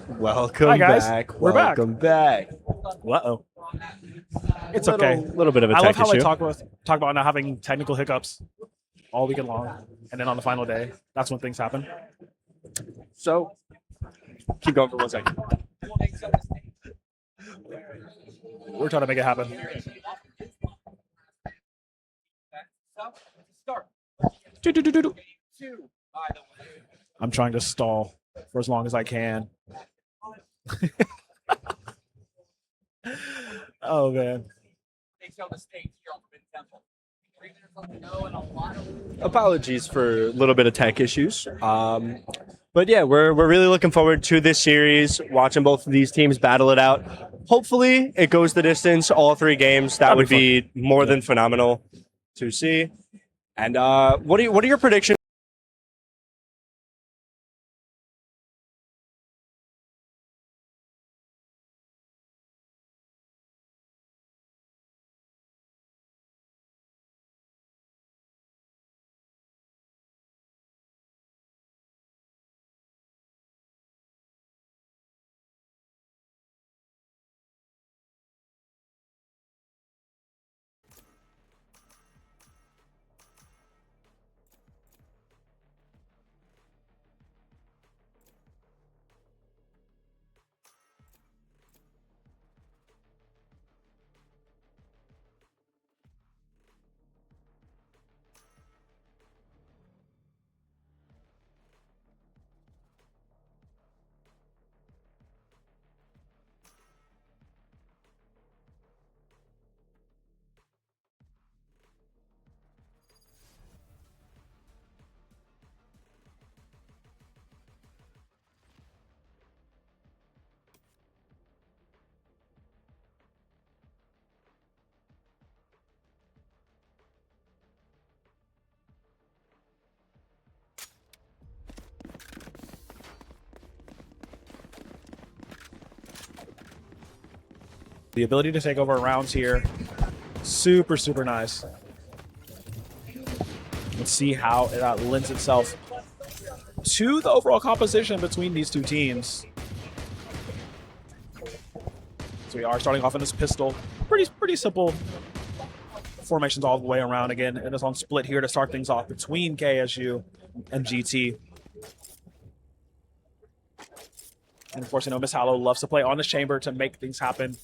Welcome Hi guys, back. we're Welcome back. Uh-oh. It's little, okay. Little bit of a I tech love how issue. I talk about not having technical hiccups all weekend long, and then on the final day, that's when things happen. So, keep going for 1 second. We're trying to make it happen. Do. I'm trying to stall for as long as I can. Oh man. Apologies for a little bit of tech issues. But yeah, we're really looking forward to this series, watching both of these teams battle it out. Hopefully, it goes the distance, all 3 games. That would be more than phenomenal to see. And what are your predictions? The ability to take over rounds here, super nice. Let's see how that lends itself to the overall composition between these two teams. So we are starting off in this pistol. Pretty simple formations all the way around again. And it's on split here to start things off between KSU and GT. And of course, you know, Miss Hallow loves to play on this chamber to make things happen.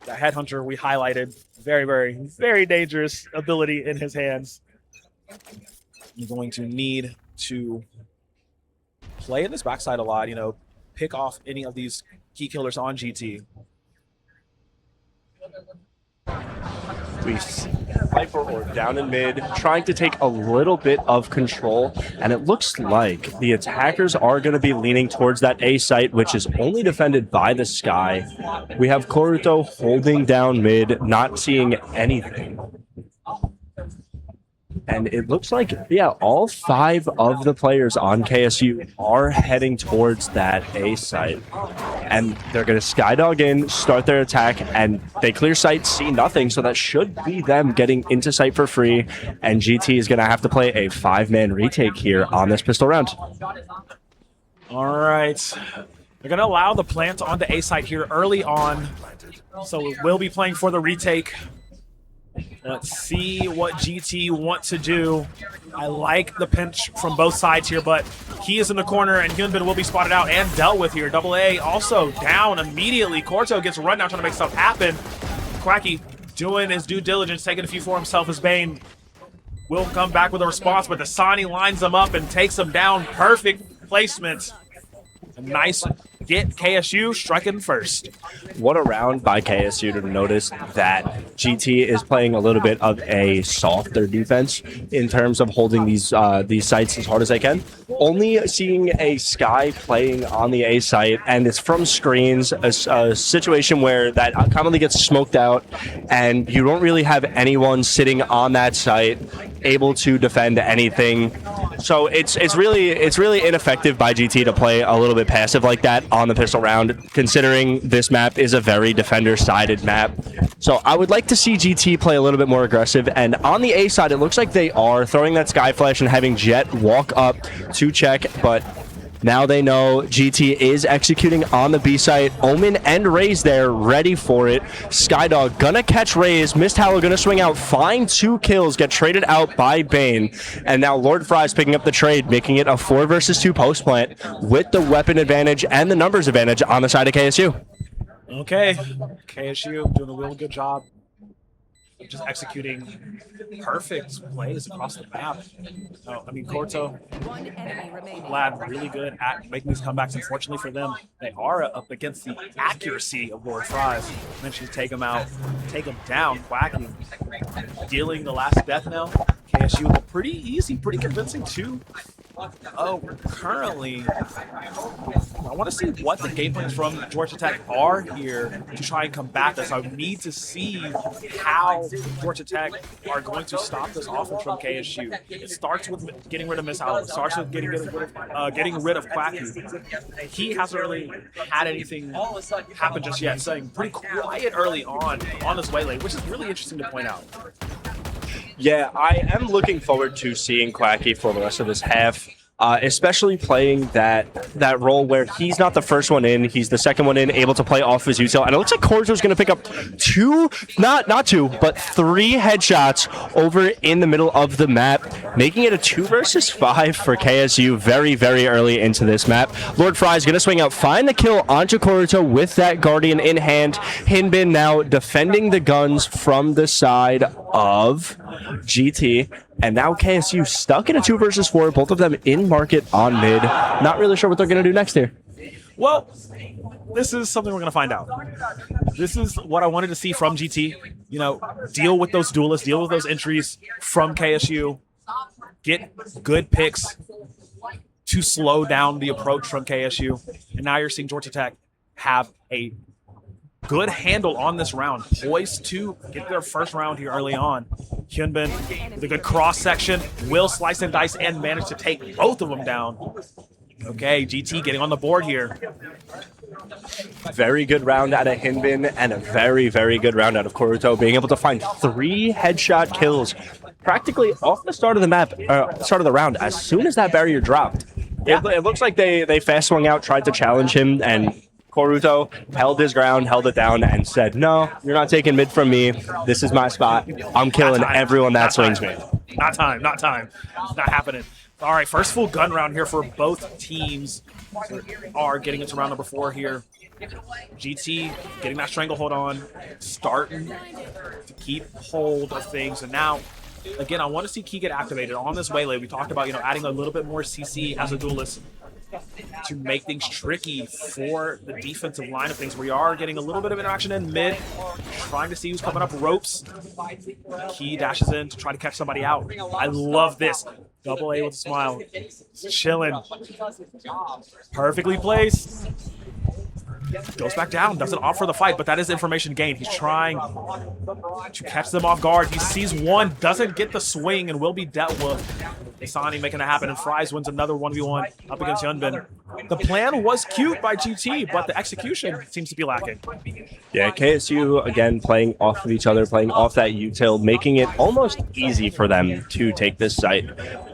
The Headhunter we highlighted, very dangerous ability in his hands. You're going to need to play in this backside a lot, you know, pick off any of these key killers on GT. We see Viper or down in mid, trying to take a little bit of control, and it looks like the attackers are going to be leaning towards that A site, which is only defended by the Sky. We have Koruto holding down mid, not seeing anything. And it looks like, yeah, all 5 of the players on KSU are heading towards that A site. And they're going to skydog in, start their attack, and they clear sight, see nothing. So that should be them getting into sight for free. And GT is going to have to play a 5-man retake here on this pistol round. All right. They're going to allow the plant on the A site here early on. So we'll be playing for the retake. Let's see what GT want to do. I like the pinch from both sides here, but he is in the corner, and Hyunbin will be spotted out and dealt with here. Double A also down immediately. Korto gets run down trying to make stuff happen. Quacky doing his due diligence, taking a few for himself as Bane will come back with a response, but Dasani lines him up and takes him down. Perfect placement. A nice get. KSU striking first. What a round by KSU to notice that GT is playing a little bit of a softer defense in terms of holding these sites as hard as they can. Only seeing a Sky playing on the A site, and it's from screens, a situation where that commonly gets smoked out, and you don't really have anyone sitting on that site able to defend anything. So it's really ineffective by GT to play a little bit passive like that on the pistol round, considering this map is a very defender-sided map. So I would like to see GT play a little bit more aggressive, and on the A side, it looks like they are throwing that Sky Flash and having Jet walk up to check, but Now they know GT is executing on the B site. Omen and Raze there, ready for it. Skydog gonna catch Raze. Mist Hallow gonna swing out, find 2 kills, get traded out by Bane. And now Lord Fry's picking up the trade, making it a 4 versus 2 post plant with the weapon advantage and the numbers advantage on the side of KSU. Okay, KSU doing a really good job of just executing perfect plays across the map. I mean, Corto, Lad, really good at making these comebacks. Unfortunately for them, they are up against the accuracy of Lord Fries. Mentioned take him out, take him down, Quacky, dealing the last death knell. KSU with a pretty easy, pretty convincing 2. Currently, I want to see what the game plans from Georgia Tech are here to try and combat this. I need to see how Georgia Tech are going to stop this offense from KSU. It starts with getting rid of Miss Howell. It starts with getting rid of Quacky. He hasn't really had anything happen just yet, staying pretty quiet early on this waylay, which is really interesting to point out. Yeah, I am looking forward to seeing Quacky for the rest of this half, especially playing that role where he's not the first one in, he's the second one in, able to play off his util. And it looks like Corto's going to pick up 2, not 2, but 3 headshots over in the middle of the map, making it a 2 versus 5 for KSU very, very early into this map. Lord Fry's going to swing out, find the kill onto Corto with that Guardian in hand. Hinbin now defending the guns from the side of GT, and now KSU stuck in a 2 versus 4, both of them in market on mid. Not really sure what they're going to do next here. Well, this is something we're going to find out. This is what I wanted to see from GT. You know, deal with those duelists, deal with those entries from KSU, get good picks to slow down the approach from KSU. And now you're seeing Georgia Tech have a good handle on this round, poised to get their first round here early on. Hyunbin with a good cross section, will slice and dice and manage to take both of them down. Okay, GT getting on the board here. Very good round out of Hinbin and a very, very good round out of Koruto, being able to find 3 headshot kills practically off the start of the map, start of the round, as soon as that barrier dropped. Yeah. It looks like they fast swung out, tried to challenge him, and Koruto held his ground, held it down, and said, no, you're not taking mid from me. This is my spot. I'm killing everyone that swings me. Not time. It's not happening. All right, first full gun round here for both teams are getting into round number 4 here. GT getting that stranglehold on, starting to keep hold of things. And now, again, I want to see Key get activated on this waylay. We talked about, adding a little bit more CC as a duelist to make things tricky for the defensive line of things. We are getting a little bit of interaction in mid, trying to see who's coming up ropes. Key dashes in to try to catch somebody out. I love this. Double A with a smile. Chilling. Perfectly placed. Goes back down, doesn't offer the fight, but that is information gained. He's trying to catch them off guard. He sees one, doesn't get the swing, and will be dealt with. Isani making it happen, and Fries wins another 1v1 up against Hyunbin. The plan was cute by GT, but the execution seems to be lacking. Yeah, KSU, again, playing off of each other, playing off that util, making it almost easy for them to take this site.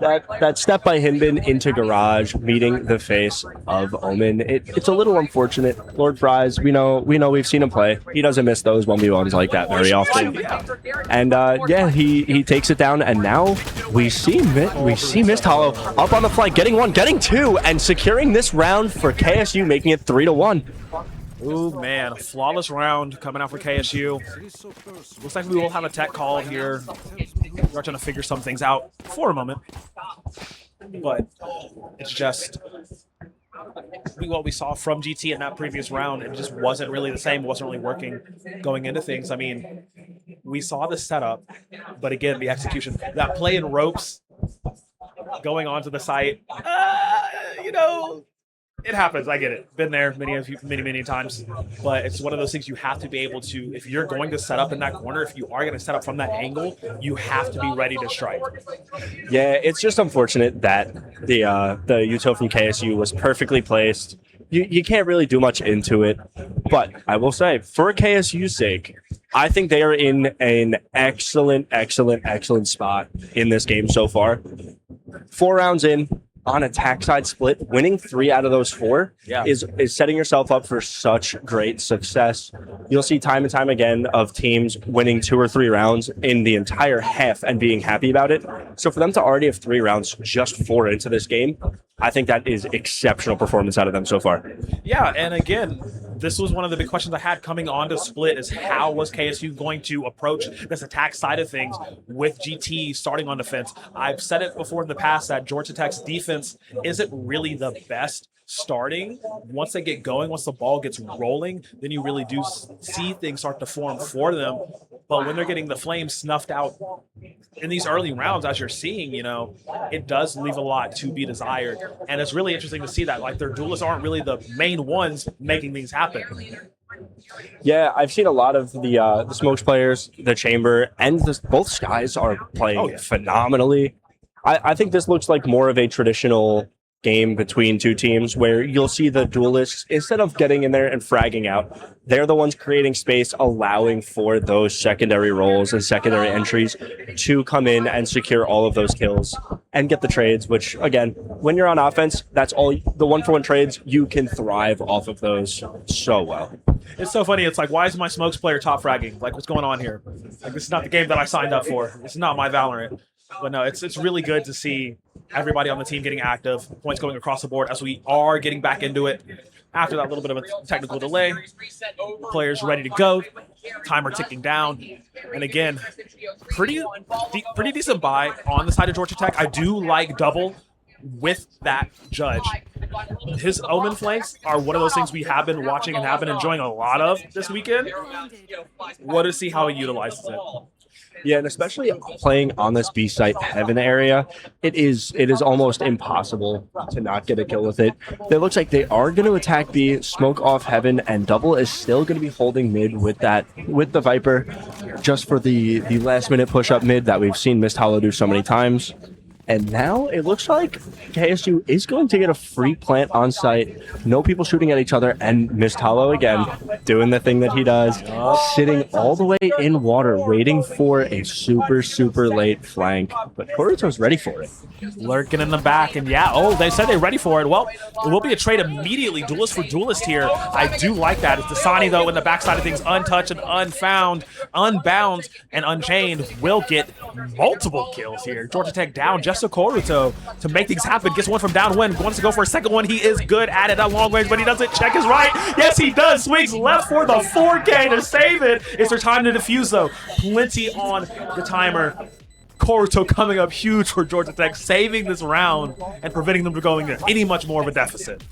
That step by Hinbin into Garage, meeting the face of Omen, it's a little unfortunate. Lord Fries, we know we've seen him play. He doesn't miss those 1v1s like that very often. And yeah, he takes it down, and now we see Mist Hollow up on the flank, getting 1, getting 2, and securing this round for KSU, making it 3-1. Ooh, man, a flawless round coming out for KSU. Looks like we will have a tech call here. We're trying to figure some things out for a moment. But it's just what we saw from GT in that previous round. It just wasn't really the same. It wasn't really working going into things. I mean, we saw the setup, but again, the execution. That play in ropes going onto the site, it happens. I get it. Been there many times. But it's one of those things you have to be able to, if you're going to set up in that corner, if you are going to set up from that angle, you have to be ready to strike. Yeah, it's just unfortunate that the util from KSU was perfectly placed. You can't really do much into it. But I will say, for KSU's sake, I think they are in an excellent spot in this game so far. 4 rounds in, on attack side split, winning 3 out of those 4 is setting yourself up for such great success. You'll see time and time again of teams winning 2 or 3 rounds in the entire half and being happy about it. So for them to already have 3 rounds just 4 into this game, I think that is exceptional performance out of them so far. Yeah, and again, this was one of the big questions I had coming on to Split is how was KSU going to approach this attack side of things with GT starting on defense. I've said it before in the past that Georgia Tech's defense isn't really the best starting. Once they get going, once the ball gets rolling, then you really do see things start to form for them. But when they're getting the flames snuffed out in these early rounds, as you're seeing, you know, it does leave a lot to be desired. And it's really interesting to see that, like, their duelists aren't really the main ones making things happen. Yeah, I've seen a lot of the Smokes players, the Chamber, and both Skies are playing phenomenally. I think this looks like more of a traditional game between 2 teams where you'll see the duelists, instead of getting in there and fragging out, they're the ones creating space, allowing for those secondary roles and secondary entries to come in and secure all of those kills and get the trades, which, again, when you're on offense, that's all the 1-for-1 trades, you can thrive off of those so well. It's so funny. It's like, why is my Smokes player top fragging? Like, what's going on here? Like, this is not the game that I signed up for. This is not my Valorant. But no, it's really good to see everybody on the team getting active, points going across the board as we are getting back into it after that little bit of a technical delay. Players ready to go, timer ticking down. And again, pretty decent buy on the side of Georgia Tech. I do like double with that judge. His Omen flanks are one of those things we have been watching and have been enjoying a lot of this weekend. Want to see how he utilizes it. Yeah, and especially playing on this B site heaven area, it is almost impossible to not get a kill with it. It looks like they are going to attack B, smoke off heaven, and double is still going to be holding mid with the Viper, just for the last minute push up mid that we've seen Mist Hollow do so many times. And now it looks like KSU is going to get a free plant on site. No people shooting at each other, and Mist Hollow again doing the thing that he does, sitting all the way in water, waiting for a super, super late flank. But Koruto's ready for it. Lurking in the back, and they said they're ready for it. Well, it will be a trade immediately. Duelist for duelist here. I do like that. It's Dasani, though, in the backside of things, untouched and unfound, unbound, and unchained, will get multiple kills here. Georgia Tech down just a Koruto to make things happen. Gets one from downwind, wants to go for a second one. He is good at it at long range, but he doesn't check his right. Yes, he does. Swings left for the 4K to save it. It's their time to defuse, though. Plenty on the timer. Koruto coming up huge for Georgia Tech, saving this round and preventing them from going any much more of a deficit.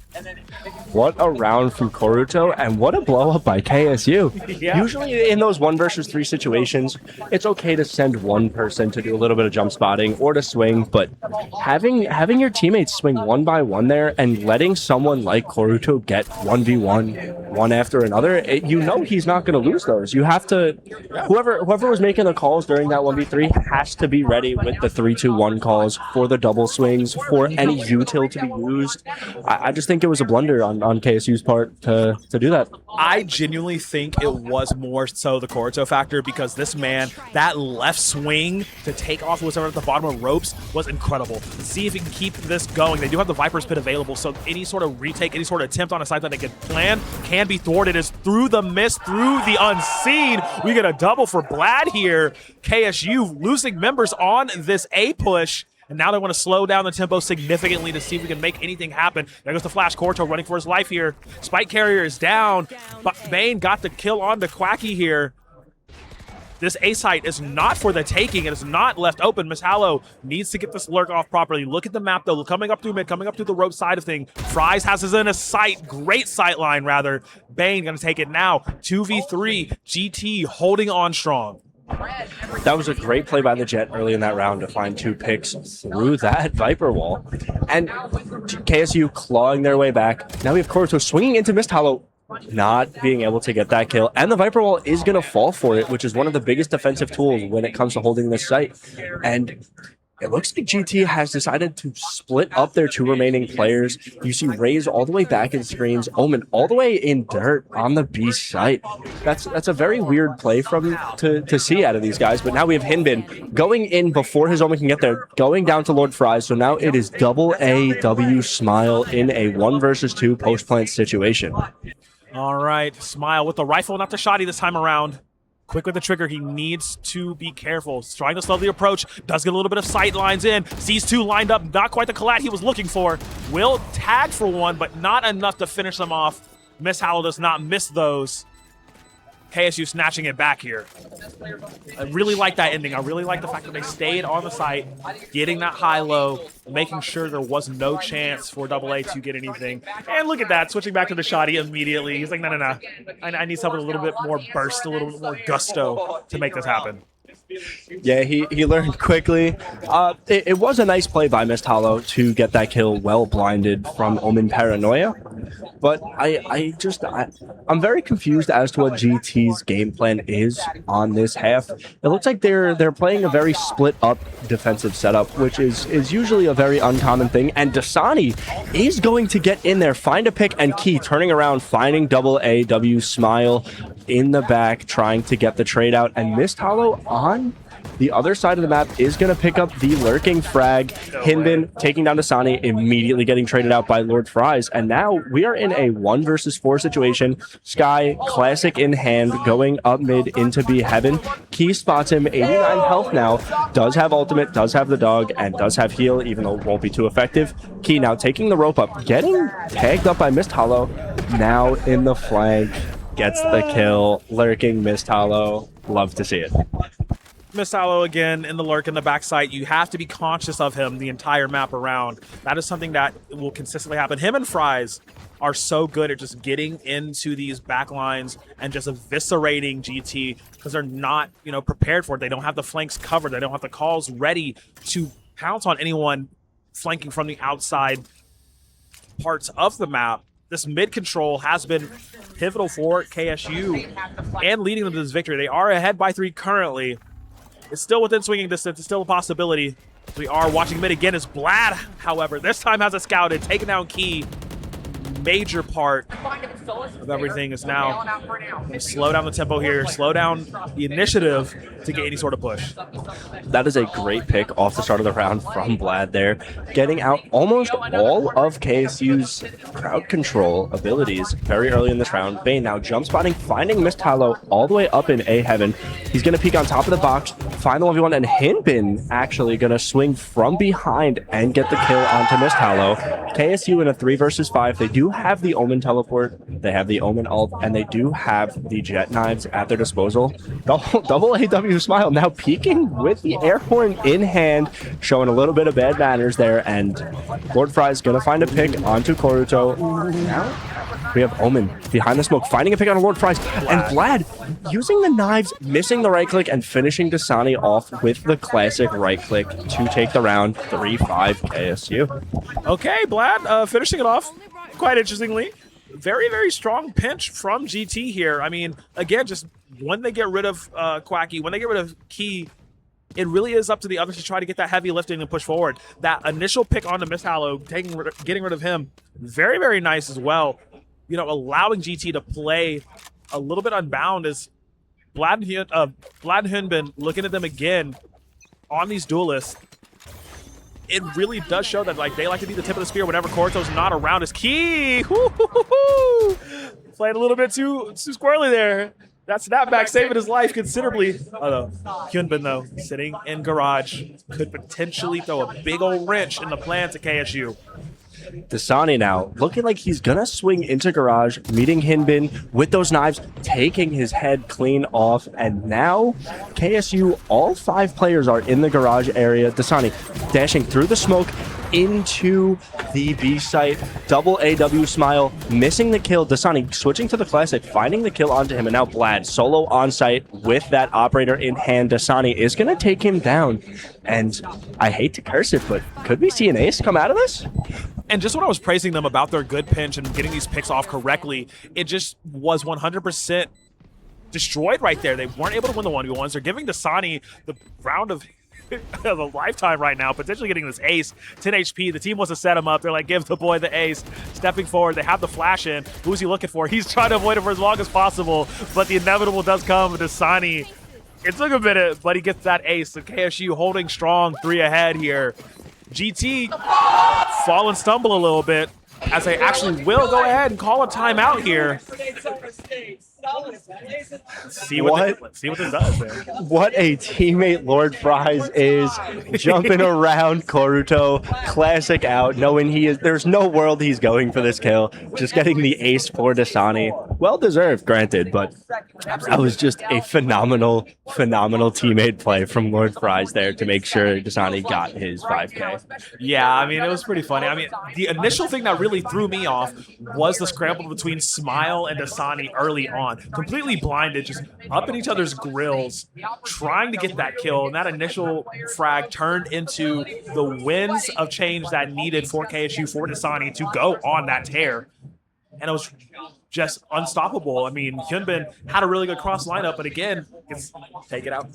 What a round from Koruto, and what a blow up by KSU. Yeah. Usually in those 1 versus 3 situations, it's okay to send one person to do a little bit of jump spotting or to swing, but having your teammates swing 1 by 1 there and letting someone like Koruto get 1v1 one after another, you know he's not going to lose those. You have to, whoever was making the calls during that 1v3 has to be ready with the 3-2-1 calls for the double swings, for any util to be used. I just think it was a blunder on KSU's part to do that. I genuinely think it was more so the Koruto factor, because this man, that left swing to take off whoever at the bottom of ropes was incredible. Let's see if he can keep this going. They do have the Viper's Pit available, so any sort of retake, any sort of attempt on a site that they could plan can be thwarted. Is through the mist, through the unseen. We get a double for Blad here. KSU losing members on this A push. And now they want to slow down the tempo significantly to see if we can make anything happen. There goes the flash. Koruto running for his life here. Spike carrier is down. But Bane got the kill on the Quacky here. This A site is not for the taking. It is not left open. Miss Hallow needs to get this lurk off properly. Look at the map, though. Coming up through mid, coming up through the rope side of thing. Fries has his in a sight. Great sight line, rather. Bane going to take it now. 2v3. GT holding on strong. That was a great play by the Jet early in that round to find 2 picks through that Viper wall. And KSU clawing their way back. Now we have Koruto swinging into Mist Hollow, not being able to get that kill. And the Viper wall is going to fall for it, which is one of the biggest defensive tools when it comes to holding this site. And It looks like GT has decided to split up their two remaining players. You see Raze all the way back in screens, Omen all the way in dirt on the B site. That's a very weird play to see out of these guys. But now we have Hinbin going in before his Omen can get there, going down to Lord Fries. So now it is double AW Smile in a 1 versus 2 post plant situation. All right, Smile with the rifle, not the shotty this time around. Quick with the trigger, he needs to be careful. He's trying to slowly approach, does get a little bit of sight lines in, sees two lined up, not quite the collat he was looking for. Will tag for one, but not enough to finish them off. Miss Howell does not miss those. KSU snatching it back here. I really like that ending. I really like the fact that they stayed on the site, getting that high-low, making sure there was no chance for AA to get anything. And look at that, switching back to the shotty immediately. He's like, no. I need something with a little bit more burst, a little bit more gusto to make this happen. Yeah, he learned quickly. It was a nice play by Mist Hollow to get that kill well blinded from Omen Paranoia. But I'm very confused as to what GT's game plan is on this half. It looks like they're playing a very split up defensive setup, which is usually a very uncommon thing. And Dasani is going to get in there, find a pick, and Key turning around, finding double AW Smile in the back, trying to get the trade out. And Mist Hollow on the other side of the map is going to pick up the lurking frag. Hinbin taking down Dasani, immediately getting traded out by Lord Fries. And now we are in a 1 versus 4 situation. Sky, classic in hand, going up mid into B heaven. Key spots him, 89 health now. Does have ultimate, does have the dog, and does have heal, even though it won't be too effective. Key now taking the rope up, getting tagged up by Mist Hollow. Now in the flank, gets the kill. Lurking Mist Hollow. Love to see it. Miss Hollow again in the lurk in the backside. You have to be conscious of him the entire map around. That is something that will consistently happen. Him and Fries are so good at just getting into these back lines and just eviscerating GT because they're not, prepared for it. They don't have the flanks covered. They don't have the calls ready to pounce on anyone flanking from the outside parts of the map. This mid control has been pivotal for KSU and leading them to this victory. They are ahead by 3 currently. It's still within swinging distance. It's still a possibility. We are watching mid again as Blad, however, this time has a scouted, taking down Key. Major part of everything is now slow down the tempo here, slow down the initiative to get any sort of push. That is a great pick off the start of the round from Blad there, getting out almost all of KSU's crowd control abilities very early in this round. Bane now jump spotting, finding Mist Hollow all the way up in A heaven. He's going to peek on top of the box, find the 1v1, and Hinbin actually going to swing from behind and get the kill onto Mist Hollow. KSU in a 3 versus 5. They do have the Omen teleport, they have the Omen ult, and they do have the jet knives at their disposal. Double AW Smile now peeking with the air horn in hand, showing a little bit of bad manners there, and Lord Fry's gonna find a pick onto Koruto. Now we have Omen behind the smoke, finding a pick on Lord Fries, and Vlad using the knives, missing the right click, and finishing Dasani off with the classic right click to take the round. 3-5 KSU. Okay, Vlad finishing it off quite interestingly. Very, very strong pinch from GT here. I mean, again, just when they get rid of Quacky, when they get rid of Key, it really is up to the others to try to get that heavy lifting and push forward. That initial pick onto Miss Hallow, getting rid of him, very, very nice as well. Allowing GT to play a little bit unbound as Vlad Hunbin looking at them again on these duelists. It really does show that they like to be the tip of the spear whenever Koruto's not around. His Key played a little bit too squirrely there. That snapback saving his life considerably. Oh no, Hyunbin though, sitting in garage, could potentially throw a big old wrench in the plans at KSU. Dasani now looking like he's gonna swing into garage, meeting Hinbin with those knives, taking his head clean off, and now KSU, all 5 players are in the garage area. Dasani dashing through the smoke into the B site. Double AW Smile missing the kill. Dasani switching to the classic, finding the kill onto him, and now Vlad solo on site with that operator in hand. Dasani is gonna take him down, and I hate to curse it, but could we see an ace come out of this? And just when I was praising them about their good pinch and getting these picks off correctly, it just was 100% destroyed right there. They weren't able to win the 1v1s. They're giving Dasani the round of a lifetime right now, potentially getting this ace. 10 HP. The team wants to set him up. They're like, give the boy the ace. Stepping forward, they have the flash in. Who's he looking for? He's trying to avoid it for as long as possible, but the inevitable does come with Dasani. It took a minute, but he gets that ace. So KSU holding strong, 3 ahead here. GT fall and stumble a little bit, as they actually will go ahead and call a timeout here. Let's see what this does there. What a teammate Lord Fries is, jumping around Koruto, classic out, knowing there's no world he's going for this kill, just getting the ace for Dasani. Well deserved, granted, but that was just a phenomenal teammate play from Lord Fries there to make sure Dasani got his 5K. Yeah, I mean, it was pretty funny. I mean, the initial thing that really threw me off was the scramble between Smile and Dasani early on. Completely blinded, just up in each other's grills, trying to get that kill. And that initial frag turned into the winds of change that needed for KSU, for Dasani to go on that tear. And it was just unstoppable. I mean, Hyunbin had a really good cross lineup, but again, it's take it out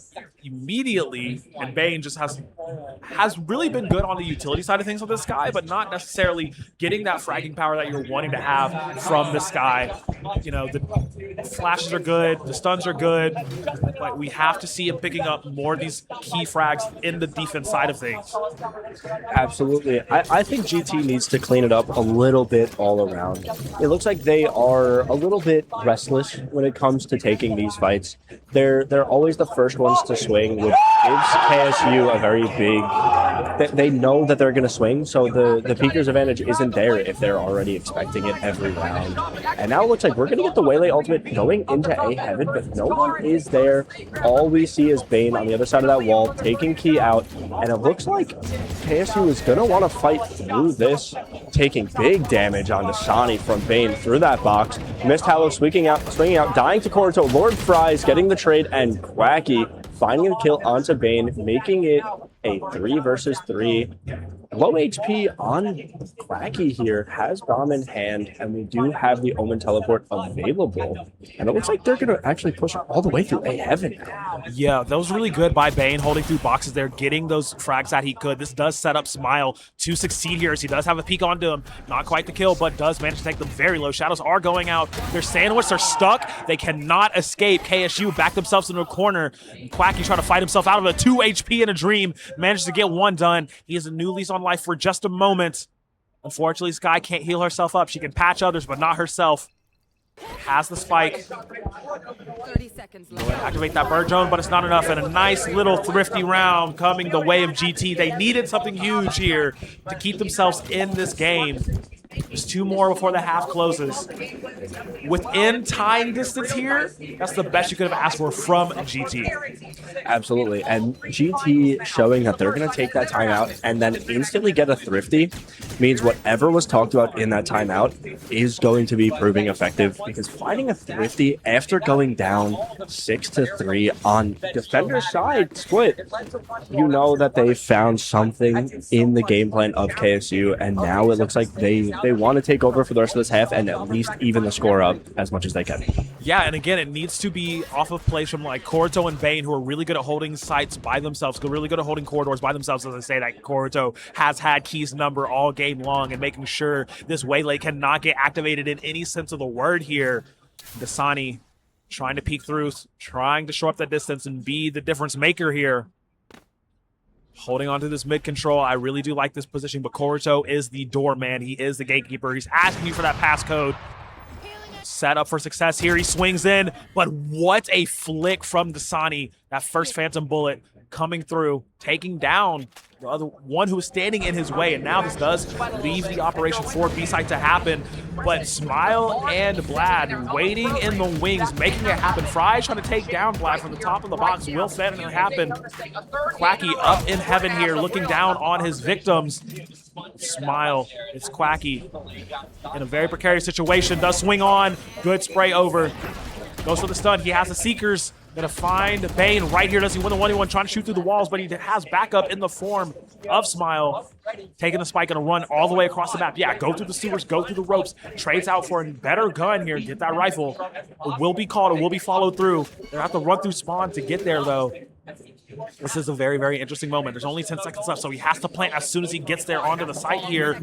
immediately. And Bane just has really been good on the utility side of things with this guy, but not necessarily getting that fragging power that you're wanting to have from this guy. You know, the flashes are good, the stuns are good, but we have to see him picking up more of these key frags in the defense side of things. Absolutely. I think GT needs to clean it up a little bit all around. It looks like they are a little bit restless when it comes to taking these fights. They're always the first ones to swing, which gives KSU a very big... They know that they're going to swing, so the peeker's advantage isn't there if they're already expecting it every round. And now it looks like we're going to get the Waylay ultimate going into A Heaven, but no one is there. All we see is Bane on the other side of that wall, taking Key out, and it looks like KSU is going to want to fight through this, taking big damage on Dasani from Bane through that box. Mist Hallow swinging out, dying to Koruto. Lord Fries getting the trade, and Quacky finding a kill onto Bane, making it a 3 versus 3. Low HP on Quacky here, has bomb in hand, and we do have the Omen teleport available. And it looks like they're going to actually push all the way through A Heaven now. Yeah, that was really good by Bane, holding through boxes there, getting those frags that he could. This does set up Smile to succeed here, as he does have a peek onto him. Not quite the kill, but does manage to take them very low. Shadows are going out. They're sandwiched, they're stuck. They cannot escape. KSU back themselves into a corner. And Quacky trying to fight himself out of a 2 HP in a dream. Manages to get one done. He has a new lease on life for just a moment. Unfortunately, Sky can't heal herself up. She can patch others, but not herself. Has the spike. 30 seconds left. Activate that bird drone, but it's not enough. And a nice little thrifty round coming the way of GT. They needed something huge here to keep themselves in this game. There's 2 more before the half closes. Within tying distance here, that's the best you could have asked for from GT. Absolutely. And GT showing that they're going to take that timeout and then instantly get a thrifty means whatever was talked about in that timeout is going to be proving effective, because finding a thrifty after going down 6-3 on defender's side split, you know that they found something in the game plan of KSU, and now it looks like they want to take over for the rest of this half and at least even the score up as much as they can. Yeah, and again, it needs to be off of plays from like Koruto and Bane, who are really good at holding sites by themselves, really good at holding corridors by themselves. As I say, that Koruto has had Key's number all game long and making sure this Waylay cannot get activated in any sense of the word here. Dasani trying to peek through, trying to show up that distance and be the difference maker here. Holding on to this mid control. I really do like this position, but Koruto is the doorman. He is the gatekeeper. He's asking you for that passcode. Set up for success here. He swings in, but what a flick from Dasani. That first Phantom Bullet coming through, taking down the other one who was standing in his way. And now this does leave the operation for B-side to happen. But Smile and Blad waiting in the wings, making it happen. Fry trying to take down Blad from the top of the box. Will that happen? Quacky up in heaven here, looking down on his victims. Smile, it's Quacky in a very precarious situation. Does swing on, good spray over. Goes for the stun. He has the Seekers. Gonna find Bane right here. Does he win the 1v1? Trying to shoot through the walls, but he has backup in the form of Smile. Taking the spike, gonna run all the way across the map. Yeah, go through the sewers, go through the ropes. Trades out for a better gun here. Get that rifle. It will be called. It will be followed through. They'll have to run through spawn to get there, though. This is a very, very interesting moment. There's only 10 seconds left, so he has to plant as soon as he gets there onto the site here.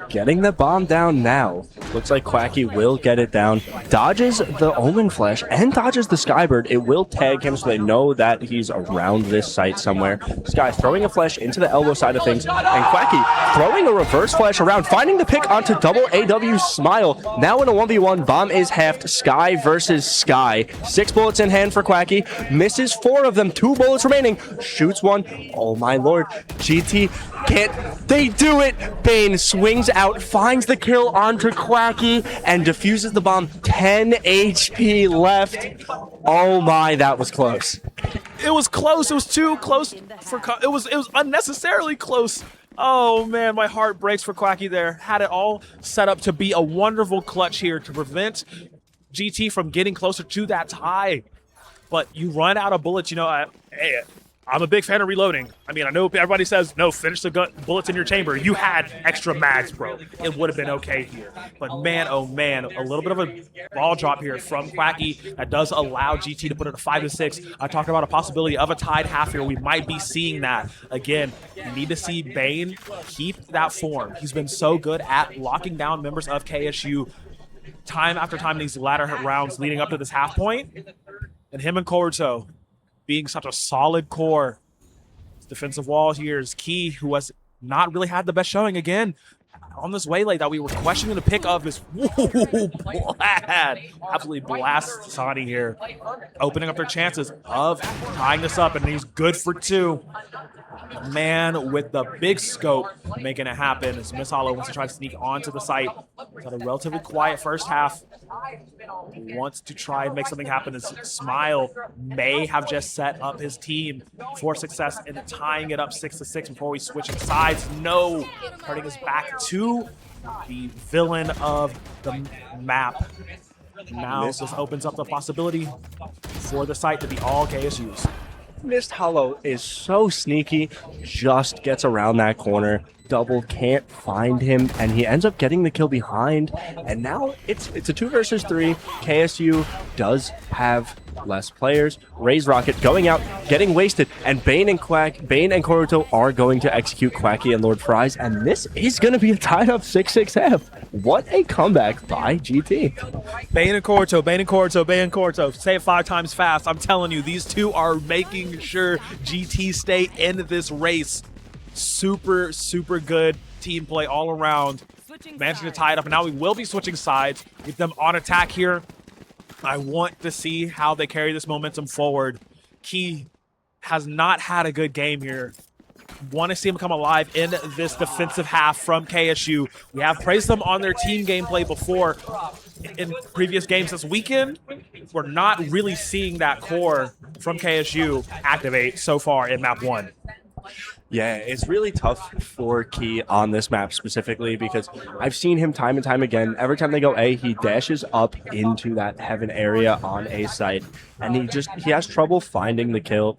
Getting the bomb down now. Looks like Quacky will get it down. Dodges the Omen Flash and dodges the Skybird. It will tag him so they know that he's around this site somewhere. Sky throwing a flash into the elbow side of things. And Quacky throwing a reverse flash around. Finding the pick onto double AW Smile. Now in a 1v1. Bomb is halved. Sky versus Sky. 6 bullets in hand for Quacky. Misses 4 of them. 2 bullets remaining. Shoots 1. Oh my lord. GT can't. They do it. Bane swings out, finds the kill onto Quacky, and defuses the bomb. 10 HP left. Oh my, that was close. It was close. It was too close for. It was unnecessarily close. Oh man, my heart breaks for Quacky there. Had it all set up to be a wonderful clutch here to prevent GT from getting closer to that tie. But you run out of bullets, you know. Hey, I'm a big fan of reloading. I mean, I know everybody says, no, finish the bullets in your chamber. You had extra mags, bro. It would have been okay here. But man, oh man, a little bit of a ball drop here from Quacky that does allow GT to put it a 5-6. I talked about a possibility of a tied half here. We might be seeing that. Again, you need to see Bane keep that form. He's been so good at locking down members of KSU time after time in these latter rounds leading up to this half point. And him and Corto being such a solid core. This defensive wall here is Key, who has not really had the best showing again on this waylay that we were questioning the pick of. This absolutely blast Sani here, opening up their chances of tying this up, and he's good for 2. Man with the big scope making it happen as Miss Hollow wants to try to sneak onto the site. He's had a relatively quiet first half. Wants to try and make something happen as Smile may have just set up his team for success in tying it up 6-6 before we switch sides. No, turning us back to the villain of the map. Now this opens up the possibility for the site to be all KSUs. Mist Hollow is so sneaky, just gets around that corner. Double can't find him, and he ends up getting the kill behind. And now it's a 2 versus 3. KSU does have less players. Raise Rocket going out, getting wasted, and Bane and Koruto are going to execute Quacky and Lord Fries, and this is going to be a tied up 6-6 half. What a comeback by GT. Bane and Koruto, Bane and Koruto, Bane and Koruto. Say it 5 times fast. I'm telling you, these two are making sure GT stay in this race. Super, super good team play all around. Managing to tie it up, and now we will be switching sides with them on attack here. I want to see how they carry this momentum forward. Key has not had a good game here. Want to see him come alive in this defensive half from KSU. We have praised them on their team gameplay before in previous games this weekend. We're not really seeing that core from KSU activate so far in map 1. Yeah, it's really tough for Key on this map specifically because I've seen him time and time again. Every time they go A, he dashes up into that heaven area on A site, and he has trouble finding the kill.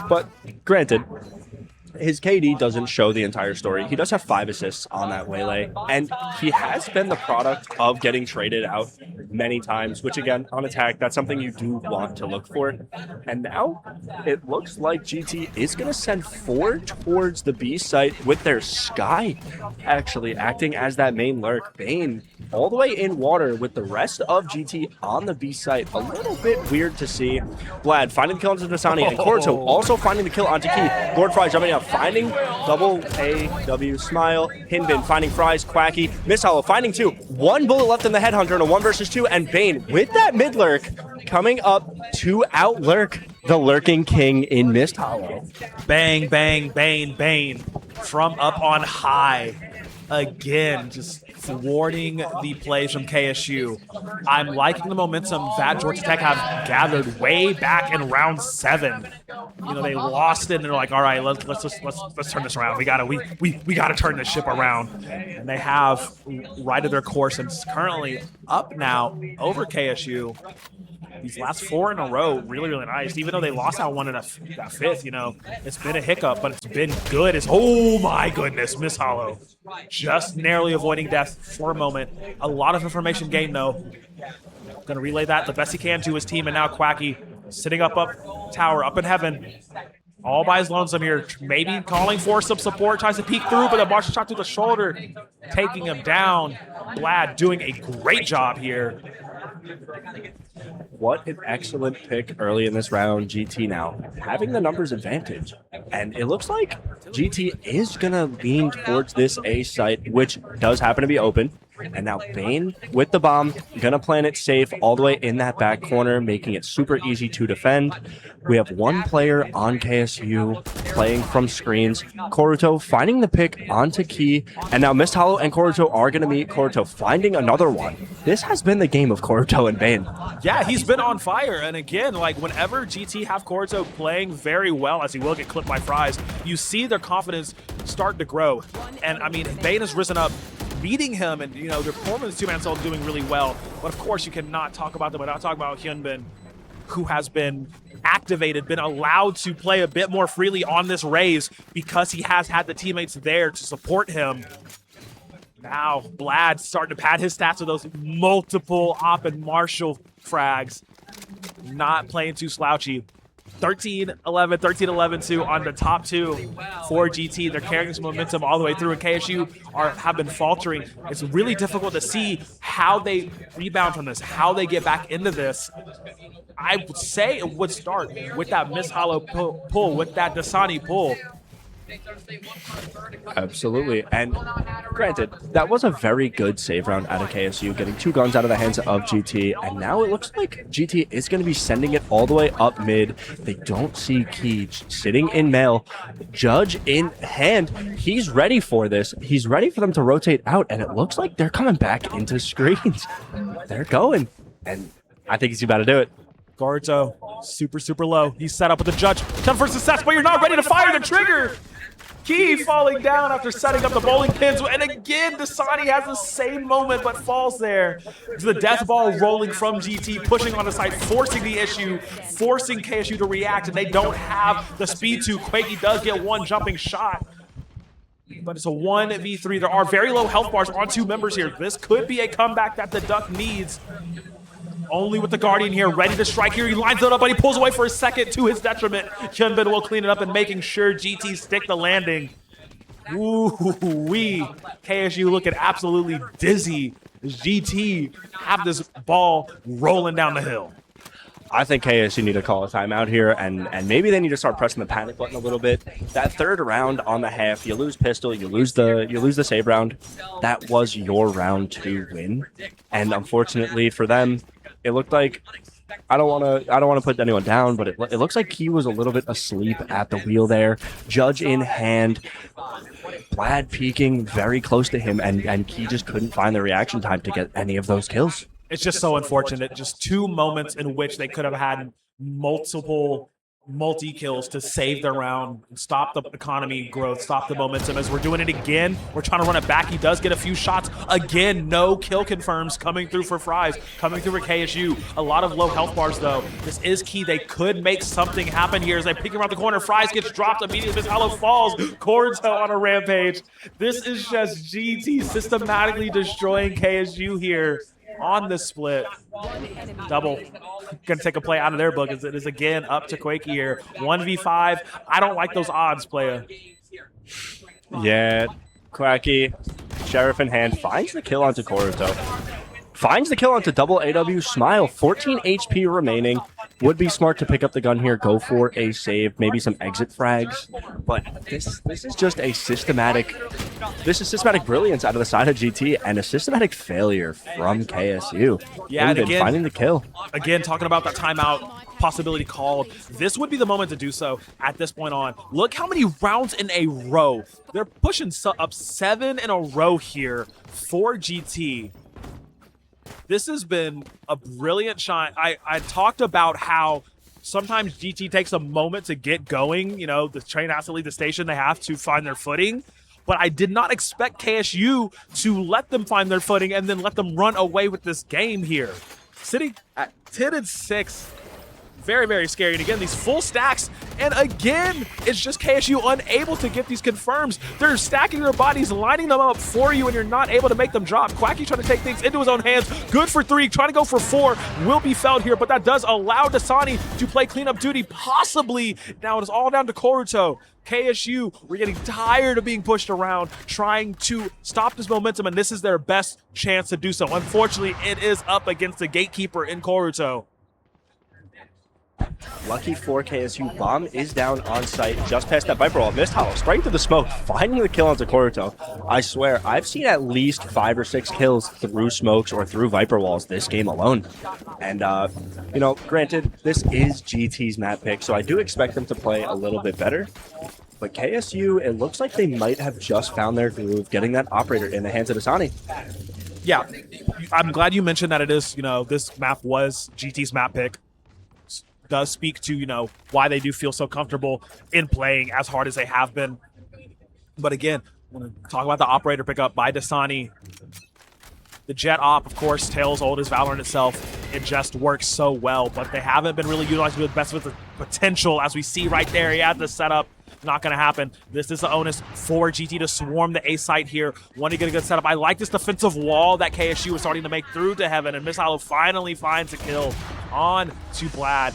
But granted, his KD doesn't show the entire story. He does have 5 assists on that waylay, and he has been the product of getting traded out many times, which again, on attack, that's something you do want to look for. And now it looks like GT is going to send 4 towards the B site with their Sky actually acting as that main lurk. Bane all the way in water with the rest of GT on the B site. A little bit weird to see. Vlad finding the kill onto Dasani, and Corto also finding the kill onto Key. Lord Fry jumping out, finding double AW Smile. Hinbin finding Fries, Quacky. Miss Hollow finding 2. 1 bullet left in the Headhunter in a 1 versus 2, and Bane with that mid lurk coming up to out lurk the lurking king in Mist Hollow. Bang, bang, bang, bang from up on high. Again, just thwarting the plays from KSU. I'm liking the momentum that Georgia Tech have gathered way back in round 7. You know, they lost it and they're like, all right, let's turn this around. We gotta turn this ship around. And they have righted their course and it's currently up now over KSU. These last 4 in a row, really, really nice. Even though they lost that one in that 5th, you know, it's been a hiccup, but it's been good. Oh my goodness, Miss Hollow. Just narrowly avoiding death for a moment. A lot of information gained, though. Going to relay that the best he can to his team, and now Quacky sitting up tower, up in heaven. All by his lonesome here. Maybe calling for some support. Tries to peek through, but the Marshall shot through the shoulder. Taking him down. Vlad doing a great job here. What an excellent pick early in this round. GT now having the numbers advantage. And it looks like GT is going to lean towards this A site, which does happen to be open. And now Bane with the bomb, gonna plant it safe all the way in that back corner, making it super easy to defend. We have one player on KSU playing from screens. Koruto finding the pick onto Key, and now Mist Hollow and Koruto are gonna meet. Koruto finding another one. This has been the game of Koruto and Bane. Yeah, he's been on fire. And again, like whenever GT have Koruto playing very well, as he will get clipped by Fries, you see their confidence start to grow. And I mean, Bane has risen up, beating him, and you know their performance two-man soul doing really well. But of course, you cannot talk about them without talking about Hyunbin, who has been activated, been allowed to play a bit more freely on this raise because he has had the teammates there to support him. Now Vlad starting to pad his stats with those multiple Op and Marshall frags. Not playing too slouchy. 13-11, 13-11-2 on the top two for GT. They're carrying some momentum all the way through, and KSU have been faltering. It's really difficult to see how they rebound from this, how they get back into this. I would say it would start with that Miss Hollow pull, with that Dasani pull. Absolutely. And granted, that was a very good save round out of KSU, getting two guns out of the hands of GT. And now it looks like GT is going to be sending it all the way up mid. They don't see Key sitting in mail. Judge in hand. He's ready for this. He's ready for them to rotate out. And it looks like they're coming back into screens. They're going. And I think he's about to do it. Koruto, super low. He's set up with the Judge. 10 for success, but you're not ready to fire the trigger. Key falling down after setting up the bowling pins. And again, Dasani has the same moment, but falls there. The death ball rolling from GT, pushing on the side, forcing the issue, forcing KSU to react, and they don't have the speed to. Quakey does get one jumping shot, but it's a 1v3. There are very low health bars on two members here. This could be a comeback that the Duck needs. Only with the Guardian here, ready to strike here. He lines it up, but he pulls away for a second to his detriment. Hyunbin will clean it up and making sure GT stick the landing. Ooh-wee. KSU looking absolutely dizzy as GT have this ball rolling down the hill. I think KSU need to call a timeout here, and maybe they need to start pressing the panic button a little bit. That third round on the half, you lose pistol, you lose the save round. That was your round to win, and unfortunately for them, it looked like I don't want to put anyone down, but it looks like he was a little bit asleep at the wheel there. Judge in hand, Vlad peeking very close to him, and he just couldn't find the reaction time to get any of those kills. It's just so unfortunate. Just two moments in which they could have had multi-kills to save their round, stop the economy growth, stop the momentum. As we're doing it again, we're trying to run it back. He does get a few shots. Again, no kill confirms coming through for Fries, coming through for KSU. A lot of low health bars, though. This is key. They could make something happen here as they peek around the corner. Fries gets dropped immediately. Miss Hollow falls. Koruto on a rampage. This is just GT systematically destroying KSU here on the split. Double gonna take a play out of their book as it is again up to Quakey here. 1v5. I don't like those odds, playa. Yeah, Quacky, Sheriff in hand, finds the kill onto Koruto. Finds the kill onto double AW Smile. 14 HP remaining. Would be smart to pick up the gun here, go for a save, maybe some exit frags. But this is just a systematic brilliance out of the side of GT and a systematic failure from KSU. Yeah, and again, finding the kill. Again, talking about that timeout possibility called. This would be the moment to do so at this point on. Look how many rounds in a row. They're pushing up 7 in a row here for GT. This has been a brilliant shine. I talked about how sometimes GT takes a moment to get going. You know, the train has to leave the station. They have to find their footing. But I did not expect KSU to let them find their footing and then let them run away with this game here. Sitting at 10-6. Very, very scary. And again, these full stacks. And again, it's just KSU unable to get these confirms. They're stacking their bodies, lining them up for you, and you're not able to make them drop. Quacky trying to take things into his own hands. Good for 3, trying to go for 4. Will be felled here, but that does allow Dasani to play cleanup duty, possibly. Now it is all down to Koruto. KSU, we're getting tired of being pushed around, trying to stop this momentum, and this is their best chance to do so. Unfortunately, it is up against the gatekeeper in Koruto. Lucky for KSU, bomb is down on site just past that Viper wall. Missed hollow, right through the smoke, finding the kill onto Koruto. I swear, I've seen at least 5 or 6 kills through smokes or through Viper walls this game alone. And, you know, granted, this is GT's map pick, so I do expect them to play a little bit better. But KSU, it looks like they might have just found their groove, getting that operator in the hands of Dasani. Yeah, I'm glad you mentioned that it is, you know, this map was GT's map pick. Does speak to, you know, why they do feel so comfortable in playing as hard as they have been. But again, I want to talk about the operator pickup by Dasani. The Jet op, of course, Tails old as Valorant itself. It just works so well, but they haven't been really utilizing the best of the potential, as we see right there. He had the setup. Not going to happen. This is the onus for GT to swarm the A site here. Want to get a good setup. I like this defensive wall that KSU is starting to make through to heaven, and McNeil finally finds a kill on to Blad.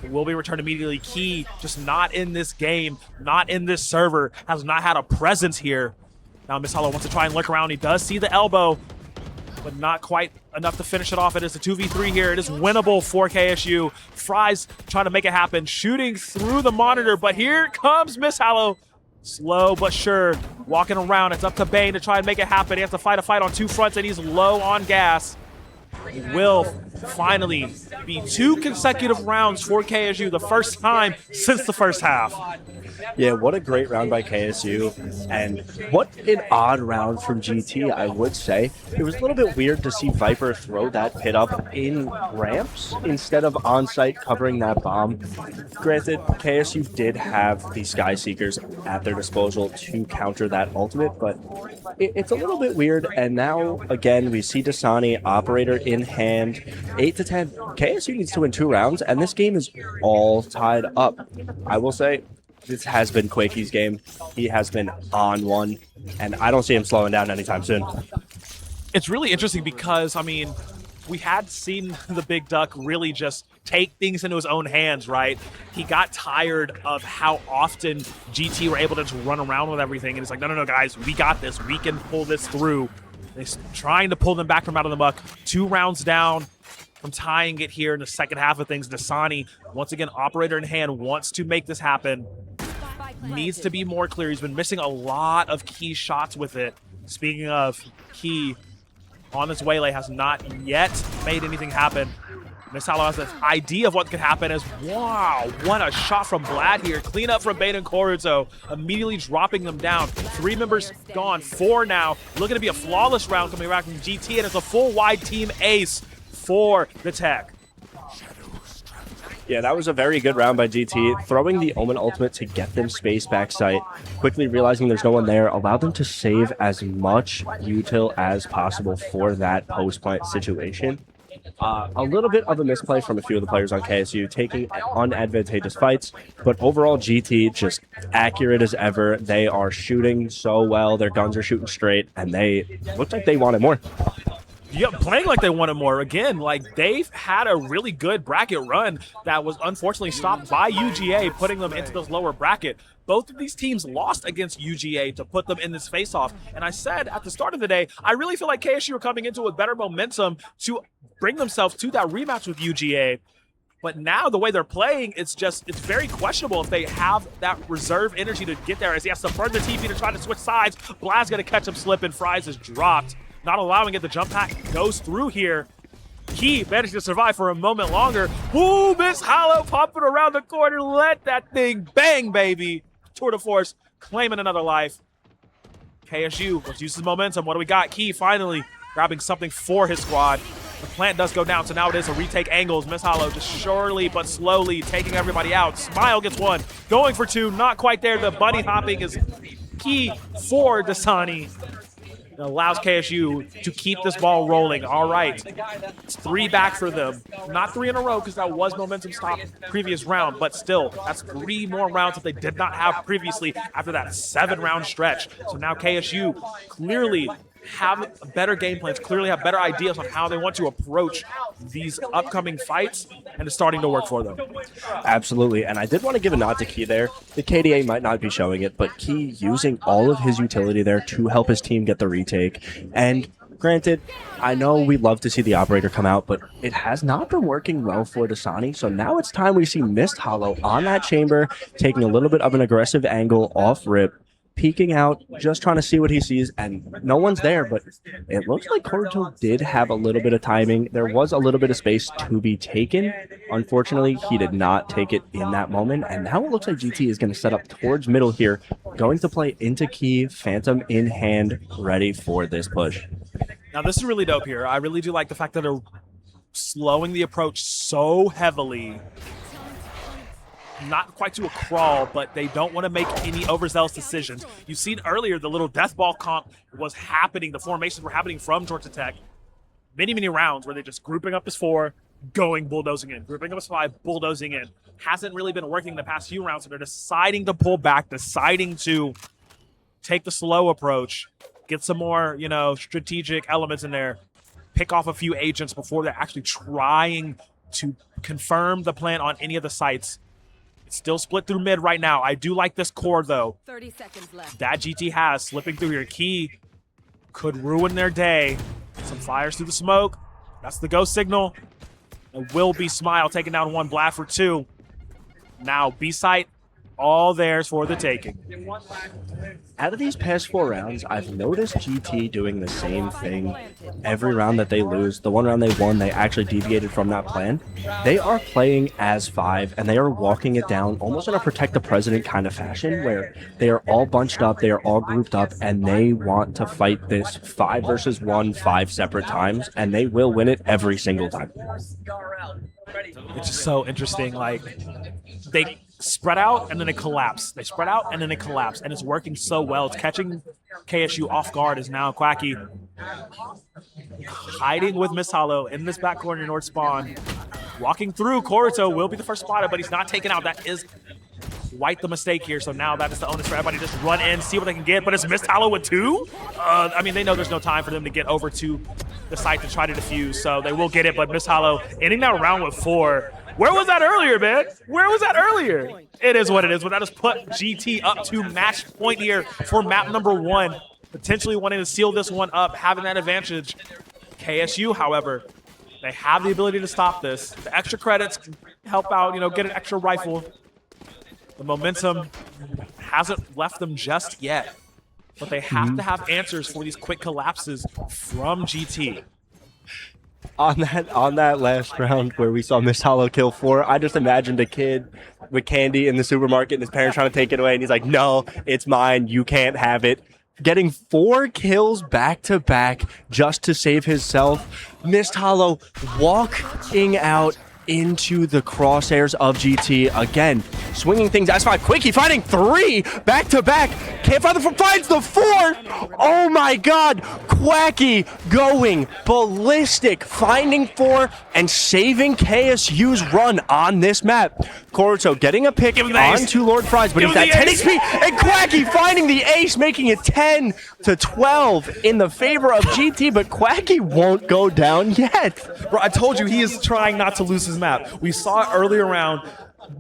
It will be returned immediately. Key, just not in this game, not in this server, has not had a presence here. Now McNeil wants to try and look around. He does see the elbow, but not quite enough to finish it off. It is a 2v3 here. It is winnable for KSU. Fry's trying to make it happen, shooting through the monitor, but here comes McNeil. Slow but sure, walking around. It's up to Bane to try and make it happen. He has to fight a fight on 2 fronts, and he's low on gas. It will finally be 2 consecutive rounds for KSU, the first time since the first half. Yeah, what a great round by KSU, and what an odd round from GT, I would say. It was a little bit weird to see Viper throw that pit up in ramps instead of on-site covering that bomb. Granted, KSU did have the Sky Seekers at their disposal to counter that ultimate, but it's a little bit weird, and now, again, we see Dasani, operator in hand, 8-10. KSU needs to win 2 rounds, and this game is all tied up. I will say, this has been Quakey's game. He has been on one, and I don't see him slowing down anytime soon. It's really interesting because, I mean, we had seen the Big Duck really just take things into his own hands, right? He got tired of how often GT were able to just run around with everything, and it's like, no, guys, we got this. We can pull this through. They're trying to pull them back from out of the muck. 2 rounds down from tying it here in the second half of things. Dasani, once again, operator in hand, wants to make this happen. Needs to be more clear. He's been missing a lot of key shots with it. Speaking of key, on this waylay has not yet made anything happen. McNeil has this idea of what could happen as, wow, what a shot from Blad here. Clean up from Bane and Koruto, immediately dropping them down. 3 members gone, 4 now. Looking to be a flawless round coming back from GT, and it's a full wide team ace for the Tech. Yeah, that was a very good round by GT. Throwing the Omen ultimate to get them space backside, quickly realizing there's no one there, allowed them to save as much util as possible for that post-plant situation. A little bit of a misplay from a few of the players on KSU, taking unadvantageous fights, but overall GT just accurate as ever. They are shooting so well, their guns are shooting straight, and they looked like they wanted more. Yeah, playing like they wanted more. Again, like, they've had a really good bracket run that was unfortunately stopped by UGA, putting them into this lower bracket. Both of these teams lost against UGA to put them in this face-off. And I said at the start of the day, I really feel like KSU are coming into it with better momentum to bring themselves to that rematch with UGA. But now the way they're playing, it's very questionable if they have that reserve energy to get there, as he has to burn the TP to try to switch sides. Blad's going to catch him slipping. Fries is dropped. Not allowing it. The jump pack goes through here. Key managed to survive for a moment longer. Ooh, Miss Hollow popping around the corner. Let that thing bang, baby. Tour de force claiming another life. KSU, let's use his momentum. What do we got? Key finally grabbing something for his squad. The plant does go down, so now it is a retake angles. Miss Hollow just surely but slowly taking everybody out. Smile gets 1. Going for 2. Not quite there. The bunny hopping is key for Dasani. It allows KSU to keep this ball rolling. All right. It's 3 back for them. Not 3 in a row because that was momentum stop previous round, but still, that's 3 more rounds that they did not have previously after that 7-round stretch. So now KSU clearly have better game plans, clearly have better ideas on how they want to approach these upcoming fights, and it's starting to work for them. Absolutely, and I did want to give a nod to Key there. The KDA might not be showing it, but Key using all of his utility there to help his team get the retake. And granted, I know we love to see the operator come out, but it has not been working well for Dasani. So now it's time we see Mist Hollow on that chamber, taking a little bit of an aggressive angle off rip, peeking out, just trying to see what he sees, and no one's there, but it looks like Koruto did have a little bit of timing. There was a little bit of space to be taken. Unfortunately, he did not take it in that moment, and now it looks like GT is going to set up towards middle here, going to play into Key, Phantom in hand, ready for this push. Now, this is really dope here. I really do like the fact that they're slowing the approach so heavily. Not quite to a crawl, but they don't want to make any overzealous decisions. You've seen earlier the little death ball comp was happening. The formations were happening from Georgia Tech. Many rounds where they're just grouping up as 4, going bulldozing in. Grouping up as 5, bulldozing in. Hasn't really been working the past few rounds, so they're deciding to pull back, deciding to take the slow approach, get some more, strategic elements in there, pick off a few agents before they're actually trying to confirm the plan on any of the sites. Still split through mid right now. I do like this core, though. 30 seconds left. That GT has slipping through here. Key could ruin their day. Some fires through the smoke. That's the go signal. It will be Smile taking down 1, Blast for 2. Now, B-site, all theirs for the taking. Out of these past 4 rounds, I've noticed GT doing the same thing every round that they lose. The one round they won, they actually deviated from that plan. They are playing as 5, and they are walking it down almost in a protect the president kind of fashion, where they are all bunched up, they are all grouped up, and they want to fight this 5 versus 1 5 separate times, and they will win it every single time. It's just so interesting. Like, they spread out and then they collapse. They spread out and then they collapse, and it's working so well. It's catching KSU off guard. Is now Quacky hiding with Miss Hollow in this back corner north spawn. Walking through, Koruto will be the first spotter, but he's not taken out. That is quite the mistake here. So now that is the onus for everybody. Just run in, see what they can get. But it's Miss Hollow with 2. They know there's no time for them to get over to the site to try to defuse, so they will get it. But Miss Hollow ending that round with 4. Where was that earlier, man? Where was that earlier? It is what it is, but that has put GT up to match point here for map number 1. Potentially wanting to seal this one up, having that advantage. KSU, however, they have the ability to stop this. The extra credits can help out, get an extra rifle. The momentum hasn't left them just yet, but they have to have answers for these quick collapses from GT. On that last round where we saw Miss Hollow kill 4, I just imagined a kid with candy in the supermarket and his parents trying to take it away, and he's like, no, it's mine, you can't have it. Getting 4 kills back to back just to save himself. Miss Hollow walking out into the crosshairs of GT again, swinging things. That's 5 Quickie finding 3 back to back. Can't find the 4, finds the 4. Oh my God, Quacky going ballistic, finding 4 and saving KSU's run on this map. Koruto getting a pick onto Lord Fries, but he's at 10 HP, and Quacky finding the ace, making it 10-12 in the favor of GT, but Quacky won't go down yet. Bro, I told you he is trying not to lose his map. We saw it earlier around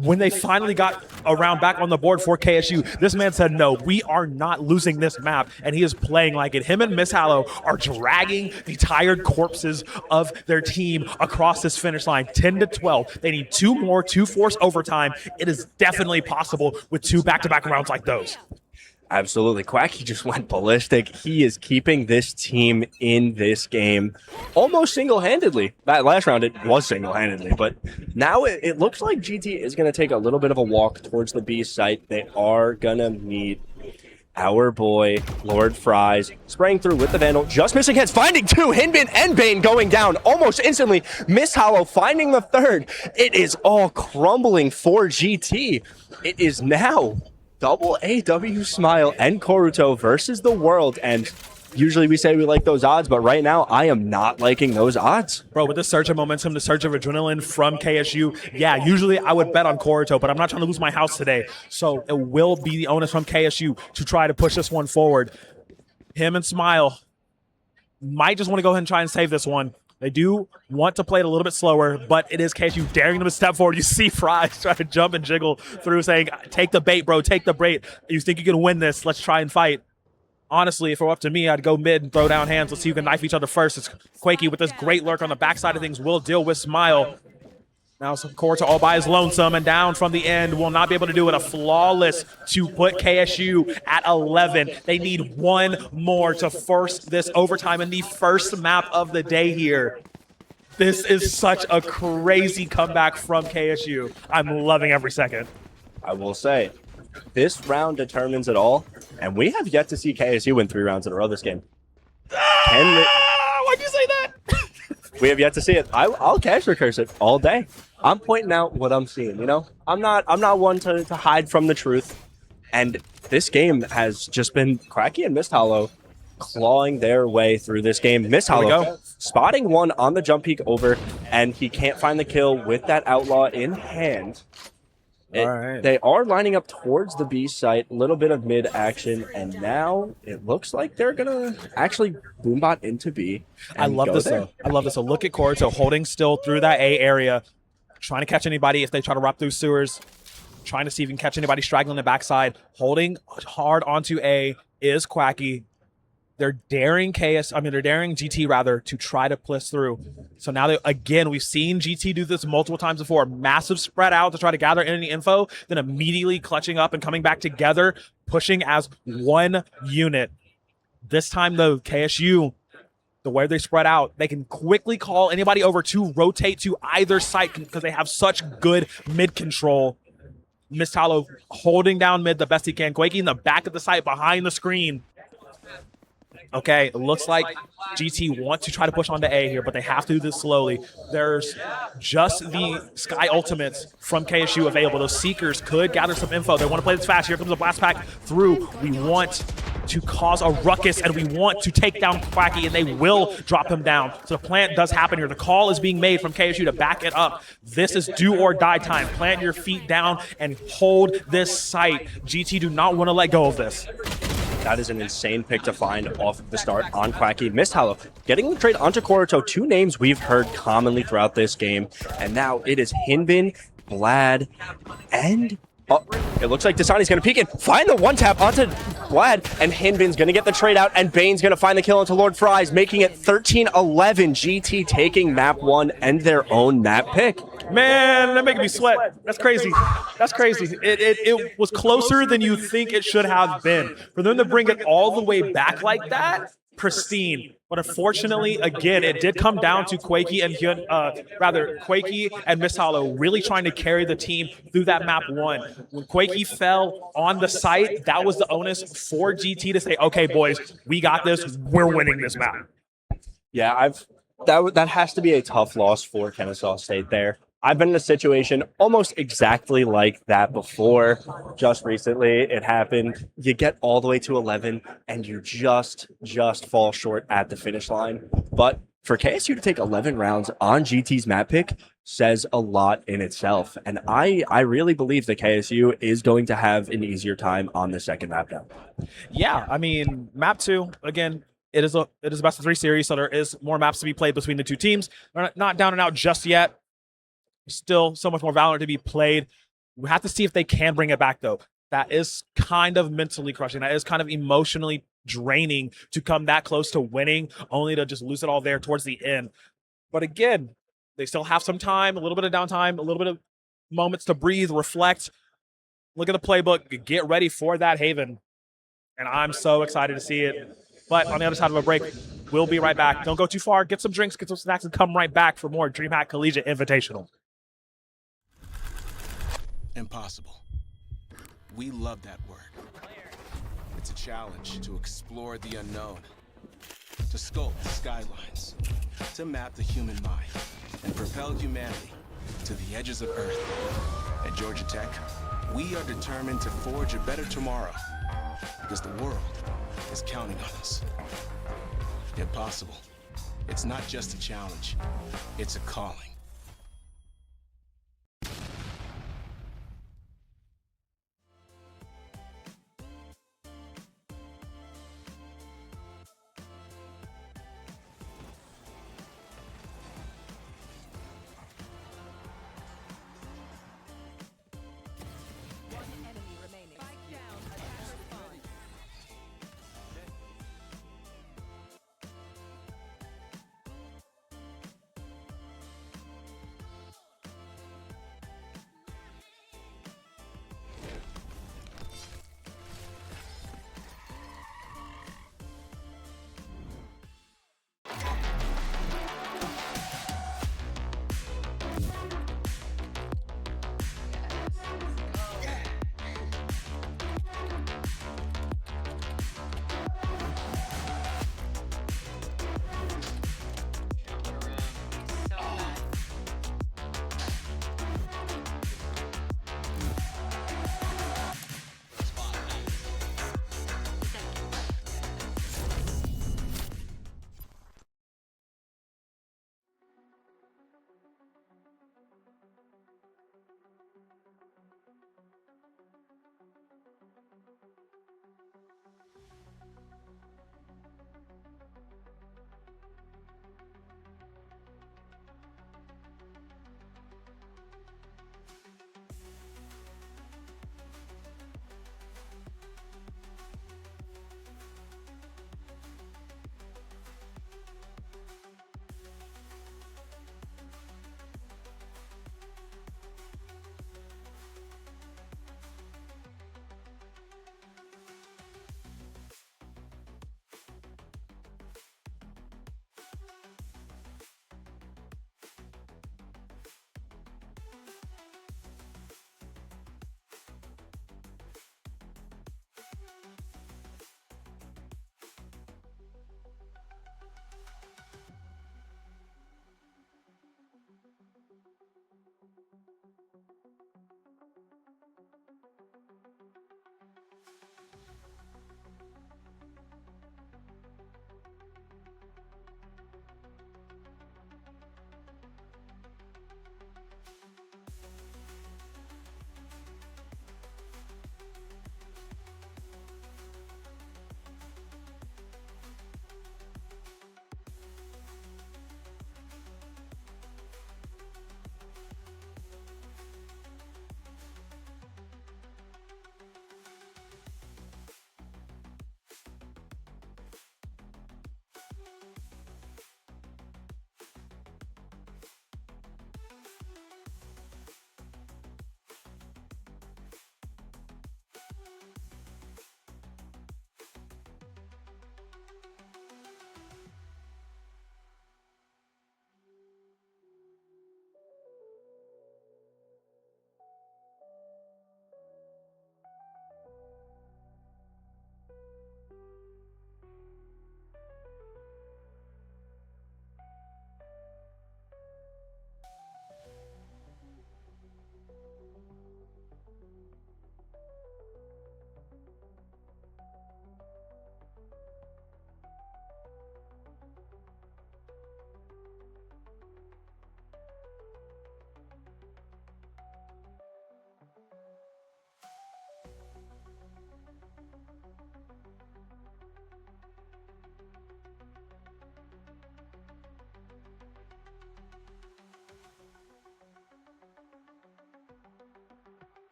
when they finally got a round back on the board for KSU. This man said, no, we are not losing this map, and he is playing like it. Him and Miss Hollow are dragging the tired corpses of their team across this finish line, 10-12. They need 2 more, 2 force overtime. It is definitely possible with 2 back-to-back rounds like those. Absolutely. Quacky just went ballistic. He is keeping this team in this game almost single-handedly. That last round, it was single-handedly, but now it looks like GT is going to take a little bit of a walk towards the B site. They are going to meet our boy, Lord Fries, spraying through with the Vandal, just missing heads, finding 2, Hinbin and Bane going down almost instantly. Miss Hollow finding the 3rd. It is all crumbling for GT. It is now Double AW Smile and Koruto versus the world, and Usually we say we like those odds, but right now I am not liking those odds. Bro, with the surge of momentum, the surge of adrenaline from KSU, yeah, usually I would bet on Corito, but I'm not trying to lose my house today. So it will be the onus from KSU to try to push this one forward. Him and Smile might just want to go ahead and try and save this one. They do want to play it a little bit slower, but it is KSU daring them to step forward. You see Fries try to jump and jiggle through saying, take the bait, bro, take the bait. You think you can win this? Let's try and fight. Honestly, if it were up to me, I'd go mid and throw down hands. Let's see who can knife each other first. It's Quakey with this great lurk on the backside of things. Will deal with Smile. Now some Corito all by his lonesome and down from the end. Will not be able to do it. A flawless to put KSU at 11. They need one more to force this overtime in the first map of the day here. This is such a crazy comeback from KSU. I'm loving every second. I will say, this round determines it all, and we have yet to see KSU win 3 rounds in a row this game. Why'd you say that? We have yet to see it. I'll cash recurse it all day. I'm pointing out what I'm seeing, you know? I'm not one to hide from the truth. And this game has just been Cracky and Mist Hollow clawing their way through this game. Mist Hollow spotting one on the jump peak over, and he can't find the kill with that outlaw in hand. They are lining up towards the B site, a little bit of mid action, and now it looks like they're gonna actually boombot into B. I love this though. I love this. So look at Corito holding still through that A area, trying to catch anybody if they try to wrap through sewers, trying to see if he can catch anybody straggling the backside. Holding hard onto A is Quacky. They're daring they're daring GT rather to try to push through. So now again, we've seen GT do this multiple times before. Massive spread out to try to gather any info, then immediately clutching up and coming back together, pushing as one unit. This time though, KSU, the way they spread out, they can quickly call anybody over to rotate to either site because they have such good mid control. Mist Hollow holding down mid the best he can. Quakey in the back of the site behind the screen. Okay, it looks like GT want to try to push onto A here, but they have to do this slowly. There's just the Sky Ultimates from KSU available. Those Seekers could gather some info. They want to play this fast. Here comes a blast pack through. We want to cause a ruckus, and we want to take down Quacky, and they will drop him down. So the plant does happen here. The call is being made from KSU to back it up. This is do or die time. Plant your feet down and hold this site. GT do not want to let go of this. That is an insane pick to find off of the start on Quacky. Mist Hollow getting the trade onto Corito, 2 names we've heard commonly throughout this game. And now it is Hinbin, Blad, and it looks like Dasani's going to peek and find the one tap onto Blad, and Hinbin's going to get the trade out, and Bane's going to find the kill into Lord Fries, making it 13-11. GT taking map 1 and their own map pick. Man, that making me sweat. That's crazy. That's crazy. It was closer than you think it should have been. For them to bring it all the way back like that, pristine. But unfortunately, again, it did come down to Quakey and Mist Hollow really trying to carry the team through that map 1. When Quakey fell on the site, that was the onus for GT to say, okay, boys, we got this. We're winning this map. Yeah, that has to be a tough loss for Kennesaw State there. I've been in a situation almost exactly like that before. Just recently, it happened. You get all the way to 11, and you just fall short at the finish line. But for KSU to take 11 rounds on GT's map pick says a lot in itself. And I really believe that KSU is going to have an easier time on the second map now. Yeah, I mean, map 2, again, it is a best of 3 series, so there is more maps to be played between the 2 teams. They're not down and out just yet. Still so much more Valorant to be played. We have to see if they can bring it back, though. That is kind of mentally crushing. That is kind of emotionally draining to come that close to winning, only to just lose it all there towards the end. But again, they still have some time, a little bit of downtime, a little bit of moments to breathe, reflect, look at the playbook, get ready for that Haven. And I'm so excited to see it. But on the other side of a break, we'll be right back. Don't go too far. Get some drinks, get some snacks, and come right back for more DreamHack Collegiate Invitational. Impossible. We love that word. It's a challenge to explore the unknown, to sculpt the skylines, to map the human mind, and propel humanity to the edges of Earth. At Georgia Tech, we are determined to forge a better tomorrow because the world is counting on us. impossible. It's not just a challenge, it's a calling. One enemy remaining. Spike down. Attacker spawn.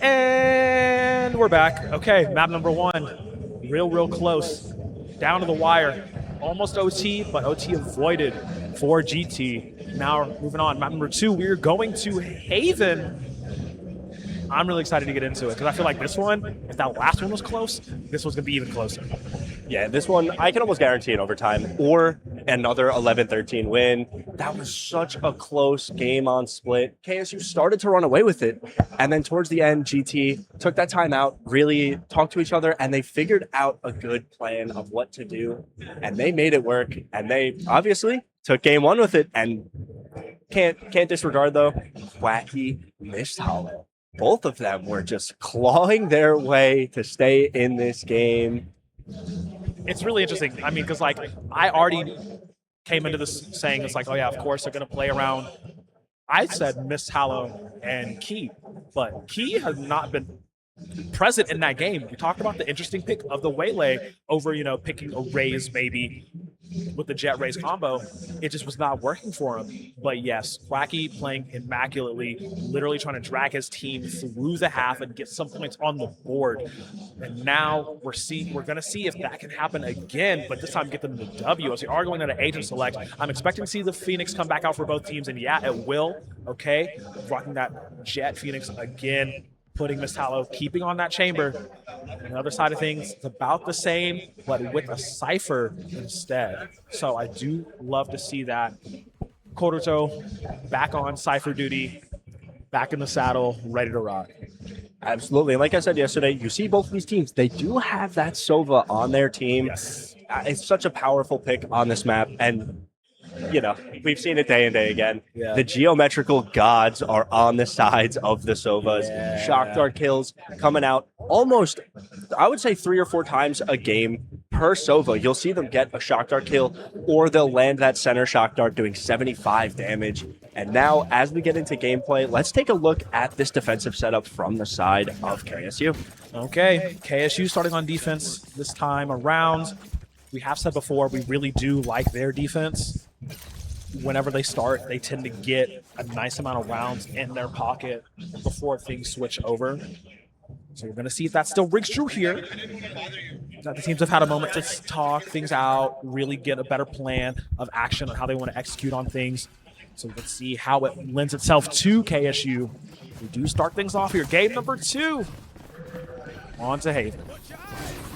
And we're back. Okay, map number 1. Real close. Down to the wire. Almost OT, but OT avoided for GT. Now moving on. Map number 2, we're going to Haven. I'm really excited to get into it because I feel like this one, if that last one was close, this one's going to be even closer. Yeah, this one, I can almost guarantee an overtime or another 11-13 win. That was such a close game on split. KSU started to run away with it. And then towards the end, GT took that time out, really talked to each other, and they figured out a good plan of what to do. And they made it work. And they obviously took game 1 with it. And can't disregard, though, Wacky missed Hollow. Both of them were just clawing their way to stay in this game. It's really interesting. I mean, because like I already came into this saying it's like, oh yeah, of course they're gonna play around. I said Miss Hallow and Key, but Key has not been present in that game. We talked about the interesting pick of the Waylay over, picking a Raze maybe with the Jet Raze combo. It just was not working for him. But yes, Wacky playing immaculately, literally trying to drag his team through the half and get some points on the board. And now we're going to see if that can happen again, but this time get them the W. As we are going into Agent Select, I'm expecting to see the Phoenix come back out for both teams, and yeah, it will. Okay, rocking that Jet Phoenix again, putting Miss Hallow, keeping on that chamber. On the other side of things, it's about the same, but with a Cypher instead. So I do love to see that. Koruto back on Cypher duty, back in the saddle, ready to rock. Absolutely. And like I said yesterday, you see both of these teams, they do have that Sova on their team. Yes. It's such a powerful pick on this map. And we've seen it day and day again. Yeah. The geometrical gods are on the sides of the Sovas. Yeah. Shock Dart kills coming out almost, I would say 3 or 4 times a game per Sova. You'll see them get a Shock Dart kill, or they'll land that center Shock Dart doing 75 damage. And now, as we get into gameplay, let's take a look at this defensive setup from the side of KSU. Okay, KSU starting on defense this time around. We have said before, we really do like their defense. Whenever they start, they tend to get a nice amount of rounds in their pocket before things switch over. So we're going to see if that still rings true here. That the teams have had a moment to talk things out, really get a better plan of action on how they want to execute on things. So let's see how it lends itself to KSU. We do start things off here. Game number 2. On to Haven.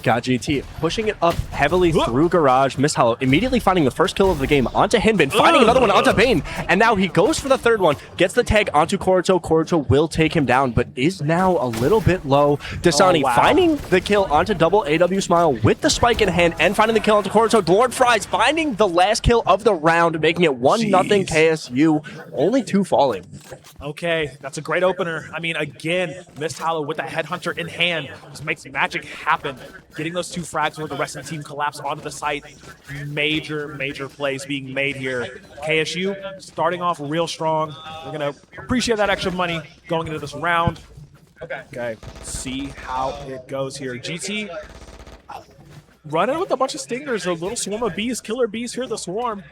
Got GT pushing it up heavily through Garage. Miss Hollow immediately finding the first kill of the game onto Hinbin, finding another one onto Bane, and now he goes for the third one, gets the tag onto Koruto. Koruto will take him down, but is now a little bit low. Dasani finding the kill onto double AW Smile with the spike in hand and finding the kill onto Koruto. Lord Fries finding the last kill of the round, making it 1-0 KSU, only 2 falling. Okay, that's a great opener. I mean, again, Miss Hollow with that Headhunter in hand just makes magic happen. Getting those 2 frags where the rest of the team collapse onto the site. Major plays being made here. KSU starting off real strong. We're going to appreciate that extra money going into this round. Okay, see how it goes here. GT running with a bunch of stingers, a little swarm of bees, killer bees here, the swarm.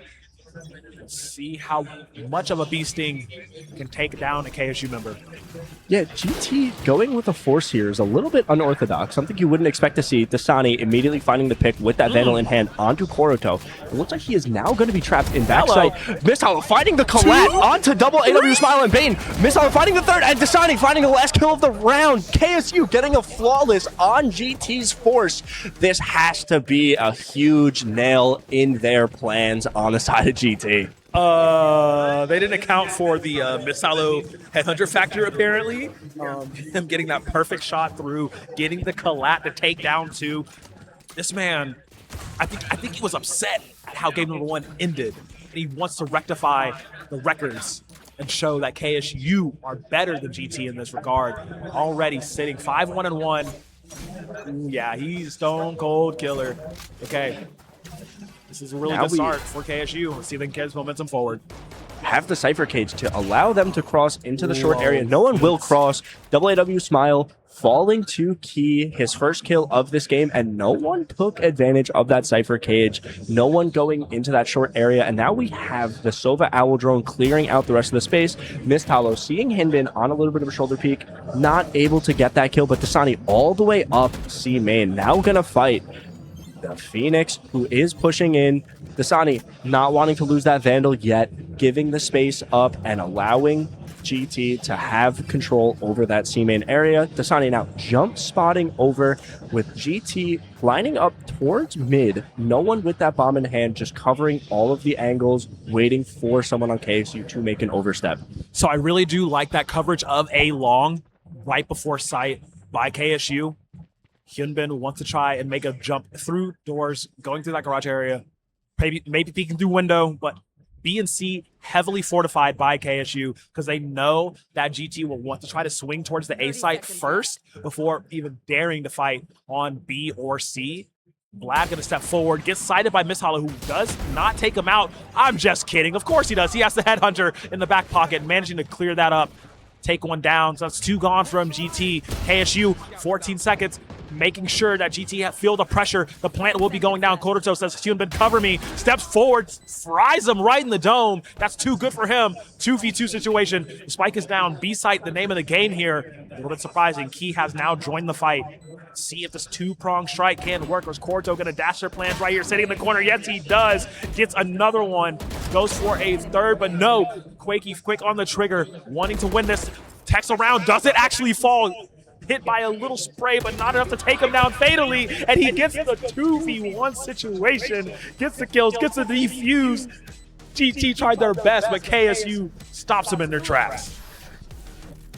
Let's see how much of a bee sting can take down a KSU member. Yeah, GT going with a force here is a little bit unorthodox, something you wouldn't expect to see. Dasani immediately Finding the pick with that Vandal in hand onto Koruto. It looks like he is now going to be trapped in backside. Miss Hollow finding the collat onto double AW Smile and Bane. Miss Hollow finding the third, and Dasani finding the last kill of the round. KSU getting a flawless on GT's force. This has to be a huge nail in their plans on the side of GT. They didn't account for the Miss Hollow Headhunter factor, apparently. Him getting that perfect shot through, getting the collat to take down two. This man, I think he was upset at how game number one ended. And he wants to rectify the records and show that KSU are better than GT in this regard. Already sitting 5-1-1. Yeah, he's stone cold killer. Okay. This is a really good start for KSU. Let's see if they can carry this momentum forward. have the Cypher cage to allow them to cross into the short area. No one will cross. AAW Smile falling to Key, his first kill of this game, and no one took advantage of that Cypher cage. No one going into that short area, and now we have the Sova Owl drone clearing out the rest of the space. Mistalo seeing Hinbin on a little bit of a shoulder peek, not able to get that kill, but Dasani all the way up C main, now gonna fight the Phoenix, who is pushing in. Dasani not wanting to lose that Vandal yet, giving the space up and allowing GT to have control over that C main area. Dasani now jump spotting over with GT lining up towards mid. No one with that bomb in hand, just covering all of the angles, waiting for someone on KSU to make an overstep. So I really do like that coverage of A long right before sight by KSU. Hyunbin wants to try and make a jump through doors, going through that garage area. Maybe peeking through window, but B and C heavily fortified by KSU because they know that GT will want to try to swing towards the A site first before even daring to fight on B or C. Vlad going to step forward, gets sighted by Miss Hollow, who does not take him out. I'm just kidding. Of course he does. He has the headhunter in the back pocket, managing to clear that up. Take one down. So that's 2 gone from GT. KSU, 14 seconds, making sure that GT feel the pressure. The plant will be going down. Kodoto says, Hyunbin, cover me. Steps forward, fries him right in the dome. That's too good for him. 2v2 situation. The spike is down. B-site, the name of the game here. A little bit surprising. Key has now joined the fight. See if this 2-prong strike can work. Or is Kodoto going to dash their plans right here, sitting in the corner? Yes, he does. Gets another one. Goes for a third, but no. Quakey quick on the trigger, wanting to win this. Text around, does it actually fall? Hit by a little spray, but not enough to take him down fatally, and he gets the 2v1 situation, gets the kills, gets the defuse. GT tried their best, but KSU stops them in their tracks.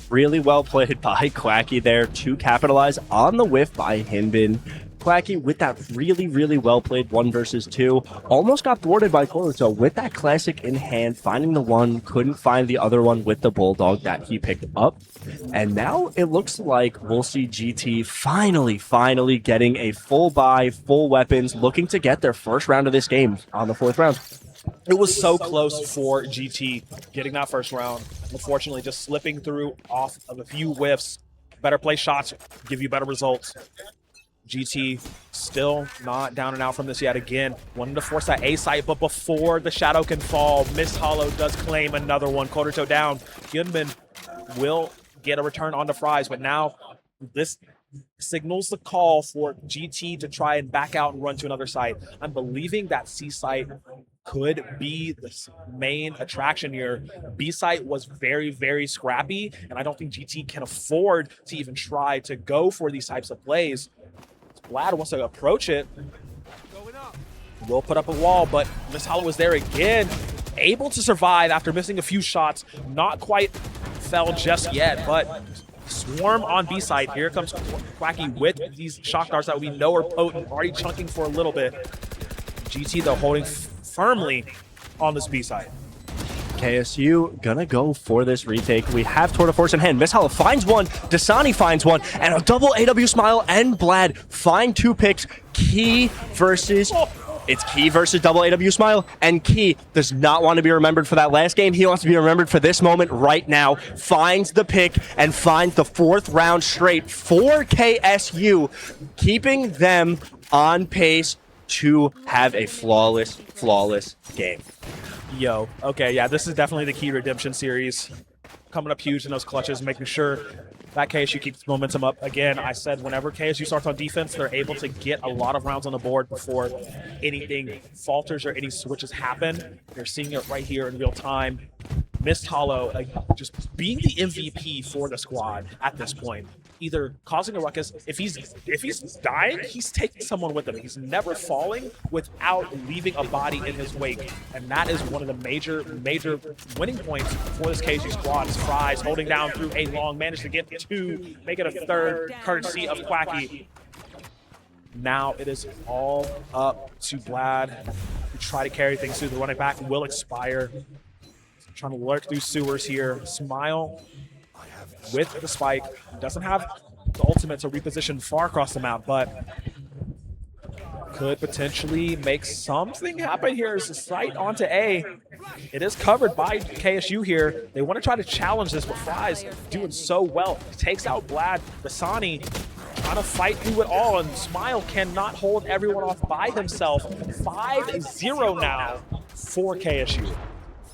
Really well played by Quacky there to capitalize on the whiff by Hinbin. Quacky with that really well played 1 versus 2. Almost got thwarted by Koruto with that classic in hand, finding the one, couldn't find the other one with the Bulldog that he picked up. And now it looks like we'll see GT finally getting a full buy, full weapons, looking to get their first round of this game on the 4th round. It was so close for GT getting that first round. Unfortunately, just slipping through off of a few whiffs. Better play shots, give you better results. GT still not down and out from this yet again. Wanting to force that A site, but before the shadow can fall, Miss Hollow does claim another one. Kodoto down. Hyunbin will get a return on the fries, but now this signals the call for GT to try and back out and run to another site. I'm believing that C site could be the main attraction here. B site was very scrappy, and I don't think GT can afford to even try to go for these types of plays. Vlad wants to approach it. Will put up a wall, but Miss Hollow was there again. Able to survive after missing a few shots. Not quite fell just yet, but swarm on B side. Here comes Quacky with these shock darts that we know are potent. Already chunking for a little bit. GT though holding firmly on this B side. KSU gonna go for this retake. We have Tour de Force in hand. Miss Hollow finds one, Dasani finds one, and a double AW Smile and Vlad find 2 picks. Key versus... It's Key versus double AW Smile, and Key does not want to be remembered for that last game. He wants to be remembered for this moment right now. Finds the pick and finds the 4th round straight for KSU, keeping them on pace to have a flawless game. Yo, okay, yeah, this is definitely the Key Redemption series. Coming up huge in those clutches, making sure that KSU keeps momentum up. Again, I said whenever KSU starts on defense, they're able to get a lot of rounds on the board before anything falters or any switches happen. You're seeing it right here in real time. Mist Hollow just being the MVP for the squad at this point. Either causing a ruckus, if he's dying, he's taking someone with him. He's never falling without leaving a body in his wake. And that is one of the major winning points for this KSU squad. Is Fries holding down through a long, managed to get 2, make it a 3rd, courtesy of Quacky. Now it is all up to Vlad to try to carry things through. The running back will expire. Trying to lurk through sewers here. Smile with the spike. Doesn't have the ultimate to reposition far across the map, but could potentially make something happen here. It's a sight onto A. It is covered by KSU here. They want to try to challenge this, but Fry's doing so well. Takes out Vlad. Dasani trying to fight through it all, and Smile cannot hold everyone off by himself. 5-0 now for KSU.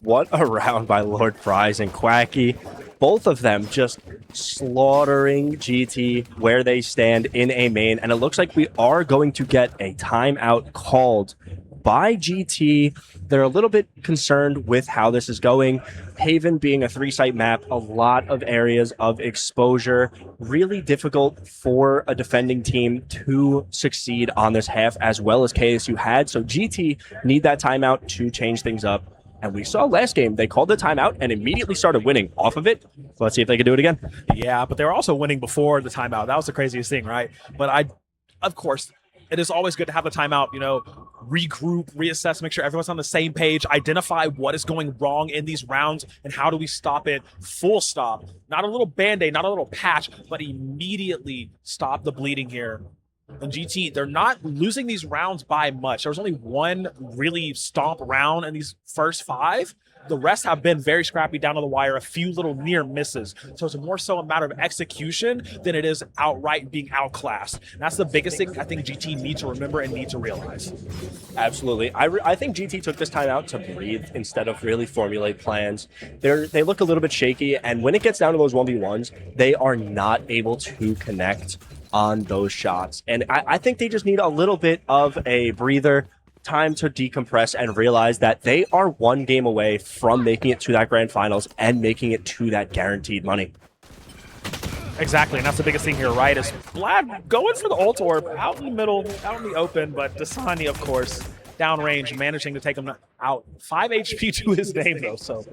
What a round by Lord Fries and Quacky. Both of them just slaughtering GT where they stand in a main. And it looks like we are going to get a timeout called by GT. They're a little bit concerned with how this is going. Haven being a 3-site map, a lot of areas of exposure. Really difficult for a defending team to succeed on this half as well as KSU had. So GT need that timeout to change things up. And we saw last game, they called the timeout and immediately started winning off of it. So let's see if they can do it again. Yeah, but they were also winning before the timeout. That was the craziest thing, right? But of course, it is always good to have the timeout, regroup, reassess, make sure everyone's on the same page, identify what is going wrong in these rounds and how do we stop it, full stop. Not a little Band-Aid, not a little patch, but immediately stop the bleeding here. And GT, they're not losing these rounds by much. There was only one really stomp round in these first 5. The rest have been very scrappy down to the wire, a few little near misses. So it's more so a matter of execution than it is outright being outclassed. And that's the biggest thing I think GT need to remember and need to realize. Absolutely. I think GT took this time out to breathe instead of really formulate plans. They look a little bit shaky, and when it gets down to those 1v1s, they are not able to connect on those shots. And I think they just need a little bit of a breather, time to decompress and realize that they are one game away from making it to that grand finals and making it to that guaranteed money. Exactly, and that's the biggest thing here, right? Is Vlad going for the ult orb out in the middle, out in the open, but Dasani, of course, downrange, managing to take him out. 5 HP to his name, though, so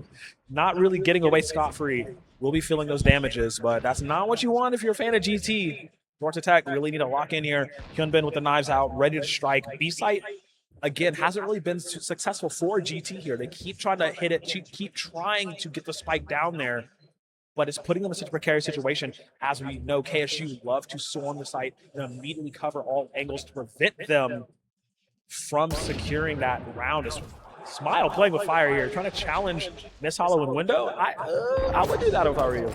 not really getting away scot-free. We'll be feeling those damages, but that's not what you want if you're a fan of GT. North Attack really need to lock in here. Hyunbin with the knives out, ready to strike. B-site, again, hasn't really been successful for GT here. They keep trying to hit it, keep trying to get the spike down there, but it's putting them in such a precarious situation. As we know, KSU love to swarm the site and immediately cover all angles to prevent them from securing that round. Smile playing with fire here, trying to challenge Miss Hollow in window. I would do that if I were you.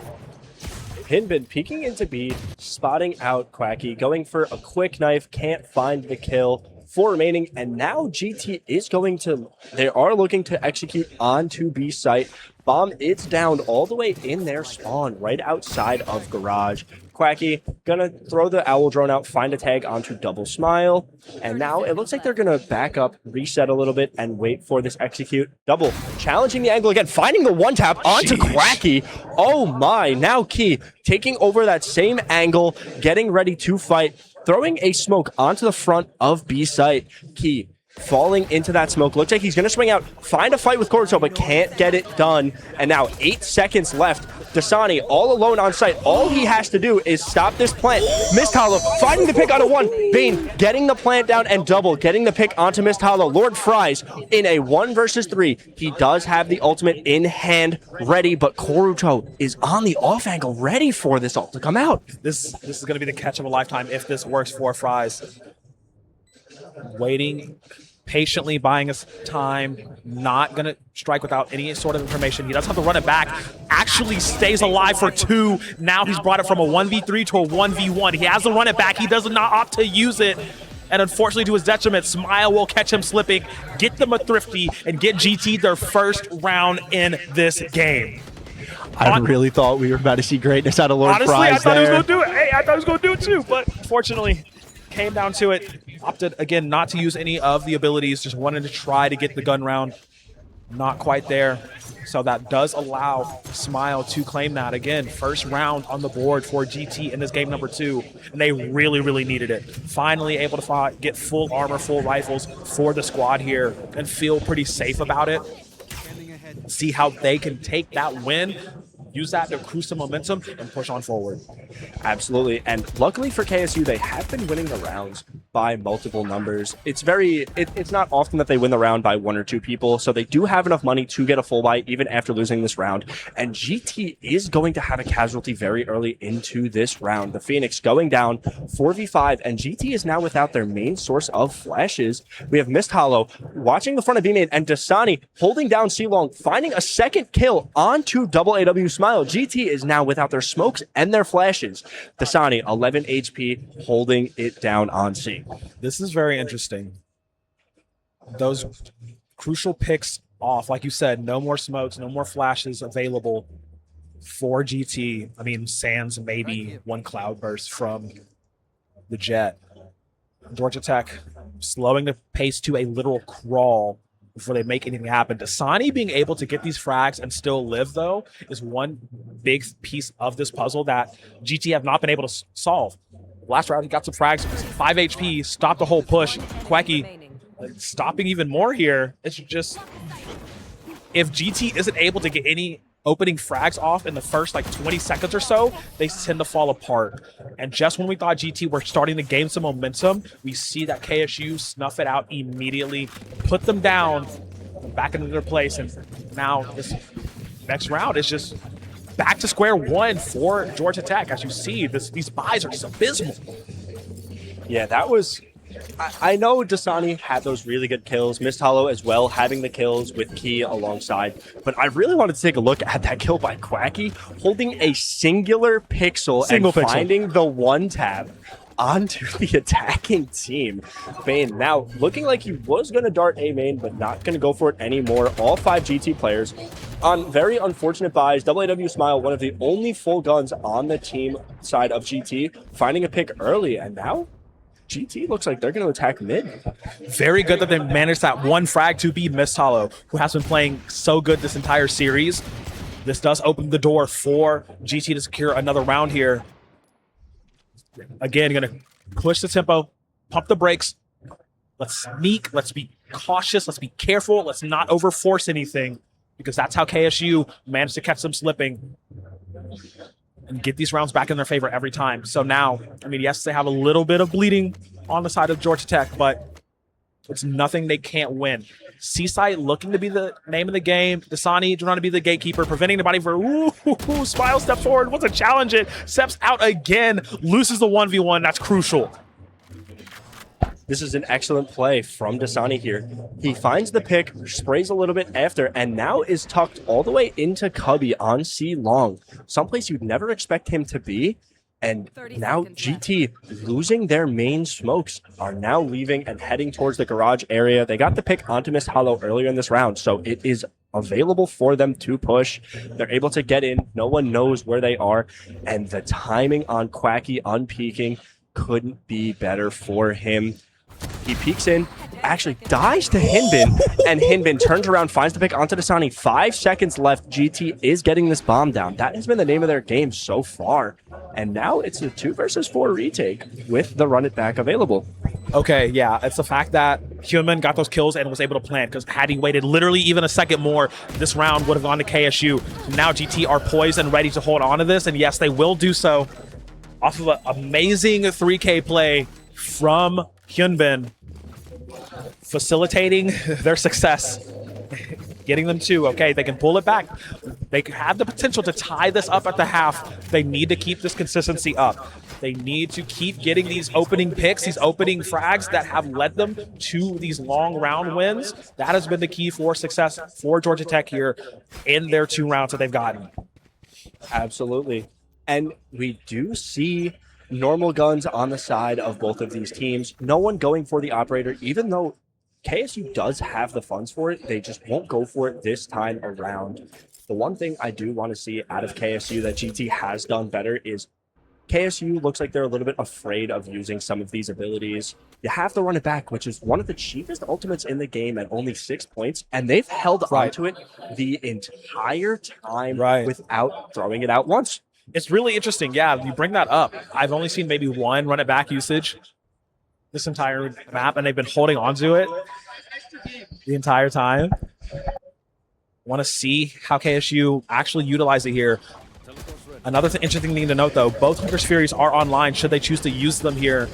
Hyunbin peeking into B, spotting out Quacky, going for a quick knife, can't find the kill. 4 remaining, and now GT is they are looking to execute onto B site. Bomb, it's down all the way in their spawn, right outside of garage. Quacky gonna throw the owl drone out, find a tag onto Double Smile, and now it looks like they're gonna back up, reset a little bit, and wait for this execute. Double challenging the angle again, finding the one tap onto Quacky. Oh my, now Key taking over that same angle, getting ready to fight, throwing a smoke onto the front of B site. Key falling into that smoke. Looks like he's going to swing out, find a fight with Corto, but can't get it done. And now 8 seconds left. Dasani all alone on site. All he has to do is stop this plant. Mist Hollow finding the pick onto 1. Bane getting the plant down, and Double getting the pick onto Mist Hollow. Lord Fries in a 1 versus 3. He does have the ultimate in hand ready, but Koruto is on the off angle ready for this ult to come out. This is going to be the catch of a lifetime if this works for Fries. Waiting, patiently buying us time, not going to strike without any sort of information. He does have to run it back, actually stays alive for 2. Now he's brought it from a 1v3 to a 1v1. He has to run it back. He does not opt to use it. And unfortunately, to his detriment, Smile will catch him slipping, get them a thrifty, and get GT their first round in this game. I really thought we were about to see greatness out of Lord Fries. Honestly, I thought he was going to do it. Hey, I thought he was going to do it too, but fortunately, came down to it. Opted, again, not to use any of the abilities, just wanted to try to get the gun round. Not quite there. So that does allow Smile to claim that. Again, first round on the board for GT in this game number 2. And they really, really needed it. Finally able to get full armor, full rifles for the squad here and feel pretty safe about it. See how they can take that win, use that to cruise some momentum, and push on forward. Absolutely, and luckily for KSU, they have been winning the rounds by multiple numbers. It's it's not often that they win the round by 1 or 2 people, so they do have enough money to get a full buy even after losing this round. And GT is going to have a casualty very early into this round. The Phoenix going down 4v5, and GT is now without their main source of flashes. We have Mist Hollow watching the front of B main, and Dasani holding down C-Long, finding a second kill onto double AW Smile. GT is now without their smokes and their flashes. Dasani, 11 HP, holding it down on C. This is very interesting. Those crucial picks off. Like you said, no more smokes, no more flashes available for GT. I mean, sans maybe one cloudburst from the Jet. Georgia Tech slowing the pace to a literal crawl before they make anything happen. Dasani being able to get these frags and still live, though, is one big piece of this puzzle that GT have not been able to solve. Last round, he got some frags, 5 HP, stopped the whole push. Quacky stopping even more here. It's just, if GT isn't able to get any opening frags off in the first like 20 seconds or so, they tend to fall apart. And just when we thought GT were starting to gain some momentum, we see that KSU snuff it out immediately, put them down, back into their place, and now this next round is just back to square one for Georgia Tech. As you see, these buys are just abysmal. Yeah, that was... I know Dasani had those really good kills, Mist Hollow as well, having the kills with Key alongside, but I really wanted to take a look at that kill by Quacky, holding a single pixel finding the one tap onto the attacking team. Bane now looking like he was going to dart A main, but not going to go for it anymore. All 5 GT players on very unfortunate buys. AW Smile, one of the only full guns on the team side of GT, finding a pick early, and now GT looks like they're going to attack mid. Very good that they managed that one frag to be Mist Hollow, who has been playing so good this entire series. This does open the door for GT to secure another round here. Again, going to push the tempo, pump the brakes. Let's sneak, let's be cautious, let's be careful, let's not overforce anything, because that's how KSU managed to catch them slipping and get these rounds back in their favor every time. So now, I mean, yes, they have a little bit of bleeding on the side of Georgia Tech, but it's nothing they can't win. Seaside looking to be the name of the game. Dasani trying to be the gatekeeper, preventing anybody from, Smile steps forward, wants to challenge it, steps out again, loses the 1v1. That's crucial. This is an excellent play from Dasani here. He finds the pick, sprays a little bit after, and now is tucked all the way into Cubby on C long. Someplace you'd never expect him to be. And now GT, losing their main smokes, are now leaving and heading towards the garage area. They got the pick onto Mist Hollow earlier in this round, so it is available for them to push. They're able to get in. No one knows where they are. And the timing on Quacky unpeaking couldn't be better for him. He peeks in, actually dies to Hinbin, and Hinbin turns around, finds the pick onto Dasani. 5 seconds left. GT is getting this bomb down. That has been the name of their game so far. And now it's a 2 versus 4 retake with the run it back available. Okay, yeah, it's the fact that Human got those kills and was able to plant, because had he waited literally even a second more, this round would have gone to KSU. Now GT are poised and ready to hold on to this, and yes, they will do so off of an amazing 3K play from Hyunbin, facilitating their success, getting them to, okay, they can pull it back. They have the potential to tie this up at the half. They need to keep this consistency up. They need to keep getting these opening picks, these opening frags that have led them to these long round wins. That has been the key for success for Georgia Tech here in their 2 rounds that they've gotten. Absolutely. And we do see normal guns on the side of both of these teams. No one going for the operator, even though KSU does have the funds for it. They just won't go for it this time around. The one thing I do want to see out of KSU that GT has done better is KSU looks like they're a little bit afraid of using some of these abilities. You have to run it back, which is one of the cheapest ultimates in the game at only 6 points, and they've held onto it the entire time without throwing it out once. It's really interesting. Yeah, you bring that up. I've only seen maybe one run it back usage this entire map, and they've been holding on to it the entire time. Want to see how KSU actually utilize it here. Another interesting thing to note, though, both Hunter's Furies are online should they choose to use them here.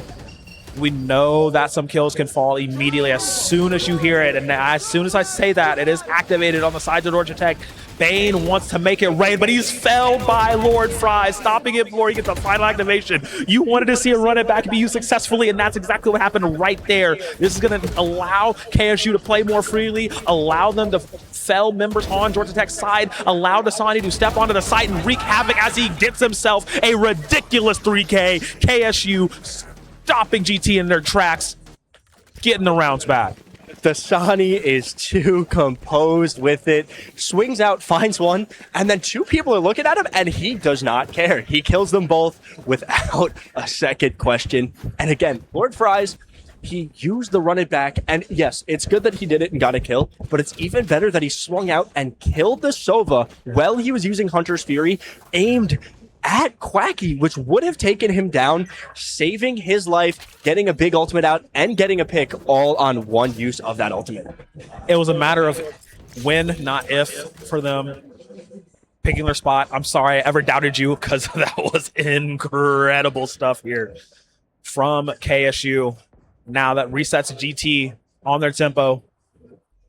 We know that some kills can fall immediately as soon as you hear it, and as soon as I say that, it is activated on the side of Georgia Tech. Bane wants to make it rain, but he's felled by Lord Fry, stopping it before he gets the final activation. You wanted to see a run it back be used successfully, and that's exactly what happened right there. This is going to allow KSU to play more freely, allow them to fell members on Georgia Tech's side, allow Dasani to step onto the site and wreak havoc as he gets himself a ridiculous 3K. KSU stopping GT in their tracks, getting the rounds back. Dasani is too composed with it, swings out, finds one, and then two people are looking at him, and he does not care. He kills them both without a second question. And again, Lord Fries, he used the run it back, and yes, it's good that he did it and got a kill, but it's even better that he swung out and killed the Sova while he was using Hunter's Fury, aimed at Quacky, which would have taken him down, saving his life, getting a big ultimate out, and getting a pick all on one use of that ultimate. It was a matter of when, not if, for them picking their spot. I'm sorry I ever doubted you, because that was incredible stuff here from KSU. Now that resets GT on their tempo,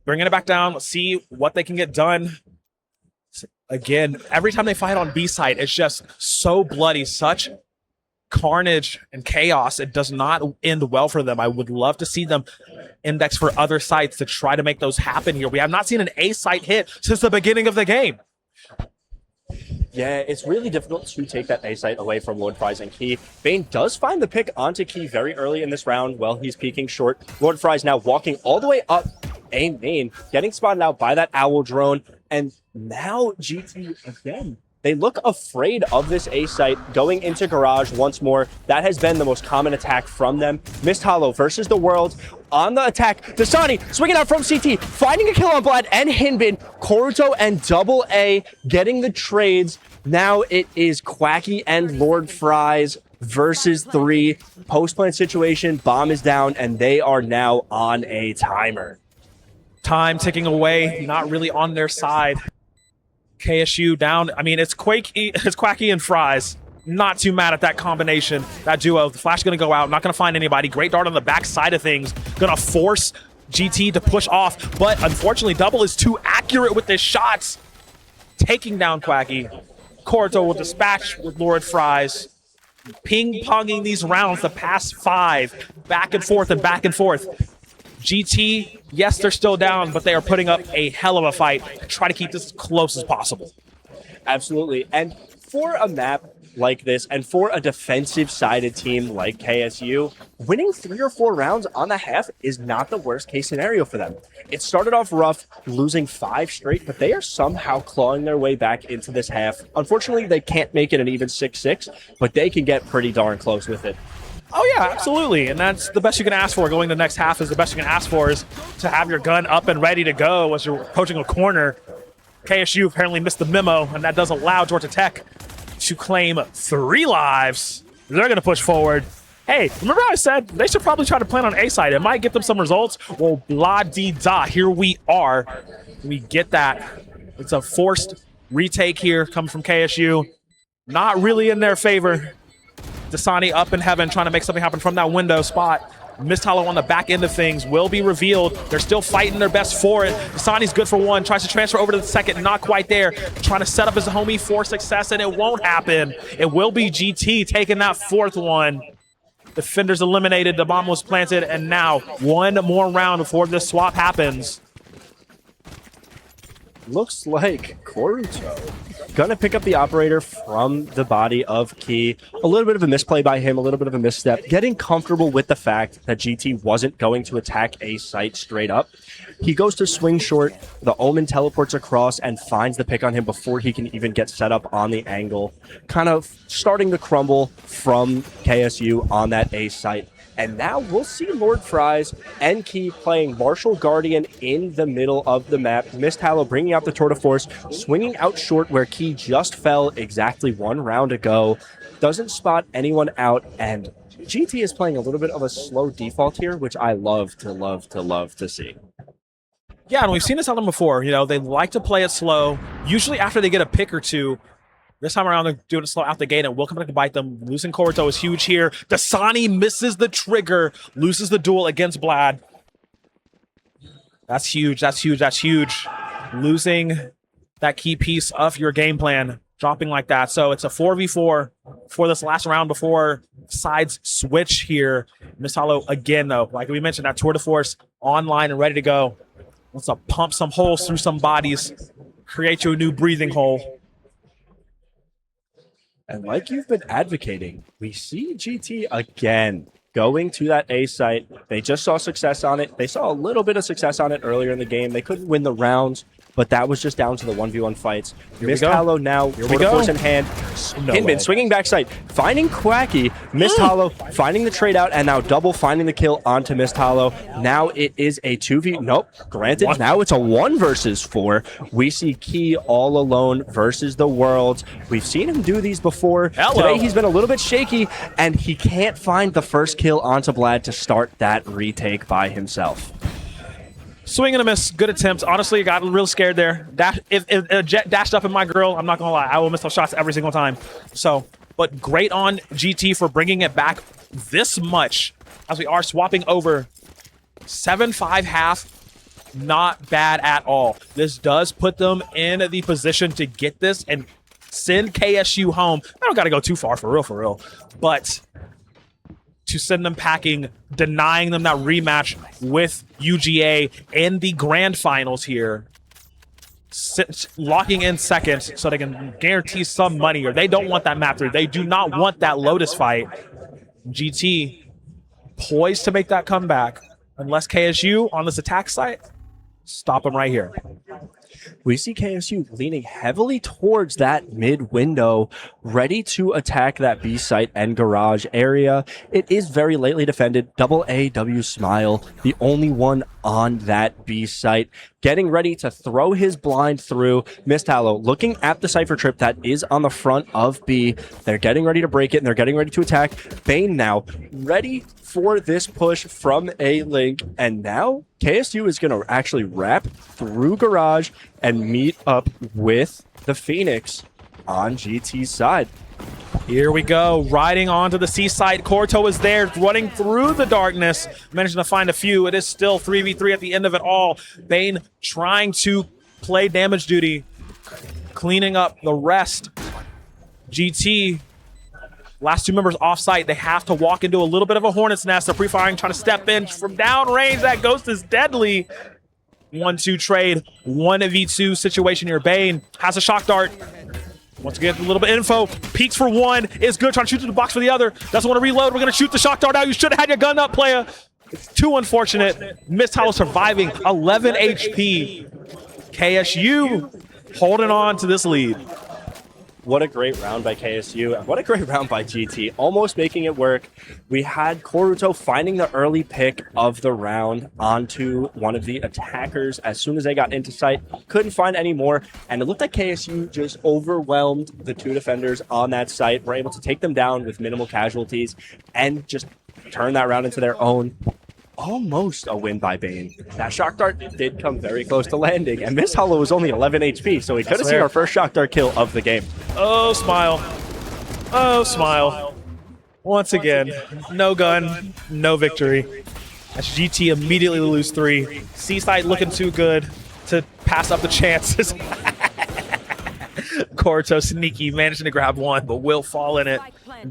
bringing it back down. Let's see what they can get done. Again, every time they fight on B side, it's just so bloody, such carnage and chaos. It does not end well for them. I would love to see them index for other sites to try to make those happen here. We have not seen an A site hit since the beginning of the game. Yeah, it's really difficult to take that A site away from Lord Fries and Key. Bane does find the pick onto Key very early in this round while he's peeking short. Lord Fries now walking all the way up A main, getting spotted out by that Owl drone. And now GT again, they look afraid of this A site going into garage once more. That has been the most common attack from them. Mist Hollow versus the World on the attack. Dasani swinging out from CT, finding a kill on Vlad and Hinbin. Koruto and Double A getting the trades. Now it is Quacky and Lord Fries versus 3. Post-plant situation, bomb is down, and they are now on a timer. Time ticking away, not really on their side. KSU down. I mean, it's Quacky and Fries. Not too mad at that combination, that duo. The flash is going to go out, not going to find anybody. Great dart on the back side of things. Going to force GT to push off, but unfortunately, Double is too accurate with his shots. Taking down Quacky. Koruto will dispatch with Lord Fries. Ping-ponging these rounds the past 5. Back and forth and back and forth. GT, yes, they're still down, but they are putting up a hell of a fight to try to keep this as close as possible. Absolutely. And for a map like this, and for a defensive-sided team like KSU, winning 3 or 4 rounds on the half is not the worst-case scenario for them. It started off rough, losing 5 straight, but they are somehow clawing their way back into this half. Unfortunately, they can't make it an even 6-6, but they can get pretty darn close with it. Oh, yeah, absolutely. And that's the best you can ask for. Going the next half is the best you can ask for, is to have your gun up and ready to go as you're approaching a corner. KSU apparently missed the memo, and that does allow Georgia Tech to claim 3 lives. They're going to push forward. Hey, remember how I said they should probably try to plan on A side? It might get them some results. Well, blah-dee-da, here we are. We get that. It's a forced retake here coming from KSU. Not really in their favor. Dasani up in heaven, trying to make something happen from that window spot. Mist Hollow on the back end of things will be revealed. They're still fighting their best for it. Dasani's good for 1, tries to transfer over to the second, not quite there. Trying to set up his homie for success, and it won't happen. It will be GT taking that 4th one. Defenders eliminated, the bomb was planted, and now 1 more round before this swap happens. Looks like Koruto gonna pick up the operator from the body of Key. A little bit of a misplay by him, a little bit of a misstep, getting comfortable with the fact that GT wasn't going to attack a site straight up. He goes to swing short, the Omen teleports across and finds the pick on him before he can even get set up on the angle. Kind of starting to crumble from KSU on that A site. And now we'll see Lord Fries and Key playing Martial Guardian in the middle of the map. Mist Hollow bringing out the Tour de Force, swinging out short where Key just fell exactly 1 round ago. Doesn't spot anyone out, and GT is playing a little bit of a slow default here, which I love to see. Yeah, and we've seen this on them before. You know, they like to play it slow. Usually after they get a pick or 2, This time around, they're doing it slow out the gate, and will come back to bite them. Losing Koruto is huge here. Dasani misses the trigger, loses the duel against Blad. That's huge. That's huge. That's huge. Losing that key piece of your game plan, dropping like that. So it's a 4v4 for this last round before sides switch here. Misalo again, though, like we mentioned, that tour de force online and ready to go. Wants to pump some holes through some bodies, create you a new breathing hole. And like you've been advocating, we see GT again going to that A site. They just saw success on it. They saw a little bit of success on it earlier in the game. They couldn't win the rounds, but that was just down to the 1v1 fights. Missed Hollow now, tour de force in hand. Hinman swinging backside, finding Quacky. Missed Hollow, finding the trade out, and now double finding the kill onto Missed Hollow. Now it is a 2v. Nope, granted, now it's a 1 versus 4. We see Key all alone versus the world. We've seen him do these before. Today he's been a little bit shaky, and he can't find the first kill onto Blad to start that retake by himself. Swing and a miss. Good attempt. Honestly, I got real scared there. If a jet dashed up in my grill, I'm not going to lie, I will miss those shots every single time. So, but great on GT for bringing it back this much as we are swapping over. 7-5 half. Not bad at all. This does put them in the position to get this and send KSU home. I don't got to go too far for real. But to send them packing, denying them that rematch with UGA in the grand finals here. Locking in second so they can guarantee some money, or they don't want that map 3. They do not want that Lotus fight. GT poised to make that comeback unless KSU on this attack site stop them right here. We see KSU leaning heavily towards that mid window, ready to attack that B site and garage area. It is very lately defended. Double AW Smile, the only one on that B site, getting ready to throw his blind through. Missed Hollow looking at the Cypher trip that is on the front of B. They're getting ready to break it, and they're getting ready to attack. Bane now ready for this push from A-Link, and now KSU is going to actually wrap through garage and meet up with the Phoenix on GT's side. Here we go, riding onto the C side. Korto is there, running through the darkness, managing to find a few. It is still 3v3 at the end of it all. Bane trying to play damage duty, cleaning up the rest. GT, last 2 members off site. They have to walk into a little bit of a hornet's nest. They're pre-firing, trying to step in from downrange. That ghost is deadly. 1-2 trade, 1v2 situation here. Bane has a shock dart. Wants to get a little bit of info. Peeks for 1. Is good. Trying to shoot through the box for the other. Doesn't want to reload. We're going to shoot the shock dart out. You should have had your gun up, player. It's too unfortunate. Missed Hollow surviving. 11 HP. KSU holding on to this lead. What a great round by KSU, and what a great round by GT, almost making it work. We had Koruto finding the early pick of the round onto one of the attackers as soon as they got into sight. Couldn't find any more, and it looked like KSU just overwhelmed the 2 defenders on that site. Were able to take them down with minimal casualties and just turn that round into their own. Almost a win by Bane. That shock dart did come very close to landing, and Miss Hollow was only 11 HP, so we could have seen our first shock dart kill of the game. Oh, smile. Oh, smile. Once again, no gun, no victory. As GT immediately lose 3. Seaside looking too good to pass up the chances. Korto sneaky, managing to grab 1, but will fall in it.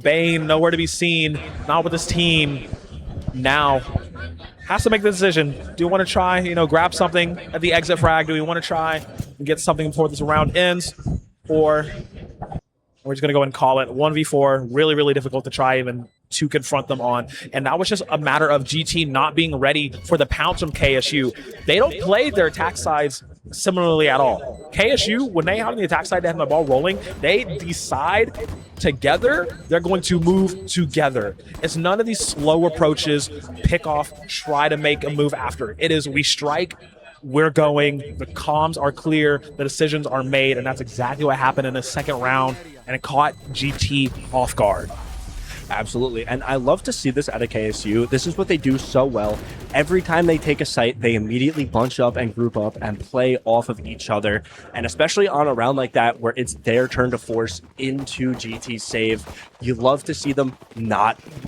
Bane nowhere to be seen, not with his team. Now has to make the decision. Do we want to try, grab something at the exit frag? Do we want to try and get something before this round ends? Or we're just going to go and call it 1v4. Really, really difficult to try even to confront them on. And that was just a matter of GT not being ready for the pounce from KSU. They don't play their attack sides similarly at all. KSU, when they have the attack side, they have the ball rolling, they decide together they're going to move together. It's none of these slow approaches, pick off, try to make a move after. It is we strike, we're going, the comms are clear, the decisions are made, and that's exactly what happened in the second round, and it caught GT off guard. Absolutely, and I love to see this out of KSU. This is what they do so well. every time they take a site, they immediately bunch up and group up and play off of each other. And especially on a round like that where it's their turn to force into GT's save, you love to see them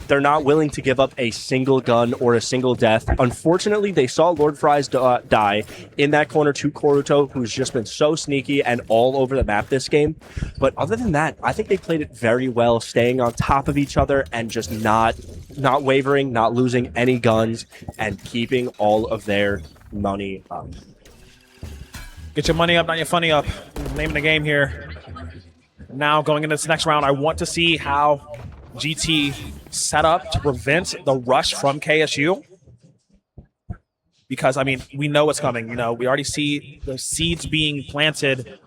they're not willing to give up a single gun or a single death. Unfortunately, they saw Lord Fries die in that corner to Koruto, who's just been so sneaky and all over the map this game. But other than that, I think they played it very well, staying on top of each other and just not wavering, not losing any guns, and keeping all of their money up. Get your money up, not your funny up. Name of the game here. Now, going into this next round, I want to see how GT set up to prevent the rush from KSU. Because, I mean, we know what's coming. You know, we already see the seeds being planted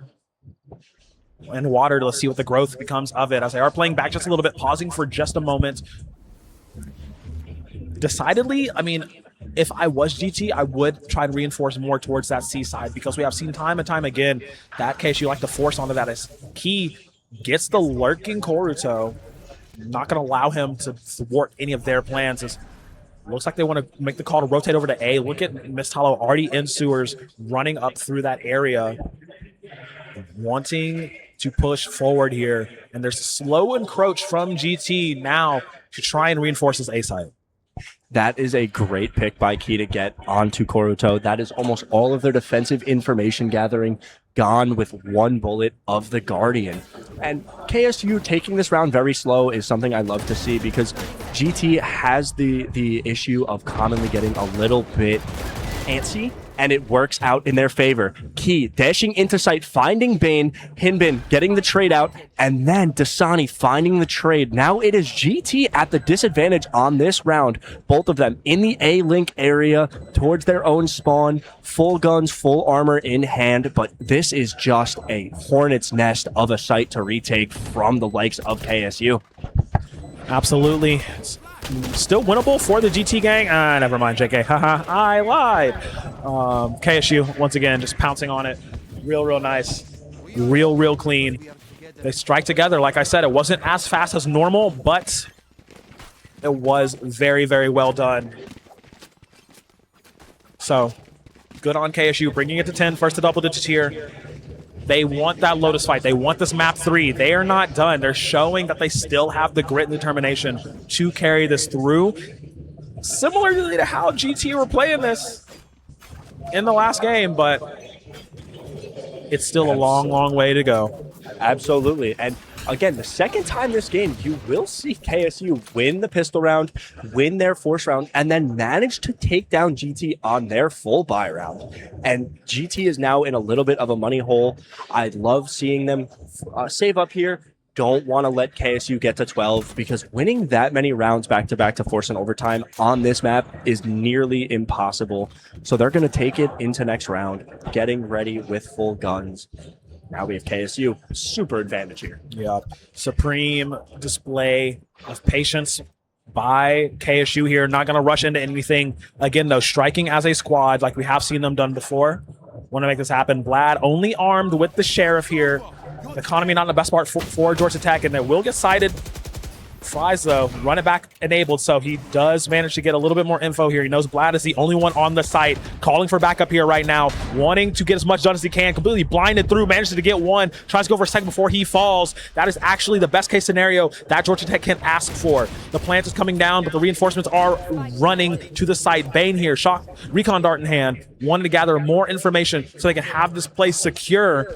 and watered. Let's see what the growth becomes of it. As they are playing back just a little bit, pausing for just a moment. Decidedly, I mean, if I was GT, I would try to reinforce more towards that C side, because we have seen time and time again that KSU like to force onto that as Key gets the lurking Koruto. Not going to allow him to thwart any of their plans. It looks like they want to make the call to rotate over to A. Look at Mist Hollow already in sewers, running up through that area, wanting to push forward here. And there's a slow encroach from GT now to try and reinforce this A side. That is a great pick by Key to get onto Koruto. That is almost all of their defensive information gathering gone with one bullet of the Guardian. And KSU taking this round very slow is something I love to see, because GT has the issue of commonly getting a little bit antsy, and it works out in their favor. Key dashing into sight, finding Bane, Hinbin getting the trade out, and then Dasani finding the trade. Now it is GT at the disadvantage on this round. Both of them in the A-Link area towards their own spawn, full guns, full armor in hand, but this is just a hornet's nest of a site to retake from the likes of KSU. Absolutely. It's still winnable for the GT gang. Never mind, JK. Haha, I lied. KSU, once again, just pouncing on it. Real nice. Real clean. They strike together. Like I said, it wasn't as fast as normal, but it was very well done. So, good on KSU, bringing it to 10, first to double digits here. They want that Lotus fight. They want this map 3. They are not done. They're showing that they still have the grit and determination to carry this through. Similarly to how GT were playing this in the last game, but it's still a long way to go. Absolutely. And again, the second time this game, you will see KSU win the pistol round, win their force round, and then manage to take down GT on their full buy round. And GT is now in a little bit of a money hole. I love seeing them save up here. Don't want to let KSU get to 12, because winning that many rounds back-to-back to force an overtime on this map is nearly impossible. So they're going to take it into next round, getting ready with full guns. Now we have KSU, super advantage here. Yeah, supreme display of patience by KSU here. Not going to rush into anything. Again, though, striking as a squad like we have seen them done before. Want to make this happen. Vlad only armed with the Sheriff here. Economy not in the best part for Georgia Tech, and they will get sighted. Fries, though, run it back enabled, so he does manage to get a little bit more info here. He knows Vlad is the only one on the site, calling for backup here right now, wanting to get as much done as he can, completely blinded through, manages to get one, tries to go for a second before he falls. That is actually the best case scenario that Georgia Tech can ask for. The plant is coming down, but the reinforcements are running to the site. Bane here, shock recon dart in hand, wanting to gather more information so they can have this place secure.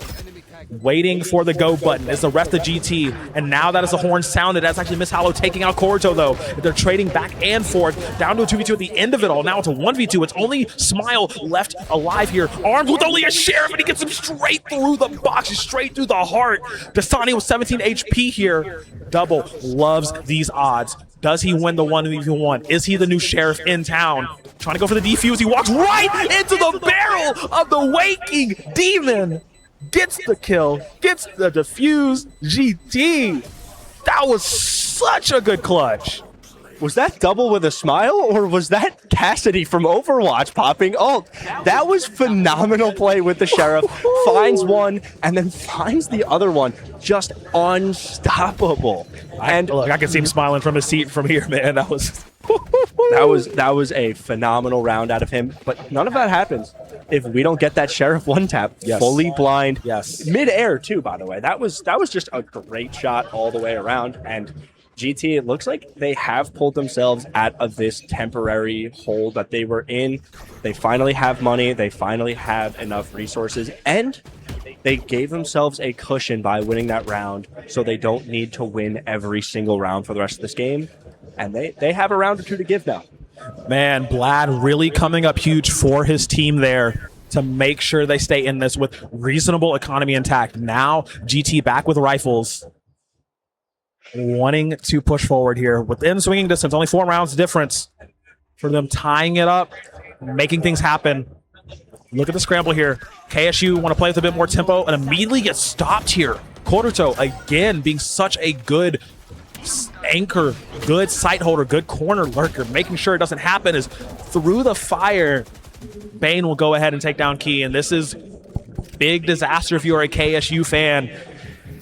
Waiting for the go button is the rest of GT, and now that is the horn sounded. That's actually Miss Hollow taking out Koruto, though. They're trading back and forth, down to a 2v2 at the end of it all. Now it's a 1v2. It's only Smile left alive here, armed with only a Sheriff, and he gets him straight through the box, straight through the heart. Dasani with 17 HP here. Double loves these odds. Does he win the 1v1? Is he the new Sheriff in town? Trying to go for the defuse. He walks right into the barrel of the Waking Demon. Gets the kill, gets the defuse. GT. That was such a good clutch. Was that double with a smile, or was that Cassidy from Overwatch popping ult? That was phenomenal play with the Sheriff. Finds one and then finds the other one. Just unstoppable. And look, I can see him smiling from his seat from here, man. That was That was a phenomenal round out of him, but none of that happens if we don't get that Sheriff one tap. Yes. Fully blind. Yes. Mid-air too, by the way. That was just a great shot all the way around. And GT, it looks like they have pulled themselves out of this temporary hole that they were in. They finally have money. They finally have enough resources, and they gave themselves a cushion by winning that round, so they don't need to win every single round for the rest of this game. And they have a round or two to give now. Man, Blad really coming up huge for his team there to make sure they stay in this with reasonable economy intact. Now, GT back with rifles, wanting to push forward here within swinging distance. Only 4 rounds difference for them, tying it up, making things happen. Look at the scramble here. KSU want to play with a bit more tempo and immediately get stopped here. Koruto, again, being such a good anchor, good sight holder, good corner lurker, making sure it doesn't happen, is through the fire. Bane will go ahead and take down Key, and this is big disaster if you are a KSU fan.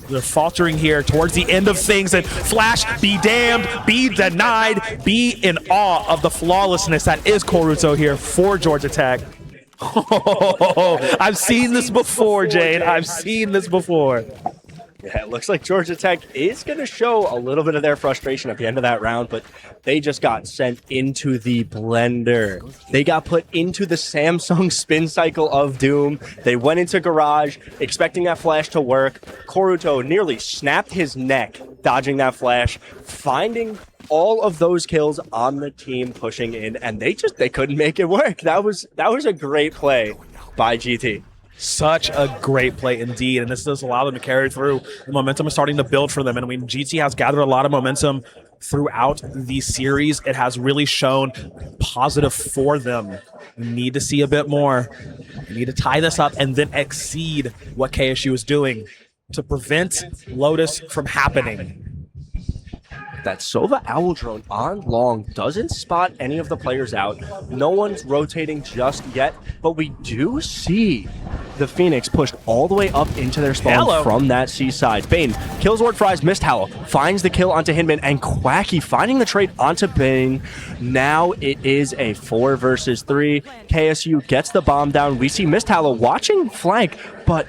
They're faltering here towards the end of things, and Flash, be damned, be denied, be in awe of the flawlessness that is Koruto here for Georgia Tech. I've seen this before, Jade. I've seen this before. Yeah, it looks like Georgia Tech is going to show a little bit of their frustration at the end of that round, but they just got sent into the blender. They got put into the Samsung spin cycle of doom. They went into garage expecting that flash to work. Koruto nearly snapped his neck dodging that flash, finding all of those kills on the team pushing in, and they couldn't make it work. That was a great play by GT. Such a great play indeed, and this does allow them to carry through. The momentum is starting to build for them, and I mean, GT has gathered a lot of momentum throughout the series. It has really shown positive for them. We need to see a bit more. We need to tie this up and then exceed what KSU is doing to prevent Lotus from happening. That Sova Owl drone on long doesn't spot any of the players out. No one's rotating just yet, but we do see the Phoenix pushed all the way up into their spawn from that seaside. Bane kills Ward Fries, missed Howl, finds the kill onto Hinman, and Quacky finding the trade onto Bane. Now it is a 4 versus 3. KSU gets the bomb down. We see Mist Howl watching flank, but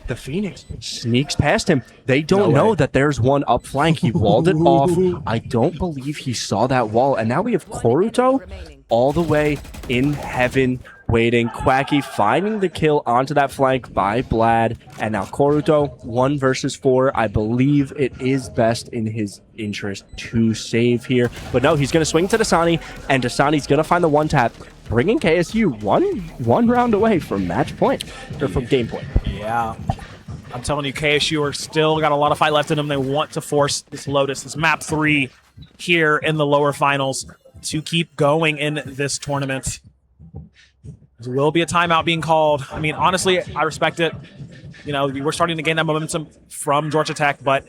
the Phoenix sneaks past him. They don't know that there's one up flank. He walled it off. I don't believe he saw that wall. And now we have Koruto all the way in heaven waiting. Quacky finding the kill onto that flank by Blad. And now Koruto, 1 versus 4. I believe it is best in his interest to save here. But no, he's going to swing to Dasani, and Dasani's going to find the one tap, bringing KSU one round away from match point, or from game point. Yeah. I'm telling you, KSU are still got a lot of fight left in them. They want to force this Lotus, this map 3 here in the lower finals to keep going in this tournament. There will be a timeout being called. I mean, honestly, I respect it. You know, we're starting to gain that momentum from Georgia Tech, but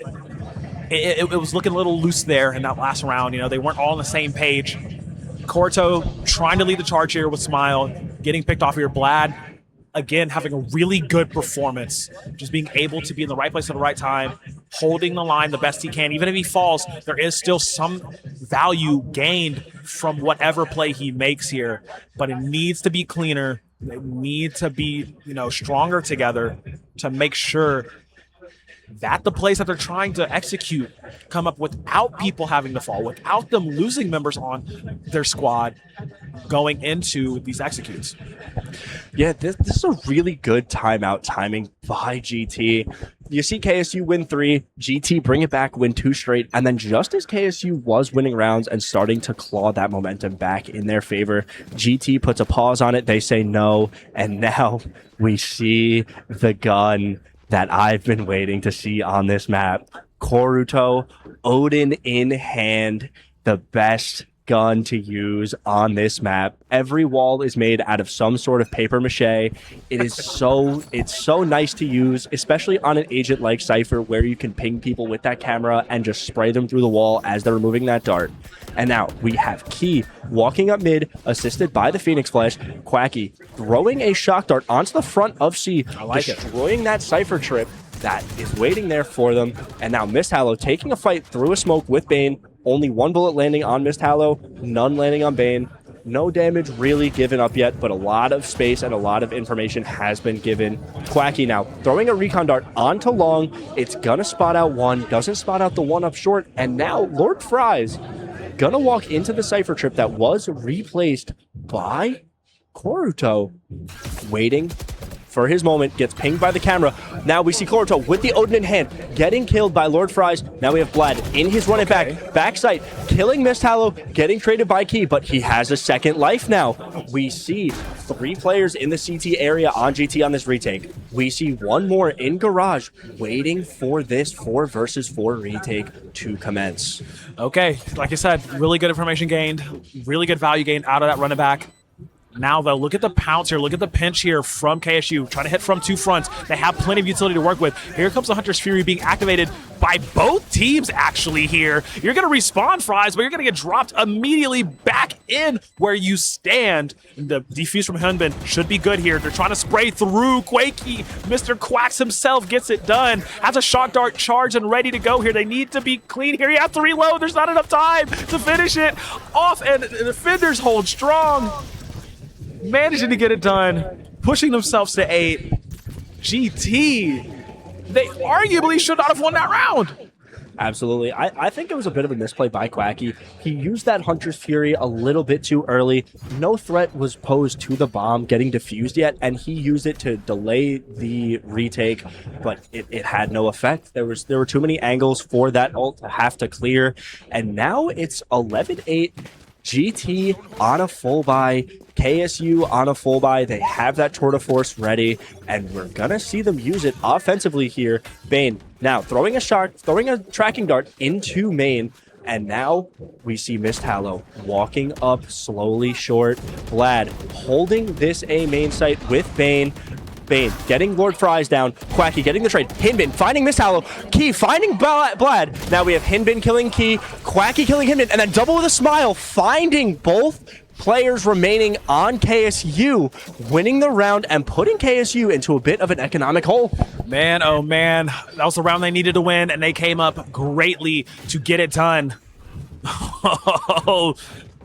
it was looking a little loose there in that last round. You know, they weren't all on the same page. Koruto trying to lead the charge here with Smile, getting picked off here. Blad, again, having a really good performance, just being able to be in the right place at the right time, holding the line the best he can. Even if he falls, there is still some value gained from whatever play he makes here, but it needs to be cleaner. They need to be, you know, stronger together to make sure that the plays that they're trying to execute come up without people having to fall, without them losing members on their squad going into these executes. Yeah, this is a really good timeout timing by GT. You see KSU win 3, GT bring it back, win 2 straight, and then just as KSU was winning rounds and starting to claw that momentum back in their favor, GT puts a pause on it, they say no, and now we see the gun that I've been waiting to see on this map. Koruto, Odin in hand, the best gun to use on this map. Every wall is made out of some sort of paper mache. It's so nice to use, especially on an agent like Cypher, where you can ping people with that camera and just spray them through the wall as they're removing that dart. And now we have Key walking up mid, assisted by the Phoenix Flash. Quacky throwing a shock dart onto the front of C, destroying that Cypher trip that is waiting there for them. And now Miss Hallow taking a fight through a smoke with Bane, Only one bullet landing on Mist Hallow, none landing on Bane. No damage really given up yet, but a lot of space and a lot of information has been given. Quacky now throwing a recon dart onto long. It's gonna spot out one, doesn't spot out the one up short, and now Lord Fries gonna walk into the Cypher trip that was replaced by Koruto, waiting for his moment, gets pinged by the camera. Now we see Koruto with the Odin in hand, getting killed by Lord Fries. Now we have Blad in his run it back, backside, killing Mist Hallow, getting traded by Key, but he has a second life now. We see 3 players in the CT area on GT on this retake. We see one more in Garage, waiting for this 4 versus 4 retake to commence. Okay, like I said, really good information gained, really good value gained out of that run it back. Now, though, look at the pounce here. Look at the pinch here from KSU. Trying to hit from 2 fronts. They have plenty of utility to work with. Here comes the Hunter's Fury being activated by both teams, actually, here. You're going to respawn, Fries, but you're going to get dropped immediately back in where you stand. The defuse from Hyunbin should be good here. They're trying to spray through Quakey. Mr. Quacks himself gets it done. Has a shock dart charged and ready to go here. They need to be clean here. He has to reload. There's not enough time to finish it off, and the defenders hold strong. Managing to get it done, pushing themselves to 8. GT, they arguably should not have won that round. Absolutely. I think it was a bit of a misplay by Quacky. He used that Hunter's Fury a little bit too early. No threat was posed to the bomb getting defused yet, and he used it to delay the retake, but it had no effect. There were too many angles for that ult to have to clear, and now it's 11-8. GT on a full buy, KSU on a full buy. They have that Tour de Force ready, and we're gonna see them use it offensively here. Bane now throwing a tracking dart into main, and now we see Mist Hallow walking up slowly short. Vlad holding this A main site with Bane. Bane getting Lord Fries down. Quacky getting the trade. Hinbin finding Mist Hallow. Key finding Blad. Now we have Hinbin killing Key. Quacky killing Hinbin. And then double with a smile. Finding both players remaining on KSU. Winning the round and putting KSU into a bit of an economic hole. Man, oh man. That was the round they needed to win, and they came up greatly to get it done. Oh,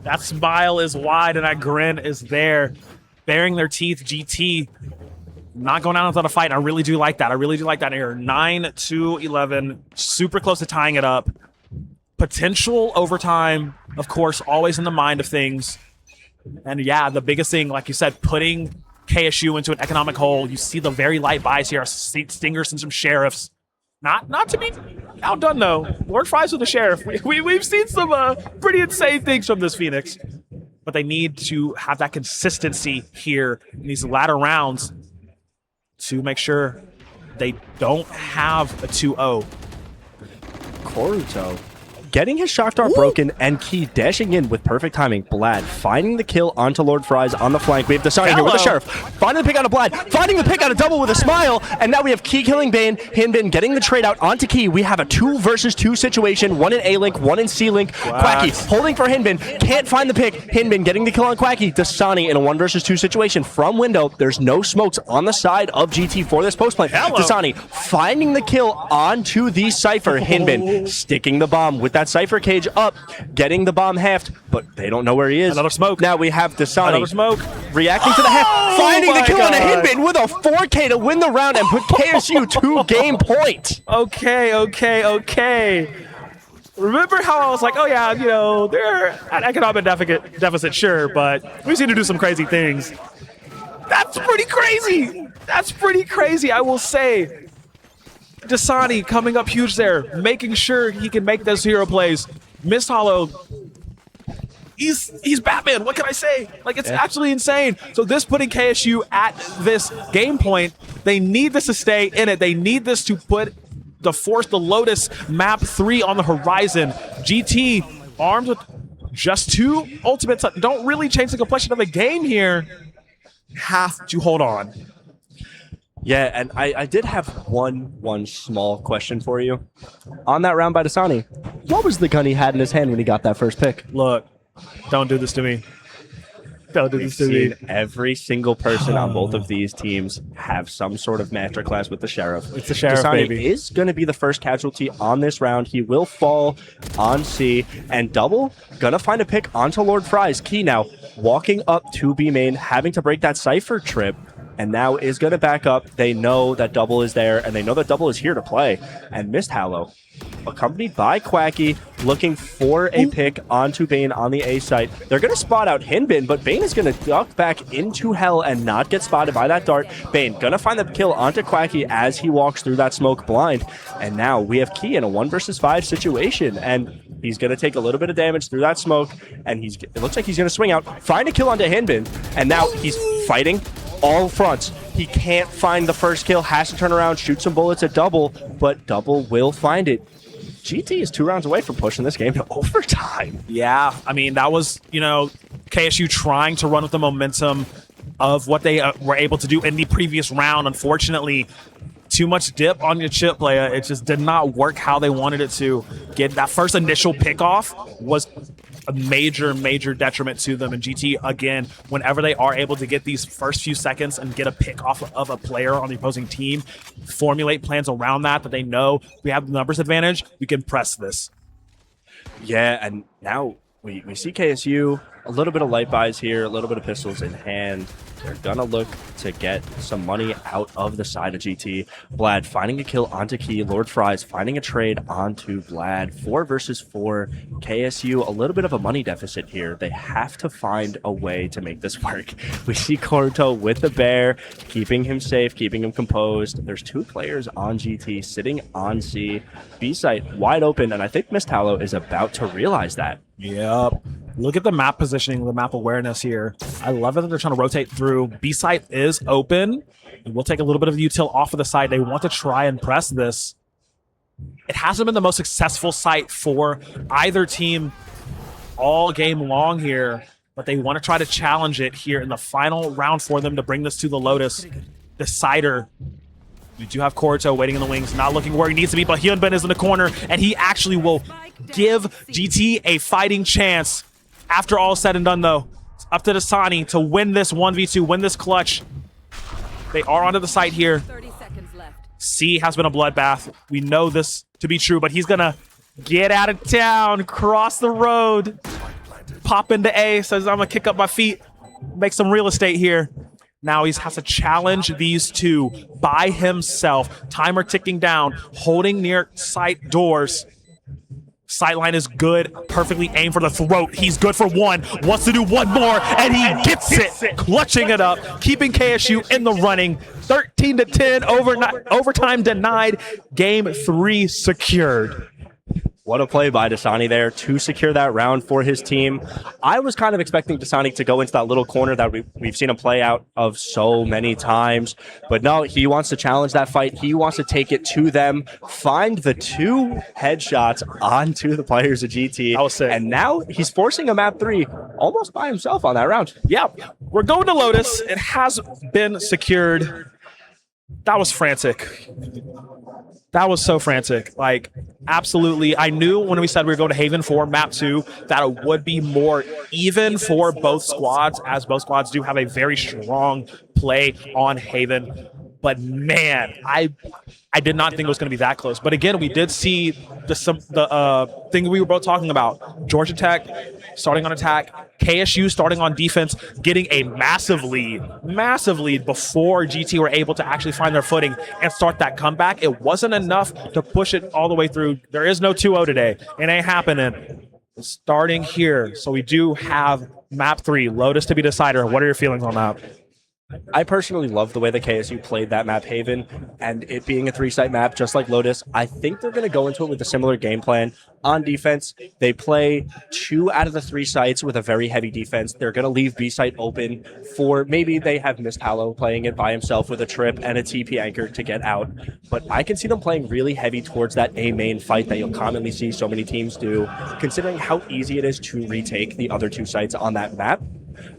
that smile is wide and that grin is there. Baring their teeth, GT. Not going out without a fight. I really do like that. I really do like that here. 9-11. Super close to tying it up. Potential overtime, of course, always in the mind of things. And yeah, the biggest thing, like you said, putting KSU into an economic hole. You see the very light buys here. Stingers and some sheriffs. Not to be outdone, though. Lord Fries with the sheriff. We've seen some pretty insane things from this Phoenix. But they need to have that consistency here in these latter rounds to make sure they don't have a 2-0. Koruto getting his shock dart broken, and Key dashing in with perfect timing. Blad finding the kill onto Lord Fries on the flank. We have Dasani here with the Sheriff. Finding the pick out of Blad. Finding the pick out of Double with a smile. And now we have Key killing Bane. Hinbin getting the trade out onto Key. We have a 2 versus 2 situation. One in A-Link, one in C-Link. Quacky holding for Hinbin. Can't find the pick. Hinbin getting the kill on Quacky. Dasani in a 1 versus 2 situation from window. There's no smokes on the side of GT for this post play. Dasani finding the kill onto the Cypher. Hinbin sticking the bomb with that Cypher cage up, getting the bomb halved, but they don't know where he is. Another smoke. Now we have Dasani. Another smoke. Reacting to the half, finding the kill on a Hinbin with a 4K to win the round and put KSU 2 game point. Okay. Remember how I was like, oh yeah, you know, they're at economic deficit, sure, but we just need to do some crazy things. That's pretty crazy, I will say. Dasani coming up huge there, making sure he can make those hero plays. Mist Hallow, he's Batman. What can I say? Like, it's actually insane. So this putting KSU at this game point, they need this to stay in it. They need this to put the Lotus map 3 on the horizon. GT armed with just 2 ultimates that don't really change the complexion of the game here. Have to hold on. Yeah, and I did have one small question for you. On that round by Dasani, what was the gun he had in his hand when he got that first pick? Look, don't do this to me. Don't do We've this to me. seen every single person on both of these teams have some sort of masterclass with the Sheriff. It's the Sheriff, Dasani baby. is going to be the first casualty on this round. He will fall on C, and Double gonna find a pick onto Lord Fry's. Key now walking up to B main, having to break that Cypher trip, and now is going to back up. They know that Double is there, and they know that Double is here to play. And Mist Hallow, accompanied by Quacky, looking for a pick onto Bane on the A site. They're going to spot out Hinbin, but Bane is going to duck back into hell and not get spotted by that dart. Bane going to find the kill onto Quacky as he walks through that smoke blind. And now we have Key in a 1 versus 5 situation, and he's going to take a little bit of damage through that smoke, and it looks like he's going to swing out, find a kill onto Hinbin, and now he's fighting all fronts. He can't find the first kill, has to turn around, shoot some bullets at Double, but Double will find it. GT is 2 rounds away from pushing this game to overtime. Yeah, I mean, that was, KSU trying to run with the momentum of what they were able to do in the previous round. Unfortunately, too much dip on your chip player. It just did not work how they wanted it to. Get that first initial pickoff was a major detriment to them. And GT, again, whenever they are able to get these first few seconds and get a pick off of a player on the opposing team, formulate plans around that they know we have the numbers advantage, we can press this. Yeah, and now we see KSU, a little bit of light buys here, a little bit of pistols in hand. They're gonna look to get some money out of the side of GT. Vlad finding a kill onto Key. Lord Fries finding a trade onto Vlad. 4 versus 4. KSU, a little bit of a money deficit here. They have to find a way to make this work. We see Koruto with the bear, keeping him safe, keeping him composed. There's 2 players on GT sitting on C. B site wide open, and I think Mist Hallow is about to realize that. Yep. Look at the map positioning, the map awareness here. I love it that they're trying to rotate through. B site is open. And we'll take a little bit of the util off of the site. They want to try and press this. It hasn't been the most successful site for either team all game long here, but they want to try to challenge it here in the final round for them to bring this to the Lotus decider. We do have Koruto waiting in the wings, not looking where he needs to be, but Hyunbin is in the corner, and he actually will give GT a fighting chance. After all said and done, though, it's up to Dasani to win this 1v2, win this clutch. They are onto the site here. 30 seconds left. C has been a bloodbath. We know this to be true, but he's going to get out of town, cross the road, pop into A, says, I'm going to kick up my feet, make some real estate here. Now he has to challenge these 2 by himself. Timer ticking down, holding near site doors. Sightline is good, perfectly aimed for the throat. He's good for 1, wants to do 1 more, and he gets it, clutching it up, keeping KSU in the running. 13-10, overtime denied, game 3 secured. What a play by Dasani there to secure that round for his team. I was kind of expecting Dasani to go into that little corner that we've seen him play out of so many times. But no, he wants to challenge that fight. He wants to take it to them, find the 2 headshots onto the players of GT. I was sick. And now he's forcing a map 3 almost by himself on that round. Yep, we're going to Lotus. It has been secured. That was frantic. That was so frantic. Like, absolutely. I knew when we said we were going to Haven for map 2 that it would be more even for both squads, as both squads do have a very strong play on Haven. But man, I did not think it was going to be that close. But again, we did see the thing we were both talking about. Georgia Tech starting on attack, KSU starting on defense, getting a massive lead before GT were able to actually find their footing and start that comeback. It wasn't enough to push it all the way through. There is no 2-0 today. It ain't happening. It's starting here. So we do have map 3, Lotus to be decider. What are your feelings on that? I personally love the way that KSU played that map Haven, and it being a 3-site map just like Lotus. I think they're going to go into it with a similar game plan. On defense, they play 2 out of the 3 sites with a very heavy defense. They're going to leave B site open for maybe they have Mist Hallow playing it by himself with a trip and a TP anchor to get out. But I can see them playing really heavy towards that A main fight that you'll commonly see so many teams do, considering how easy it is to retake the other 2 sites on that map.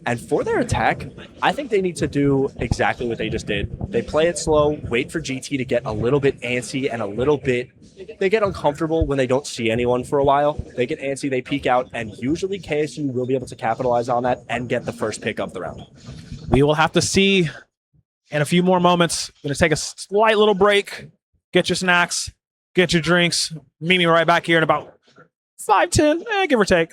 And for their attack, I think they need to do exactly what they just did. They play it slow, wait for GT to get a little bit antsy and a little bit. They get uncomfortable when they don't see anyone for a while. They get antsy, they peek out, and usually KSU will be able to capitalize on that and get the first pick of the round. We will have to see in a few more moments. Going to take a slight little break. Get your snacks, get your drinks. Meet me right back here in about 5-10, give or take.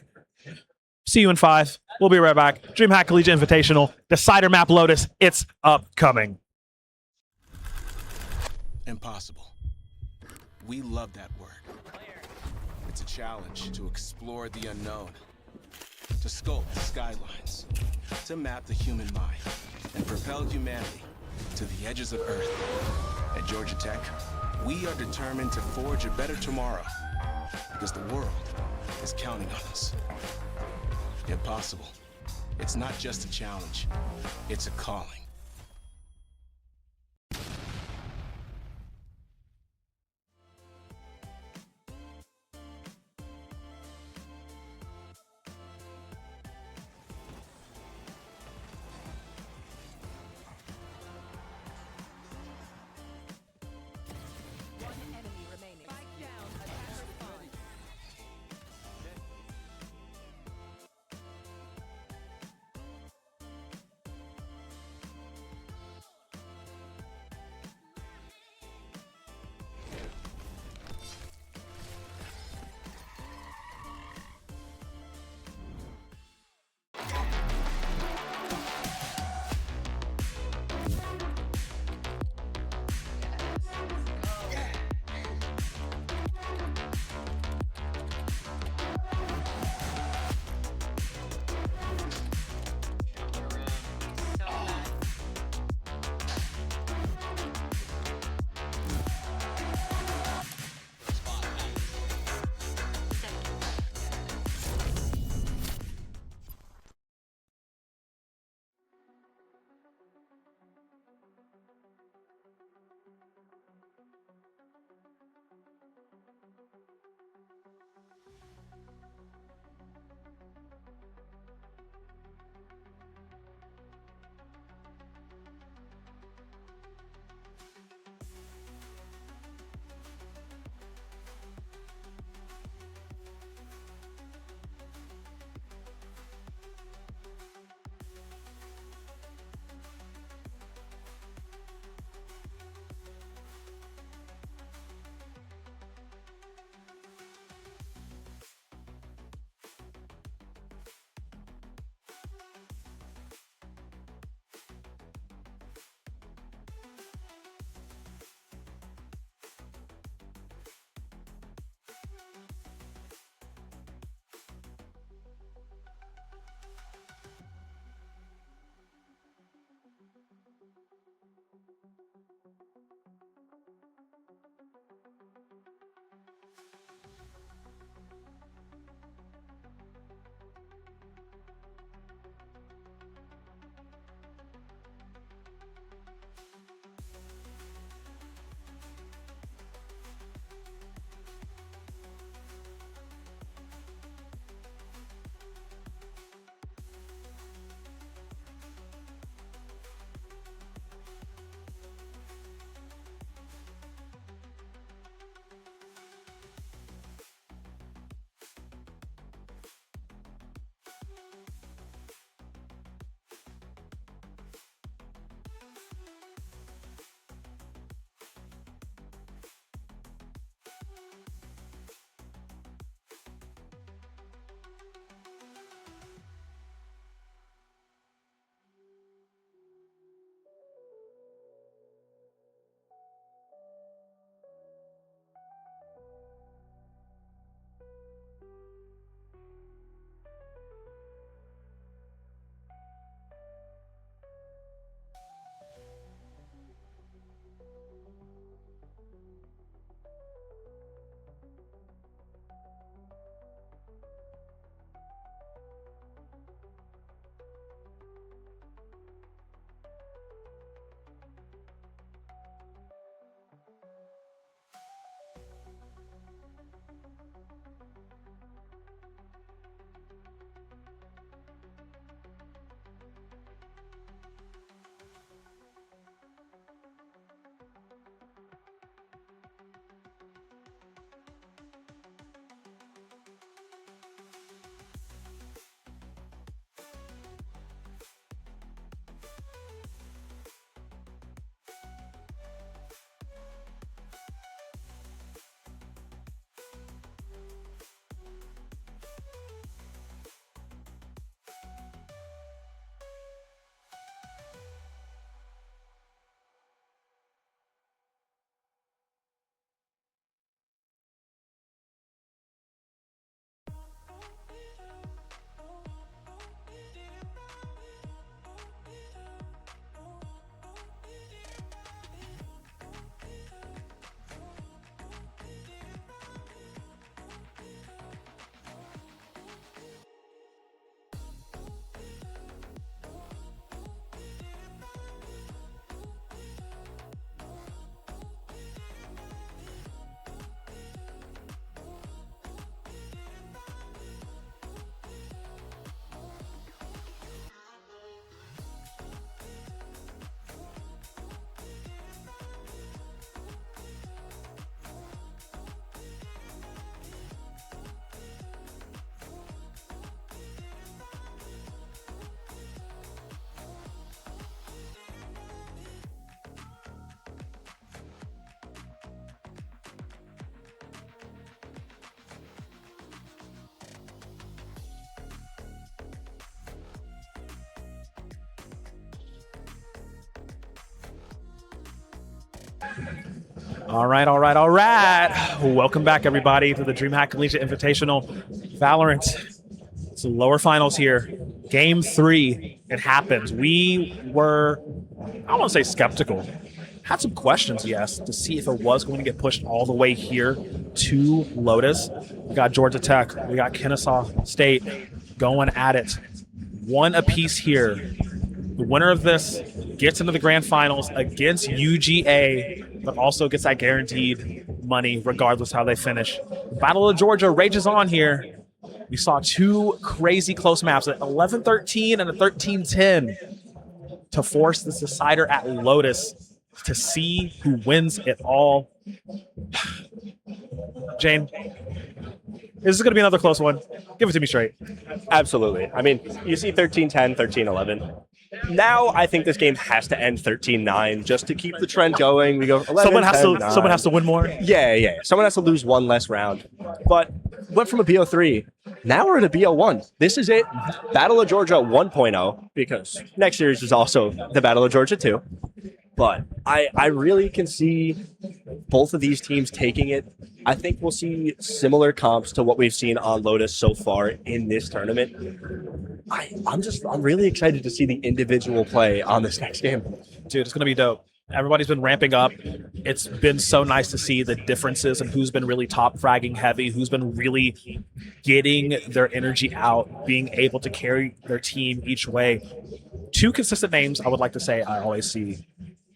See you in 5. We'll be right back. DreamHack Collegiate Invitational, Decider Map Lotus, it's upcoming. Impossible. We love that word. It's a challenge to explore the unknown, to sculpt the skylines, to map the human mind, and propel humanity to the edges of Earth. At Georgia Tech, we are determined to forge a better tomorrow because the world is counting on us. Impossible. It's not just a challenge, it's a calling. One enemy remaining. Spike down. Attacker spawn. All right, all right, all right. Welcome back, everybody, to the DreamHack Collegiate Invitational. Valorant. It's the lower finals here. Game 3. It happens. We were, I don't want to say skeptical. Had some questions, yes, to see if it was going to get pushed all the way here to Lotus. We got Georgia Tech. We got Kennesaw State going at it. One apiece here. The winner of this gets into the grand finals against UGA, but also gets that guaranteed money regardless how they finish. The Battle of Georgia rages on here. We saw 2 crazy close maps, an 11-13 and a 13-10, to force this decider at Lotus to see who wins it all. Jane, this is going to be another close one. Give it to me straight. Absolutely. I mean, you see 13-10, 13-11. Now I think this game has to end 13-9 just to keep the trend going. We go 11, Someone 10, has to win more. Yeah. Someone has to lose one less round. But went from a BO3. Now we're at a BO1. This is it. Battle of Georgia 1.0, because next series is also the Battle of Georgia 2. But I really can see both of these teams taking it. I think we'll see similar comps to what we've seen on Lotus so far in this tournament. I'm really excited to see the individual play on this next game. Dude, it's going to be dope. Everybody's been ramping up. It's been so nice to see the differences and who's been really top fragging heavy, who's been really getting their energy out, being able to carry their team each way. 2 consistent names I would like to say I always see.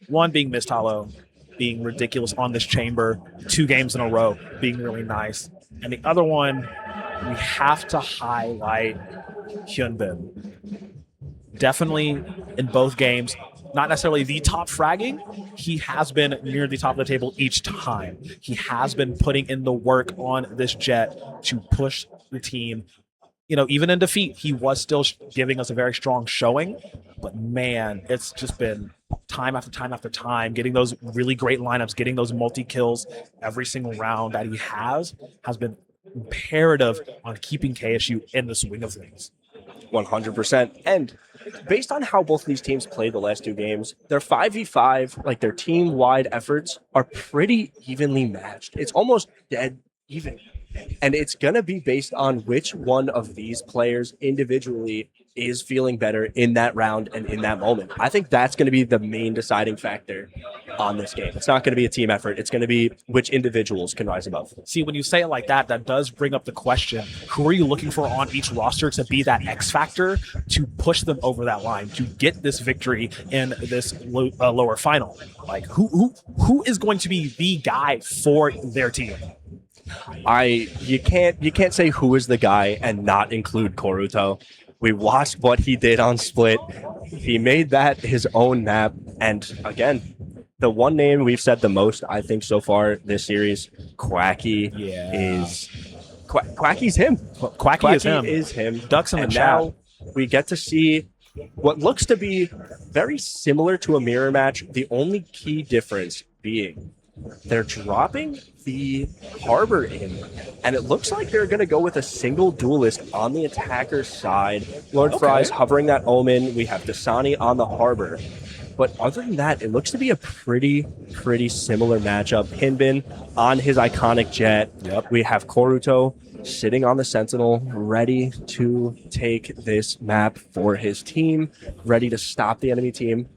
One being Mistalo, being ridiculous on this chamber, 2 games in a row, being really nice. And the other one, we have to highlight Hyunbin. Definitely in both games, not necessarily the top fragging. He has been near the top of the table each time. He has been putting in the work on this jet to push the team. You know, even in defeat, he was still giving us a very strong showing. But man, it's just been time after time after time, getting those really great lineups, getting those multi-kills every single round that he has been imperative on keeping KSU in the swing of things. 100%. And based on how both of these teams played the last 2 games, their 5v5, like their team-wide efforts, are pretty evenly matched. It's almost dead even. And it's going to be based on which one of these players individually is feeling better in that round and in that moment. I think that's going to be the main deciding factor on this game. It's not going to be a team effort. It's going to be which individuals can rise above. See, when you say it like that, that does bring up the question, who are you looking for on each roster to be that X factor to push them over that line, to get this victory in this lower final? Like, who is going to be the guy for their team? You can't say who is the guy and not include Koruto. We watched what he did on Split. He made that his own map. And again, the one name we've said the most, I think, so far this series, Quacky, is Quacky's him. Quacky is him. Ducks in the and chat. now we get to see what looks to be very similar to a mirror match. The only key difference being they're dropping the Harbor in, and it looks like they're going to go with a single duelist on the attacker's side. Lord Fry's hovering that Omen. We have Dasani on the Harbor. But other than that, it looks to be a pretty similar matchup. Hyunbin on his iconic jet. Yep. We have Koruto sitting on the Sentinel, ready to take this map for his team, ready to stop the enemy team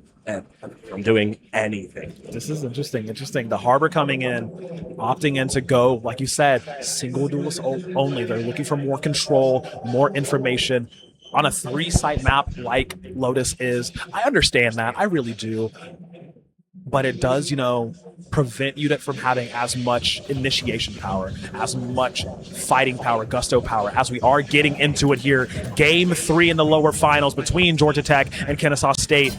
from doing anything. This is interesting. The Harbor coming in, opting in to go, like you said, single duelist only. They're looking for more control, more information on a 3-site map like Lotus is. I understand that. I really do. But it does, prevent you from having as much initiation power, as much fighting power, gusto power, as we are getting into it here. Game 3 in the lower finals between Georgia Tech and Kennesaw State.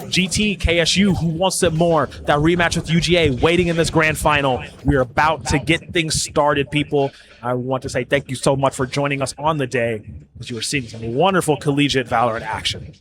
GT, KSU, who wants it more? That rematch with UGA waiting in this grand final. We're about to get things started, people. I want to say thank you so much for joining us on the day, as you are seeing some wonderful collegiate Valorant action.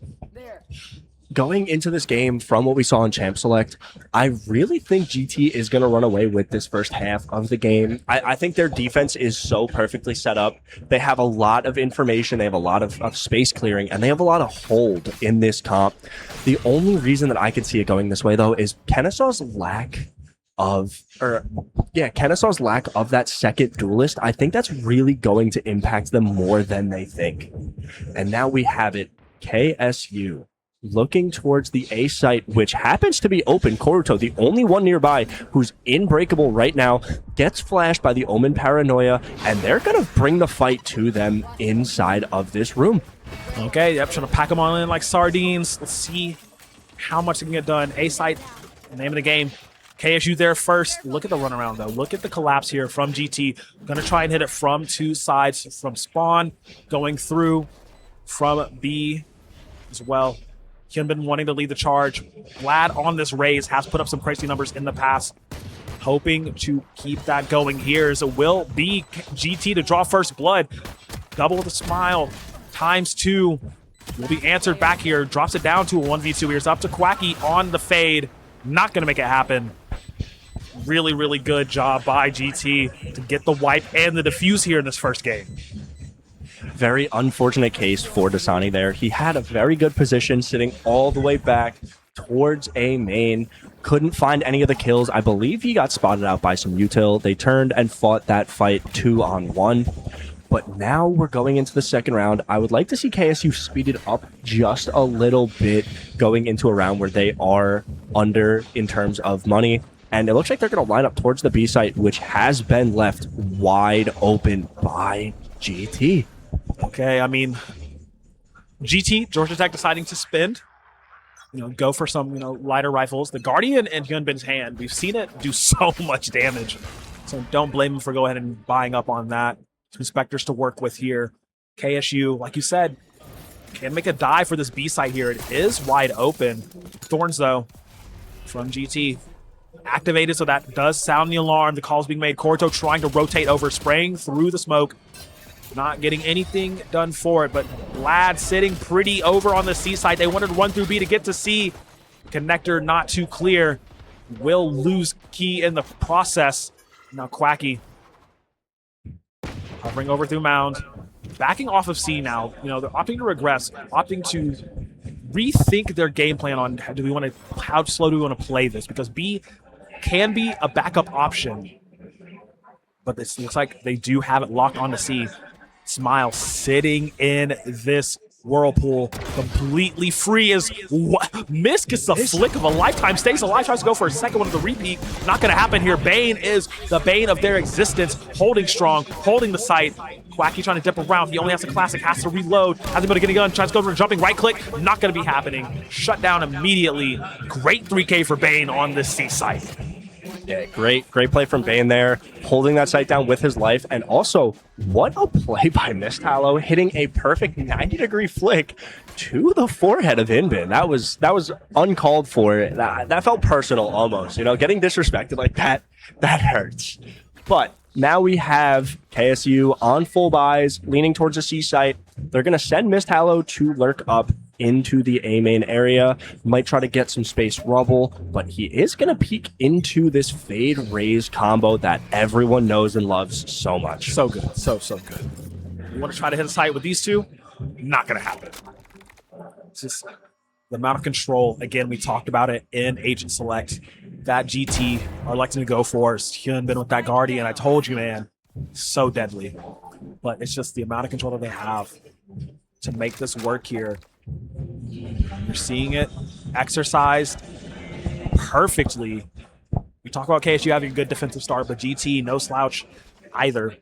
Going into this game, from what we saw in Champ Select, I really think GT is going to run away with this first half of the game. I think their defense is so perfectly set up. They have a lot of information. They have a lot of space clearing, and they have a lot of hold in this comp. The only reason that I could see it going this way, though, is Kennesaw's lack Kennesaw's lack of that second duelist, I think that's really going to impact them more than they think. And now we have it, KSU looking towards the A site, which happens to be open. Koruto, the only one nearby who's unbreakable right now, gets flashed by the Omen Paranoia, and they're going to bring the fight to them inside of this room. Okay, yep, trying to pack them all in like sardines. Let's see how much they can get done. A site, name of the game. KSU there first. Look at the runaround, though. Look at the collapse here from GT. Going to try and hit it from two sides, from spawn, going through from B as well. Hyunbin wanting to lead the charge. Vlad on this raise has put up some crazy numbers in the past. Hoping to keep that going here. As it will be GT to draw first blood. Double the smile. ×2 will be answered back here. Drops it down to a 1v2 here. It's up to Quacky on the fade. Not going to make it happen. Really, really good job by GT to get the wipe and the defuse here in this first game. Very unfortunate case for Dasani there. He had a very good position sitting all the way back towards A main. Couldn't find any of the kills. I believe he got spotted out by some util. They turned and fought that fight 2-on-1. But now we're going into the second round. I would like to see KSU speed it up just a little bit going into a round where they are under in terms of money. And it looks like they're going to line up towards the B site, which has been left wide open by GT. Okay, I mean, GT, Georgia Tech deciding to spend, go for some, lighter rifles. The Guardian in Hyunbin's hand, we've seen it do so much damage. So don't blame him for going ahead and buying up on that. Some Spectres to work with here. KSU, like you said, can make a dive for this B site here. It is wide open. Thorns, though, from GT. Activated, so that does sound the alarm. The call's being made. Koruto trying to rotate over, spraying through the smoke. Not getting anything done for it, but Vlad sitting pretty over on the C side. They wanted to run through B to get to C. Connector not too clear. Will lose key in the process. Now Quacky hovering over through Mound. Backing off of C now. They're opting to regress, opting to rethink their game plan on how slow do we want to play this, because B can be a backup option. But this looks like they do have it locked on to C. Smile sitting in this whirlpool, completely free as Miss gets the flick of a lifetime, stays alive, tries to go for a second one of the repeat. Not going to happen here. Bane is the bane of their existence, holding strong, holding the site. Quacky trying to dip around. He only has a classic, has to reload, hasn't been getting a gun, tries to go for a jumping right click. Not going to be happening. Shut down immediately. Great 3K for Bane on this C site. Yeah, great play from Bane there, holding that site down with his life. And also, what a play by Mistallow, hitting a perfect 90-degree flick to the forehead of Inbin. That was uncalled for. That felt personal almost. Getting disrespected like that hurts. But now we have KSU on full buys, leaning towards the C site. They're going to send Mistallow to lurk up into the A main area. Might try to get some space rubble, but he is going to peek into this fade raise combo that everyone knows and loves so much. So good. So good. You want to try to hit a site with these two? Not going to happen. It's just the amount of control. Again, we talked about it in Agent Select. That GT are electing to go for. Hyunbin with that Guardian. I told you, man. So deadly. But it's just the amount of control that they have to make this work here. You're seeing it exercised perfectly. We talk about KSU having a good defensive start, but GT, no slouch either.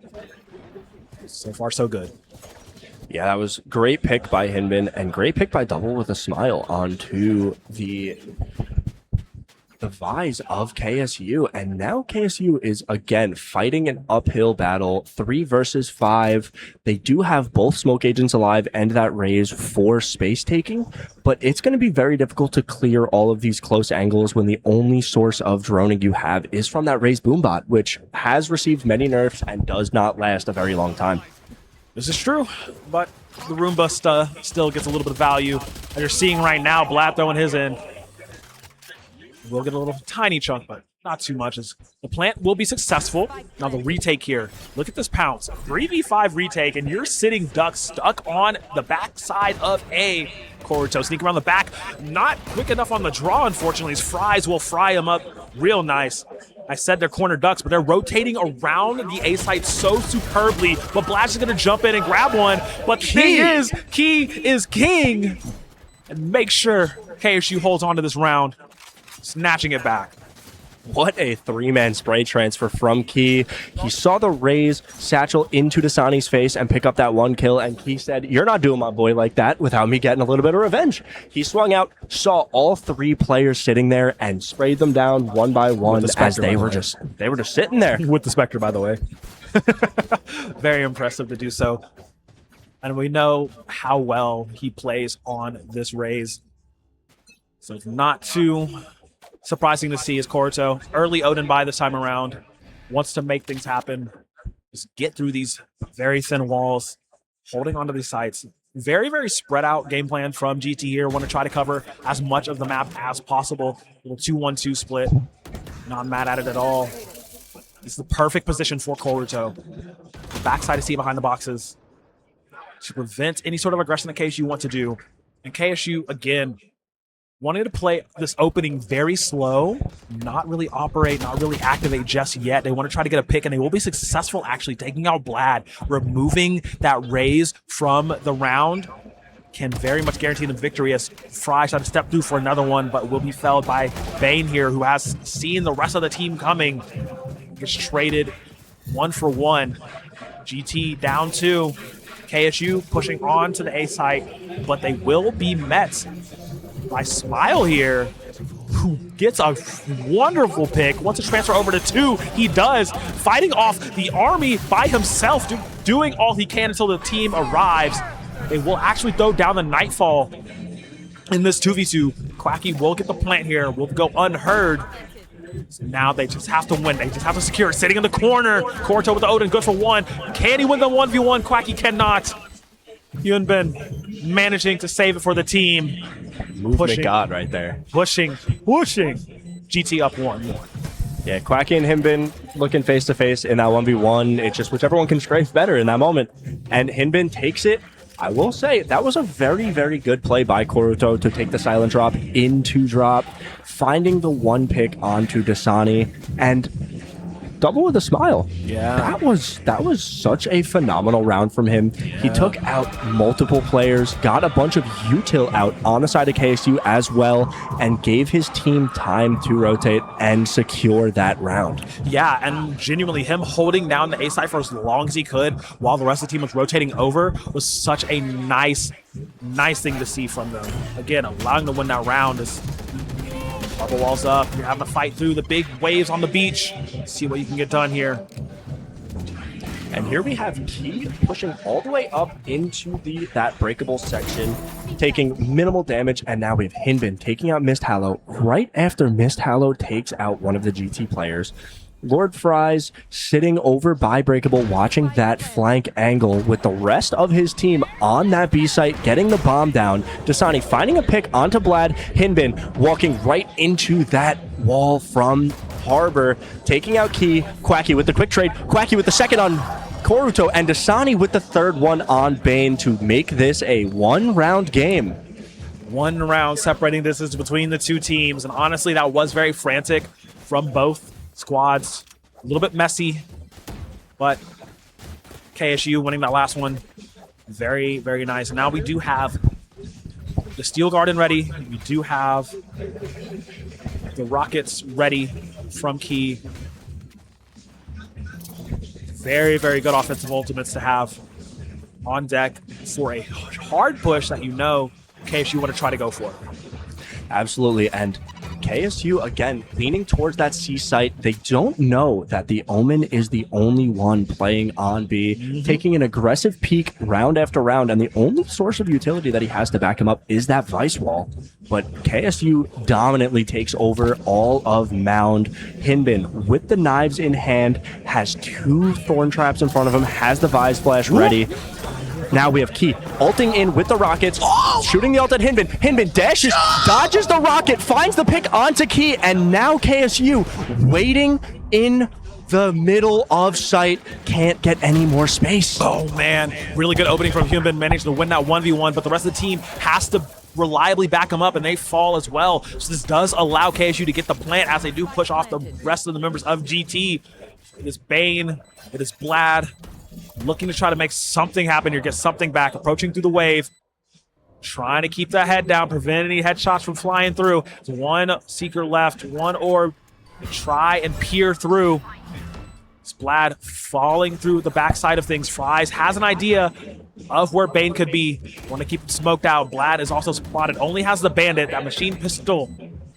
So far, so good. Yeah, that was great pick by Hyunbin and great pick by Double with a smile onto the Vise of KSU. And now KSU is again fighting an uphill battle, 3 versus 5. They do have both smoke agents alive and that raise for space taking, but it's going to be very difficult to clear all of these close angles when the only source of droning you have is from that raised boombot, which has received many nerfs and does not last a very long time. This is true, but the Roomba still gets a little bit of value. As you're seeing right now, Vlad throwing his in. We'll get a little tiny chunk, but not too much. As the plant will be successful. Now the retake here. Look at this pounce. 3v5 retake, and you're sitting stuck on the backside of A. Koruto sneaking around the back. Not quick enough on the draw, unfortunately. His fries will fry him up real nice. I said they're corner ducks, but they're rotating around the A site so superbly. But Blash is going to jump in and grab one. But the thing is, Key is king. And make sure KSU holds on to this round, snatching it back. What a three-man spray transfer from Key. He saw the raise satchel into Dasani's face and pick up that one kill, and Key said, "You're not doing my boy like that without me getting a little bit of revenge." He swung out, saw all three players sitting there, and sprayed them down one by one as they were just sitting there. With the Spectre, by the way. Very impressive to do so. And we know how well he plays on this raise. So it's not too surprising to see his Koruto. Early Odin buy this time around. Wants to make things happen. Just get through these very thin walls. Holding onto these sites. Very, very spread out game plan from GT here. Want to try to cover as much of the map as possible. Little 2-1-2 split. Not mad at it at all. This is the perfect position for Koruto. The backside to see behind the boxes to prevent any sort of aggression that KSU want to do. And KSU, again, wanting to play this opening very slow, not really operate, not really activate just yet. They want to try to get a pick, and they will be successful actually taking out Blad, removing that raise from the round. Can very much guarantee them victory as Fry tries to step through for another one, but will be felled by Bane here, who has seen the rest of the team coming. Gets traded 1-for-1. GT down 2. KSU pushing on to the A site, but they will be met by Smile here, who gets a wonderful pick. Wants to transfer over to 2. He does, fighting off the army by himself, doing all he can until the team arrives. They will actually throw down the Nightfall in this 2v2. Quacky will get the plant here, will go unheard. So now they just have to win. They just have to secure it. Sitting in the corner. Koruto with the Odin, good for 1. Can he win the 1v1? Quacky cannot. Yunbin managing to save it for the team. Movement god right there. Pushing. GT up 1. Yeah, Quacky and Hinbin looking face to face in that 1v1. It's just whichever one can strafe better in that moment. And Hinbin takes it. I will say that was a very, very good play by Koruto to take the silent drop into drop, finding the one pick onto Dasani, and double with a smile. Yeah. That was such a phenomenal round from him. Yeah. He took out multiple players, got a bunch of util out on the side of KSU as well, and gave his team time to rotate and secure that round. Yeah, and genuinely him holding down the A side for as long as he could while the rest of the team was rotating over was such a nice thing to see from them. Again, allowing them to win that round is bubble walls up. You're having to fight through the big waves on the beach. See what you can get done here. And here we have Key pushing all the way up into that breakable section, taking minimal damage, and now we have Hinbin taking out Mist Hallow right after Mist Hallow takes out one of the GT players. Lord Fries sitting over by Breakable, watching that flank angle with the rest of his team on that B site, getting the bomb down. Dasani finding a pick onto Blad. Hinbin walking right into that wall from Harbor, taking out Key. Quacky with the quick trade. Quacky with the second on Koruto, and Dasani with the third one on Bane to make this a one-round game. 1 round separating distance between the two teams, and honestly, that was very frantic from both squads. A little bit messy, but KSU winning that last one. Very, very nice. And now we do have the Steel Garden ready. We do have the Rockets ready from Key. Very, very good offensive ultimates to have on deck for a hard push that you know KSU want to try to go for. Absolutely, and KSU, again, leaning towards that C site. They don't know that the Omen is the only one playing on B, taking an aggressive peek round after round, and the only source of utility that he has to back him up is that Vice Wall. But KSU dominantly takes over all of Mound. Hinbin, with the knives in hand, has 2 Thorn Traps in front of him, has the Vise Flash ready. Now we have Key ulting in with the rockets, shooting the ult at Hinbin. Hinbin dashes, dodges the rocket, finds the pick onto Key, and now KSU waiting in the middle of sight. Can't get any more space. Oh man, really good opening from Hinbin, managed to win that 1v1, but the rest of the team has to reliably back them up, and they fall as well. So this does allow KSU to get the plant as they do push off the rest of the members of GT. It is Bane, it is Blad, looking to try to make something happen here, get something back, approaching through the wave. Trying to keep that head down, prevent any headshots from flying through. There's one Seeker left, one orb. Try and peer through. Splad falling through the backside of things. Fries has an idea of where Bane could be. Want to keep him smoked out. Blad is also spotted. Only has the bandit, that machine pistol.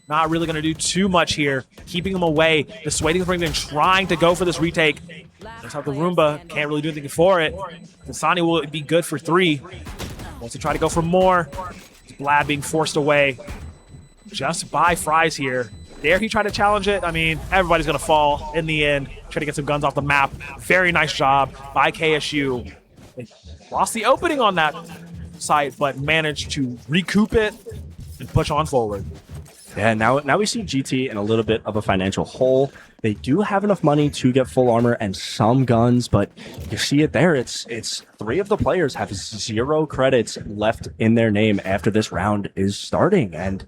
Not really going to do too much here. Keeping him away, dissuading him from even trying to go for this retake. That's how the Roomba can't really do anything for it. Dasani will be good for 3. Wants to try to go for more. Blad being forced away just by Fries here. Dare he try to challenge it? I mean, everybody's going to fall in the end. Try to get some guns off the map. Very nice job by KSU. They lost the opening on that site, but managed to recoup it and push on forward. Yeah, now we see GT in a little bit of a financial hole. They do have enough money to get full armor and some guns, but you see it there. It's 3 of the players have 0 credits left in their name after this round is starting, and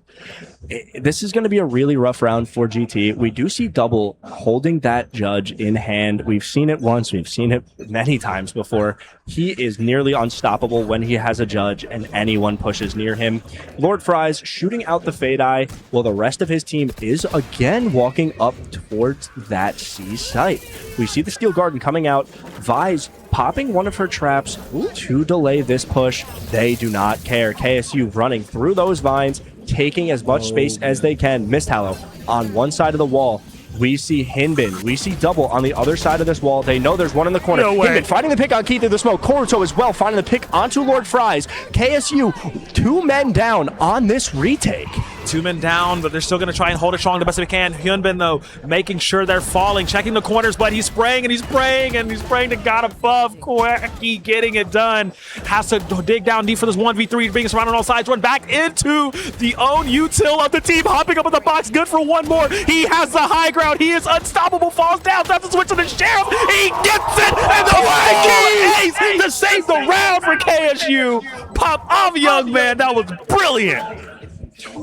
this is going to be a really rough round for GT. We do see Double holding that judge in hand. We've seen it once. We've seen it many times before. He is nearly unstoppable when he has a judge and anyone pushes near him. Lord Fries shooting out the Fade Eye while the rest of his team is again walking up towards that C site. We see the Steel Garden coming out. Vise popping one of her traps to delay this push. They do not care. KSU running through those vines, taking as much space as they can. Mist Hallow on one side of the wall. We see Hinbin. We see Double on the other side of this wall. They know there's one in the corner. No way. Hinbin finding the pick on Keith through the smoke. Koruto as well finding the pick onto Lord Fries. KSU 2 men down on this retake. 2 men down, but they're still going to try and hold it strong the best they can. Hyunbin, though, making sure they're falling, checking the corners, but he's spraying and he's spraying and he's spraying to God above. Quacky getting it done. Has to dig down deep for this 1v3, being surrounded on all sides. Run back into the own util of the team, hopping up in the box. Good for one more. He has the high ground. He is unstoppable. Falls down. That's the switch to the Sheriff. He gets it, and the ace to save the round for KSU. Pop off, young man. That was brilliant.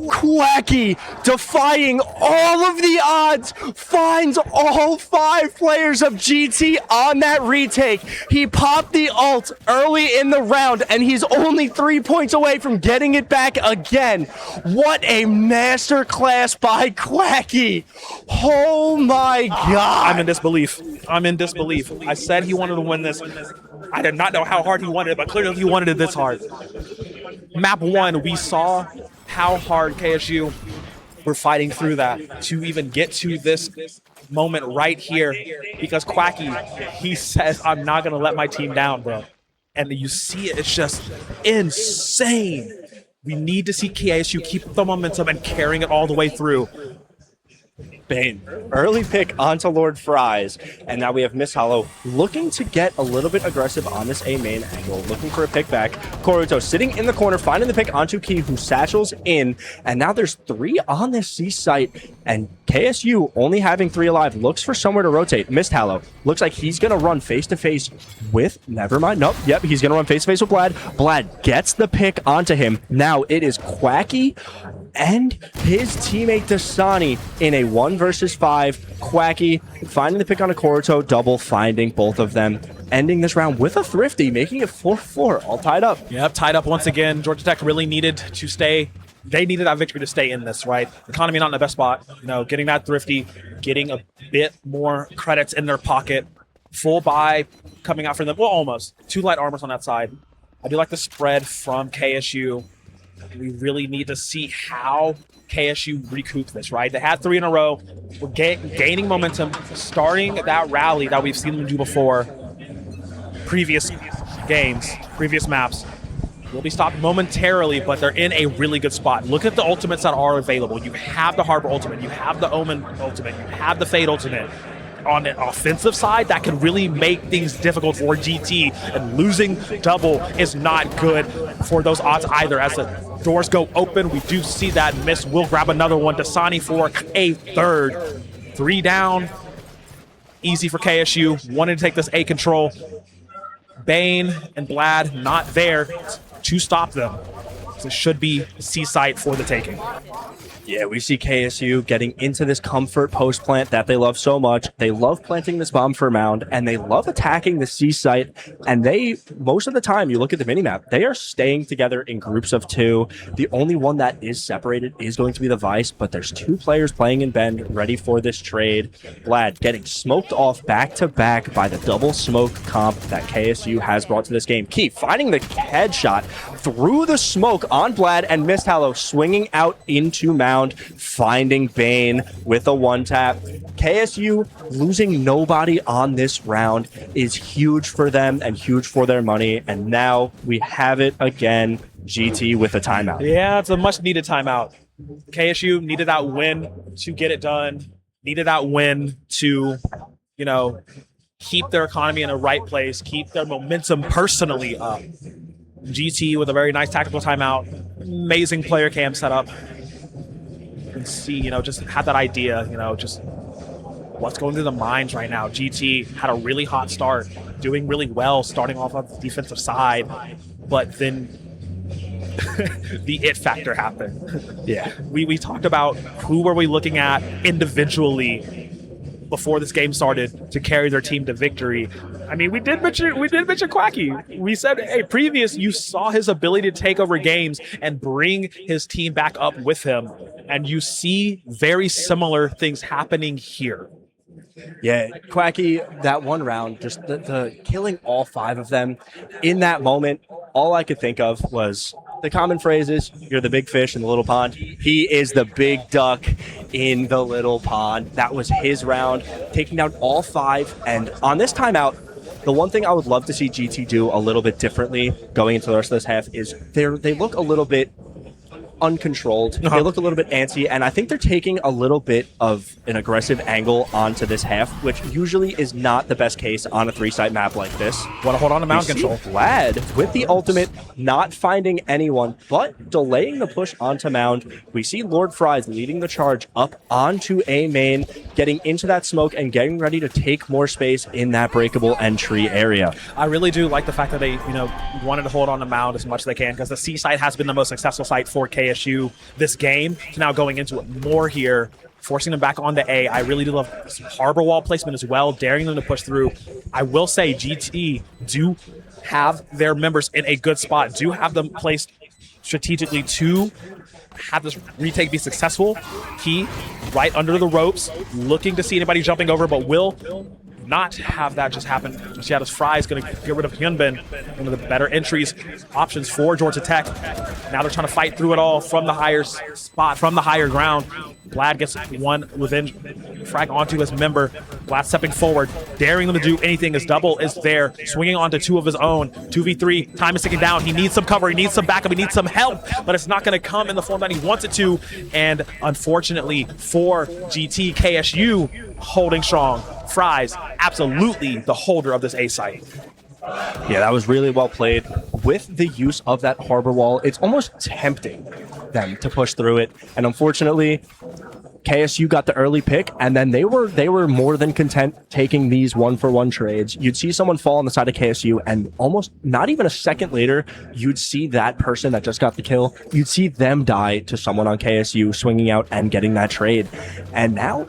Quacky, defying all of the odds, finds all 5 players of GT on that retake. He popped the ult early in the round, and he's only 3 points away from getting it back again. What a masterclass by Quacky. Oh my God. I'm in disbelief. I'm in disbelief. I said he wanted to win this. I did not know how hard he wanted it, but clearly he wanted it this hard. Map 1, we saw how hard KSU were fighting through that to even get to this moment right here, because Quacky, he says, I'm not going to let my team down, bro. And you see it, it's just insane. We need to see KSU keep the momentum and carrying it all the way through. Bane, early pick onto Lord Fries, and now we have Miss Hollow looking to get a little bit aggressive on this A main angle, looking for a pick back. Koruto sitting in the corner, finding the pick onto Key, who satchels in, and now there's 3 on this C site, and KSU only having 3 alive, looks for somewhere to rotate. Mist Hallow looks like he's gonna run face-to-face with, never mind, nope, yep, he's gonna run face-to-face with Blad. Blad gets the pick onto him. Now it is Quacky and his teammate Dasani in a 1 versus 5. Quacky finding the pick on a Koruto, Double finding both of them, ending this round with a Thrifty, making it 4-4, all tied up. Yep, tied up once again. Georgia Tech really needed to stay. They needed that victory to stay in this, right? Economy not in the best spot. You know, getting that Thrifty, getting a bit more credits in their pocket. Full buy coming out for them. Well, almost. 2 light armors on that side. I do like the spread from KSU. We really need to see how KSU recoup this, right? They had 3 in a row. We're gaining momentum, starting that rally that we've seen them do before. Previous games, previous maps. Will be stopped momentarily, but they're in a really good spot. Look at the ultimates that are available. You have the Harbor ultimate, you have the Omen ultimate, you have the Fade ultimate. On the offensive side, that can really make things difficult for GT, and losing Double is not good for those odds either. As the doors go open, we do see that Miss will grab another one. Dasani for a 3rd. 3 down. Easy for KSU. Wanted to take this A control. Bane and Blad not there to stop them. It should be C site for the taking. Yeah, we see KSU getting into this comfort post plant that they love so much. They love planting this bomb for Mound, and they love attacking the C site. And they, most of the time, you look at the minimap, they are staying together in groups of 2. The only one that is separated is going to be the Vice, but there's 2 players playing in Bend ready for this trade. Vlad getting smoked off back to back by the double smoke comp that KSU has brought to this game. Key finding the headshot through the smoke on Vlad, and Mist Hallow swinging out into Mound, finding Bane with a one-tap. KSU losing nobody on this round is huge for them and huge for their money, and now we have it again. GT with a timeout. Yeah, it's a much-needed timeout. KSU needed that win to get it done, needed that win to, you know, keep their economy in the right place, keep their momentum personally up. GT with a very nice tactical timeout, amazing player cam setup. And see, you know, just had that idea, you know, just what's going through the minds right now. GT had a really hot start, doing really well, starting off on the defensive side, but then the it factor happened. Yeah. We talked about who were we looking at individually before this game started to carry their team to victory. I mean, we did mention Quacky. We said, hey, previous, you saw his ability to take over games and bring his team back up with him. And you see very similar things happening here. Yeah, Quacky, that one round, just the killing all 5 of them in that moment, all I could think of was the common phrases, you're the big fish in the little pond. He is the big duck in the little pond. That was his round, taking down all 5. And on this timeout, the one thing I would love to see GT do a little bit differently going into the rest of this half is they look a little bit uncontrolled. They look a little bit antsy, and I think they're taking a little bit of an aggressive angle onto this half, which usually is not the best case on a 3-site map like this. Want to hold on to mound control. Vlad with the ultimate, not finding anyone, but delaying the push onto mound. We see Lord Fries leading the charge up onto A main, getting into that smoke and getting ready to take more space in that breakable entry area. I really do like the fact that they, you know, wanted to hold on to mound as much as they can, because the C site has been the most successful site for KSU this game. So now going into it more here, forcing them back onto A. I really do love some harbor wall placement as well, daring them to push through. I will say GT do have their members in a good spot, do have them placed strategically to have this retake be successful. Key right under the ropes, looking to see anybody jumping over, but will not have that just happen. Seattle's Fry is going to get rid of Hyunbin, one of the better entries options for Georgia Tech. Now they're trying to fight through it all from the higher spot, from the higher ground. Vlad gets one within frag onto his member. Vlad stepping forward, daring them to do anything. His double is there, swinging onto 2 of his own. 2v3, time is ticking down. He needs some cover, he needs some backup, he needs some help, but it's not going to come in the form that he wants it to. And unfortunately for GT, KSU holding strong. Fries, absolutely the holder of this A site. Yeah, that was really well played. With the use of that harbor wall, it's almost tempting them to push through it. And unfortunately, KSU got the early pick, and then they were more than content taking these 1-for-1 trades. You'd see someone fall on the side of KSU, and almost not even a second later, you'd see that person that just got the kill, you'd see them die to someone on KSU swinging out and getting that trade. And now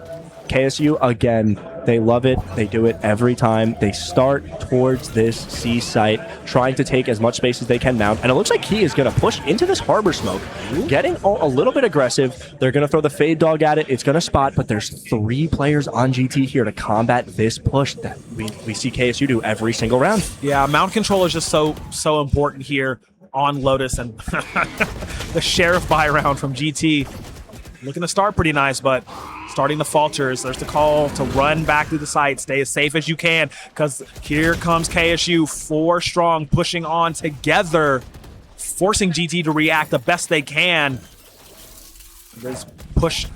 KSU, again, they love it. They do it every time. They start towards this C site, trying to take as much space as they can mount. And it looks like Key is going to push into this harbor smoke, getting a little bit aggressive. They're going to throw the fade dog at it. It's going to spot, but there's 3 players on GT here to combat this push that we see KSU do every single round. Yeah, mount control is just so important here on Lotus, and the Sheriff buy round from GT. Looking to start pretty nice, but starting the falters. There's the call to run back through the site, stay as safe as you can, because here comes KSU, 4 strong, pushing on together, forcing GT to react the best they can. They push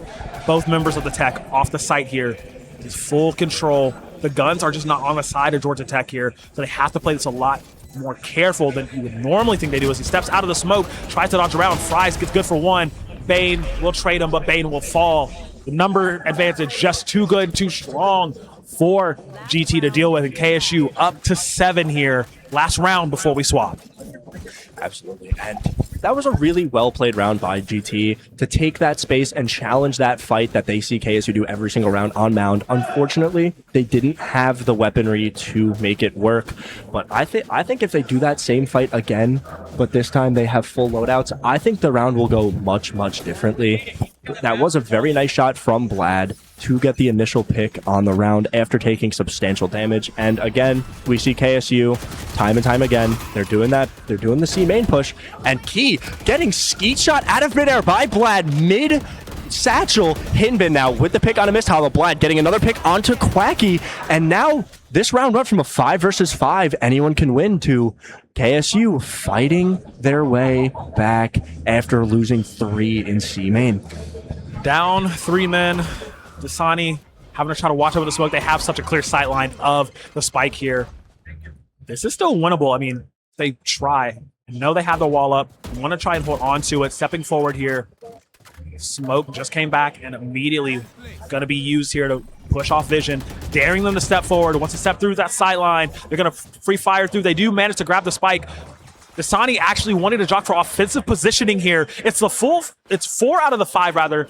both members of the Tech off the site here. It's full control. The guns are just not on the side of Georgia Tech here, so they have to play this a lot more careful than you would normally think they do. As he steps out of the smoke, tries to dodge around, Fries gets good for 1. Bane will trade him, but Bane will fall. The number advantage just too good, too strong for GT to deal with, and KSU up to 7 here. Last round before we swap. Absolutely. And that was a really well played round by GT to take that space and challenge that fight that they see KSU do every single round on mound. Unfortunately, they didn't have the weaponry to make it work. But I think if they do that same fight again, but this time they have full loadouts, I think the round will go much, much differently. That was a very nice shot from Vlad to get the initial pick on the round after taking substantial damage. And again, we see KSU time and time again. They're doing that. They're doing the C main push. And Key getting skeet shot out of midair by Vlad mid satchel. Hinbin now with the pick on a missed hollow. Vlad getting another pick onto Quacky. And now this round went from a 5 versus 5, anyone can win, to KSU fighting their way back after losing 3 in C main. Down 3 men. Dasani having to try to watch over the smoke. They have such a clear sight line of the spike here. This is still winnable. I mean, they try. Know they have the wall up. Want to try and hold on to it. Stepping forward here. Smoke just came back and immediately going to be used here to push off vision. Daring them to step forward. Once they step through that sight line, they're going to free fire through. They do manage to grab the spike. Dasani actually wanted to jock for offensive positioning here. It's 4 out of the 5 rather.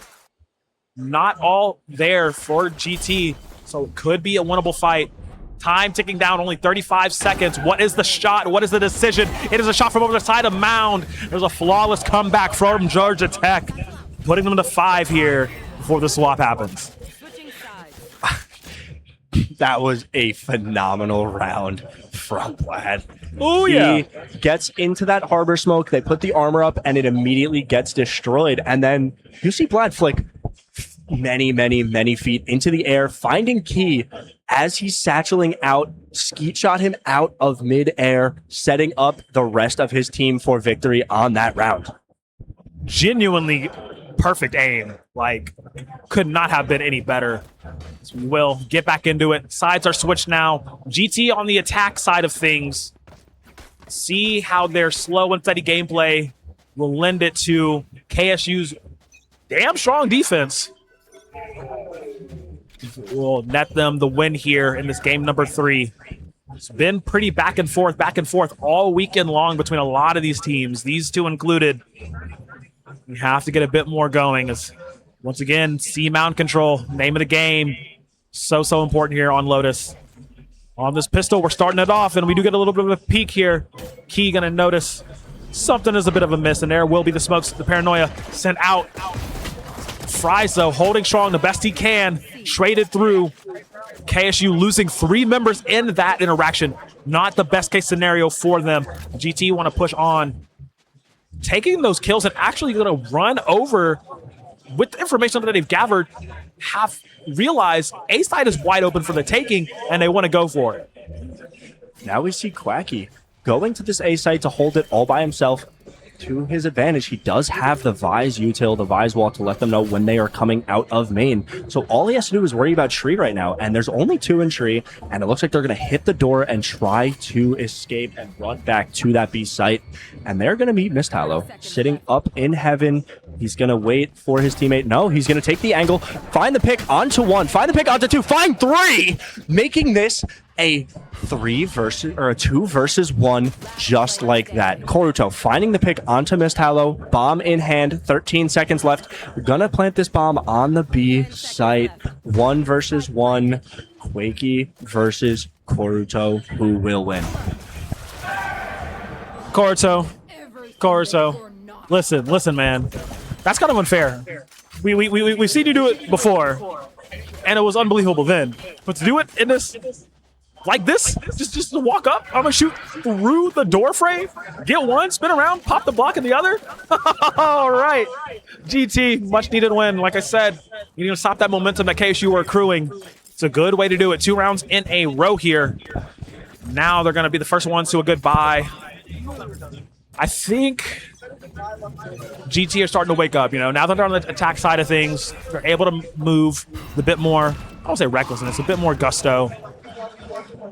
Not all there for GT, so it could be a winnable fight. Time ticking down, only 35 seconds. What is the shot? What is the decision? It is a shot from over the side of Mound. There's a flawless comeback from Georgia Tech, putting them to 5 here before the swap happens. Switching sides. That was a phenomenal round from Vlad. Oh, yeah. He gets into that harbor smoke. They put the armor up, and it immediately gets destroyed. And then you see Vlad flick many feet into the air, finding Key as he's satcheling out, skeet shot him out of mid-air, setting up the rest of his team for victory on that round. Genuinely perfect aim. Like, could not have been any better. So we will get back into it. Sides are switched now. GT on the attack side of things. See how their slow and steady gameplay will lend it to KSU's damn strong defense. Will net them the win here in this game number 3. It's been pretty back and forth all weekend long between a lot of these teams, these two included. We have to get a bit more going as, once again, C mount control, name of the game. So important here on Lotus. On this pistol, we're starting it off, and we do get a little bit of a peek here. Key gonna notice something is a bit of a miss, and there will be the smokes, the paranoia sent out. Fries, though, holding strong the best he can. Traded through. KSU losing 3 members in that interaction. Not the best case scenario for them. GT want to push on. Taking those kills and actually going to run over with the information that they've gathered. Have realized A side is wide open for the taking, and they want to go for it. Now we see Quacky going to this A site to hold it all by himself. To his advantage, he does have the Vise util, the Vise wall, to let them know when they are coming out of main. So all he has to do is worry about Tree right now, and there's only 2 in Tree, and it looks like they're going to hit the door and try to escape and run back to that B site. And they're going to meet Mist Hollow sitting up in heaven. He's going to wait for his teammate. No, he's going to take the angle, find the pick onto 1, find the pick onto 2, find 3, making this a 2 versus 1, just like that. Koruto finding the pick onto Mist Hollow, bomb in hand, 13 seconds left. We're gonna plant this bomb on the B site. 1 versus 1, Quakey versus Koruto. Who will win? Koruto. Listen, man. That's kind of unfair. We've seen you do it before, and it was unbelievable then. But to do it in this, like this, just to walk up, I'm gonna shoot through the door frame, get 1, spin around, pop the block in the other. All right, GT, much needed win. Like I said, you need to stop that momentum that KSU were accruing. It's a good way to do it. 2 rounds in a row here. Now they're gonna be the first ones to a goodbye. I think GT are starting to wake up, you know. Now that they're on the attack side of things, they're able to move a bit more, I won't say recklessness, a bit more gusto.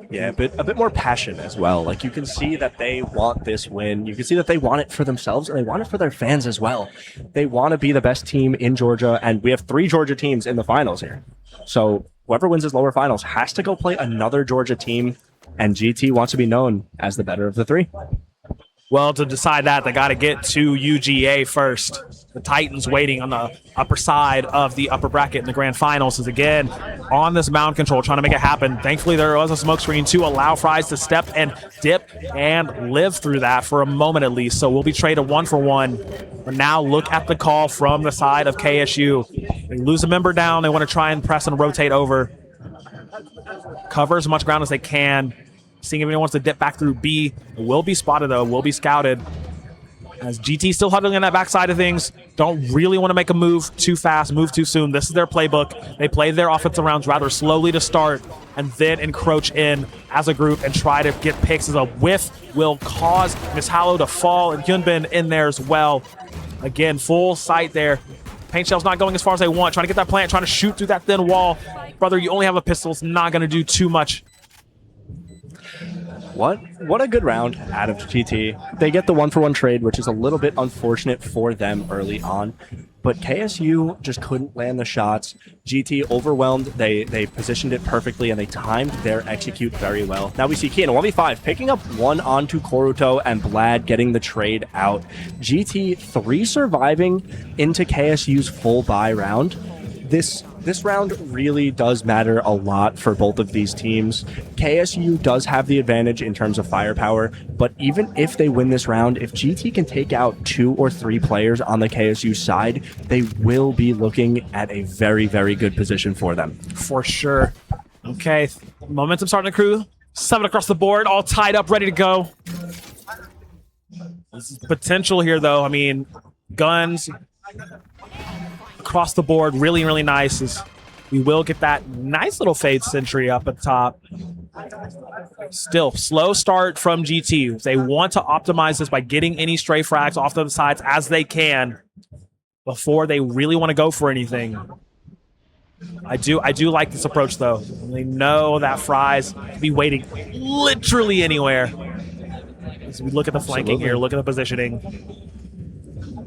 Yeah, a bit more passion as well. Like, you can see that they want this win. You can see that they want it for themselves, and they want it for their fans as well. They want to be the best team in Georgia, and we have 3 Georgia teams in the finals here. So whoever wins his lower finals has to go play another Georgia team, and GT wants to be known as the better of the 3. Well, to decide that, they got to get to UGA first. The Titans waiting on the upper side of the upper bracket in the grand finals is again on this mound control, trying to make it happen. Thankfully, there was a smoke screen to allow Fries to step and dip and live through that for a moment at least. So we'll be traded 1-for-1. But now look at the call from the side of KSU. They lose a member down. They want to try and press and rotate over. Cover as much ground as they can. Seeing if anyone wants to dip back through B. It will be spotted, though. Will be scouted. As GT still huddling on that backside of things. Don't really want to make a move too fast, move too soon. This is their playbook. They play their offensive rounds rather slowly to start and then encroach in as a group and try to get picks. As a whiff will cause Miss Hallow to fall and Hyunbin in there as well. Again, full sight there. Paint Shell's not going as far as they want. Trying to get that plant, trying to shoot through that thin wall. Brother, you only have a pistol. It's not going to do too much. What a good round out of GT. They get the 1-for-1 trade, which is a little bit unfortunate for them early on. But KSU just couldn't land the shots. GT overwhelmed. They positioned it perfectly, and they timed their execute very well. Now we see Keilen 1v5 picking up one onto Koruto and Blad getting the trade out. GT 3 surviving into KSU's full buy round. This round really does matter a lot for both of these teams. KSU does have the advantage in terms of firepower, but even if they win this round, if GT can take out 2 or 3 players on the KSU side, they will be looking at a very, very good position for them. For sure. Okay, momentum starting to accrue. 7 across the board, all tied up, ready to go. This is potential here, though. I mean, guns across the board, really, really nice. As we will get that nice little fade sentry up at the top. Still, slow start from GT. They want to optimize this by getting any stray frags off to the sides as they can before they really want to go for anything. I do like this approach, though. They know that Fries could be waiting literally anywhere. As we look at the flanking here, look at the positioning.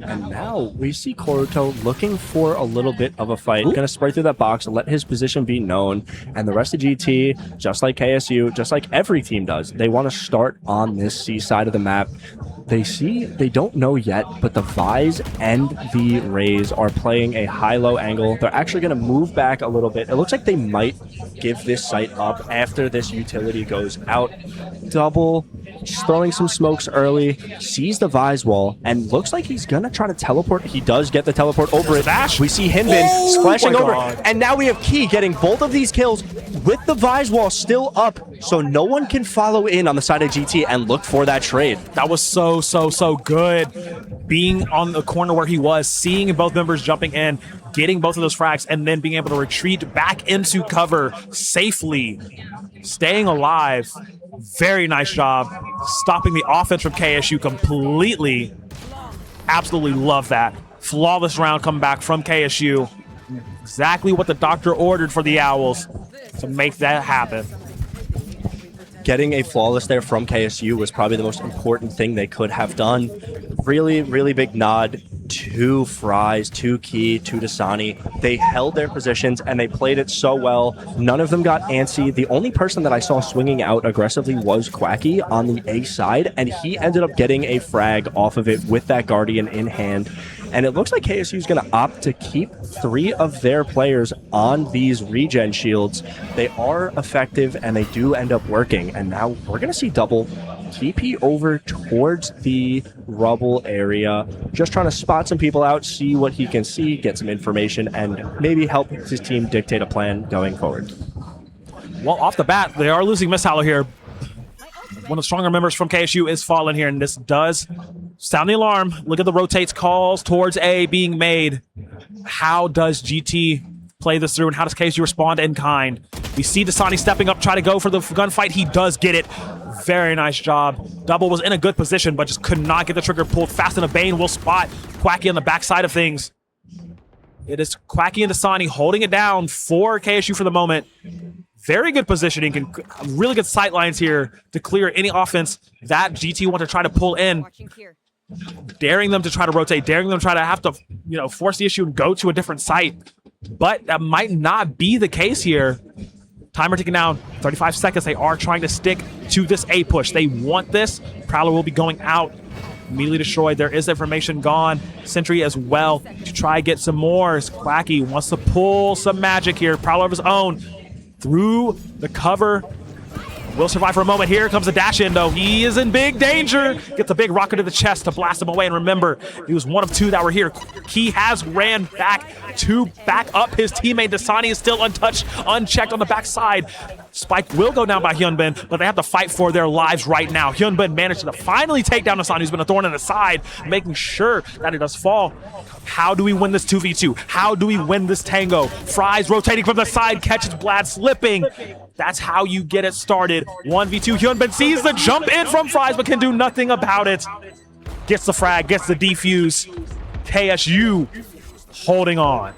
And now we see Koruto looking for a little bit of a fight. Going to spray through that box and let his position be known. And the rest of GT, just like KSU, just like every team does, they want to start on this C side of the map. They don't know yet, but the Vise and the Rays are playing a high-low angle. They're actually going to move back a little bit. It looks like they might give this site up after this utility goes out. Double, just throwing some smokes early, sees the Vise wall, and looks like he's going to try to teleport. He does get the teleport over it. We see Hyunbin splashing over. And now we have Key getting both of these kills with the Vise wall still up, so no one can follow in on the side of GT and look for that trade. That was so good. Being on the corner where he was, seeing both members jumping in, getting both of those frags, and then being able to retreat back into cover safely, staying alive. Very nice job stopping the offense from KSU completely. Absolutely love that. Flawless round coming back from KSU. Exactly what the doctor ordered for the Owls to make that happen. Getting a flawless there from KSU was probably the most important thing they could have done. Really, really big nod to Fries, to Key, to Dasani. They held their positions and they played it so well. None of them got antsy. The only person that I saw swinging out aggressively was Quacky on the A side, and he ended up getting a frag off of it with that Guardian in hand. And it looks like KSU is going to opt to keep 3 of their players on these regen shields. They are effective and they do end up working. And now we're going to see double TP over towards the rubble area, just trying to spot some people out, see what he can see, get some information, and maybe help his team dictate a plan going forward. Well, off the bat, they are losing Miss Hallow here. One of the stronger members from KSU is fallen here, and this does sound the alarm. Look at the rotates calls towards A being made. How does GT play this through, and how does KSU respond in kind? We see Dasani stepping up, try to go for the gunfight. He does get it. Very nice job. Double was in a good position, but just could not get the trigger pulled fast enough. Bane will spot Quacky on the backside of things. It is Quacky and Dasani holding it down for KSU for the moment. Very good positioning, and really good sight lines here to clear any offense that GT want to try to pull in. Daring them to try to rotate, daring them to try to have to, force the issue and go to a different site. But that might not be the case here. Timer ticking down, 35 seconds. They are trying to stick to this A push. They want this. Prowler will be going out. Immediately destroyed. There is information gone. Sentry as well to try and get some more. Quacky wants to pull some magic here. Prowler of his own through the cover. Will survive for a moment. Here comes the dash in, though. He is in big danger. Gets a big rocket to the chest to blast him away. And remember, he was one of two that were here. He has ran back to back up his teammate. Dasani is still untouched, unchecked on the backside. Spike will go down by Hyunbin, but they have to fight for their lives right now. Hyunbin managed to finally take down Dasani, who's been a thorn in the side, making sure that it does fall. How do we win this 2v2? How do we win this tango? Fries rotating from the side, catches Blad slipping. That's how you get it started. 1v2. Hyunbin sees the jump in from Fries, but can do nothing about it. Gets the frag, gets the defuse. KSU holding on.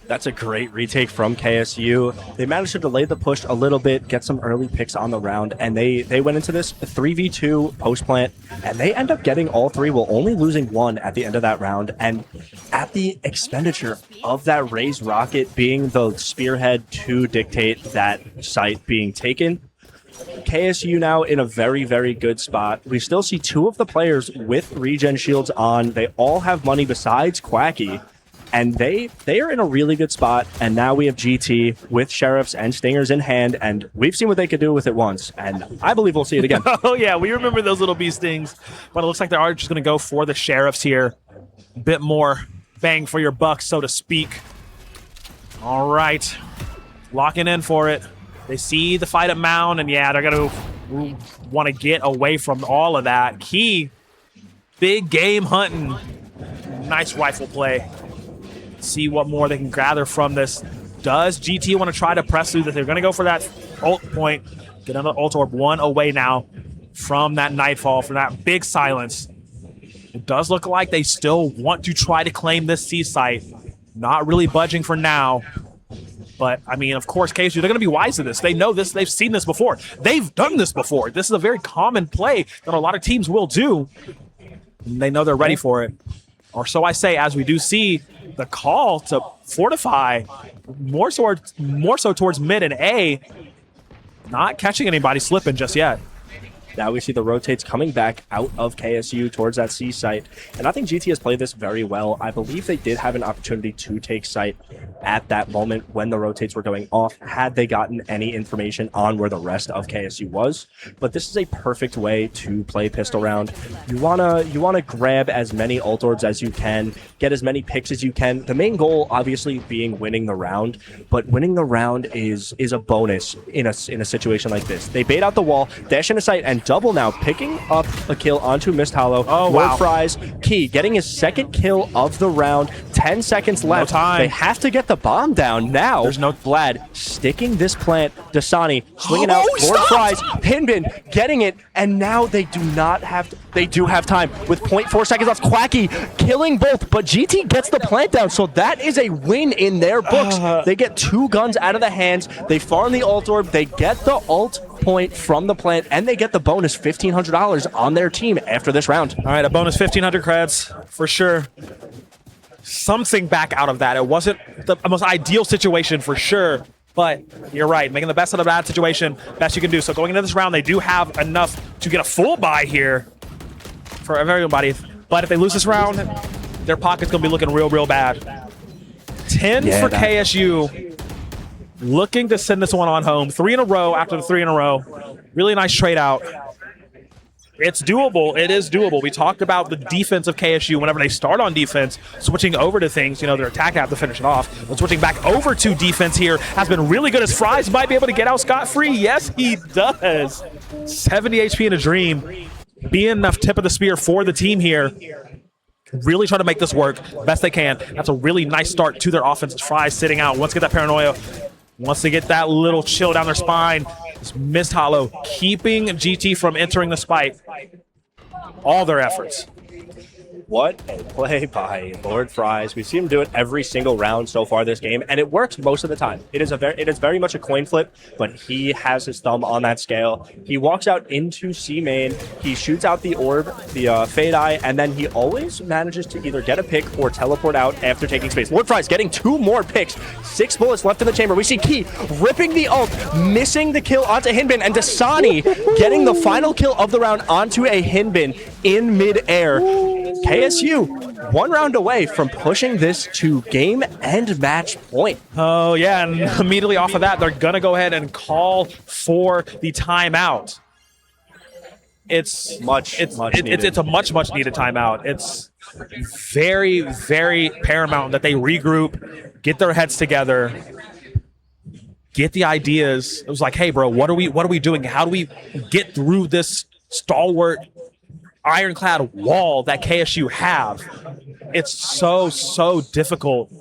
That's a great retake from KSU. They managed to delay the push a little bit, get some early picks on the round, and they went into this 3v2 post plant, and they end up getting all three while only losing one at the end of that round. And at the expenditure of that raised rocket being the spearhead to dictate that site being taken, KSU now in a very, very good spot. We still see two of the players with regen shields on. They all have money besides Quacky. And they are in a really good spot, and now we have GT with Sheriffs and Stingers in hand, and we've seen what they could do with it once, and I believe we'll see it again. Oh yeah, we remember those little bee stings, but it looks like they are just going to go for the Sheriffs here. A bit more bang for your buck, so to speak. All right, locking in for it. They see the fight at Mound, and yeah, they're going to want to get away from all of that. Key, big game hunting. Nice rifle play. See what more they can gather from this. Does GT want to try to press through that? They're going to go for that ult point. Get another ult orb, one away now from that Nightfall, from that big silence. It does look like they still want to try to claim this C site. Not really budging for now. But, I mean, of course, KSU, they're going to be wise to this. They know this. They've seen this before. They've done this before. This is a very common play that a lot of teams will do. And they know they're ready for it. Or so I say, as we do see the call to fortify more so towards mid and A, not catching anybody slipping just yet. Now we see the rotates coming back out of KSU towards that C site. And I think GT has played this very well. I believe they did have an opportunity to take site at that moment when the rotates were going off, had they gotten any information on where the rest of KSU was. But this is a perfect way to play pistol round. You wanna grab as many ult orbs as you can, get as many picks as you can. The main goal obviously being winning the round, but winning the round is a bonus in a situation like this. They bait out the wall, dash into sight, and double now, picking up a kill onto Mist Hollow. Oh, wow. Fries. Key getting his second kill of the round. 10 seconds left. No time. They have to get the bomb down now. There's no... Vlad sticking this plant. Dasani swinging out. he Lord stopped! Fries. Hinbin getting it. And now they do not have to, they do have time with 0.4 seconds left. Quacky killing both, but GT gets the plant down. So that is a win in their books. They get two guns out of the hands. They farm the ult orb. They get the ult point from the plant, and they get the bonus $1,500 on their team after this round. All right, a bonus 1,500 creds for sure. Something back out of that. It wasn't the most ideal situation for sure, but you're right. Making the best of the bad situation, best you can do. So going into this round, they do have enough to get a full buy here for everybody. But if they lose this round, their pocket's going to be looking real, real bad. 10 for KSU. Looking to send this one on home. 3 in a row after the 3 in a row. Really nice trade out. It's doable. It is doable. We talked about the defense of KSU whenever they start on defense, switching over to things. You know, their attack have to finish it off. But switching back over to defense here has been really good, as Fries might be able to get out scot-free. Yes, he does. 70 HP in a dream. Being enough tip of the spear for the team here. Really trying to make this work best they can. That's a really nice start to their offense. Fries sitting out. Wants to get that paranoia. Wants to get that little chill down their spine. This Mist Hollow keeping GT from entering the spike. All their efforts. What a play by Lord Fries. We see him do it every single round so far this game, and it works most of the time. It is very much a coin flip, but he has his thumb on that scale. He walks out into C main, he shoots out the orb, the Fade Eye, and then he always manages to either get a pick or teleport out after taking space. Lord Fries getting 2 more picks. 6 bullets left in the chamber. We see Key ripping the ult, missing the kill onto Hinbin, and Dasani getting the final kill of the round onto a Hinbin in mid-air. KSU 1 round away from pushing this to game and match point. Oh, yeah, and immediately off of that, they're going to go ahead and call for the timeout. It's a much needed timeout. It's very, very paramount that they regroup, get their heads together, get the ideas. It was like, hey, bro, what are we doing? How do we get through this stalwart ironclad wall that KSU have? It's so difficult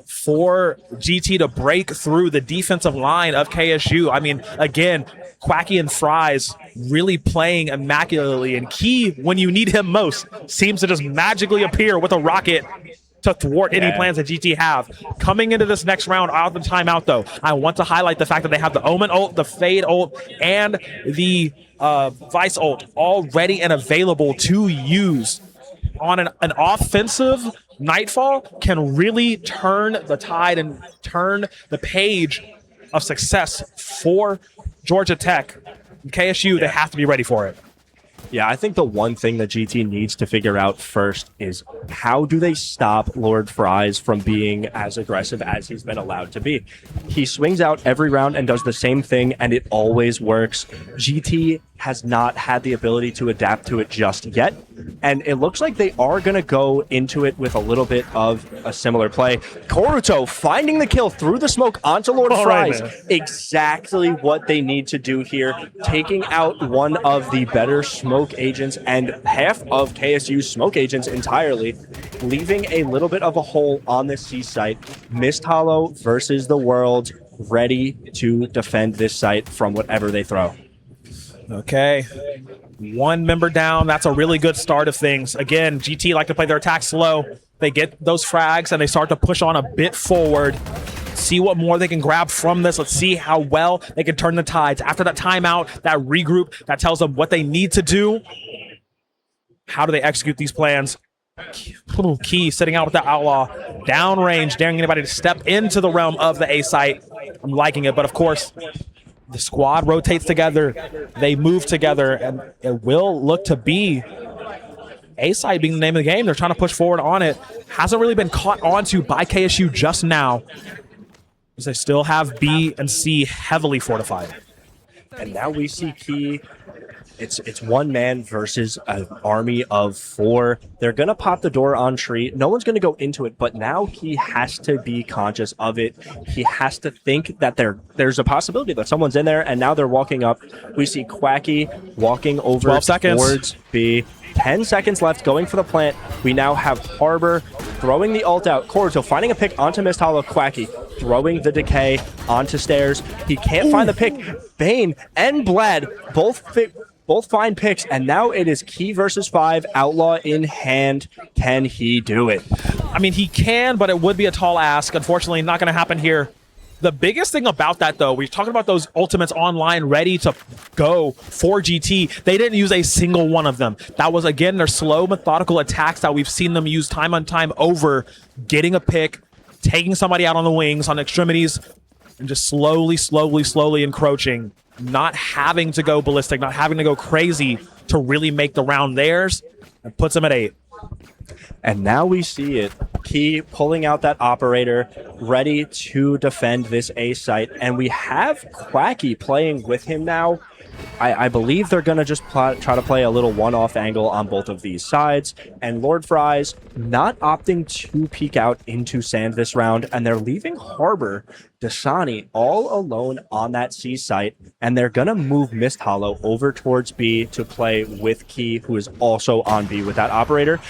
for GT to break through the defensive line of KSU. I mean, again, Quacky and Fries really playing immaculately, and Key, when you need him most, seems to just magically appear with a rocket to thwart any plans that GT have. Coming into this next round out of the timeout, though, I want to highlight the fact that they have the Omen ult, the Fade ult, and the Vice ult all ready and available to use on an offensive. Nightfall can really turn the tide and turn the page of success for Georgia Tech. KSU, they have to be ready for it. Yeah, I think the one thing that GT needs to figure out first is how do they stop Lord Fries from being as aggressive as he's been allowed to be. He swings out every round and does the same thing, and it always works. GT has not had the ability to adapt to it just yet, and it looks like they are going to go into it with a little bit of a similar play. Koruto finding the kill through the smoke onto Lord Fries. Right, exactly what they need to do here, taking out one of the better smoke agents and half of KSU's smoke agents entirely, leaving a little bit of a hole on this C site. Mist Hollow versus the world, ready to defend this site from whatever they throw. Okay, 1 member down. That's a really good start of things. Again, GT like to play their attack slow. They get those frags and they start to push on a bit forward. See what more they can grab from this. Let's see how well they can turn the tides. After that timeout, that regroup, that tells them what they need to do. How do they execute these plans? Key sitting out with the Outlaw. Downrange, daring anybody to step into the realm of the A site. I'm liking it, but of course, the squad rotates together, they move together, and it will look to be A-side being the name of the game. They're trying to push forward on it. Hasn't really been caught onto by KSU just now, because they still have B and C heavily fortified. And now we see Key. It's 1 man versus an army of 4. They're going to pop the door on tree. No one's going to go into it, but now he has to be conscious of it. He has to think that there's a possibility that someone's in there, and now they're walking up. We see Quacky walking over 12 seconds. towards B. 10 seconds left, going for the plant. We now have Harbor throwing the ult out. Koruto finding a pick onto Mist Hollow. Quacky throwing the decay onto stairs. He can't find the pick. Bane and Blad both find picks, and now it is Key versus 5, Outlaw in hand. Can he do it? I mean, he can, but it would be a tall ask. Unfortunately, not going to happen here. The biggest thing about that, though, we're talking about those ultimates online ready to go for GT. They didn't use a single one of them. That was, again, their slow, methodical attacks that we've seen them use time on time over, getting a pick, taking somebody out on the wings, on extremities, and just slowly encroaching. Not having to go ballistic, not having to go crazy to really make the round theirs, and puts them at 8. And now we see it. Key pulling out that operator, ready to defend this A site. And we have Quacky playing with him now. I believe they're going to just try to play a little one-off angle on both of these sides. And Lord Fries not opting to peek out into sand this round. And they're leaving Harbor, Dasani, all alone on that C site. And they're going to move Mist Hollow over towards B to play with Key, who is also on B with that operator.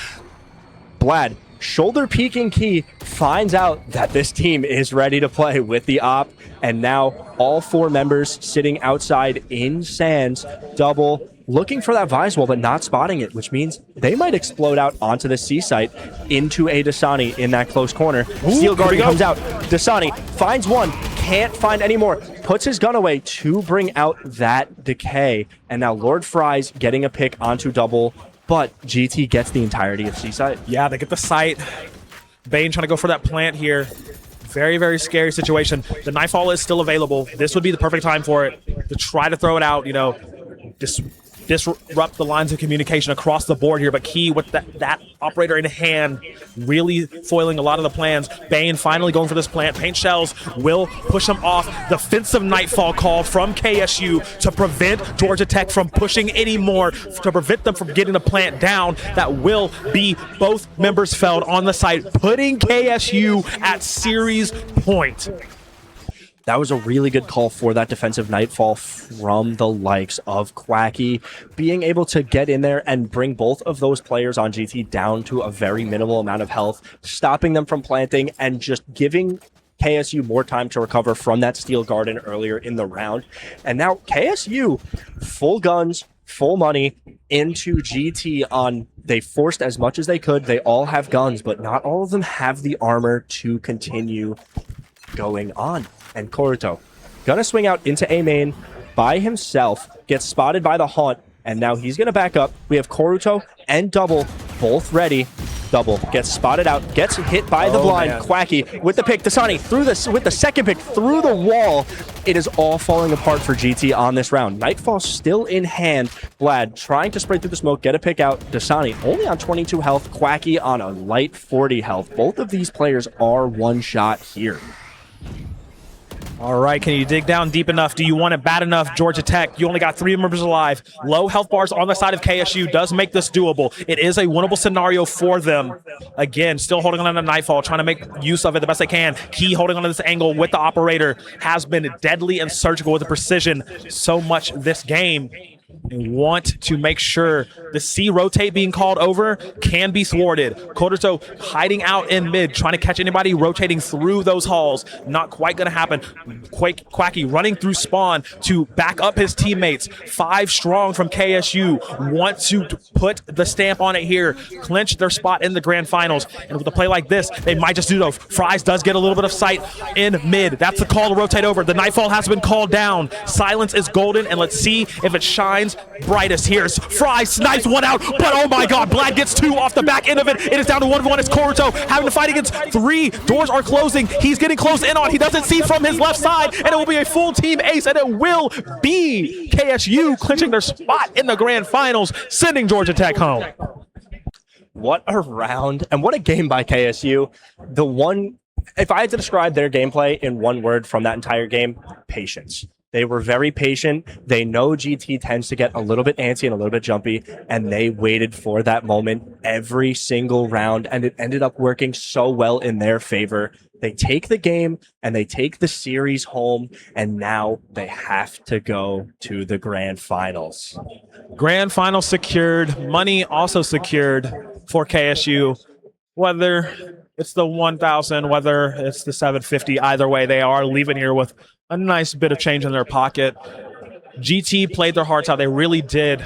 Blad Shoulder peeking Key finds out that this team is ready to play with the op, and now all 4 members sitting outside in Sands. Double looking for that Vise wall, but not spotting it, which means they might explode out onto the C site into a Dasani in that close corner. Steel Guardian comes out. Dasani finds one, can't find any more. Puts his gun away to bring out that decay. And now Lord Fry's getting a pick onto Double, but GT gets the entirety of C site. Yeah, they get the site. Bane trying to go for that plant here. Very, very scary situation. The Nightfall is still available. This would be the perfect time for it to try to throw it out, you know, disrupt the lines of communication across the board here. But Key with that operator in hand, really foiling a lot of the plans. Bane finally going for this plant. Paint shells will push him off. Defensive Nightfall call from KSU to prevent Georgia Tech from pushing anymore, to prevent them from getting the plant down. That will be both members felled on the site, putting KSU at series point. That was a really good call for that defensive Nightfall from the likes of Quacky, being able to get in there and bring both of those players on GT down to a very minimal amount of health, stopping them from planting and just giving KSU more time to recover from that Steel Garden earlier in the round. And now KSU, full guns, full money into GT on, they forced as much as they could. They all have guns, but not all of them have the armor to continue going on. And Koruto gonna swing out into A main by himself, gets spotted by the Haunt, and now he's gonna back up. We have Koruto and Double both ready. Double gets spotted out, gets hit by the blind. Man. Quacky with the pick. Dasani through this with the second pick through the wall. It is all falling apart for GT on this round. Nightfall still in hand. Vlad trying to spray through the smoke, get a pick out. Dasani only on 22 health. Quacky on a light 40 health. Both of these players are one shot here. All right, can you dig down deep enough? Do you want it bad enough? Georgia Tech, you only got 3 members alive. Low health bars on the side of KSU does make this doable. It is a winnable scenario for them. Again, still holding on to Nightfall, trying to make use of it the best they can. Key holding on to this angle with the operator has been deadly and surgical with the precision so much this game. They want to make sure the C rotate being called over can be thwarted. Koruto hiding out in mid, trying to catch anybody rotating through those halls. Not quite going to happen. Quacky running through spawn to back up his teammates. 5 strong from KSU want to put the stamp on it here, clinch their spot in the grand finals. And with a play like this, they might just do though. Fries does get a little bit of sight in mid. That's the call to rotate over. The Nightfall has been called down. Silence is golden, and let's see if it shines brightest. Here's Fry, snipes one out, but oh my god, Vlad gets 2 off the back end of it. It is down to 1v1. It's Koruto having to fight against 3. Doors are closing. He's getting close in on. He doesn't see from his left side, and it will be a full team ace, and it will be KSU clinching their spot in the grand finals, sending Georgia Tech home. What a round, and what a game by KSU. If I had to describe their gameplay in one word from that entire game, patience. They were very patient. They know GT tends to get a little bit antsy and a little bit jumpy, and they waited for that moment every single round, and it ended up working so well in their favor. They take the game, and they take the series home, and now they have to go to the grand finals. Grand final secured. Money also secured for KSU. Whether it's the 1,000, whether it's the 750, either way, they are leaving here with a nice bit of change in their pocket. GT played their hearts out. They really did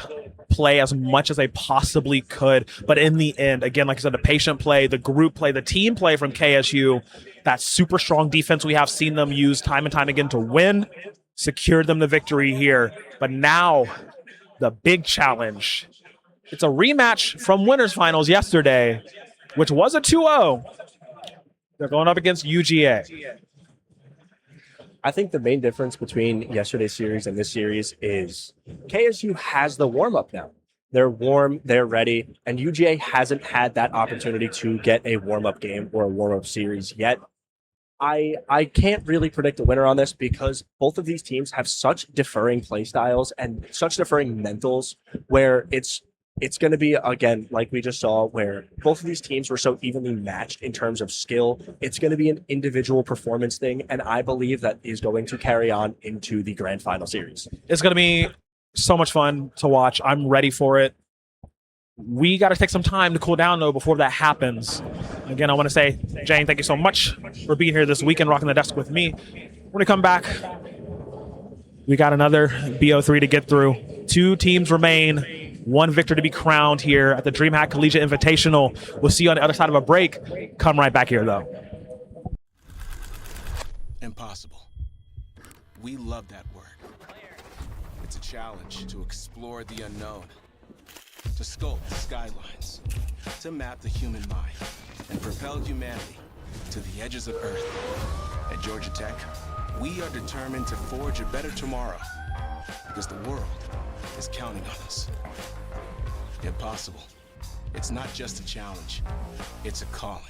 play as much as they possibly could. But in the end, again, like I said, the patient play, the group play, the team play from KSU, that super strong defense we have seen them use time and time again to win, secured them the victory here. But now, the big challenge. It's a rematch from winners finals yesterday, which was a 2-0. They're going up against UGA. I think the main difference between yesterday's series and this series is KSU has the warm-up now. They're warm, they're ready, and UGA hasn't had that opportunity to get a warm-up game or a warm-up series yet. I can't really predict a winner on this because both of these teams have such differing play styles and such differing mentals where it's going to be, again, like we just saw, where both of these teams were so evenly matched in terms of skill. It's going to be an individual performance thing, and I believe that is going to carry on into the grand final series. It's going to be so much fun to watch. I'm ready for it. We got to take some time to cool down, though, before that happens. Again, I want to say, Jane, thank you so much for being here this weekend, rocking the desk with me. When we come back, we got another BO3 to get through. 2 teams remain, 1 victor to be crowned here at the DreamHack Collegiate Invitational. We'll see you on the other side of a break. Come right back here, though. Impossible. We love that word. It's a challenge to explore the unknown, to sculpt skylines, to map the human mind, and propel humanity to the edges of Earth. At Georgia Tech, we are determined to forge a better tomorrow because the world is counting on us. Impossible. It's not just a challenge, it's a calling.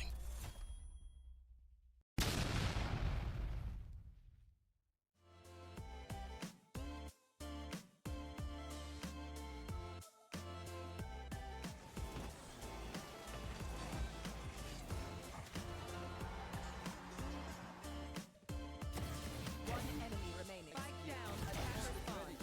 One enemy remaining. Spike down. Attacker spawn.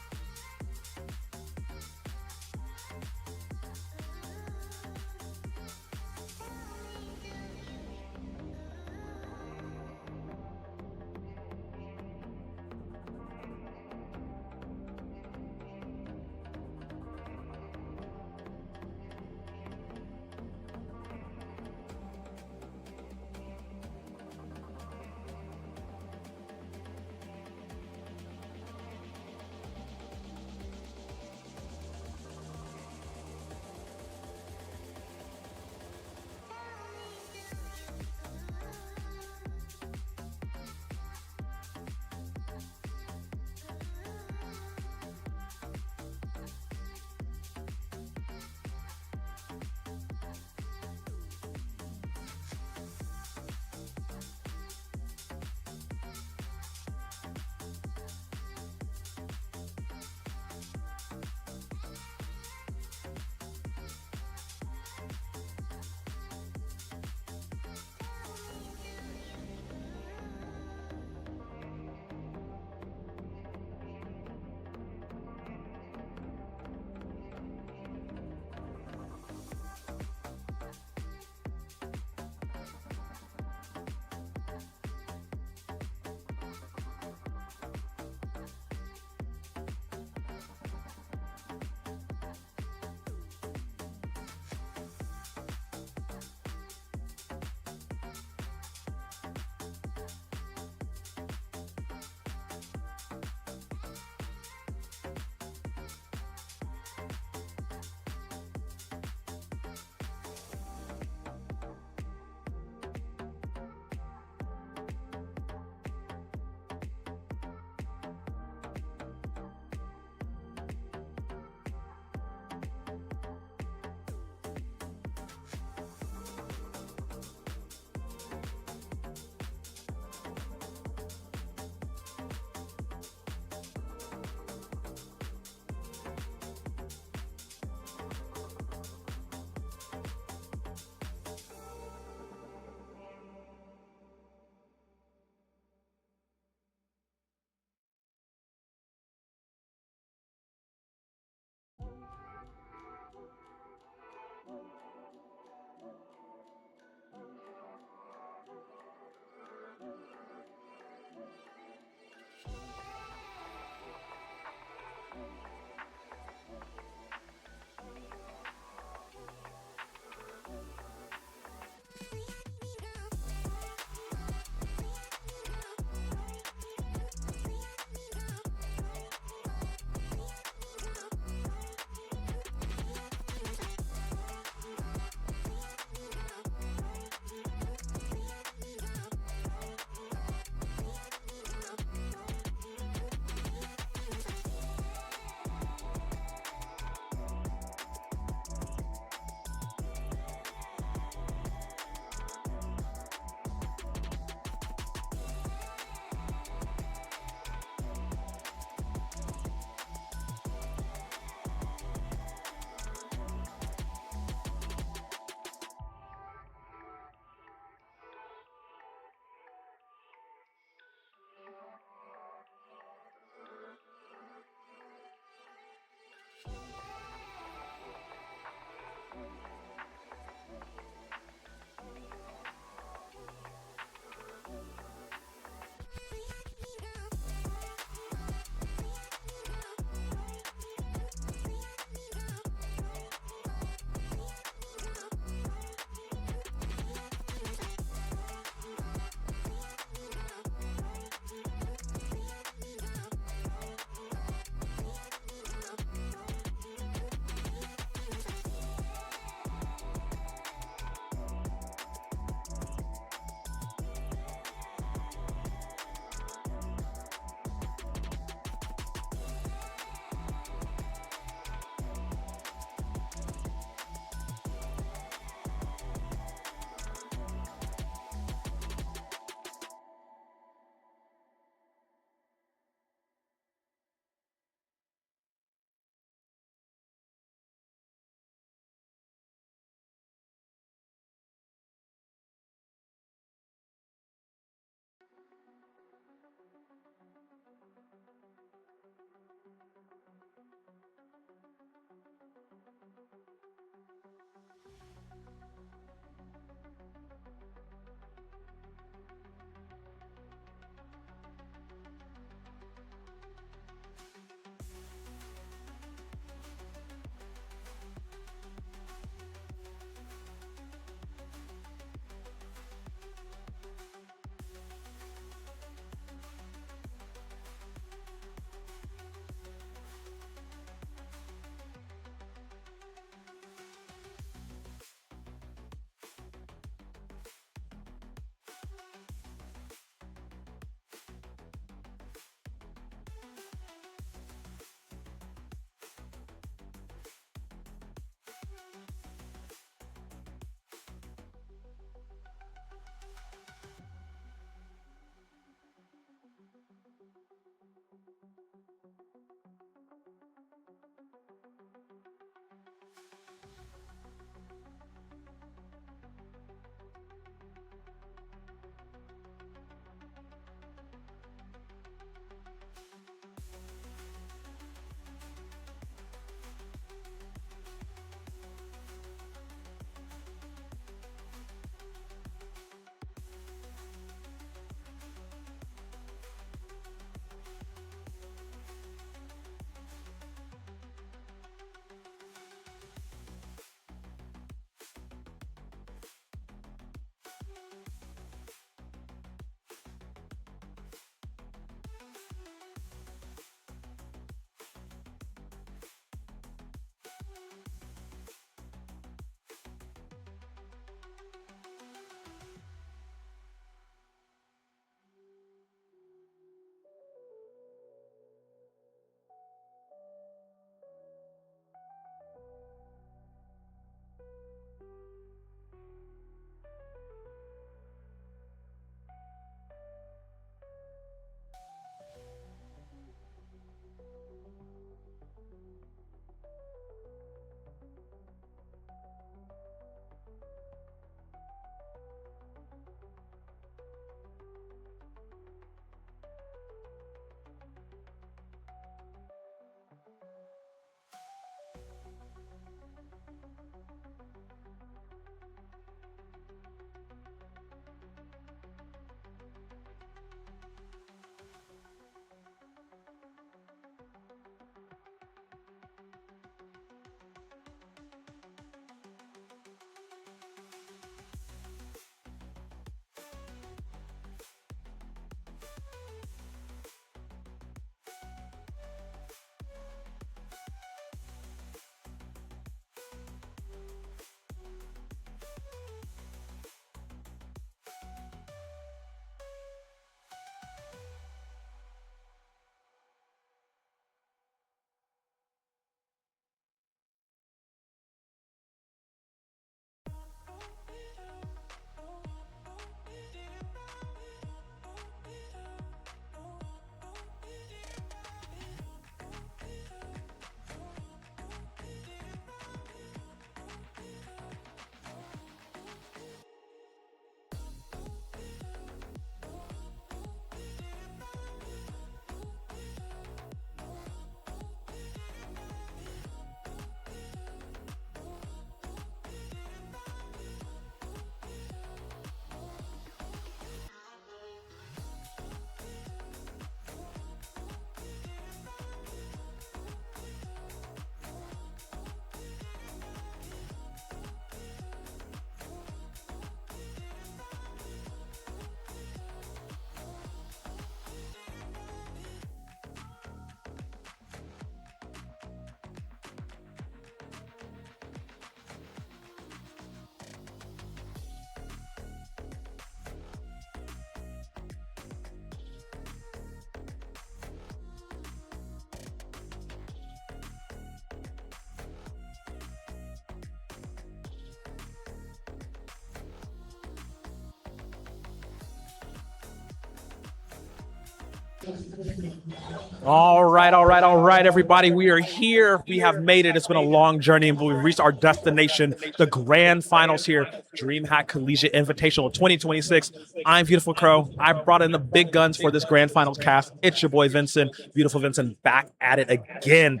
All right, everybody. We are here. We have made it. It's been a long journey, but we've reached our destination, the grand finals here, DreamHack Collegiate Invitational 2026. I'm Beautiful Crow. I brought in the big guns for this grand finals cast. It's your boy Vincent, Beautiful Vincent, back at it again.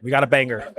We got a banger.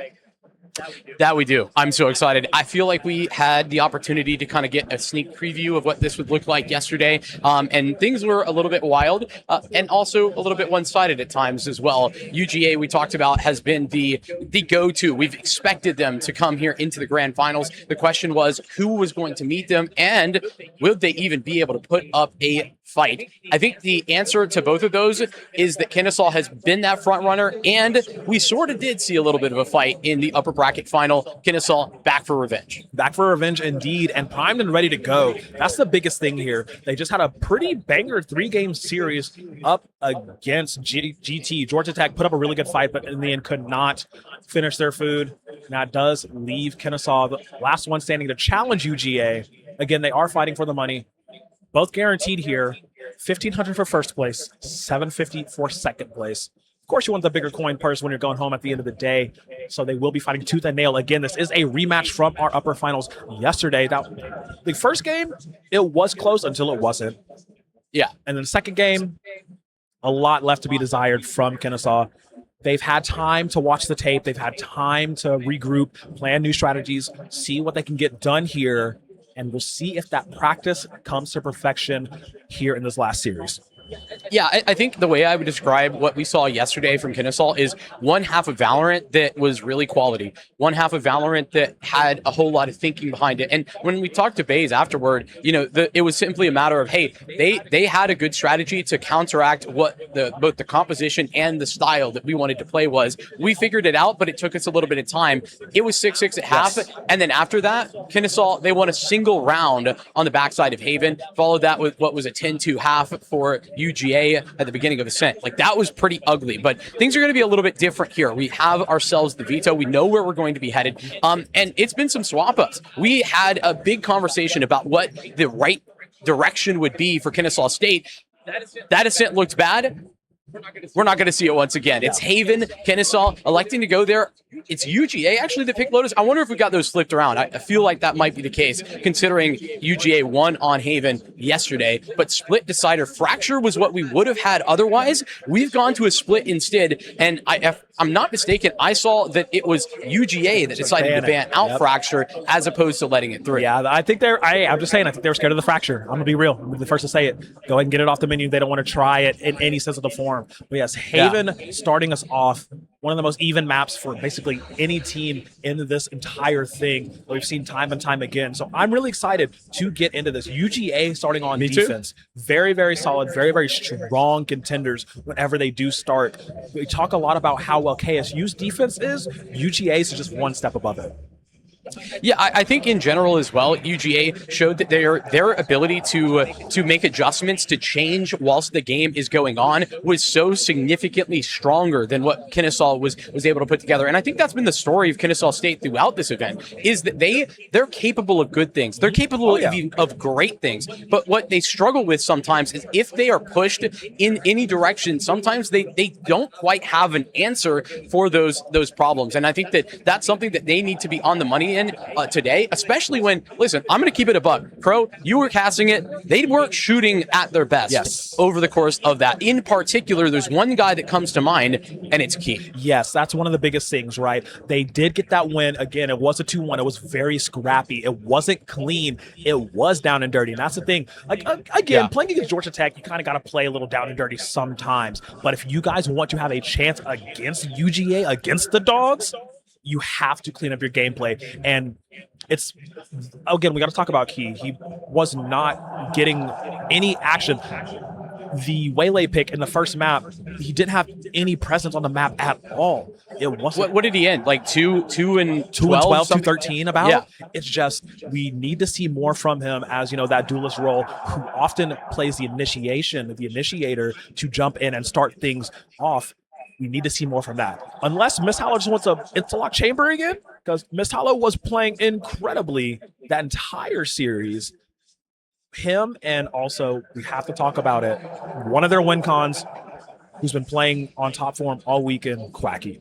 That we do. I'm so excited. I feel like we had the opportunity to kind of get a sneak preview of what this would look like yesterday, and things were a little bit wild and also a little bit one-sided at times as well. UGA, we talked about, has been the go-to. We've expected them to come here into the grand finals. The question was who was going to meet them, and would they even be able to put up a fight? I think the answer to both of those is that Kennesaw has been that front runner, and we sort of did see a little bit of a fight in the upper bracket final. Kennesaw back for revenge. Back for revenge indeed, and primed and ready to go. That's the biggest thing here. They just had a pretty banger 3-game series up against GT. Georgia Tech put up a really good fight, but in the end could not finish their food. Now it does leave Kennesaw the last one standing to challenge UGA. Again, they are fighting for the money. Both guaranteed here. $1,500 for first place, $750 for second place. Of course, you want the bigger coin purse when you're going home at the end of the day. So they will be fighting tooth and nail. Again, this is a rematch from our upper finals yesterday. The first game, it was close until it wasn't. Yeah. And then the second game, a lot left to be desired from Kennesaw. They've had time to watch the tape. They've had time to regroup, plan new strategies, see what they can get done here. And we'll see if that practice comes to perfection here in this last series. Yeah, I think the way I would describe what we saw yesterday from Kennesaw is one half of Valorant that was really quality. One half of Valorant that had a whole lot of thinking behind it. And when we talked to Baze afterward, you know, it was simply a matter of, hey, they had a good strategy to counteract what both the composition and the style that we wanted to play was. We figured it out, but it took us a little bit of time. It was 6-6 at half. And then after that, Kennesaw, they won a single round on the backside of Haven, followed that with what was a 10-2 half for UGA at the beginning of Ascent. Like, that was pretty ugly, but things are going to be a little bit different here. We have ourselves the veto. We know where we're going to be headed. And it's been some swap ups. We had a big conversation about what the right direction would be for Kennesaw State. That Ascent looked bad. We're not going to see it once again. It's Haven, Kennesaw electing to go there. It's UGA actually that picked Lotus. I wonder if we got those flipped around. I feel like that might be the case, considering UGA won on Haven yesterday, but split decider Fracture was what we would have had otherwise. We've gone to a split instead, and if I'm not mistaken, I saw that it was UGA that decided to ban out Fracture as opposed to letting it through. Yeah, I think I'm just saying, I think they were scared of the Fracture. I'm going to be real. I'm the first to say it. Go ahead and get it off the menu. They don't want to try it in any sense of the form. But yes, Haven starting us off, one of the most even maps for basically any team in this entire thing that we've seen time and time again. So I'm really excited to get into this. UGA starting on defense. Very, very solid, very, very strong contenders whenever they do start. We talk a lot about how well KSU's defense is. UGA's is just one step above it. Yeah, I think in general as well, UGA showed that their ability to make adjustments, to change whilst the game is going on, was so significantly stronger than what Kennesaw was able to put together. And I think that's been the story of Kennesaw State throughout this event, is that they're capable of good things. They're capable of great things. But what they struggle with sometimes is if they are pushed in any direction, sometimes they don't quite have an answer for those problems. And I think that's something that they need to be on the money in today, especially when, listen, I'm going to keep it a buck. Crow, you were casting it. They weren't shooting at their best over the course of that. In particular, there's one guy that comes to mind, and it's Key. Yes, that's one of the biggest things, right? They did get that win. Again, it was a 2-1. It was very scrappy. It wasn't clean. It was down and dirty. And that's the thing. Like, again, playing against Georgia Tech, you kind of got to play a little down and dirty sometimes. But if you guys want to have a chance against UGA, against the Dogs, you have to clean up your gameplay. And it's, again, we got to talk about Key. He was not getting any action. The Waylay pick in the first map, he didn't have any presence on the map at all. It wasn't. What did he end? Like 2 and 12, 2-13 about? Yeah. It's just, we need to see more from him as, you know, that duelist role who often plays the initiator to jump in and start things off. We need to see more from that. Unless Miss Hollow just wants a interlock chamber again, because Miss Hollow was playing incredibly that entire series. Him, and also, we have to talk about it, one of their win cons, who's been playing on top form all weekend, Quacky.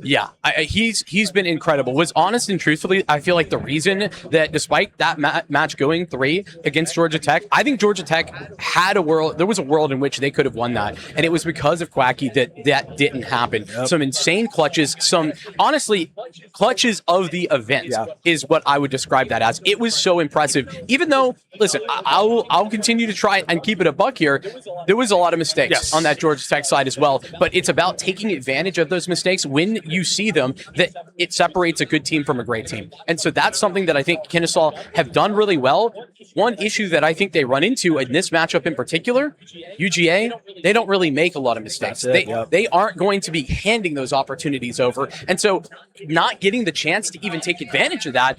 Yeah, he's been incredible. Was honest and truthfully, I feel like the reason that despite that match going 3 against Georgia Tech, I think Georgia Tech had a world. There was a world in which they could have won that, and it was because of Quacky that didn't happen. Yep. Some insane clutches, some honestly clutches of the event is what I would describe that as. It was so impressive. Even though, listen, I'll continue to try and keep it a buck here. There was a lot of mistakes on that Georgia Tech side as well, but it's about taking advantage of those mistakes when you see them, that it separates a good team from a great team. And so that's something that I think Kennesaw have done really well. One issue that I think they run into in this matchup in particular, UGA, they don't really make a lot of mistakes. They aren't going to be handing those opportunities over. And so not getting the chance to even take advantage of that,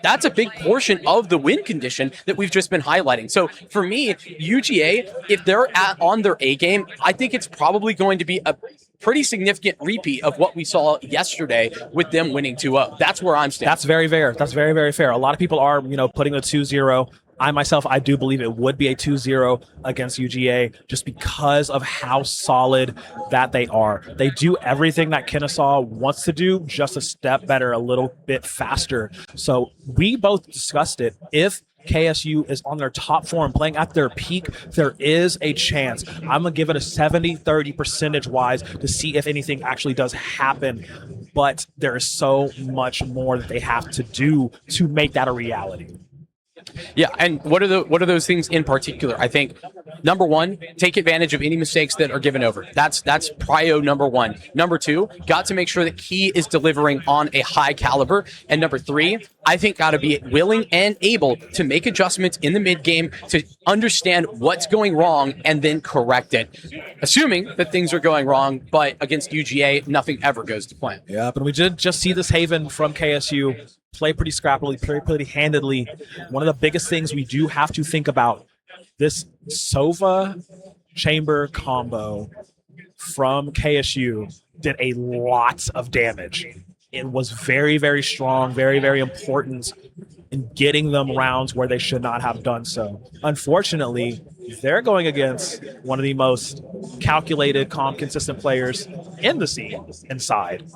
that's a big portion of the win condition that we've just been highlighting. So for me, UGA, if they're on their A game, I think it's probably going to be a pretty significant repeat of what we saw yesterday with them winning 2-0. That's where I'm standing. That's very fair. That's very, very fair. A lot of people are, putting a 2-0. I myself, I do believe it would be a 2-0 against UGA just because of how solid that they are. They do everything that Kennesaw wants to do, just a step better, a little bit faster. So we both discussed it. If KSU is on their top form, playing at their peak, there is a chance. I'm going to give it a 70-30 percentage-wise to see if anything actually does happen. But there is so much more that they have to do to make that a reality. Yeah, and what are those things in particular? I think number one, take advantage of any mistakes that are given over. That's prio number one. Number two, got to make sure that he is delivering on a high caliber. And number three, I think got to be willing and able to make adjustments in the mid game to understand what's going wrong and then correct it. Assuming that things are going wrong, but against UGA, nothing ever goes to plan. Yeah, but we did just see this Haven from KSU play pretty scrappily, pretty handedly. One of the biggest things we do have to think about, this Sova Chamber combo from KSU did a lot of damage. It was very, very strong, very, very important in getting them rounds where they should not have done so. Unfortunately, they're going against one of the most calculated, calm, consistent players in the scene inside.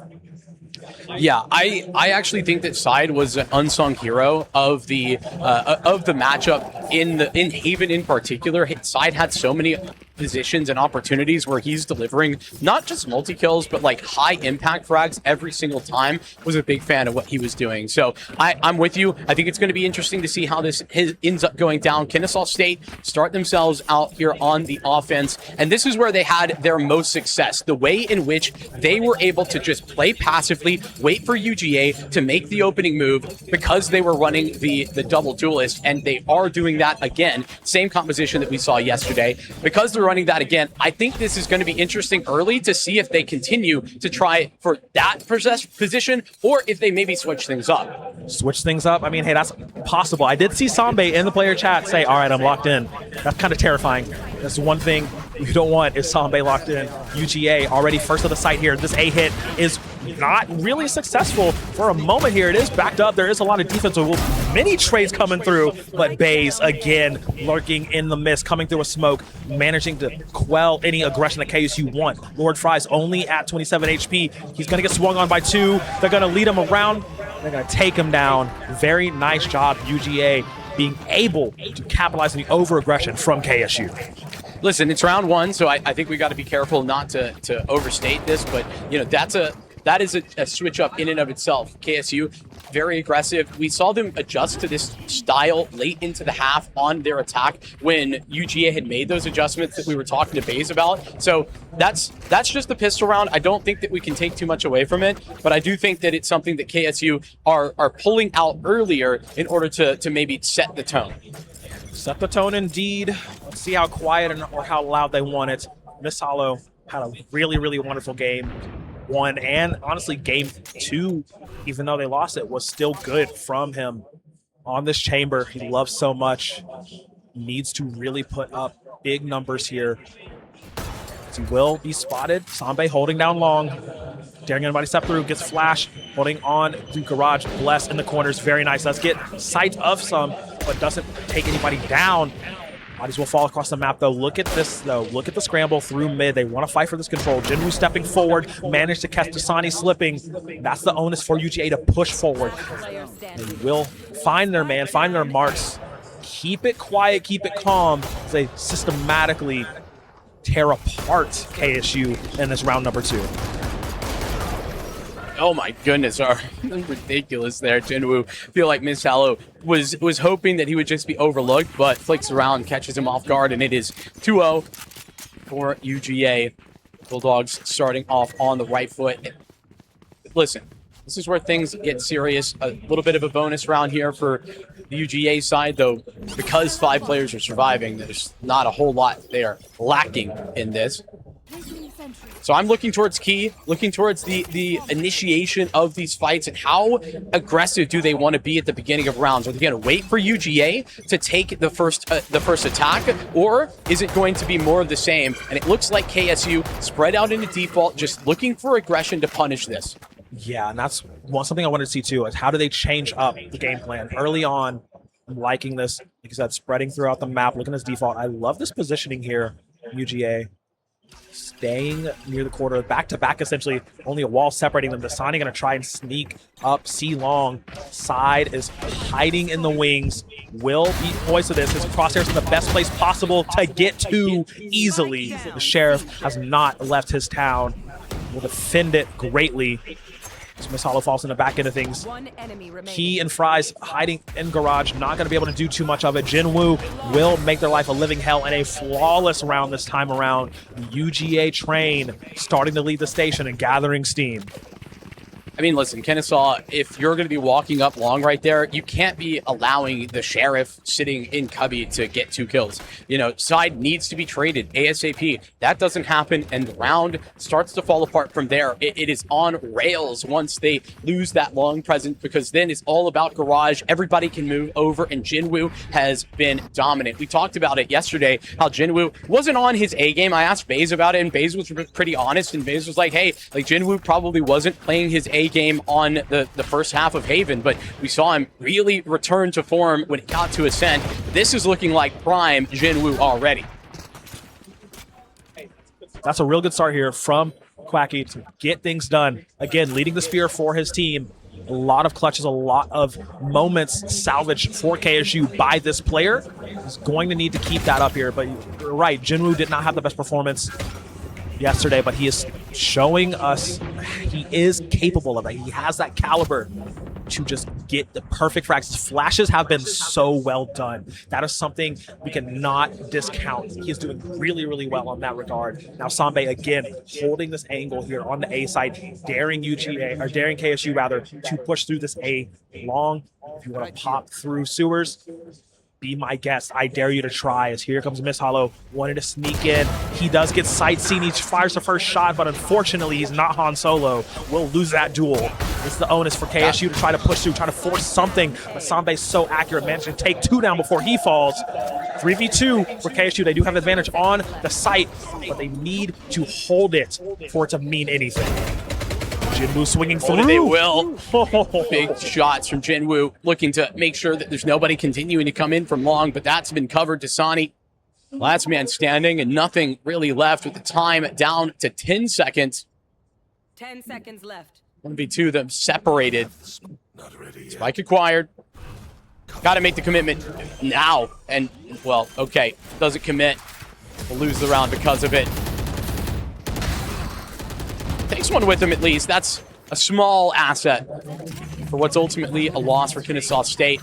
Yeah, I actually think that Side was an unsung hero of the matchup in Haven in particular. Side had so many positions and opportunities where he's delivering not just multi-kills, but like high impact frags every single time. Was a big fan of what he was doing. So I'm with you. I think it's going to be interesting to see how this ends up going down. Kennesaw State start themselves out here on the offense, and this is where they had their most success. The way in which they were able to just play passively, wait for UGA to make the opening move because they were running the double duelist, and they are doing that again. Same composition that we saw yesterday. Because they're running that again, I think this is going to be interesting early to see if they continue to try for that position or if they maybe switch things up. Switch things up? I mean, hey, that's possible. I did see Sambe in the player chat say, all right, I'm locked in. That's kind of terrifying. That's one thing you don't want is Sambe locked in. UGA already first of the site here. This A hit is not really successful for a moment here. It is backed up. There is a lot of defensive mini trades coming through, but Baze again lurking in the mist, coming through a smoke, managing to quell any aggression that KSU want. Lord Fry's only at 27 HP. He's going to get swung on by 2. They're going to lead him around. They're going to take him down. Very nice job, UGA, being able to capitalize on the over-aggression from KSU. Listen, it's round 1, so I think we got to be careful not to overstate this, but that is a switch up in and of itself. KSU, very aggressive. We saw them adjust to this style late into the half on their attack when UGA had made those adjustments that we were talking to Baze about. So that's just the pistol round. I don't think that we can take too much away from it, but I do think that it's something that KSU are pulling out earlier in order to maybe set the tone. Set the tone indeed. Let's see how quiet or how loud they want it. Miss Hollow had a really, really wonderful game. 1 and honestly game 2, even though they lost it, was still good from him on this chamber. He loves so much. Needs to really put up big numbers here. He will be spotted. Sambe holding down long. Daring anybody step through, gets flash, holding on through Garage. Bless in the corners, very nice. Let's get sight of some, but doesn't take anybody down. Bodies will fall across the map, though. Look at this, though. Look at the scramble through mid. They want to fight for this control. Jinwoo stepping forward, managed to catch Dasani slipping. That's the onus for UGA to push forward. Player standing. They will find their man, find their marks. Keep it quiet, keep it calm as they systematically tear apart KSU in this round number 2. Oh my goodness, are ridiculous there. Jinwoo, feel like Miss Hallow was hoping that he would just be overlooked, but flicks around, catches him off guard, and it is 2-0 for UGA. Bulldogs starting off on the right foot. Listen, this is where things get serious. A little bit of a bonus round here for the UGA side, though, because 5 players are surviving, there's not a whole lot they are lacking in this. So I'm looking towards Key, looking towards the initiation of these fights and how aggressive do they want to be at the beginning of rounds. Are they going to wait for UGA to take the first attack, or is it going to be more of the same? And it looks like KSU spread out into default, just looking for aggression to punish this. Yeah, and that's something I wanted to see too, is how do they change up the game plan early on. I'm liking this, like I said, spreading throughout the map, looking as default. I love this positioning here, UGA. Staying near the quarter, back-to-back essentially, only a wall separating them. Dasani going to try and sneak up C-long. Side is hiding in the wings. Will be poised to this. His crosshairs in the best place possible to get to easily. The Sheriff has not left his town. Will defend it greatly. So Miss Hollow falls in the back end of things. One enemy remaining. Key and Fries hiding in garage, not going to be able to do too much of it. Jinwoo will make their life a living hell and a flawless round this time around. The UGA train starting to leave the station and gathering steam. I mean, listen, Kennesaw, if you're going to be walking up long right there, you can't be allowing the Sheriff sitting in cubby to get 2 kills. You know, side needs to be traded ASAP. That doesn't happen, and the round starts to fall apart from there. It is on rails once they lose that long presence, because then it's all about garage. Everybody can move over, and Jinwoo has been dominant. We talked about it yesterday, how Jinwoo wasn't on his A game. I asked Baze about it, and Baze was pretty honest, and Baze was like, hey, like Jinwoo probably wasn't playing his A game on the first half of Haven, but we saw him really return to form when it got to Ascent. This is looking like prime Jinwoo already. That's a real good start here from Quacky to get things done. Again, leading the spear for his team. A lot of clutches, a lot of moments salvaged for KSU by this player. He's going to need to keep that up here, but you're right, Jinwoo did not have the best performance yesterday, but he is showing us he is capable of it. He has that caliber to just get the perfect frags. His flashes have been so well done. That is something we cannot discount. He is doing really, really well on that regard. Now Sambe again holding this angle here on the A side, daring UGA, or daring KSU rather, to push through this A long. If you want to pop through sewers, be my guest. I dare you to try, as here comes Miss Hollow, wanted to sneak in. He does get sight seen. He fires the first shot, but unfortunately, he's not Han Solo. We'll lose that duel. It's the onus for KSU to try to push through, try to force something, but Sambe's so accurate, managed to take 2 down before he falls. 3v2 for KSU. They do have advantage on the site, but they need to hold it for it to mean anything. Jinwoo swinging through. They will. Big shots from Jinwoo, looking to make sure that there's nobody continuing to come in from long, but that's been covered. Dasani, last man standing, and nothing really left with the time down to 10 seconds. 10 seconds left. 1v2 them separated. Spike acquired. Got to make the commitment now. And, well, okay, doesn't commit. We'll lose the round because of it. Takes one with him at least. That's a small asset for what's ultimately a loss for Kennesaw State.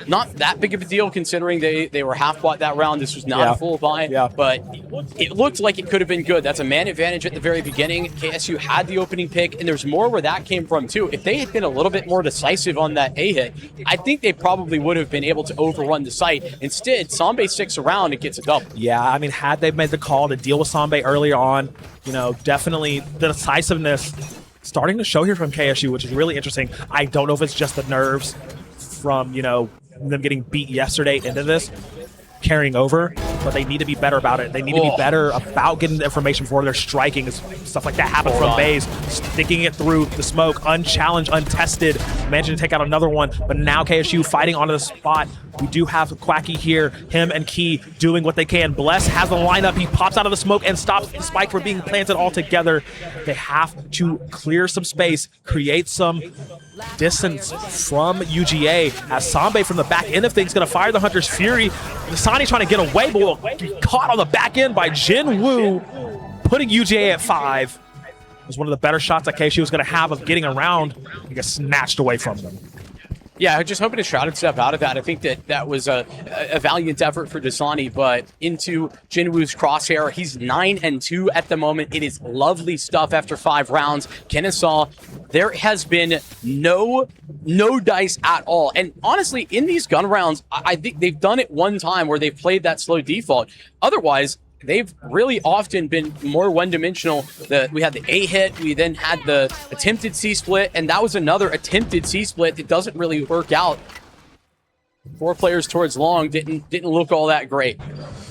Not that big of a deal considering they were half bought that round. This was not a full buy, but it looked like it could have been good. That's a man advantage at the very beginning. KSU had the opening pick, and there's more where that came from too. If they had been a little bit more decisive on that A hit, I think they probably would have been able to overrun the site. Instead, Sambe sticks around and gets a double. Yeah, I mean, had they made the call to deal with Sambe earlier on, you know, definitely the decisiveness starting to show here from KSU, which is really interesting. I don't know if it's just the nerves from, you know, them getting beat yesterday into this, carrying over, but they need to be better about it. They need to be better about getting the information before they're striking. Stuff like that happened from Baze, sticking it through the smoke, unchallenged, untested, managing to take out another one, but now KSU fighting onto the spot. We do have Quacky here, him and Key doing what they can. Bless has the lineup, he pops out of the smoke and stops the spike from being planted altogether. They have to clear some space, create some distance from UGA as Sambe from the back end of things going to fire the Hunter's Fury. Nasani trying to get away, but will be caught on the back end by Jin Woo, putting UGA at 5. It was one of the better shots that KSU was going to have of getting around. He gets snatched away from them. Yeah, just hoping to Shroud and step out of that. I think that was a valiant effort for Dasani, but into Jinwoo's crosshair. He's 9-2 at the moment. It is lovely stuff after 5 rounds. Kennesaw, there has been no dice at all. And honestly, in these gun rounds, I think they've done it one time where they've played that slow default. Otherwise, they've really often been more one-dimensional. We had the A hit, we then had the attempted C-split, and that was another attempted C-split that doesn't really work out. 4 players towards long didn't look all that great.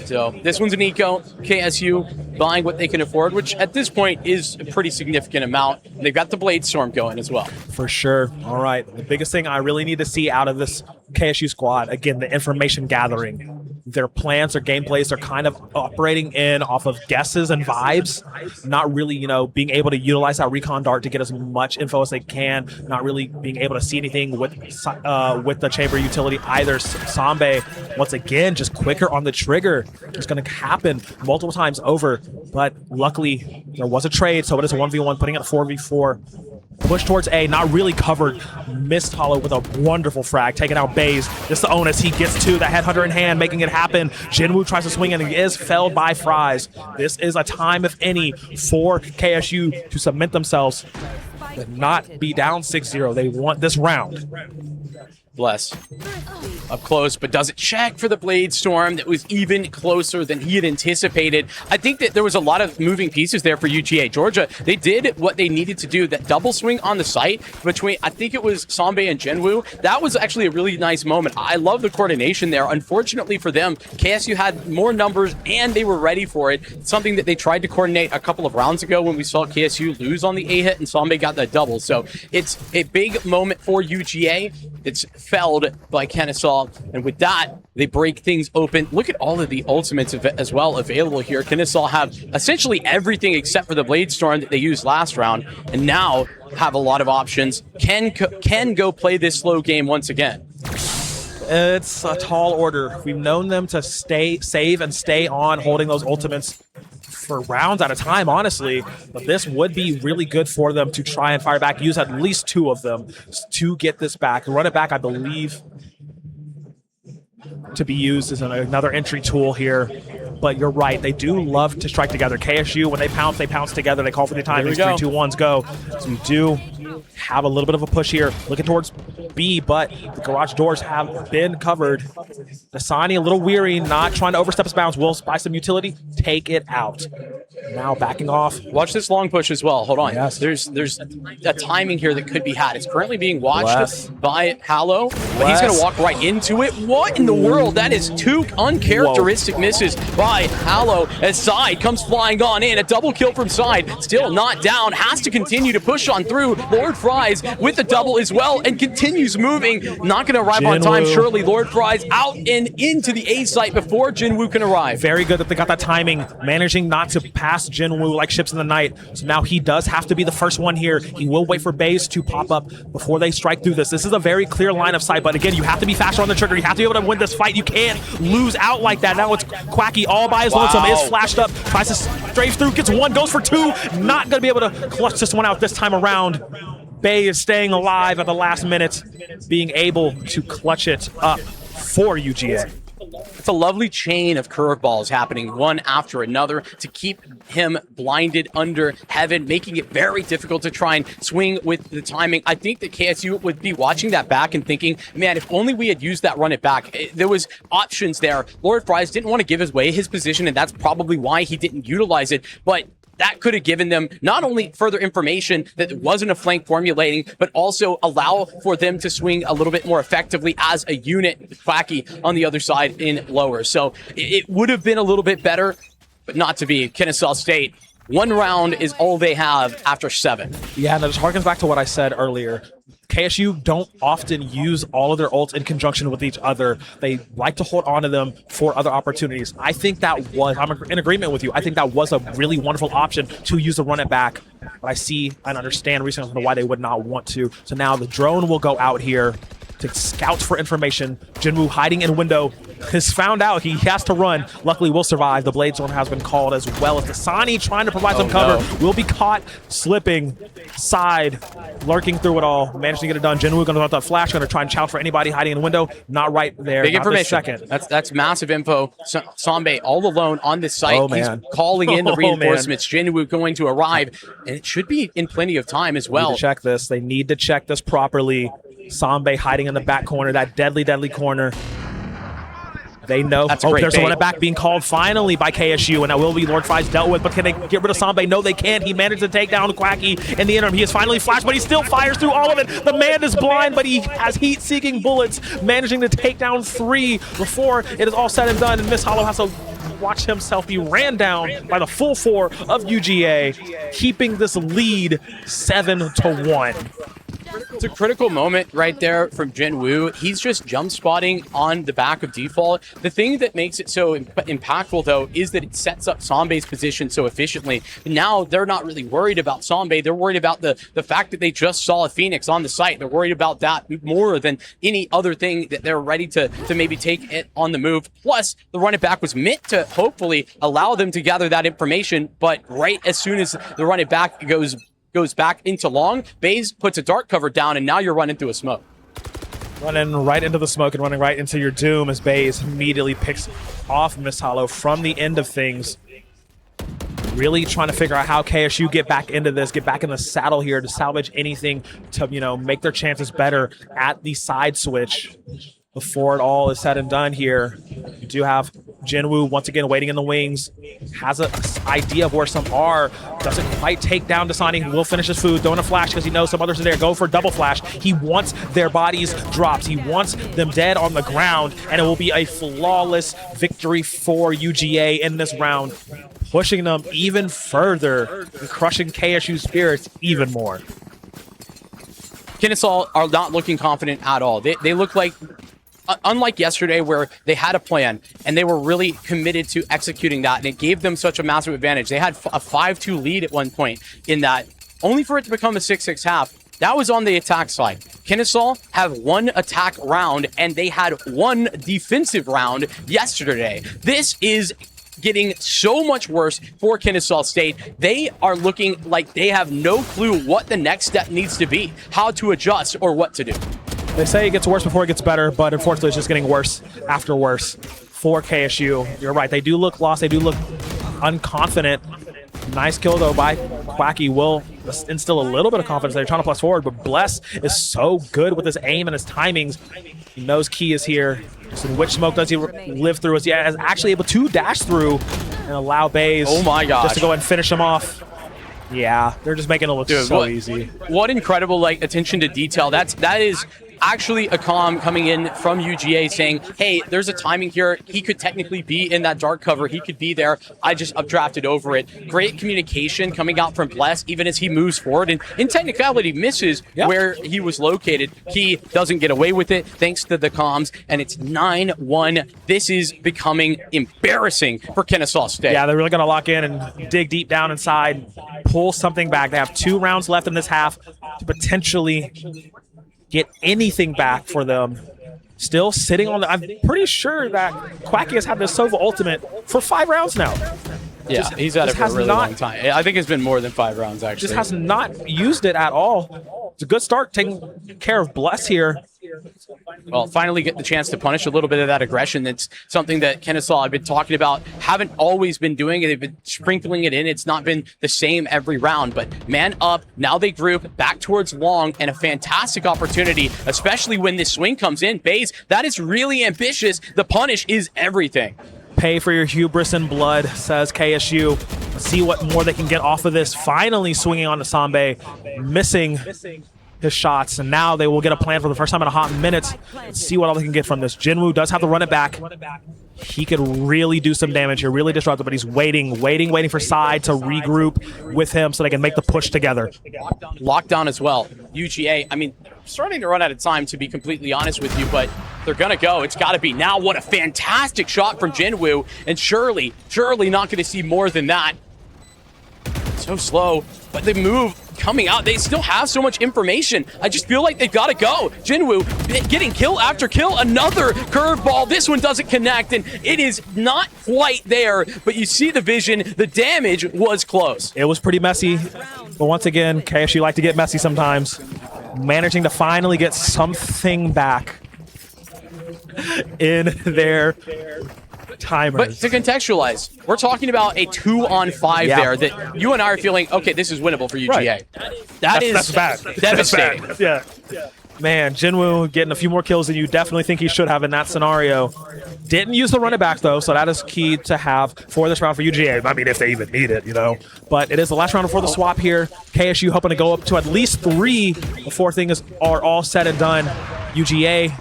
So this one's an eco. KSU buying what they can afford, which at this point is a pretty significant amount. They've got the Blade Storm going as well. For sure. All right. The biggest thing I really need to see out of this KSU squad, again, the information gathering. Their plans, their gameplays are kind of operating in off of guesses and vibes, not really, being able to utilize that recon dart to get as much info as they can, not really being able to see anything with the chamber utility either. Sambe, once again, just quicker on the trigger. It's going to happen multiple times over, but luckily there was a trade, so it is a 1v1, putting it a 4v4. Push towards A, not really covered. Missed Hollow with a wonderful frag, taking out Baze. Just the onus, he gets to the Headhunter in hand, making it happen. Jinwoo tries to swing and he is felled by Fries. This is a time, if any, for KSU to cement themselves, but not be down 6-0. They want this round. Bless. Up close, but does it check for the Blade Storm that was even closer than he had anticipated. I think that there was a lot of moving pieces there for UGA. Georgia, they did what they needed to do. That double swing on the site between, I think it was Sambe and Jinwoo. That was actually a really nice moment. I love the coordination there. Unfortunately for them, KSU had more numbers and they were ready for it. It's something that they tried to coordinate a couple of rounds ago when we saw KSU lose on the A hit and Sambe got that double. So it's a big moment for UGA. It's felled by Kennesaw, and with that, they break things open. Look at all of the ultimates as well available here. Kennesaw have essentially everything except for the Blade Storm that they used last round, and now have a lot of options. Can go play this slow game once again. It's a tall order. We've known them to save and stay on holding those ultimates for rounds at a time, honestly, but this would be really good for them to try and fire back, use at least 2 of them to get this back. Run it back, I believe, to be used as another entry tool here. But you're right, they do love to strike together. KSU, when they pounce together, they call for the timings, 3, 2, 1s, go. So we do have a little bit of a push here, looking towards B, but the garage doors have been covered. Dasani a little weary, not trying to overstep his bounds, will buy some utility, take it out. Now backing off. Watch this long push as well. Hold on. Yes. There's a timing here that could be had. It's currently being watched by Hallow, but he's going to walk right into it. What in the world? That is 2 uncharacteristic misses by Hallow as Side comes flying on in. A double kill from Side. Still not down. Has to continue to push on through. Lord Fries with the double as well and continues moving. Not going to arrive on time. Surely Lord Fries out and into the A site before Jinwoo can arrive. Very good that they got that timing, managing not to pass Jinwoo like ships in the night. So now he does have to be the first one here. He will wait for Baze to pop up before they strike through this. This is a very clear line of sight, but again, you have to be faster on the trigger. You have to be able to win this fight. You can't lose out like that. Now it's Quacky all by his lonesome. Is flashed up, tries to strafe through, gets 1, goes for 2. Not going to be able to clutch this one out this time around. Bay is staying alive at the last minute, being able to clutch it up for UGA. It's a lovely chain of curveballs happening one after another to keep him blinded under heaven, making it very difficult to try and swing with the timing. I think that KSU would be watching that back and thinking, man, if only we had used that run it back. There was options there. Lord Fries didn't want to give away his position, and that's probably why he didn't utilize it. But that could have given them not only further information that it wasn't a flank formulating, but also allow for them to swing a little bit more effectively as a unit, with Quacky on the other side in lower. So it would have been a little bit better, but not to be. Kennesaw State, 1 round is all they have after 7. Yeah, and it just harkens back to what I said earlier. KSU don't often use all of their ults in conjunction with each other. They like to hold on to them for other opportunities. I think that was, I'm in agreement with you, I think that was a really wonderful option to use to run it back. But I see and understand reasons why they would not want to. So now the drone will go out here to scout for information. Jinwoo hiding in window has found out he has to run. Luckily will survive. The Blade Storm has been called as well as Dasani trying to provide some cover. Will be caught slipping side, lurking through it all. Managed to get it done. Jinwoo going to let that flash, going to try and challenge for anybody hiding in the window. Not right there. Big not information. this second. That's massive info. Sambe all alone on this site. Oh, He's man. calling in the Oh, reinforcements. Jinwoo going to arrive, and it should be in plenty of time as well. Need to check this. They need to check this properly. Sambe hiding in the back corner, that deadly, deadly corner. They know. That's a great there's bait. a run it back being called finally by KSU, and that will be Lord Fives dealt with. But can they get rid of Sambe? No, they can't. He managed to take down Quacky in the interim. He is finally flashed, but he still fires through all of it. The man is blind, but he has heat-seeking bullets, managing to take down 3 before it is all said and done. And Miss Hollow has to watch himself be ran down by the full 4 of UGA, keeping this lead 7-1. It's a critical moment right there from Jinwoo. He's just jump spotting on the back of default. The thing that makes it so impactful, though, is that it sets up Sambe's position so efficiently. Now they're not really worried about Sambe. They're worried about the fact that they just saw a Phoenix on the site. They're worried about that more than any other thing, that they're ready to maybe take it on the move. Plus, the run it back was meant to hopefully allow them to gather that information, but right as soon as the run it back goes back into long, Baze puts a dark cover down, and now you're running through a smoke. Running right into the smoke and running right into your doom as Baze immediately picks off Miss Hollow from the end of things. Really trying to figure out how KSU get back into this, get back in the saddle here to salvage anything to, make their chances better at the side switch. Before it all is said and done here, you do have Jinwoo once again waiting in the wings, has an idea of where some are, doesn't quite take down Dasani, will finish his food, throwing a flash because he knows some others are there, go for a double flash. He wants their bodies dropped, he wants them dead on the ground, and it will be a flawless victory for UGA in this round, pushing them even further and crushing KSU spirits even more. Kennesaw are not looking confident at all. They look like, unlike yesterday where they had a plan and they were really committed to executing that, and it gave them such a massive advantage. They had a 5-2 lead at one point in that, only for it to become a 6-6 half. That was on the attack side. Kennesaw have 1 attack round, and they had 1 defensive round yesterday. This is getting so much worse for Kennesaw State. They are looking like they have no clue what the next step needs to be, how to adjust, or what to do. They say it gets worse before it gets better, but unfortunately it's just getting worse after worse for KSU. You're right, they do look lost, they do look unconfident. Nice kill though by Quacky, will instill a little bit of confidence. They're trying to plus forward, but Bless is so good with his aim and his timings. He knows Key is here. Just in which smoke does he live through? Is he actually able to dash through and allow Baze oh my gosh, just to go ahead and finish him off? Yeah, they're just making it look so easy. What incredible attention to detail. That is actually a comm coming in from UGA saying, hey, there's a timing here. He could technically be in that dark cover. He could be there. I just updrafted over it. Great communication coming out from Bless, even as he moves forward. And in technicality, misses where he was located. He doesn't get away with it thanks to the comms, and it's 9-1. This is becoming embarrassing for Kennesaw State. Yeah, they're really going to lock in and dig deep down inside, pull something back. They have 2 rounds left in this half to potentially get anything back for them. Still sitting on the... I'm pretty sure that Quacky has had the Sova ultimate for 5 rounds now. Yeah, he's had it for a really long time. I think it's been more than 5 rounds, actually. Just has not used it at all. It's a good start taking care of Bless here. Well, finally get the chance to punish a little bit of that aggression. That's something that Kennesaw have been talking about, haven't always been doing it. They've been sprinkling it in. It's not been the same every round, but man up. Now they group back towards long, and a fantastic opportunity, especially when this swing comes in. Baze, that is really ambitious. The punish is everything. Pay for your hubris and blood, says KSU. See what more they can get off of this. Finally swinging on to Sambe, missing his shots, and now they will get a plan for the first time in a hot minute. Let's see what all they can get from this. Jinwoo does have to run it back. He could really do some damage here, really disrupt it, but he's waiting for Side to regroup with him so they can make the push together. Lockdown as well. UGA, I mean, starting to run out of time, to be completely honest with you, but they're going to go. It's got to be now. What a fantastic shot from Jinwoo, and surely not going to see more than that. So slow, but the move coming out, they still have so much information. I just feel like they've got to go. Jinwoo getting kill after kill, another curveball. This one doesn't connect, and it is not quite there, but you see the vision. The damage was close. It was pretty messy, but once again, KSU like to get messy sometimes. Managing to finally get something back in their timers. But to contextualize, we're talking about a 2-on-5 there that you and I are feeling, okay, this is winnable for UGA. Right. That's bad. Devastating. That's bad. Yeah. Man, Jinwoo getting a few more kills than you definitely think he should have in that scenario. Didn't use the run it back, though, so that is key to have for this round for UGA. I mean, if they even need it, you know. But it is the last round before the swap here. KSU hoping to go up to at least 3 before things are all said and done. UGA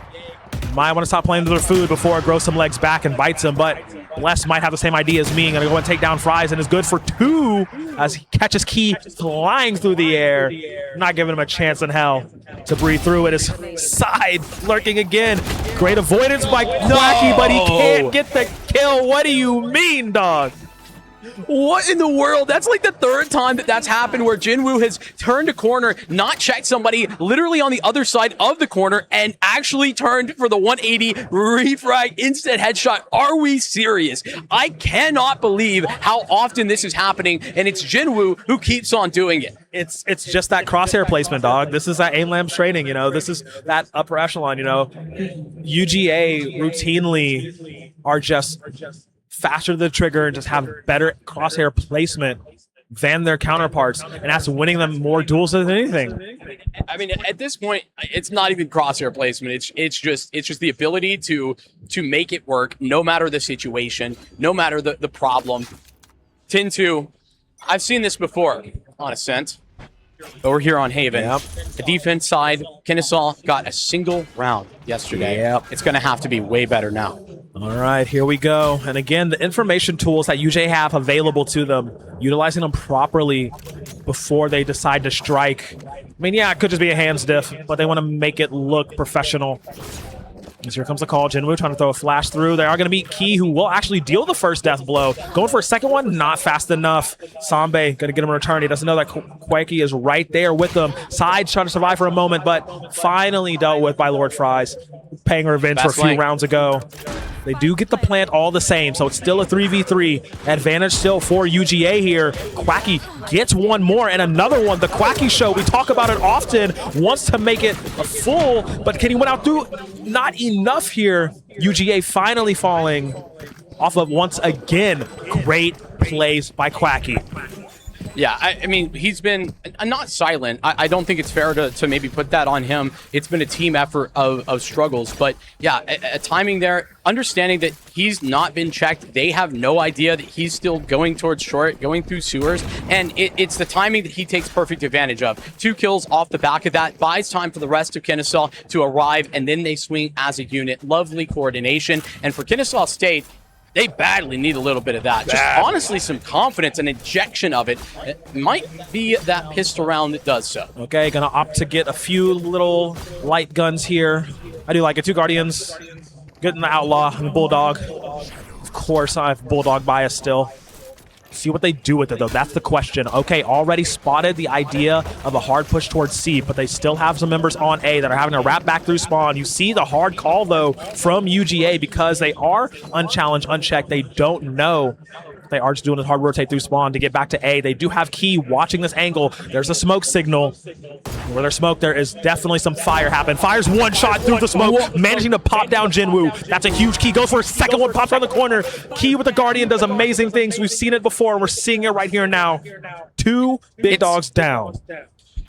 might want to stop playing with their food before it grows some legs back and bites him, but Bless might have the same idea as me. Gonna go and take down Fries and is good for 2 as he catches Key flying through the air. Not giving him a chance in hell to breathe through it. His Side lurking again. Great avoidance by Quacky, but he can't get the kill. What do you mean, dog? What in the world? That's like the 3rd time that's happened where Jinwoo has turned a corner, not checked somebody literally on the other side of the corner, and actually turned for the 180 refrag instant headshot. Are we serious? I cannot believe how often this is happening, and it's Jinwoo who keeps on doing it. It's just that crosshair placement, dog. This is that aim-lamp training, you know. This is that upper echelon, you know. UGA routinely are just faster to the trigger and just have better crosshair placement than their counterparts, and that's winning them more duels than anything. I mean, at this point, it's not even crosshair placement. It's just the ability to make it work, no matter the situation, no matter the problem. Tin 2, I've seen this before on Ascent. Over here on Haven, the defense side, Kennesaw got a single round yesterday. It's going to have to be way better now. All right, here we go. And again, the information tools that UJ have available to them, utilizing them properly before they decide to strike. I mean, yeah, it could just be a hands diff, but they want to make it look professional. As here comes the call. Jinwoo trying to throw a flash through. They are going to meet Key, who will actually deal the first death blow. Going for a second one, not fast enough. Sambe going to get him a return. He doesn't know that Quakey is right there with them. Side trying to survive for a moment, but finally dealt with by Lord Fries, paying revenge for a few rounds ago. They do get the plant all the same, so it's still a 3v3. Advantage still for UGA here. Quacky gets one more and another one. The Quacky show, we talk about it often, wants to make it a full, but can he win out through? Not enough here. UGA finally falling off of, once again, great plays by Quacky. Yeah, I mean, he's been not silent. I don't think it's fair to maybe put that on him. It's been a team effort of struggles. But yeah, a timing there, understanding that he's not been checked. They have no idea that he's still going towards short, going through sewers. And it's the timing that he takes perfect advantage of. 2 kills off the back of that, buys time for the rest of Kennesaw to arrive, and then they swing as a unit. Lovely coordination. And for Kennesaw State, they badly need a little bit of that. Just honestly, some confidence and injection of it. It might be that pistol round that does so. Okay, gonna opt to get a few little light guns here. I do like it. 2 Guardians, getting the Outlaw and the Bulldog. Of course, I have Bulldog bias still. See what they do with it, though. That's the question. Okay, already spotted the idea of a hard push towards C, but they still have some members on A that are having to wrap back through spawn. You see the hard call, though, from UGA because they are unchallenged, unchecked. They don't know. They are just doing a hard rotate through spawn to get back to A. They do have Key watching this angle. There's a smoke signal. Where there's smoke, there is definitely some fire happen. Fires one shot through the smoke, managing to pop down Jinwoo. That's a huge Key. Goes for a second one, pops around the corner. Key with the Guardian does amazing things. We've seen it before, and we're seeing it right here now. 2 big dogs down.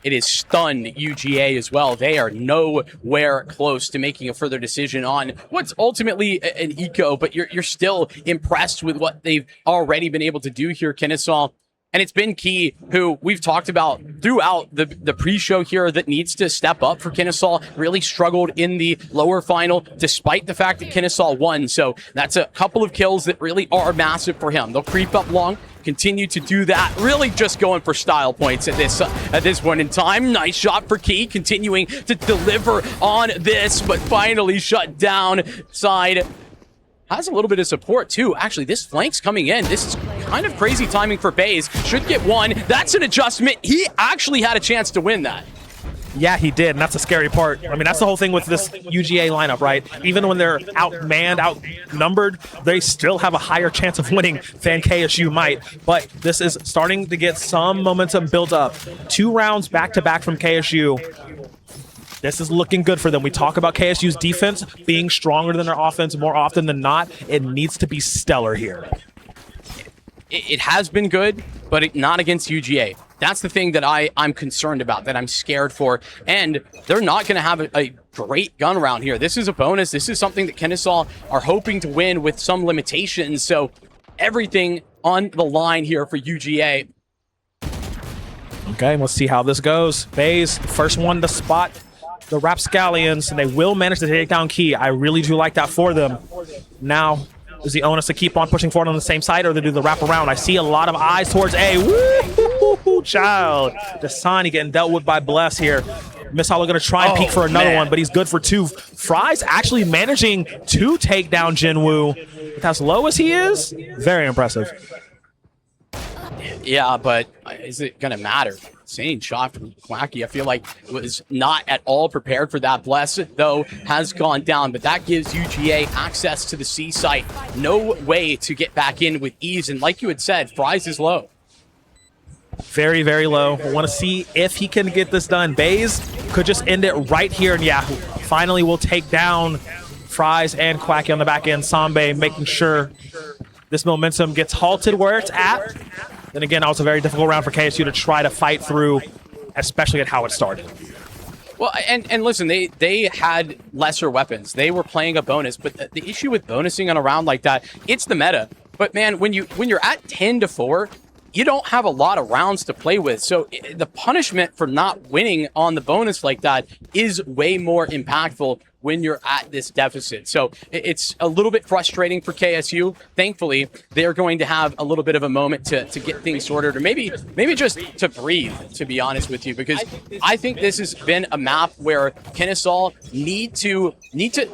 it has stunned UGA as well. They are nowhere close to making a further decision on what's ultimately an eco, but you're still impressed with what they've already been able to do here, Kennesaw. And it's been Key, who we've talked about throughout the pre-show here, that needs to step up for Kennesaw. Really struggled in the lower final, despite the fact that Kennesaw won. So that's a couple of kills that really are massive for him. They'll creep up long, continue to do that. Really just going for style points at this point in time. Nice shot for Key, continuing to deliver on this, but finally shut down. Side has a little bit of support too. Actually, this flank's coming in. This is kind of crazy timing for Baze. Should get one. That's an adjustment. He actually had a chance to win that. Yeah, he did, and that's the scary part. I mean, that's the whole thing with this UGA lineup, right? Even when they're outmanned, outnumbered, they still have a higher chance of winning than KSU might. But this is starting to get some momentum built up. 2 rounds back-to-back from KSU. This is looking good for them. We talk about KSU's defense being stronger than their offense more often than not. It needs to be stellar here. It has been good, but not against UGA. That's the thing that I'm concerned about, that I'm scared for. And they're not going to have a great gun round here. This is a bonus. This is something that Kennesaw are hoping to win with some limitations. So everything on the line here for UGA. Okay, let's see how this goes. Baze, first one to spot the Rapscallions, and they will manage to take down Key. I really do like that for them. Now, is the onus to keep on pushing forward on the same side, or to do the wrap around? I see a lot of eyes towards A. Woo, child. Dasani getting dealt with by Bless here. Miss Hollow going to try and peek for another one, but he's good for 2. Fry's actually managing to take down Jinwoo. With as low as he is, very impressive. Yeah, but is it going to matter? Insane shot from Quacky. I feel like was not at all prepared for that. Bless, though, has gone down, but that gives UGA access to the C site. No way to get back in with ease, and like you had said, Fries is low. Very, very low. We want to see if he can get this done. Baze could just end it right here, and yeah, finally will take down Fries and Quacky on the back end. Sambe making sure this momentum gets halted where it's at. Then again, that was a very difficult round for KSU to try to fight through, especially at how it started. Well, and listen, they had lesser weapons. They were playing a bonus, but the issue with bonusing on a round like that, it's the meta. But man, when you're at 10-4, you don't have a lot of rounds to play with. So the punishment for not winning on the bonus like that is way more impactful when you're at this deficit. So it's a little bit frustrating for KSU. Thankfully, they're going to have a little bit of a moment to get things sorted, or maybe just to breathe, to be honest with you, because I think this has been a map where Kennesaw need to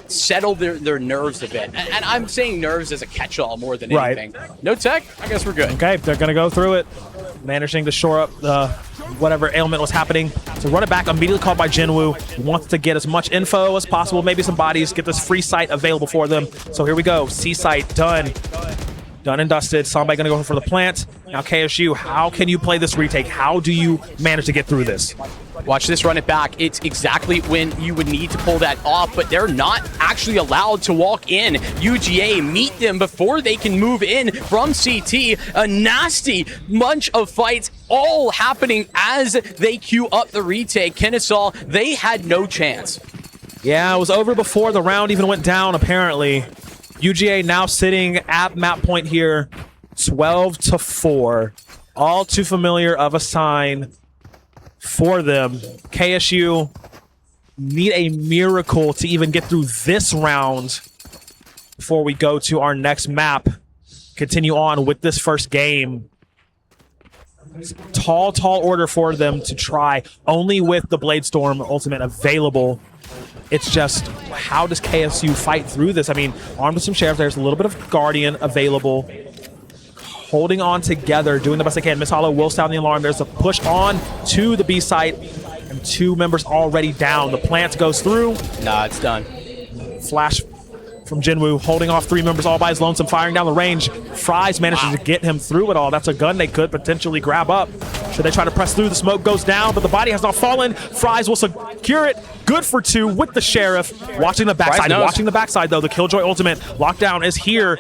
settle their nerves a bit. And I'm saying nerves as a catch-all more than anything. No tech? I guess we're good. Okay, they're going to go through it. Managing to shore up the whatever ailment was happening. So run it back, immediately called by Jinwoo. Wants to get as much info as possible, maybe some bodies, get this free site available for them. So here we go, C site done. Done and dusted. Somebody gonna go for the plant. Now KSU, how can you play this retake? How do you manage to get through this? Watch this run it back. It's exactly when you would need to pull that off, but they're not actually allowed to walk in. UGA meet them before they can move in from CT. A nasty bunch of fights all happening as they queue up the retake. Kennesaw, they had no chance. Yeah, it was over before the round even went down, apparently. UGA now sitting at map point here, 12-4. All too familiar of a sign for them. KSU need a miracle to even get through this round before we go to our next map. Continue on with this first game. Tall order for them to try, only with the Bladestorm Ultimate available. It's just, how does KSU fight through this? I mean, armed with some sheriff, there's a little bit of Guardian available. Holding on together, doing the best they can. Miss Hollow will sound the alarm. There's a push on to the B site, and 2 members already down. The plant goes through. Nah, it's done. Flash from Jinwoo, holding off 3 members all by his lonesome, firing down the range. Fries manages to get him through it all. That's a gun they could potentially grab up. Should they try to press through? The smoke goes down, but the body has not fallen. Fries will secure it. Good for 2 with the Sheriff. Watching the backside. Watching the backside, though. The Killjoy ultimate. Lockdown is here.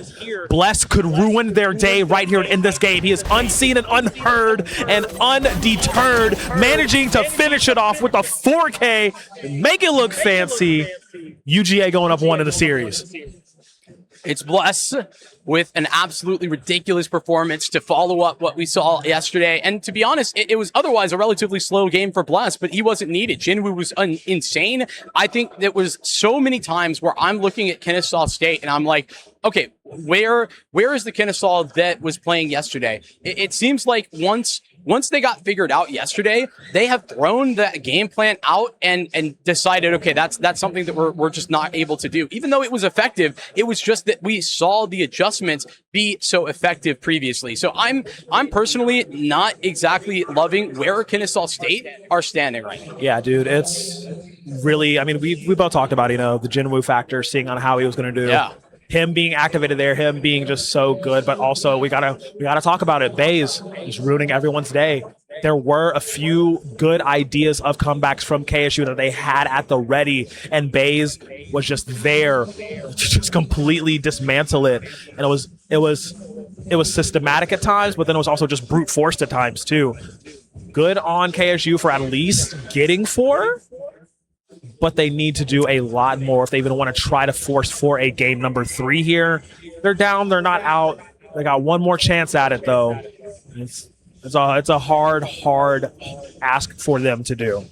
Bless could ruin their day right here in this game. He is unseen and unheard and undeterred, managing to finish it off with a 4K. Make it look fancy. UGA going up 1 in the series. It's Bless with an absolutely ridiculous performance to follow up what we saw yesterday. And to be honest, it was otherwise a relatively slow game for Bless, but he wasn't needed. Jinwoo was insane. I think there was so many times where I'm looking at Kennesaw State and I'm like, okay, where is the Kennesaw that was playing yesterday? It seems like once they got figured out yesterday, they have thrown that game plan out and decided, okay, that's something that we're just not able to do. Even though it was effective, it was just that we saw the adjustments be so effective previously. So I'm personally not exactly loving where Kennesaw State are standing right now. Yeah, dude, it's really, I mean, we both talked about, the Jinwoo factor, seeing on how he was going to do. Yeah. Him being activated there, him being just so good, but also we gotta talk about it. Baze is ruining everyone's day. There were a few good ideas of comebacks from KSU that they had at the ready, and Baze was just there to just completely dismantle it. And it was systematic at times, but then it was also just brute forced at times too. Good on KSU for at least getting 4. But they need to do a lot more if they even want to try to force for a game number 3 here. They're down. They're not out. They got one more chance at it, though. It's a hard ask for them to do.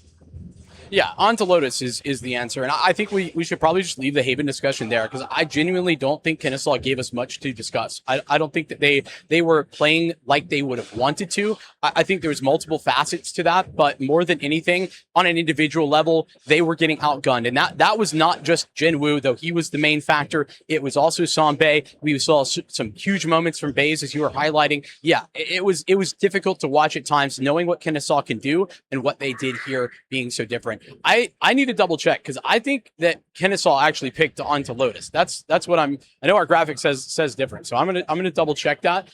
Yeah, on to Lotus is the answer. And I think we should probably just leave the Haven discussion there because I genuinely don't think Kennesaw gave us much to discuss. I don't think that they were playing like they would have wanted to. I think there's multiple facets to that, but more than anything, on an individual level, they were getting outgunned. And that was not just Jinwoo, though he was the main factor. It was also Sanbei. We saw some huge moments from Baze, as you were highlighting. Yeah, it was difficult to watch at times, knowing what Kennesaw can do and what they did here being so different. I need to double check because I think that Kennesaw actually picked onto Lotus. That's what I know our graphic says different. So I'm gonna double check that.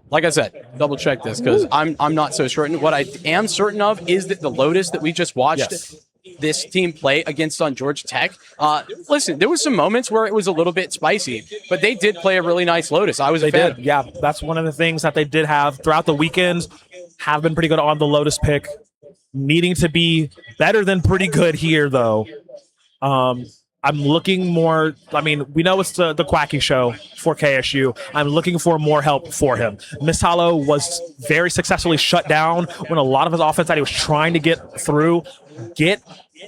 Like I said, double check this because I'm not so certain. What I am certain of is that the Lotus that we just watched this team play against on Georgia Tech. Listen, there was some moments where it was a little bit spicy, but they did play a really nice Lotus. I was a fan. Yeah, that's one of the things that they did have throughout the weekends. Have been pretty good on the Lotus pick. Needing to be better than pretty good here, though. I'm looking more. I mean, we know it's the Quacky show for KSU. I'm looking for more help for him. Miss Hollow was very successfully shut down when a lot of his offense that he was trying to get through, get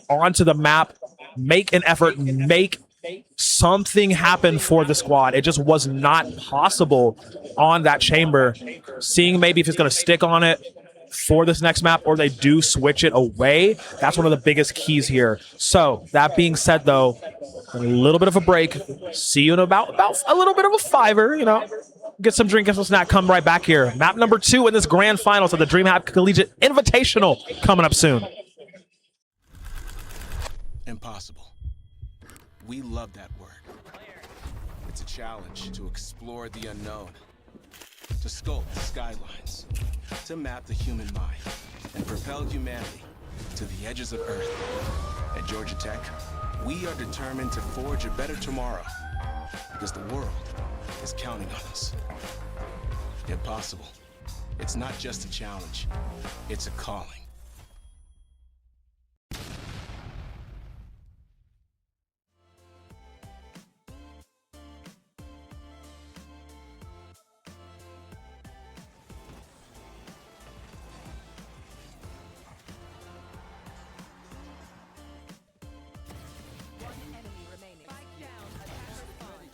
onto the map, make an effort, make something happen for the squad. It just was not possible on that chamber. Seeing maybe if he's going to stick on it for this next map or they do switch it away, that's one of the biggest keys here. So that being said, though, a little bit of a break. See you in about a little bit of a fiver, get some drink and some snack, come right back here. Map number 2 in this grand finals of the DreamHack Collegiate Invitational coming up soon. Impossible. We love that word. It's a challenge to explore the unknown, to sculpt the skylines, to map the human mind, and propel humanity to the edges of Earth. At Georgia Tech, we are determined to forge a better tomorrow because the world is counting on us. Impossible. It's not just a challenge, it's a calling. Enemy remaining. Spike down. Attacker spawn.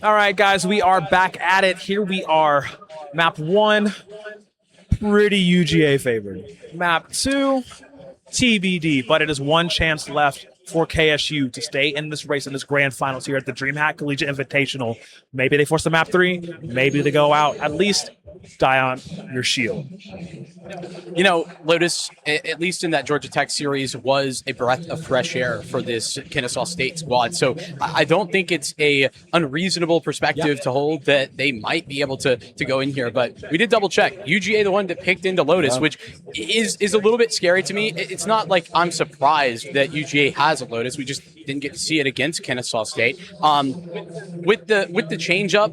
All right, guys, we are back at it. Here we are. Map 1, pretty UGA favored. Map 2, TBD, but it is one chance left for KSU to stay in this race in this grand finals here at the DreamHack Collegiate Invitational. Maybe they force the map 3, maybe they go out. At least die on your shield. You know, Lotus, at least in that Georgia Tech series, was a breath of fresh air for this Kennesaw State squad. So I don't think it's a unreasonable perspective to hold that they might be able to go in here. But we did double check. UGA, the one that picked into Lotus, which is a little bit scary to me. It's not like I'm surprised that UGA has a Lotus. We just didn't get to see it against Kennesaw State. With the change up,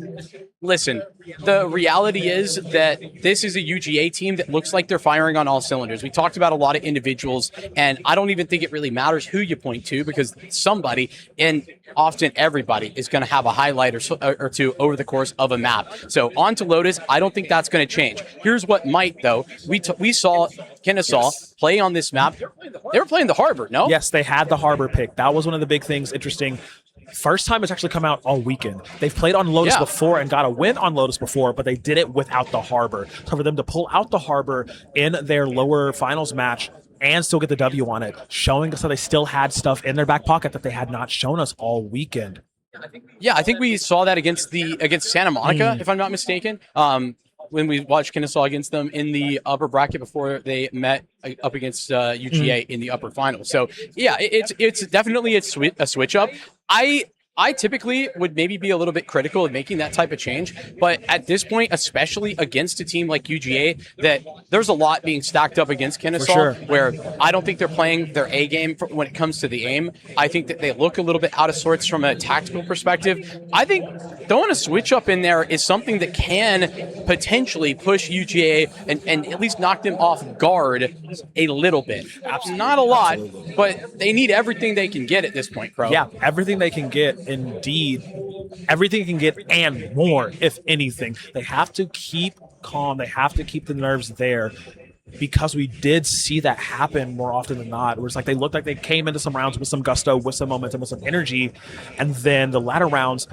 listen, the reality is that this is a UGA team that looks like they're firing on all cylinders. We talked about a lot of individuals, and I don't even think it really matters who you point to, because somebody, and often everybody, is going to have a highlight or two over the course of a map. So on to Lotus, I don't think that's going to change. Here's what might, though. We saw Kennesaw play on this map. They were playing the Harbor, no? Yes, they had the Harbor pick. That was one of the big things. Interesting. First time it's actually come out all weekend. They've played on Lotus before and got a win on Lotus before, but they did it without the Harbor. So for them to pull out the Harbor in their lower finals match and still get the W on it, showing us that they still had stuff in their back pocket that they had not shown us all weekend. Yeah, I think we saw that against Santa Monica, if I'm not mistaken. When we watched Kennesaw against them in the upper bracket before they met up against UGA in the upper final. So yeah, it's definitely a switch up. I typically would maybe be a little bit critical of making that type of change, but at this point, especially against a team like UGA, that there's a lot being stacked up against Kennesaw, where I don't think they're playing their A game when it comes to the aim. I think that they look a little bit out of sorts from a tactical perspective. I think throwing a switch up in there is something that can potentially push UGA and at least knock them off guard a little bit. Not a lot, but they need everything they can get at this point, Crow. Yeah, everything they can get. Indeed, everything they can get and more, if anything. They have to keep calm. They have to keep the nerves there, because we did see that happen more often than not, where it's like they looked like they came into some rounds with some gusto, with some momentum, with some energy, and then the latter rounds,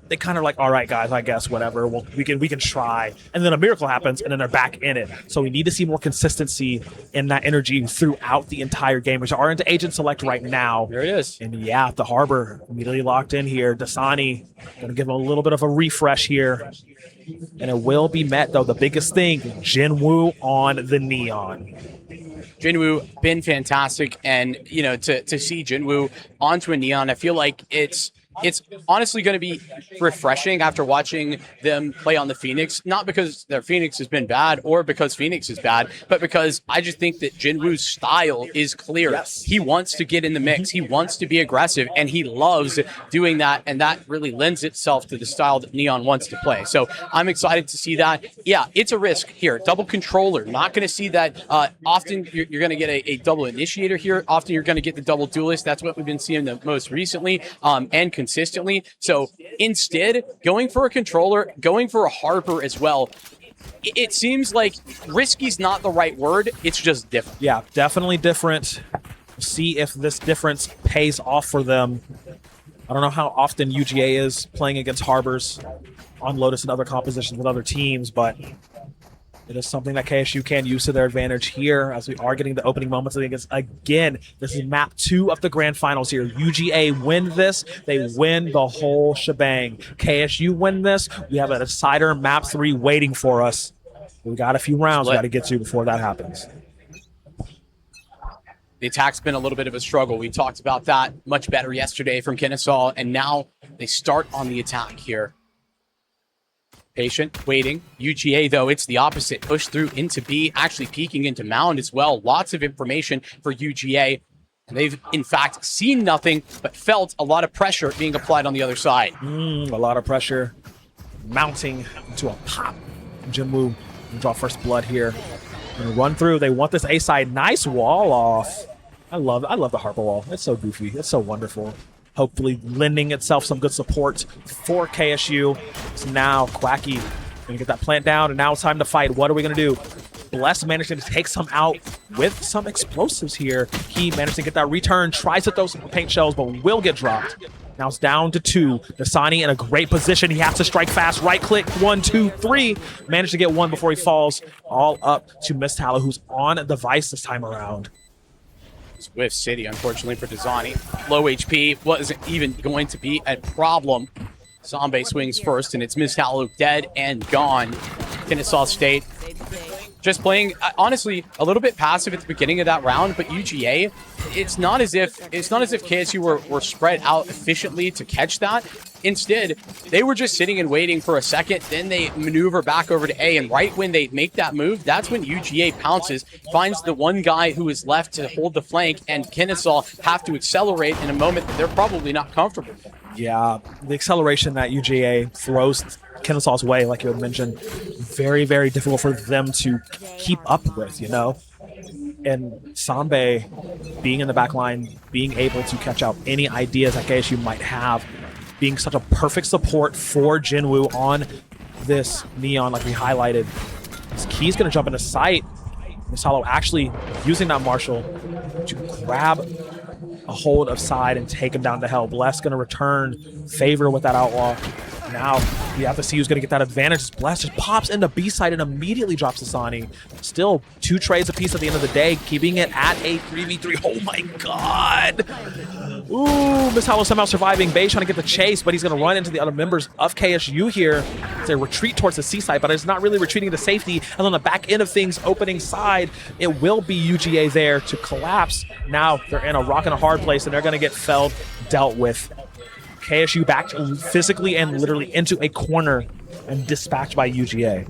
they kind of like, all right, guys, I guess, whatever, well, we can try, and then a miracle happens, and then they're back in it. So we need to see more consistency in that energy throughout the entire game, which are into Agent Select right now. There it is. And yeah, the Harbor immediately locked in here. Dasani gonna give him a little bit of a refresh here. And it will be met, though, the biggest thing, Jinwoo on the Neon. Jinwoo been fantastic, and you know, to see Jinwoo onto a Neon, I feel like it's honestly going to be refreshing after watching them play on the Phoenix. Not because their Phoenix has been bad or because Phoenix is bad, but because I just think that Jinwoo's style is clear. Yes. He wants to get in the mix. He wants to be aggressive, and he loves doing that, and that really lends itself to the style that Neon wants to play. So I'm excited to see that. Yeah, it's a risk here. Double controller. Not going to see that. Often you're going to get a double initiator here. Often you're going to get the double duelist. That's what we've been seeing the most recently, and consistently. So instead, going for a controller, going for a Harbor as well, it seems like risky's not the right word. It's just different. Yeah, definitely different. See if this difference pays off for them. I don't know how often UGA is playing against Harbors on Lotus and other compositions with other teams, but it is something that KSU can use to their advantage here, as we are getting the opening moments against, again, this is map 2 of the grand finals here. UGA win this, they win the whole shebang. KSU win this, we have a decider map 3 waiting for us. We got a few rounds we got to get to before that happens. The attack's been a little bit of a struggle. We talked about that much better yesterday from Kennesaw, and now they start on the attack here. Patient, waiting. UGA, though, it's the opposite. Push through into B, actually peeking into Mound as well. Lots of information for UGA. And they've, in fact, seen nothing, but felt a lot of pressure being applied on the other side. A lot of pressure mounting into a pop. Jinwoo can draw first blood here. And run through. They want this A side. Nice wall off. I love the Harper wall. It's so goofy. It's so wonderful. Hopefully lending itself some good support for KSU. So now Quacky gonna get that plant down, and now it's time to fight. What are we gonna do? Bless managed to take some out with some explosives here. He managed to get that return, tries to throw some paint shells, but will get dropped. Now it's down to 2. Dasani in a great position. He has to strike fast. Right click, 1, 2, 3. Managed to get 1 before he falls. All up to Mistala, who's on the device this time around. Swift City, unfortunately for Dasani. Low HP, wasn't even going to be a problem. Zombie swings first, and it's Mistala dead and gone. Kennesaw State just playing, honestly, a little bit passive at the beginning of that round, but UGA, it's not as if KSU were spread out efficiently to catch that. Instead, they were just sitting and waiting for a second, then they maneuver back over to A, and right when they make that move, that's when UGA pounces, finds the one guy who is left to hold the flank, and Kennesaw have to accelerate in a moment that they're probably not comfortable with. Yeah, the acceleration that UGA throws Kennesaw's way, like you had mentioned, very, very difficult for them to keep up with, you know? And Sambe being in the back line, being able to catch out any ideas that KSU might have, being such a perfect support for Jinwoo on this Neon, like we highlighted. Key's going to jump into sight. Misalo actually using that Marshall to grab a hold of side and take him down to hell. Bless going to return favor with that Outlaw. Now we have to see who's going to get that advantage. Bless just pops into B side and immediately drops Asani. Still 2 trades apiece at the end of the day, keeping it at a 3v3. Oh my god! Ooh, Misalo somehow surviving. Bay trying to get the chase, but he's going to run into the other members of KSU here. It's a retreat towards the C side, but it's not really retreating to safety. And on the back end of things, opening side, it will be UGA there to collapse. Now they're in a rock and a hard place, and they're going to get felled, dealt with. KSU backed physically and literally into a corner and dispatched by UGA.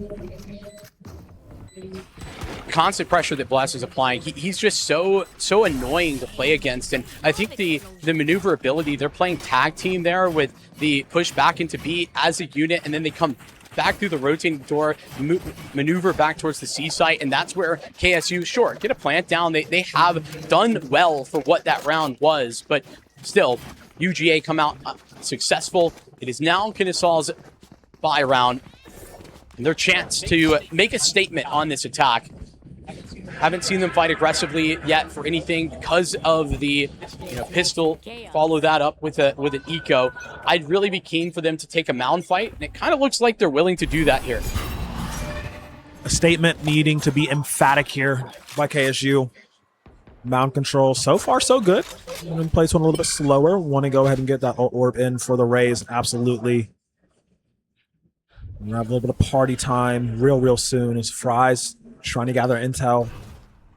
Constant pressure that Blast is applying. He's just so annoying to play against, and I think the maneuverability, they're playing tag team there with the push back into B as a unit, and then they come back through the rotating door, maneuver back towards the C site, and that's where KSU, sure, get a plant down. They have done well for what that round was, but still, UGA come out successful. It is now Kennesaw's bye round, and their chance to make a statement on this attack. Haven't seen them fight aggressively yet for anything because of the pistol. Follow that up with an eco. I'd really be keen for them to take a mound fight, and it kind of looks like they're willing to do that here. A statement needing to be emphatic here by KSU. Mound control, so far so good. I'm going to play this one a little bit slower. Want to go ahead and get that orb in for the Rays, absolutely. We're going to have a little bit of party time real soon as Fry's trying to gather intel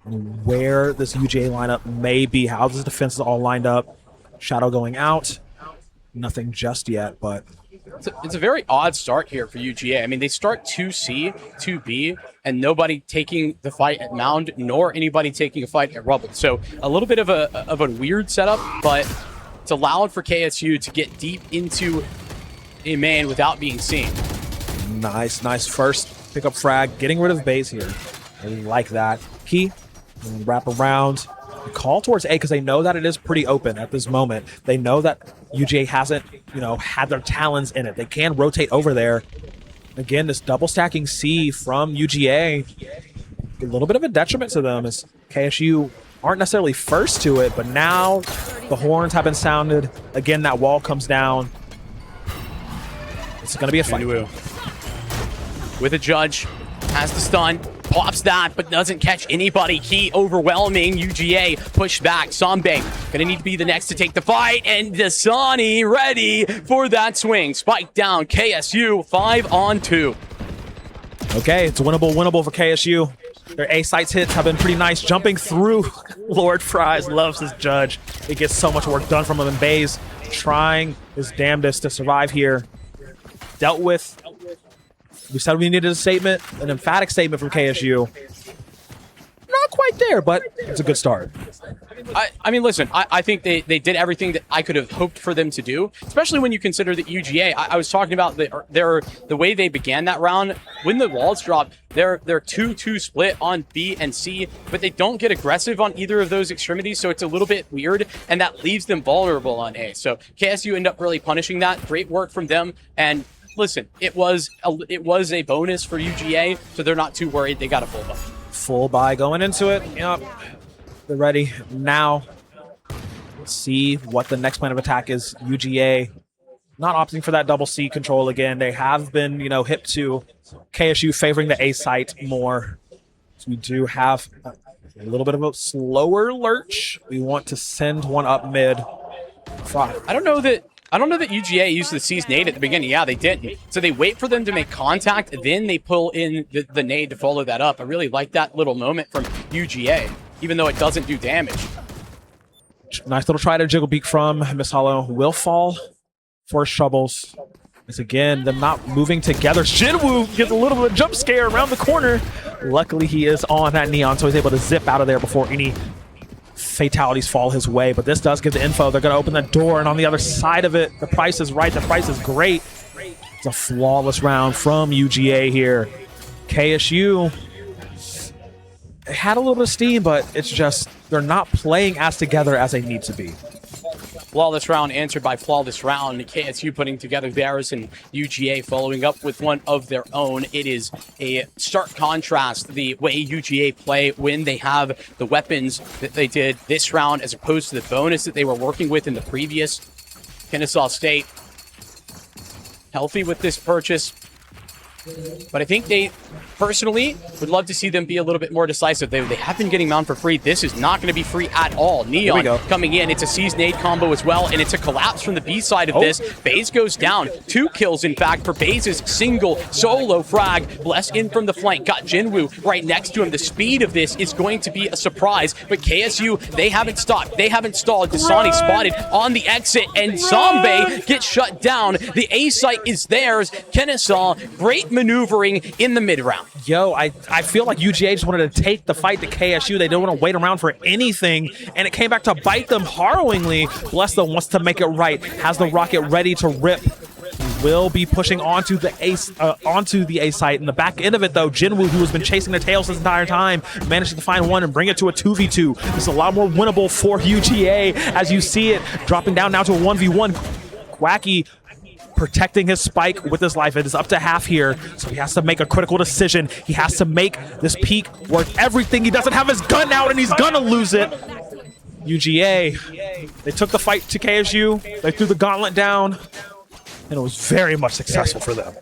on where this UGA lineup may be, how this defense is all lined up. Shadow going out. Nothing just yet, but it's a very odd start here for UGA. I mean, they start 2C, 2B, and nobody taking the fight at Mound, nor anybody taking a fight at Rubble. So a little bit of a weird setup, but it's allowed for KSU to get deep into a main without being seen. Nice first pick up frag, getting rid of base here. I like that. Key, and wrap around. Call towards A because they know that it is pretty open at this moment. They know that UGA hasn't, had their talons in it. They can rotate over there. Again, this double stacking C from UGA, a little bit of a detriment to them as KSU aren't necessarily first to it, but now the horns have been sounded. Again, that wall comes down. It's going to be a fight. With a judge, has the stun. Pops that, but doesn't catch anybody. Key overwhelming. UGA push back. Sambe gonna need to be the next to take the fight, and Dasani ready for that swing. Spike down. KSU 5-on-2. Okay, it's winnable for KSU. Their A sites hits have been pretty nice. Jumping through Lord Fries loves his judge. It gets so much work done from him, and Bays trying his damnedest to survive here. Dealt with. We said we needed a statement, an emphatic statement from KSU. Not quite there, but it's a good start. I mean, listen, I think they did everything that I could have hoped for them to do, especially when you consider that UGA, I was talking about the way they began that round. When the walls drop, they're 2-2 split on B and C, but they don't get aggressive on either of those extremities, so it's a little bit weird, and that leaves them vulnerable on A. So KSU end up really punishing that. Great work from them, and listen, it was a bonus for UGA, so they're not too worried. They got a full buy. Full buy going into it. Yep. They're ready now. Let's see what the next plan of attack is. UGA not opting for that double C control again. They have been, you know, hip to KSU favoring the A site more. So we do have a little bit of a slower lurch. We want to send one up mid. Fratt. I don't know that UGA used the C's nade at the beginning. Yeah, they didn't. So they wait for them to make contact, then they pull in the nade to follow that up. I really like that little moment from UGA, even though it doesn't do damage. Nice little try to jiggle beak from Miss Hollow. Will fall for Troubles. It's again them not moving together. Jinwoo gets a little bit of jump scare around the corner. Luckily, he is on that Neon, so he's able to zip out of there before any fatalities fall his way. But this does give the info. They're going to open the door, and on the other side of it, the price is right. The price is great. It's a flawless round from UGA here. KSU, they had a little bit of steam, but it's just they're not playing as together as they need to be. Flawless round answered by flawless round. KSU putting together theirs and UGA following up with one of their own. It is a stark contrast the way UGA play when they have the weapons that they did this round as opposed to the bonus that they were working with in the previous. Kennesaw State healthy with this purchase. But I think they personally would love to see them be a little bit more decisive. They have been getting Mound for free. This is not going to be free at all. Neon coming in. It's a C's nade combo as well, and it's a collapse from the B side of this. Baze goes down. 2 kills, in fact, for Baze's single solo frag. Bless in from the flank. Got Jinwoo right next to him. The speed of this is going to be a surprise, but KSU, they haven't stopped. They haven't stalled. Dasani spotted on the exit, and Zombie gets shut down. The A site is theirs. Kennesaw, great maneuvering in the mid round. Yo, I feel like UGA just wanted to take the fight to KSU. They didn't want to wait around for anything, and it came back to bite them harrowingly. Bless them wants to make it right. Has the rocket ready to rip. Will be pushing onto the A site. In the back end of it, though, Jinwoo, who has been chasing the tails this entire time, managed to find one and bring it to a 2v2. This is a lot more winnable for UGA as you see it dropping down now to a 1v1. Wacky protecting his spike with his life. It is up to half here, so he has to make a critical decision. He has to make this peak worth everything. He doesn't have his gun out, and he's gonna lose it. UGA, they took the fight to KSU. They threw the gauntlet down, and it was very much successful for them.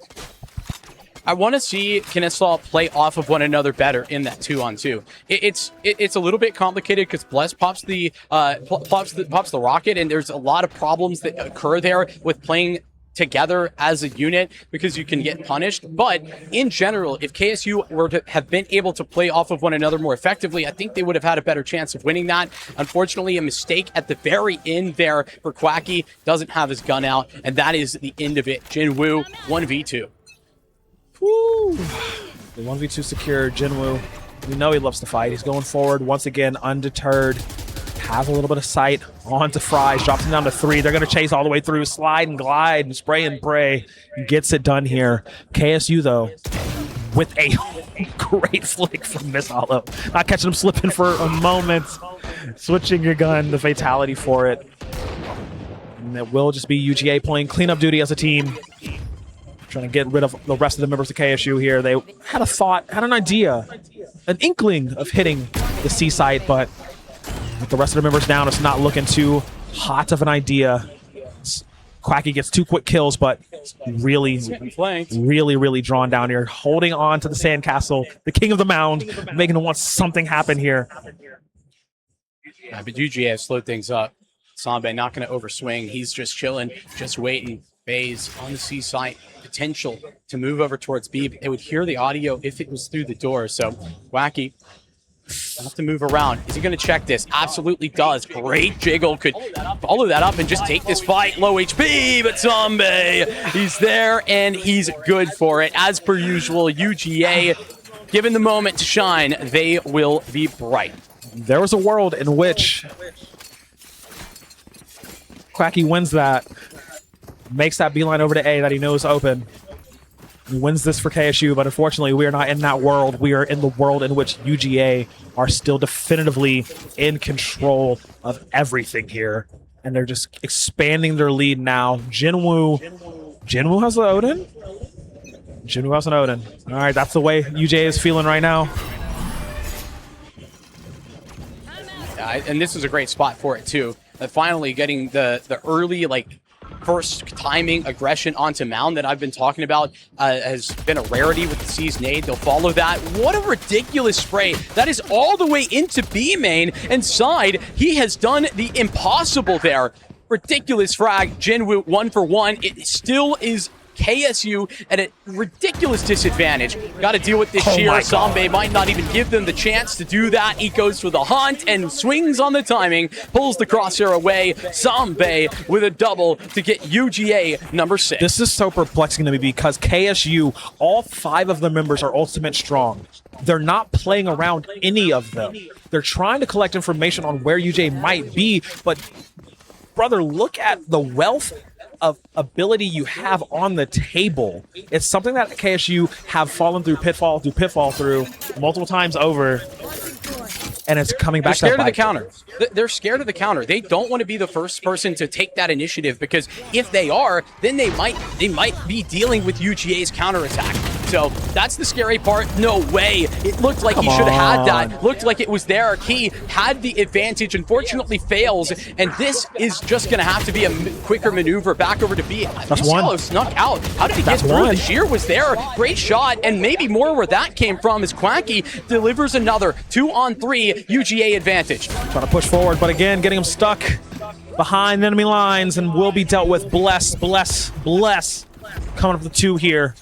I want to see Kennesaw play off of one another better in that 2-on-2. It's a little bit complicated because Bless pops the rocket, and there's a lot of problems that occur there with playing together as a unit because you can get punished. But in general, if KSU were to have been able to play off of one another more effectively, I think they would have had a better chance of winning that. Unfortunately, a mistake at the very end there for Quacky. Doesn't have his gun out, and that is the end of it. Jinwoo 1v2. Woo. The 1v2 secure. Jinwoo, we know he loves to fight. He's going forward once again, undeterred. Has a little bit of sight onto Fries, drops him down to 3. They're going to chase all the way through, slide and glide and spray and pray. Gets it done here. KSU, though, with a great flick from Miss Hollow. Not catching him slipping for a moment. Switching your gun, the fatality for it. And it will just be UGA playing cleanup duty as a team. Trying to get rid of the rest of the members of KSU here. They had a thought, had an idea, an inkling of hitting the C site, but with the rest of the members down, it's not looking too hot of an idea. Quacky gets 2 quick kills, but really drawn down here. Holding on to the sandcastle, the king of the mound, making him want something happen here. Yeah, but UGA has slowed things up. Sambe not going to overswing. He's just chilling, just waiting. Baze on the C site, potential to move over towards B. They would hear the audio if it was through the door. So Wacky have to move around. Is he going to check this? Absolutely does. Great jiggle. Could follow that up and just take this fight. Low HP, but Zombie, he's there and he's good for it. As per usual, UGA, given the moment to shine, they will be bright. There was a world in which Quacky wins that. Makes that beeline over to A that he knows open. He wins this for KSU, but unfortunately we are not in that world. We are in the world in which UGA are still definitively in control of everything here. And they're just expanding their lead now. Jinwoo has the Odin? Jinwoo has an Odin. All right, that's the way UGA is feeling right now. And this is a great spot for it too. finally getting the early, like, first timing aggression onto Mound that I've been talking about has been a rarity with the C's nade. They'll follow that. What a ridiculous spray. That is all the way into B main, and Side, he has done the impossible there. Ridiculous frag. Jinwoo 1 for 1. It still is KSU at a ridiculous disadvantage. Got to deal with this sheer. Sambe might not even give them the chance to do that. He goes for the hunt and swings on the timing, pulls the crosshair away. Sambe with a double to get UGA number 6. This is so perplexing to me because KSU, all 5 of the members are ultimate strong. They're not playing around any of them. They're trying to collect information on where UGA might be, but brother, look at the wealth of ability you have on the table. It's something that KSU have fallen through pitfall through multiple times over, and it's coming back. They're scared of the counter. They're scared of the counter. They don't want to be the first person to take that initiative, because if they are, then they might be dealing with UGA's counterattack. So that's the scary part. No way. It looked like he should have had that. Looked like it was there. He had the advantage, unfortunately fails, and this is just going to have to be a quicker maneuver back over to B. That's one. Snuck out. How did he get through? The sheer was there. Great shot, and maybe more where that came from as Quacky delivers another 2-on-3 UGA advantage. Trying to push forward, but again, getting him stuck behind enemy lines and will be dealt with. Bless. Coming up with the 2 here.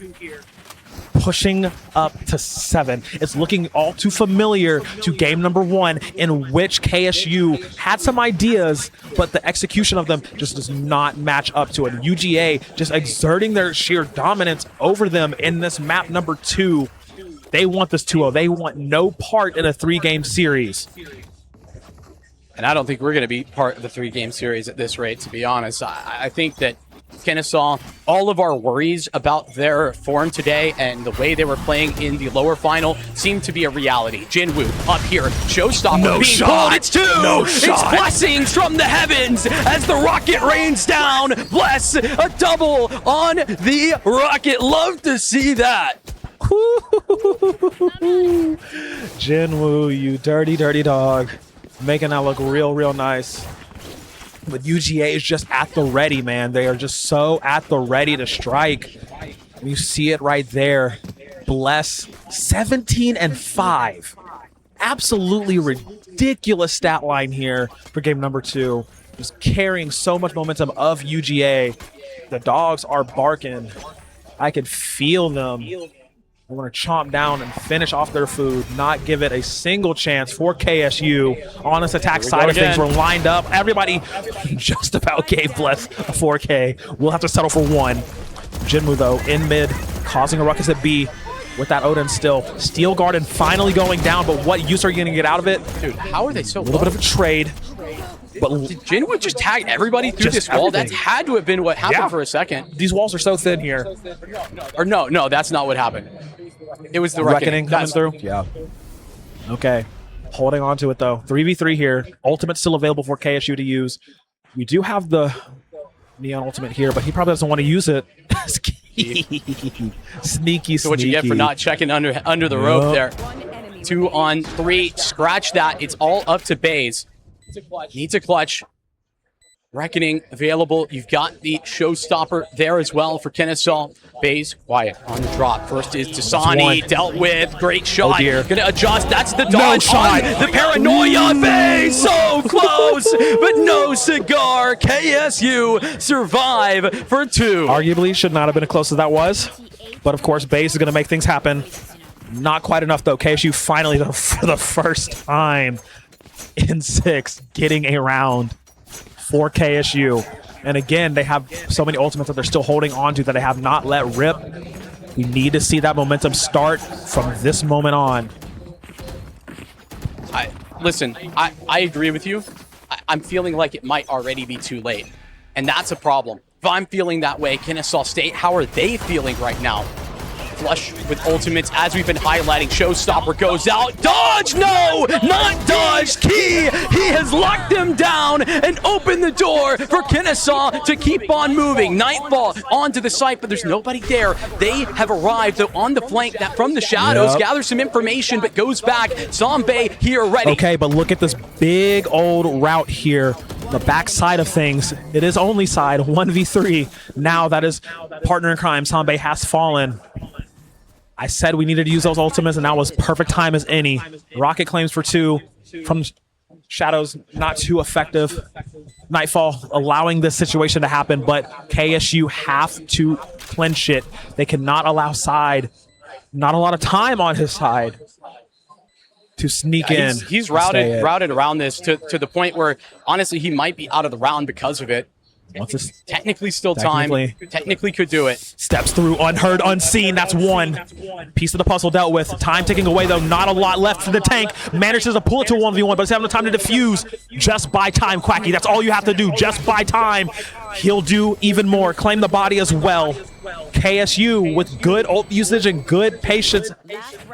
Pushing up to 7. It's looking all too familiar to game number 1, in which KSU had some ideas, but the execution of them just does not match up to it. UGA just exerting their sheer dominance over them in this map number 2. They want this 2-0. They want no part in a 3-game series. And I don't think we're going to be part of the 3-game series at this rate, to be honest. I think that Kennesaw, all of our worries about their form today and the way they were playing in the lower final seemed to be a reality. Jinwoo up here, showstopper no being shot. pulled. It's 2. No It's shot. blessings from the heavens as the rocket rains down. Bless, a double on the rocket. Love to see that. Jinwoo, you dirty dog. Making that look real nice. But UGA is just at the ready, man. They are just so at the ready to strike. You see it right there. Bless, 17-5. Absolutely ridiculous stat line here for game number 2. Just carrying so much momentum of UGA. The dogs are barking. I can feel them. We're going to chomp down and finish off their food, not give it a single chance for KSU. On this attack side of things, we're lined up. Everybody just about gave Bless a 4K. We'll have to settle for 1. Jinwoo, though, in mid, causing a ruckus at B with that Odin still. Steel Garden finally going down, but what use are you going to get out of it? Dude, how are they so low? A little bit of a trade. But did Jinwoo just tag everybody through this wall? That had to have been what happened for a second. These walls are so thin here. Or no, that's not what happened. It was the reckoning coming through. Yeah. Okay. Holding on to it, though. 3v3 here. Ultimate still available for KSU to use. We do have the Neon Ultimate here, but he probably doesn't want to use it. Sneaky. So what you get for not checking under the rope there. 2-on-3. Scratch that. It's all up to Baze. Needs a clutch. Reckoning available. You've got the showstopper there as well for Kennesaw. Baze quiet on the drop. First is Tasani, dealt with. Great shot. Gonna adjust. That's the dodge on the paranoia. Baze so close, but no cigar. KSU survive for 2. Arguably should not have been as close as that was, but of course Baze is gonna make things happen. Not quite enough though. KSU finally, for the first time in 6, getting a round for KSU. And again, they have so many ultimates that they're still holding on to that they have not let rip. We need to see that momentum start from this moment on. Listen, I agree with you. I'm feeling like it might already be too late. And that's a problem. If I'm feeling that way, Kennesaw State, how are they feeling right now? Flush with ultimates, as we've been highlighting. Showstopper goes out. Dodge! No! Not dodge! Key! He has locked them down and opened the door for Kennesaw to keep on moving. Nightfall onto the site, but there's nobody there. They have arrived, though, on the flank that from the shadows, gathers some information, but goes back. Sambe here ready. Okay, but look at this big old route here the back side of things. It is only side 1v3. Now that is partner in crime. Sanbei has fallen. I said we needed to use those ultimates, and that was perfect time as any. Rocket claims for 2 from Shadows, not too effective. Nightfall allowing this situation to happen, but KSU have to clinch it. They cannot allow side. Not a lot of time on his side to sneak in. He's routed around this to the point where honestly he might be out of the round because of it. Technically still time. Technically could do it. Steps through unheard, unseen. That's one piece of the puzzle dealt with. Time ticking away though. Not a lot left for the tank. Manages to pull it to 1v1, but doesn't have enough time to defuse. Just buy time, Quacky. That's all you have to do. Just buy time. He'll do even more. Claim the body as well. KSU with good ult usage and good patience,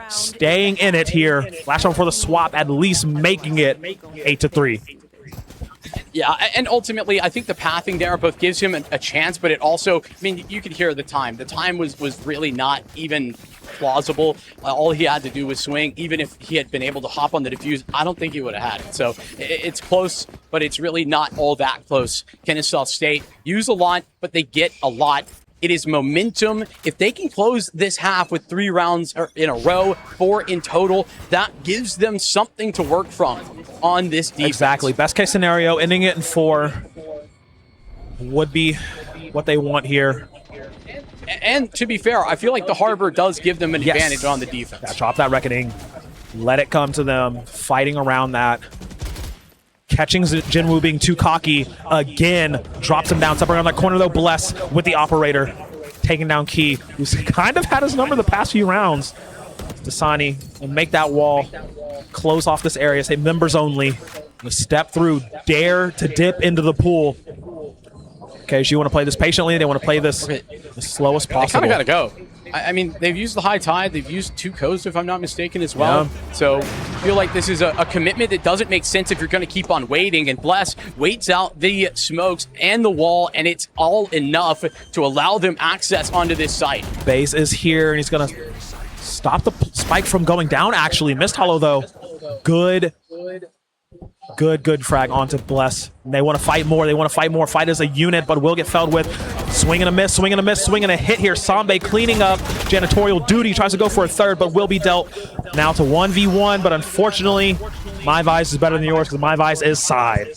staying in it here. Flash on for the swap, at least making it 8-3. Yeah, and ultimately, I think the pathing there both gives him a chance, but it also, I mean, you could hear the time. The time was really not even plausible. All he had to do was swing. Even if he had been able to hop on the defuse, I don't think he would have had it. So it's close, but it's really not all that close. Kennesaw State use a lot, but they get a lot. It is momentum. If they can close this half with 3 rounds in a row, 4 in total, that gives them something to work from on this defense. Exactly. Best case scenario, ending it in 4 would be what they want here. And to be fair, I feel like the Harbor does give them an advantage on the defense. Yeah, drop that Reckoning. Let it come to them. Fighting around that. Catching Jinwoo being too cocky again, drops him down. Stepping around that corner though, Bless with the operator. Taking down Key, who's kind of had his number the past few rounds. Dasani will make that wall, close off this area, say members only. Step through, dare to dip into the pool. Okay, so you want to play this patiently, they want to play this the slowest possible. They kind of gotta go. I mean, they've used the high tide. They've used 2 coasts, if I'm not mistaken, as well. Yeah. So I feel like this is a commitment that doesn't make sense if you're going to keep on waiting. And Bless waits out the smokes and the wall, and it's all enough to allow them access onto this site. Base is here, and he's going to stop the spike from going down, actually. Missed Hollow, though. Good frag onto Bless. And they want to fight more. They want to fight more. Fight as a unit, but will get felled with. Swing and a miss, swing and a miss, swing and a hit here. Sanbei cleaning up janitorial duty. Tries to go for a third, but will be dealt now to 1v1. But unfortunately, my Vice is better than yours because my Vice is side.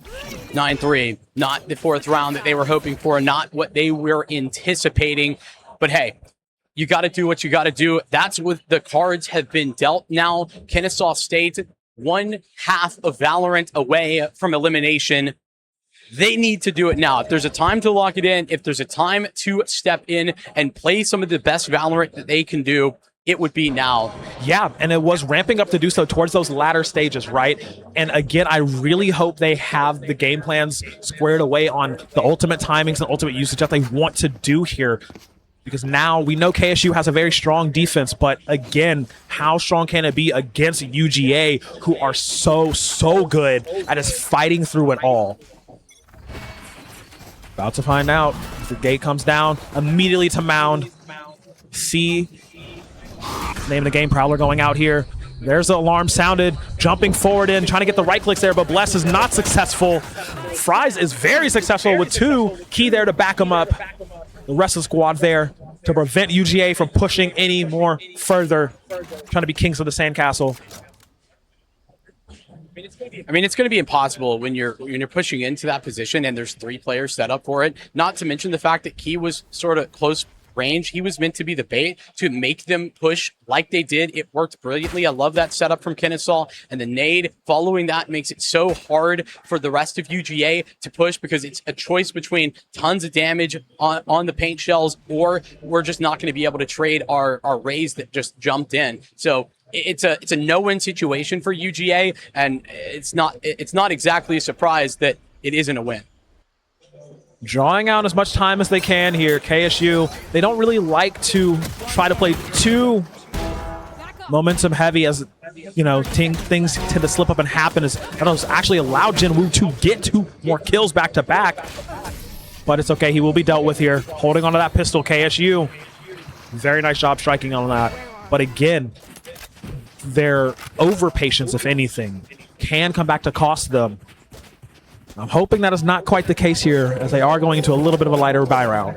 9-3. Not the 4th round that they were hoping for. Not what they were anticipating. But hey, you got to do what you got to do. That's what the cards have been dealt now. Kennesaw State, 1/2 of Valorant away from elimination. They need to do it now. If there's a time to lock it in, if there's a time to step in and play some of the best Valorant that they can do, it would be now. Yeah, and it was ramping up to do so towards those latter stages, right? And again, I really hope they have the game plans squared away on the ultimate timings and ultimate usage that they want to do here. Because now we know KSU has a very strong defense, but again, how strong can it be against UGA, who are so good at just fighting through it all? About to find out. The gate comes down immediately to Mound. C, name of the game, Prowler going out here. There's the alarm sounded, jumping forward in, trying to get the right clicks there, but Bless is not successful. Fries is very successful with 2. Key there to back him up. The rest of the squad there to prevent UGA from pushing any more further, trying to be kings of the sandcastle. I mean, it's going to be impossible when you're pushing into that position and there's 3 players set up for it. Not to mention the fact that Key was sort of close range. He was meant to be the bait to make them push like they did. It worked brilliantly. I love that setup from Kennesaw, and the nade following that makes it so hard for the rest of UGA to push because it's a choice between tons of damage on the paint shells, or we're just not going to be able to trade our rays that just jumped in. So it's a no-win situation for UGA, and it's not exactly a surprise that it isn't a win. Drawing out as much time as they can here. KSU, they don't really like to try to play too momentum heavy, as you know, things tend to slip up and happen. As that actually allowed Jinwoo to get 2 more kills back to back, but it's okay. He will be dealt with here. Holding onto that pistol, KSU. Very nice job striking on that. But again, their over patience, if anything, can come back to cost them. I'm hoping that is not quite the case here, as they are going into a little bit of a lighter buy round.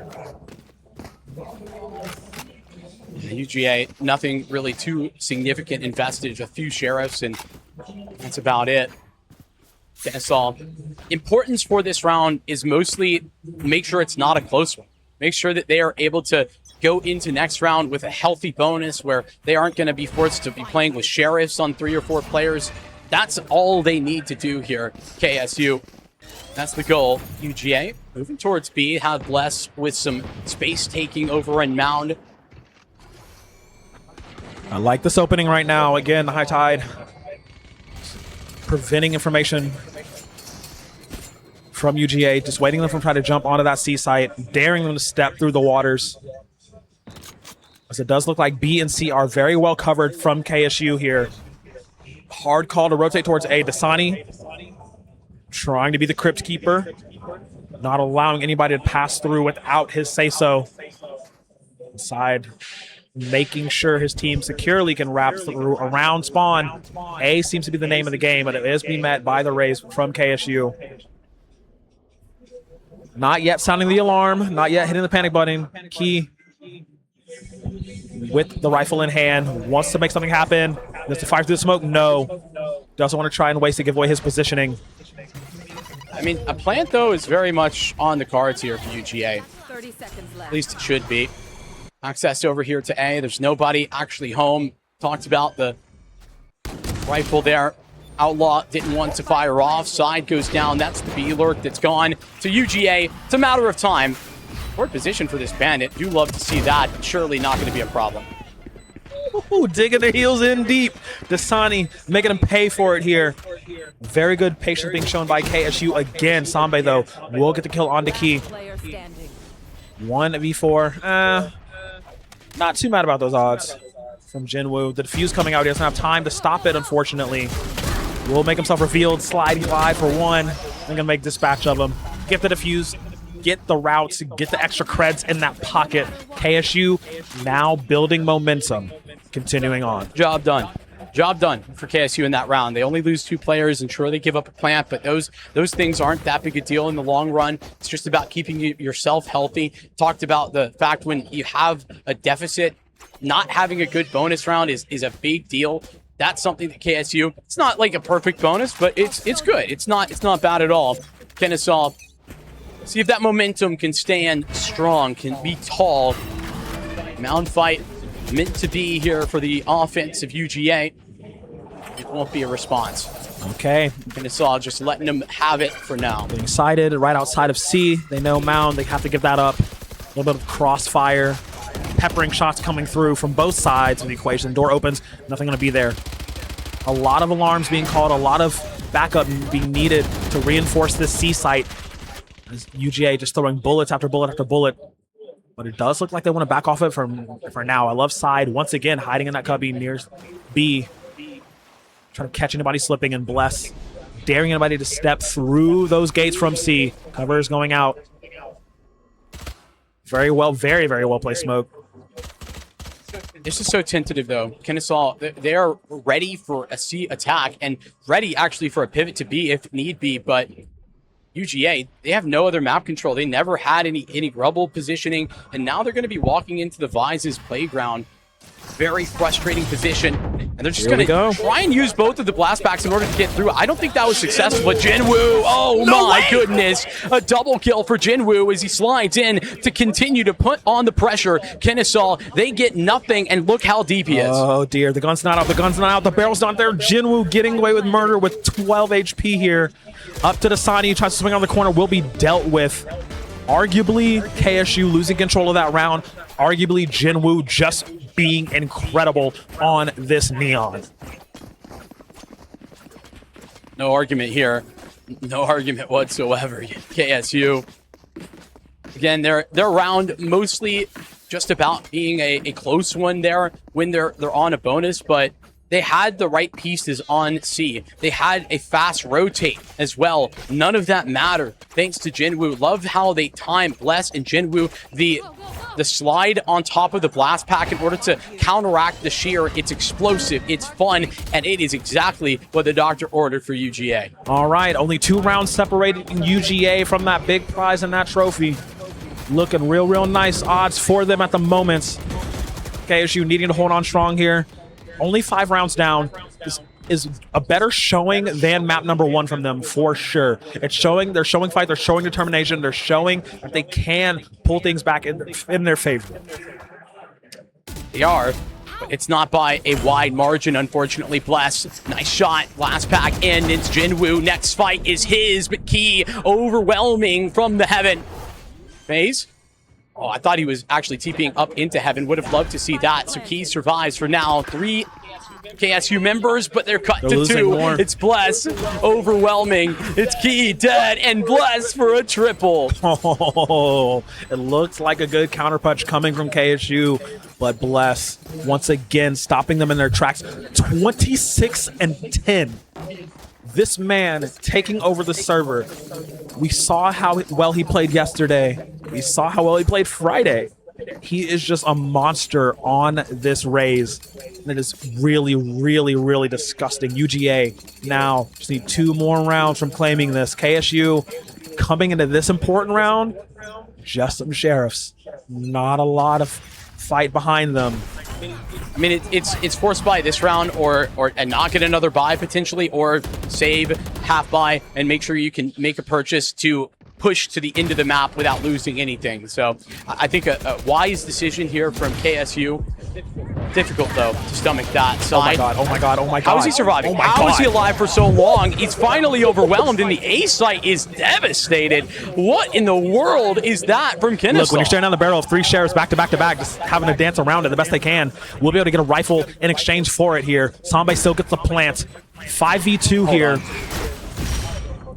UGA, nothing really too significant invested, a few sheriffs, and that's about it. That's all. Importance for this round is mostly make sure it's not a close one. Make sure that they are able to go into next round with a healthy bonus where they aren't going to be forced to be playing with sheriffs on 3 or 4 players. That's all they need to do here, KSU. That's the goal. UGA moving towards B, have Bless with some space taking over in Mound. I like this opening right now. Again, the high tide preventing information from UGA, just waiting them from trying to jump onto that C site, daring them to step through the waters. As it does look like B and C are very well covered from KSU here. Hard call to rotate towards A. Dasani trying to be the crypt keeper, not allowing anybody to pass through without his say-so. Side making sure his team securely can wrap through around spawn. A seems to be the name of the game, but it is being met by the Rays from KSU. Not yet sounding the alarm, not yet hitting the panic button. Key with the rifle in hand, wants to make something happen. Does to fire through the smoke? No. Doesn't want to try and waste to give away his positioning. I mean, a plant, though, is very much on the cards here for UGA. 30 seconds left. At least it should be. Access over here to A. There's nobody actually home. Talked about the rifle there. Outlaw didn't want to fire off. Side goes down. That's the B lurk that's gone to UGA. It's a matter of time. Forward position for this bandit. Do love to see that. Surely not going to be a problem. Ooh, digging their heels in deep. Dasani making them pay for it here. Very good patience being shown by KSU again. Sambe, though, will get the kill on the Key. Player standing. 1v4. Not too mad about those odds from Jinwoo. The defuse coming out. He doesn't have time to stop it, unfortunately. Will make himself revealed. Sliding live for one. I'm going to make dispatch of him. Get the defuse. Get the routes. Get the extra creds in that pocket. KSU now building momentum. Continuing on. Job done. Job done for KSU in that round. They only lose 2 players, and sure, they give up a plant, but those things aren't that big a deal in the long run. It's just about keeping yourself healthy. Talked about the fact when you have a deficit, not having a good bonus round is a big deal. That's something that KSU, it's not like a perfect bonus, but it's good. It's not bad at all. Kennesaw, see if that momentum can stand strong, can be tall. Mound fight meant to be here for the offense of UGA. It won't be a response. Okay. Kennesaw just letting them have it for now. Being sighted right outside of C. They know Mound. They have to give that up. A little bit of crossfire. Peppering shots coming through from both sides of the equation. Door opens. Nothing going to be there. A lot of alarms being called. A lot of backup being needed to reinforce this C site. As UGA just throwing bullets after bullet after bullet. But it does look like they want to back off it for now. I love Side once again hiding in that cubby near B. Trying to catch anybody slipping, and Bless daring anybody to step through those gates from C. Cover is going out. Very well, very, very well placed smoke. This is so tentative, though. Kennesaw, they are ready for a C attack and ready actually for a pivot to B if need be, but UGA, they have no other map control. They never had any rubble positioning, and now they're going to be walking into the Vise's playground. Very frustrating position, and they're just going to try and use both of the blast packs in order to get through. I don't think that was successful, but Jinwoo, oh my goodness, a double kill for Jinwoo as he slides in to continue to put on the pressure. Kennesaw, they get nothing, and look how deep he is. Oh dear, the gun's not out, the gun's not out, the barrel's not there. Jinwoo getting away with murder with 12 HP here. Up to Dasani, tries to swing on the corner, will be dealt with. Arguably, KSU losing control of that round. Arguably, Jinwoo just being incredible on this Neon. No argument here. No argument whatsoever. KSU. Again, their round mostly just about being a close one there when they're on a bonus, but They had the right pieces on C. They had a fast rotate as well. None of that mattered thanks to Jinwoo. Love how they timed Bless and Jinwoo the slide on top of the blast pack in order to counteract the shear. It's explosive, it's fun, and it is exactly what the doctor ordered for UGA. All right, only 2 rounds separating UGA from that big prize and that trophy. Looking real nice odds for them at the moment. KSU needing to hold on strong here. Only 5 rounds down. This is a better showing than map number 1 from them for sure. It's showing, they're showing fight, they're showing determination, they're showing that they can pull things back in their favor. They are, but it's not by a wide margin, unfortunately. Bless, nice shot, last pack in, it's Jinwoo. Next fight is his, but Key overwhelming from the heaven. FaZe? Oh, I thought he was actually TPing up into heaven. Would have loved to see that. So Key survives for now. 3 KSU members, but they're cut to 2. More. It's Bless, overwhelming. It's Key dead, and Bless for a triple. Oh, it looks like a good counterpunch coming from KSU, but Bless once again stopping them in their tracks. 26-10. This man taking over the server. We saw how well he played yesterday. We saw how well he played Friday. He is just a monster on this Raze. And it is really disgusting. UGA now just need 2 more rounds from claiming this. KSU coming into this important round, just some sheriffs. Not a lot of fight behind them. I mean, it's forced buy this round, or and not get another buy potentially, or save half buy and make sure you can make a purchase to push to the end of the map without losing anything. So I think a wise decision here from KSU. Difficult though to stomach that side. Oh my god. How is he surviving? How is he alive for so long? He's finally overwhelmed, and the A site is devastated. What in the world is that from Kennesaw? Look, when you're staring down the barrel of 3 sheriffs back to back, just having to dance around it the best they can, we'll be able to get a rifle in exchange for it here. Sambe still gets the plant. 5v2 here.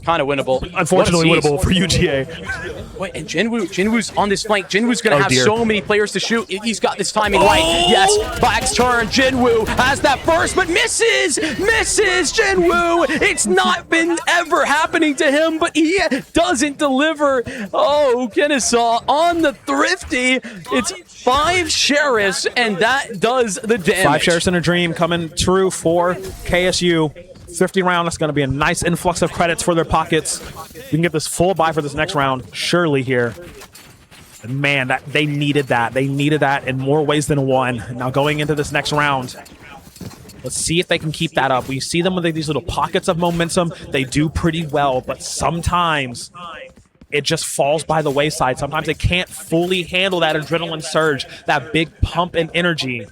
Kind of winnable. Unfortunately winnable for UGA. Wait, and Jinwoo's on this flank. Jinwoo's going to have so many players to shoot. He's got this timing right. Yes, backs turn. Jinwoo has that first, but misses Jinwoo. It's not been ever happening to him, but he doesn't deliver. Oh, Kennesaw on the thrifty. It's 5 sheriffs, and that does the damage. 5 sheriffs in a dream coming true for KSU. 50 round, that's going to be a nice influx of credits for their pockets. We can get this full buy for this next round, surely here. And man, they needed that. They needed that in more ways than one. Now going into this next round, let's see if they can keep that up. We see them with these little pockets of momentum. They do pretty well, but sometimes it just falls by the wayside. Sometimes they can't fully handle that adrenaline surge, that big pump in energy.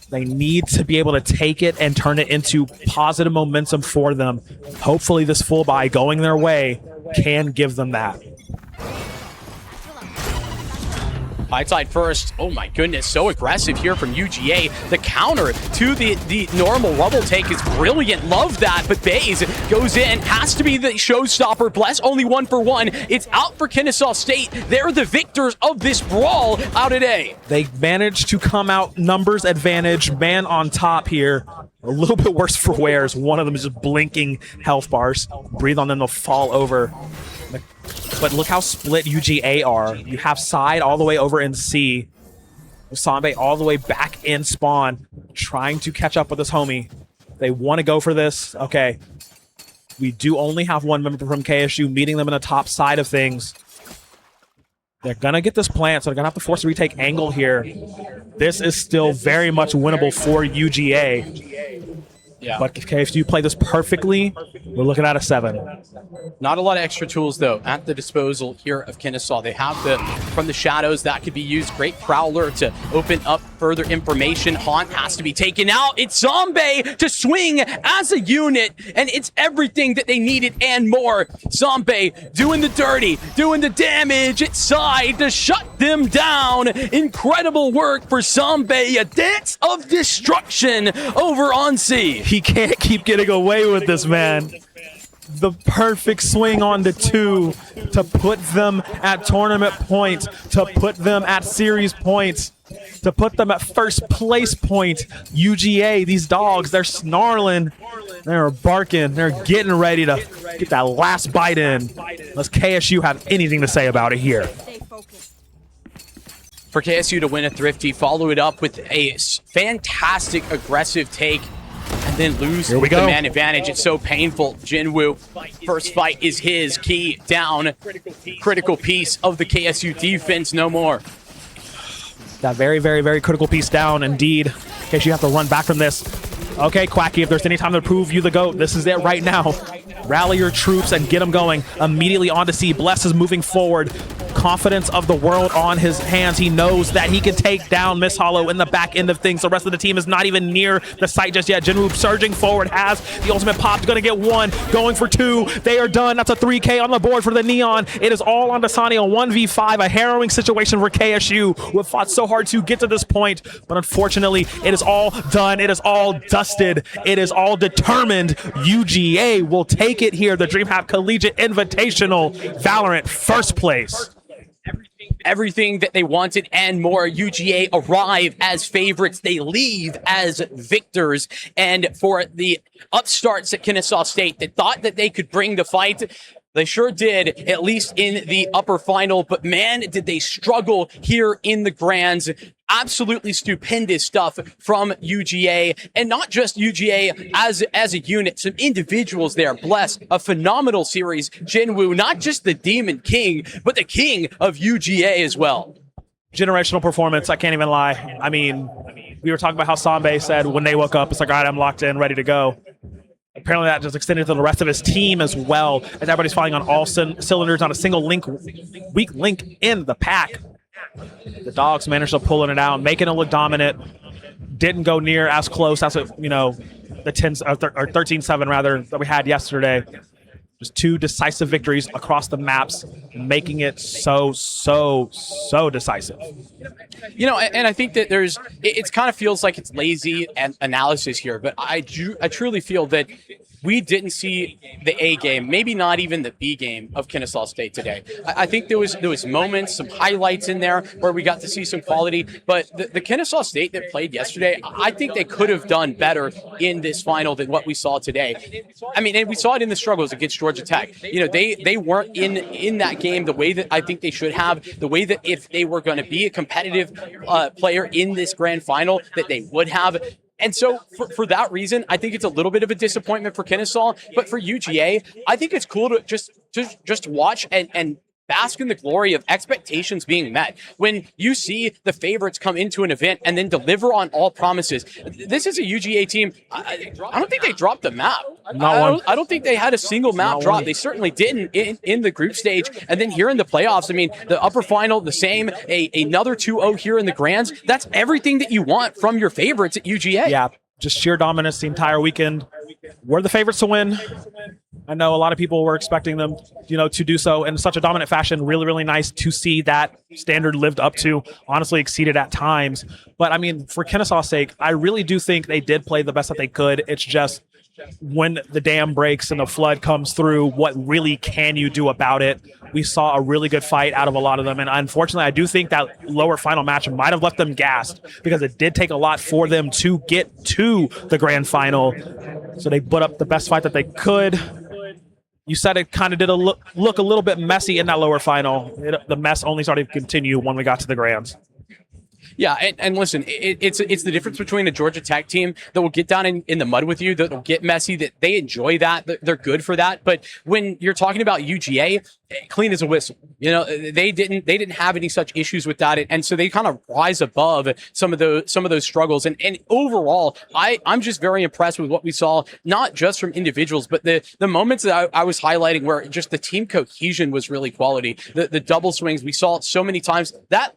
They need to be able to take it and turn it into positive momentum for them. Hopefully this full buy going their way can give them that. High side first. Oh my goodness, so aggressive here from UGA. The counter to the normal rubble take is brilliant. Love that, but FaZe goes in. Has to be the showstopper. Bless only 1 for 1. It's out for Kennesaw State. They're the victors of this brawl out at A. They managed to come out numbers advantage, man on top here. A little bit worse for wears. One of them is just blinking health bars. Breathe on them, they'll fall over. But look how split UGA are. You have Side all the way over in C. Sambe all the way back in spawn, trying to catch up with his homie. They want to go for this. Okay. We do only have 1 member from KSU meeting them in the top side of things. They're going to get this plant, so they're going to have to force a retake angle here. This is still very much winnable for UGA. Yeah. But if KSU play this perfectly, we're looking at a 7. Not a lot of extra tools, though, at the disposal here of Kennesaw. They have the from the shadows that could be used. Great Prowler to open up further information. Haunt has to be taken out. It's Sambe to swing as a unit, and it's everything that they needed and more. Sambe doing the dirty, doing the damage. It's Side to shut them down. Incredible work for Sambe. A dance of destruction over on C. He can't keep getting away with this, man. the perfect swing on the 2 to put them at tournament point, to put them at series points, to put them at first place point. UGA, these dogs, they're snarling, they're barking, they're getting ready to get that last bite in. Unless KSU have anything to say about it here. Stay focused. For KSU to win a thrifty, follow it up with a fantastic aggressive take, and then lose the man advantage. It's so painful. Jinwoo, first fight is his. Key down, critical piece of the KSU defense, no more. That very, very, very critical piece down, indeed. In case you have to run back from this. Okay, Quacky, if there's any time to prove you the GOAT, this is it right now. Rally your troops and get them going. Immediately on to C. Bless is moving forward. Confidence of the world on his hands. He knows that he can take down Miss Hollow in the back end of things. The rest of the team is not even near the site just yet. Jinwoo surging forward, has the ultimate pop. Going to get 1, going for 2. They are done. That's a 3K on the board for the Neon. It is all on Dasani, a 1v5, a harrowing situation for KSU, who have fought so hard to get to this point. But unfortunately, it is all done. It is all dusted. It is all determined. UGA will take it here. The DreamHack Collegiate Invitational. Valorant, first place. Everything that they wanted and more. UGA arrive as favorites. They leave as victors. And for the upstarts at Kennesaw State that thought that they could bring the fight, they sure did, at least in the upper final. But man, did they struggle here in the grands. Absolutely stupendous stuff from UGA, and not just UGA as a unit, some individuals there. Bless, a phenomenal series. Jinwoo, not just the Demon King, but the king of UGA as well. Generational performance, I can't even lie. I mean, we were talking about how Sambe said when they woke up, it's like, all right, I'm locked in, ready to go. Apparently that just extended to the rest of his team as well, as everybody's firing on all cylinders on a single weak link in the pack. The dogs managed to pull it out, making it look dominant. Didn't go near as close as, the 13-7 rather that we had yesterday. Just 2 decisive victories across the maps, making it so decisive. And I think that it kind of feels like it's lazy analysis here, but I truly feel that we didn't see the A game, maybe not even the B game of Kennesaw State today. I think there was moments, some highlights in there where we got to see some quality, but the Kennesaw State that played yesterday, I think they could have done better in this final than what we saw today. I mean, and we saw it in the struggles against Georgia Tech. They weren't in that game the way that I think they should have, the way that if they were going to be a competitive player in this grand final, that they would have. And so for that reason, I think it's a little bit of a disappointment for Kennesaw, but for UGA, I think it's cool to just watch and bask in the glory of expectations being met. When you see the favorites come into an event and then deliver on all promises, this is a UGA team. I don't think they dropped the map. I don't think they had a single map drop. They certainly didn't in the group stage. And then here in the playoffs, I mean, the upper final, the same, another 2-0 here in the grands. That's everything that you want from your favorites at UGA. Yeah, just sheer dominance the entire weekend. We're the favorites to win. I know a lot of people were expecting them, to do so in such a dominant fashion. Really, really nice to see that standard lived up to, honestly exceeded at times. But I mean, for Kennesaw's sake, I really do think they did play the best that they could. It's just when the dam breaks and the flood comes through, what really can you do about it? We saw a really good fight out of a lot of them. And unfortunately, I do think that lower final match might have left them gassed because it did take a lot for them to get to the grand final. So they put up the best fight that they could. You said it kind of did look a little bit messy in that lower final. The mess only started to continue when we got to the grands. Yeah, and listen, it's the difference between a Georgia Tech team that will get down in the mud with you, that will get messy, that they enjoy that, they're good for that. But when you're talking about UGA, clean as a whistle. They didn't have any such issues with that, and so they kind of rise above some of those struggles. And overall, I'm just very impressed with what we saw, not just from individuals, but the moments that I was highlighting where just the team cohesion was really quality. The double swings we saw so many times. That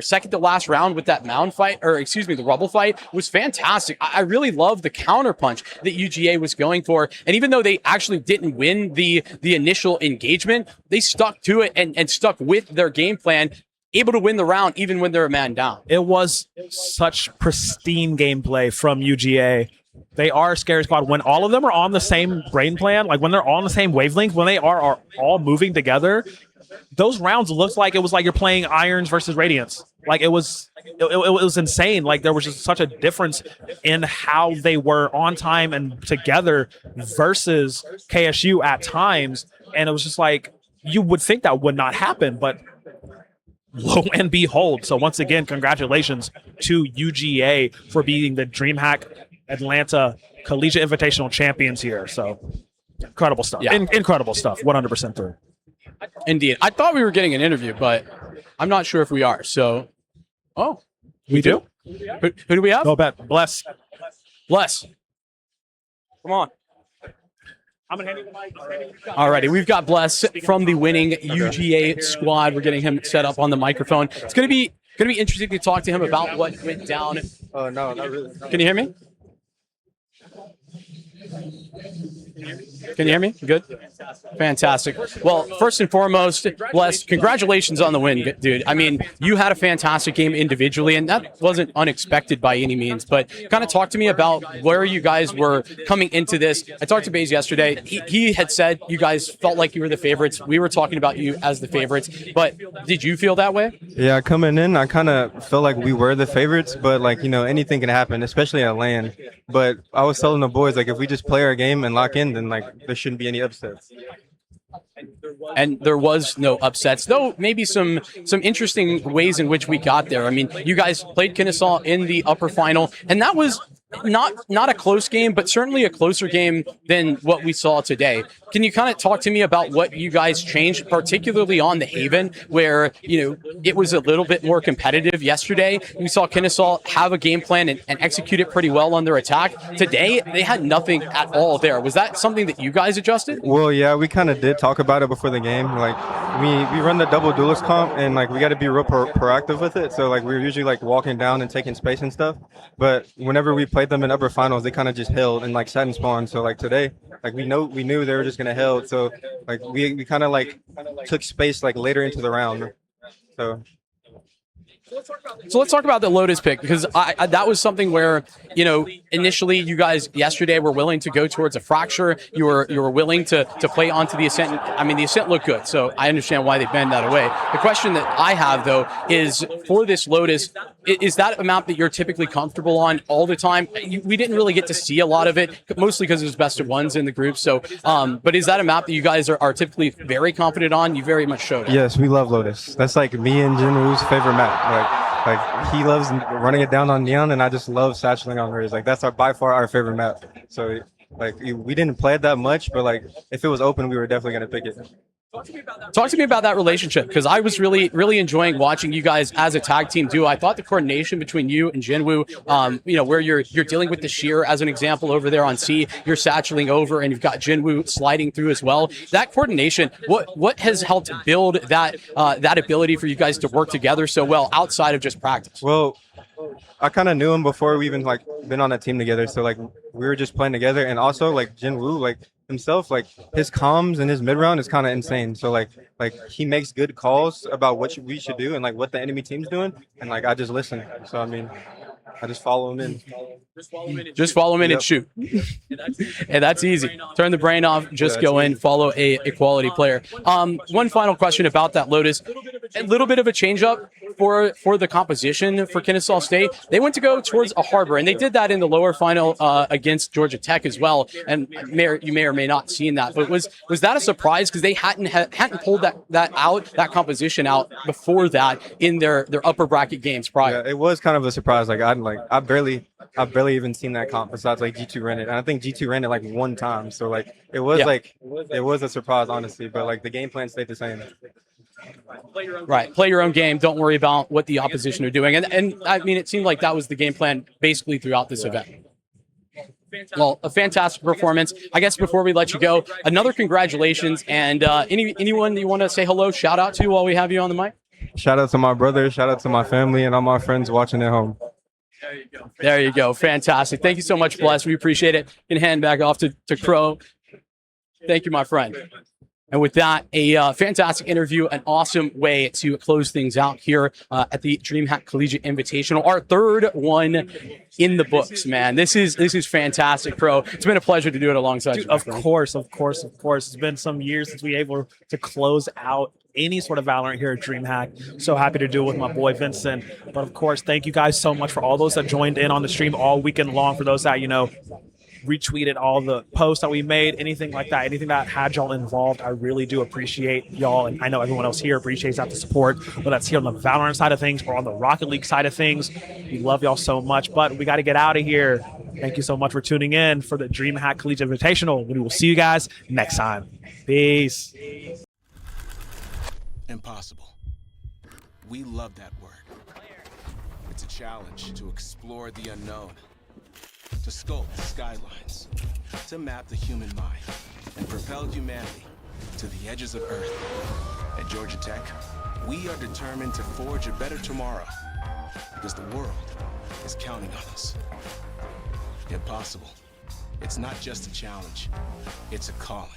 second to last round with that the rubble fight was fantastic. I really love the counterpunch that UGA was going for, and even though they actually didn't win the initial engagement, they stuck to it and stuck with their game plan, able to win the round even when they're a man down. It was such pristine gameplay from UGA. They are a scary squad. When all of them are on the same brain plan, like when they're all on the same wavelength, when they are all moving together, those rounds looked like it was like you're playing Irons versus Radiance. Like it was insane. Like there was just such a difference in how they were on time and together versus KSU at times. And it was just like, you would think that would not happen, but lo and behold. So once again, congratulations to UGA for being the DreamHack Atlanta Collegiate Invitational champions here. So incredible stuff. Yeah. Incredible stuff. 100% through. Indeed. I thought we were getting an interview, but I'm not sure if we are. So, We do? Who do we have? Go bet. Bless. Bless. Come on. I'm gonna hand you the mic. Alrighty, we've got Bless from the winning UGA squad. We're getting him set up on the microphone. It's gonna be interesting to talk to him about what went down. Oh no, not really. Can you hear me? Can you hear me? Good? Fantastic. Well, first and foremost, Bless, congratulations on the win, dude. I mean, you had a fantastic game individually, and that wasn't unexpected by any means, but kind of talk to me about where you guys were coming into this. I talked to Baze yesterday. He had said you guys felt like you were the favorites. We were talking about you as the favorites, but did you feel that way? Yeah, coming in, I kind of felt like we were the favorites, but like, you know, anything can happen, especially at LAN. But I was telling the boys, like, if we just play our game and lock in, then like there shouldn't be any upsets. And there was no upsets, though maybe some interesting ways in which we got there. I mean, you guys played Kennesaw in the upper final, and that was not a close game, but certainly a closer game than what we saw today. Can you kind of talk to me about what you guys changed, particularly on the Haven, where, you know, it was a little bit more competitive yesterday? We saw Kennesaw have a game plan and execute it pretty well on their attack. Today, they had nothing at all there. Was that something that you guys adjusted? Well, yeah, we kind of did talk about it before the game. Like, we run the double duelist comp, and like we got to be real proactive with it. So like we were usually like walking down and taking space and stuff. But whenever we played them in upper finals, they kind of just held and like sat and spawned. So like today, like we knew they were just gonna held. So like we kind of like took space like later into the round. So let's talk about the Lotus pick, because I that was something where, you know, initially you guys yesterday were willing to go towards a fracture. You were willing to play onto the Ascent. I mean, the Ascent looked good, so I understand why they bend that away. The question that I have, though, is for this Lotus, is that a map that you're typically comfortable on all the time? We didn't really get to see a lot of it, mostly because it was best of ones in the group. So, but is that a map that you guys are typically very confident on? You very much showed it. yes, we love Lotus. That's like me and Jinwoo's favorite map. Like he loves running it down on Neon, and I just love satcheling on Riz. Like that's by far our favorite map. So like we didn't play it that much, but like if it was open, we were definitely gonna pick it. Talk to me about that relationship, because I was really enjoying watching you guys as a tag team duo. I thought the coordination between you and Jinwoo, you know, where you're dealing with the shear as an example over there on C, you're satcheling over, and you've got Jinwoo sliding through as well. That coordination, what has helped build that that ability for you guys to work together so well outside of just practice? Well, I kind of knew him before we even like been on a team together. So like we were just playing together, and also like Jinwoo, like himself, like his comms and his mid round is kind of insane. So like he makes good calls about what we should do and like what the enemy team's doing, and like I just listen. So I mean, I just follow him in. Just follow him in and shoot. And that's easy. Turn the brain off, just go in, follow a quality player. One final question about that Lotus. A little bit of a change up for the composition for Kennesaw State. They went to go towards a harbor, and they did that in the lower final against Georgia Tech as well. And you may or may not have seen that, but was that a surprise, because they hadn't pulled that composition out before that in their upper bracket games prior? Yeah, it was kind of a surprise. Like I barely even seen that comp besides like G2 ran it, and I think G2 ran it like one time. So like it was it was a surprise, honestly. But like the game plan stayed the same. Right. Play your own game. Don't worry about what the opposition are doing. And I mean, it seemed like that was the game plan basically throughout this event. Well, a fantastic performance. I guess before we let you go, another congratulations. And anyone you want to say hello, shout out to while we have you on the mic? Shout out to my brother. Shout out to my family and all my friends watching at home. There you go. Fantastic. Thank you so much, Bless. We appreciate it. Can hand back off to Crow. Thank you, my friend. And with that, a fantastic interview, an awesome way to close things out here at the DreamHack Collegiate Invitational, our third one in the books, man. This is fantastic, bro. It's been a pleasure to do it alongside you. Of course. It's been some years since we were able to close out any sort of Valorant here at DreamHack. So happy to do it with my boy Vincent. But of course, thank you guys so much for all those that joined in on the stream all weekend long. For those that, retweeted all the posts that we made, anything like that, anything that had y'all involved, I really do appreciate y'all, and I know everyone else here appreciates that, the support, whether that's here on the Valorant side of things or on the Rocket League side of things. We love y'all so much, but we got to get out of here. Thank you so much for tuning in for the DreamHack Collegiate Invitational. We will see you guys next time. Peace. Impossible. We love that word. It's a challenge to explore the unknown, to sculpt the skylines, to map the human mind, and propel humanity to the edges of Earth. At Georgia Tech, we are determined to forge a better tomorrow, because the world is counting on us. Impossible. It's not just a challenge, it's a calling.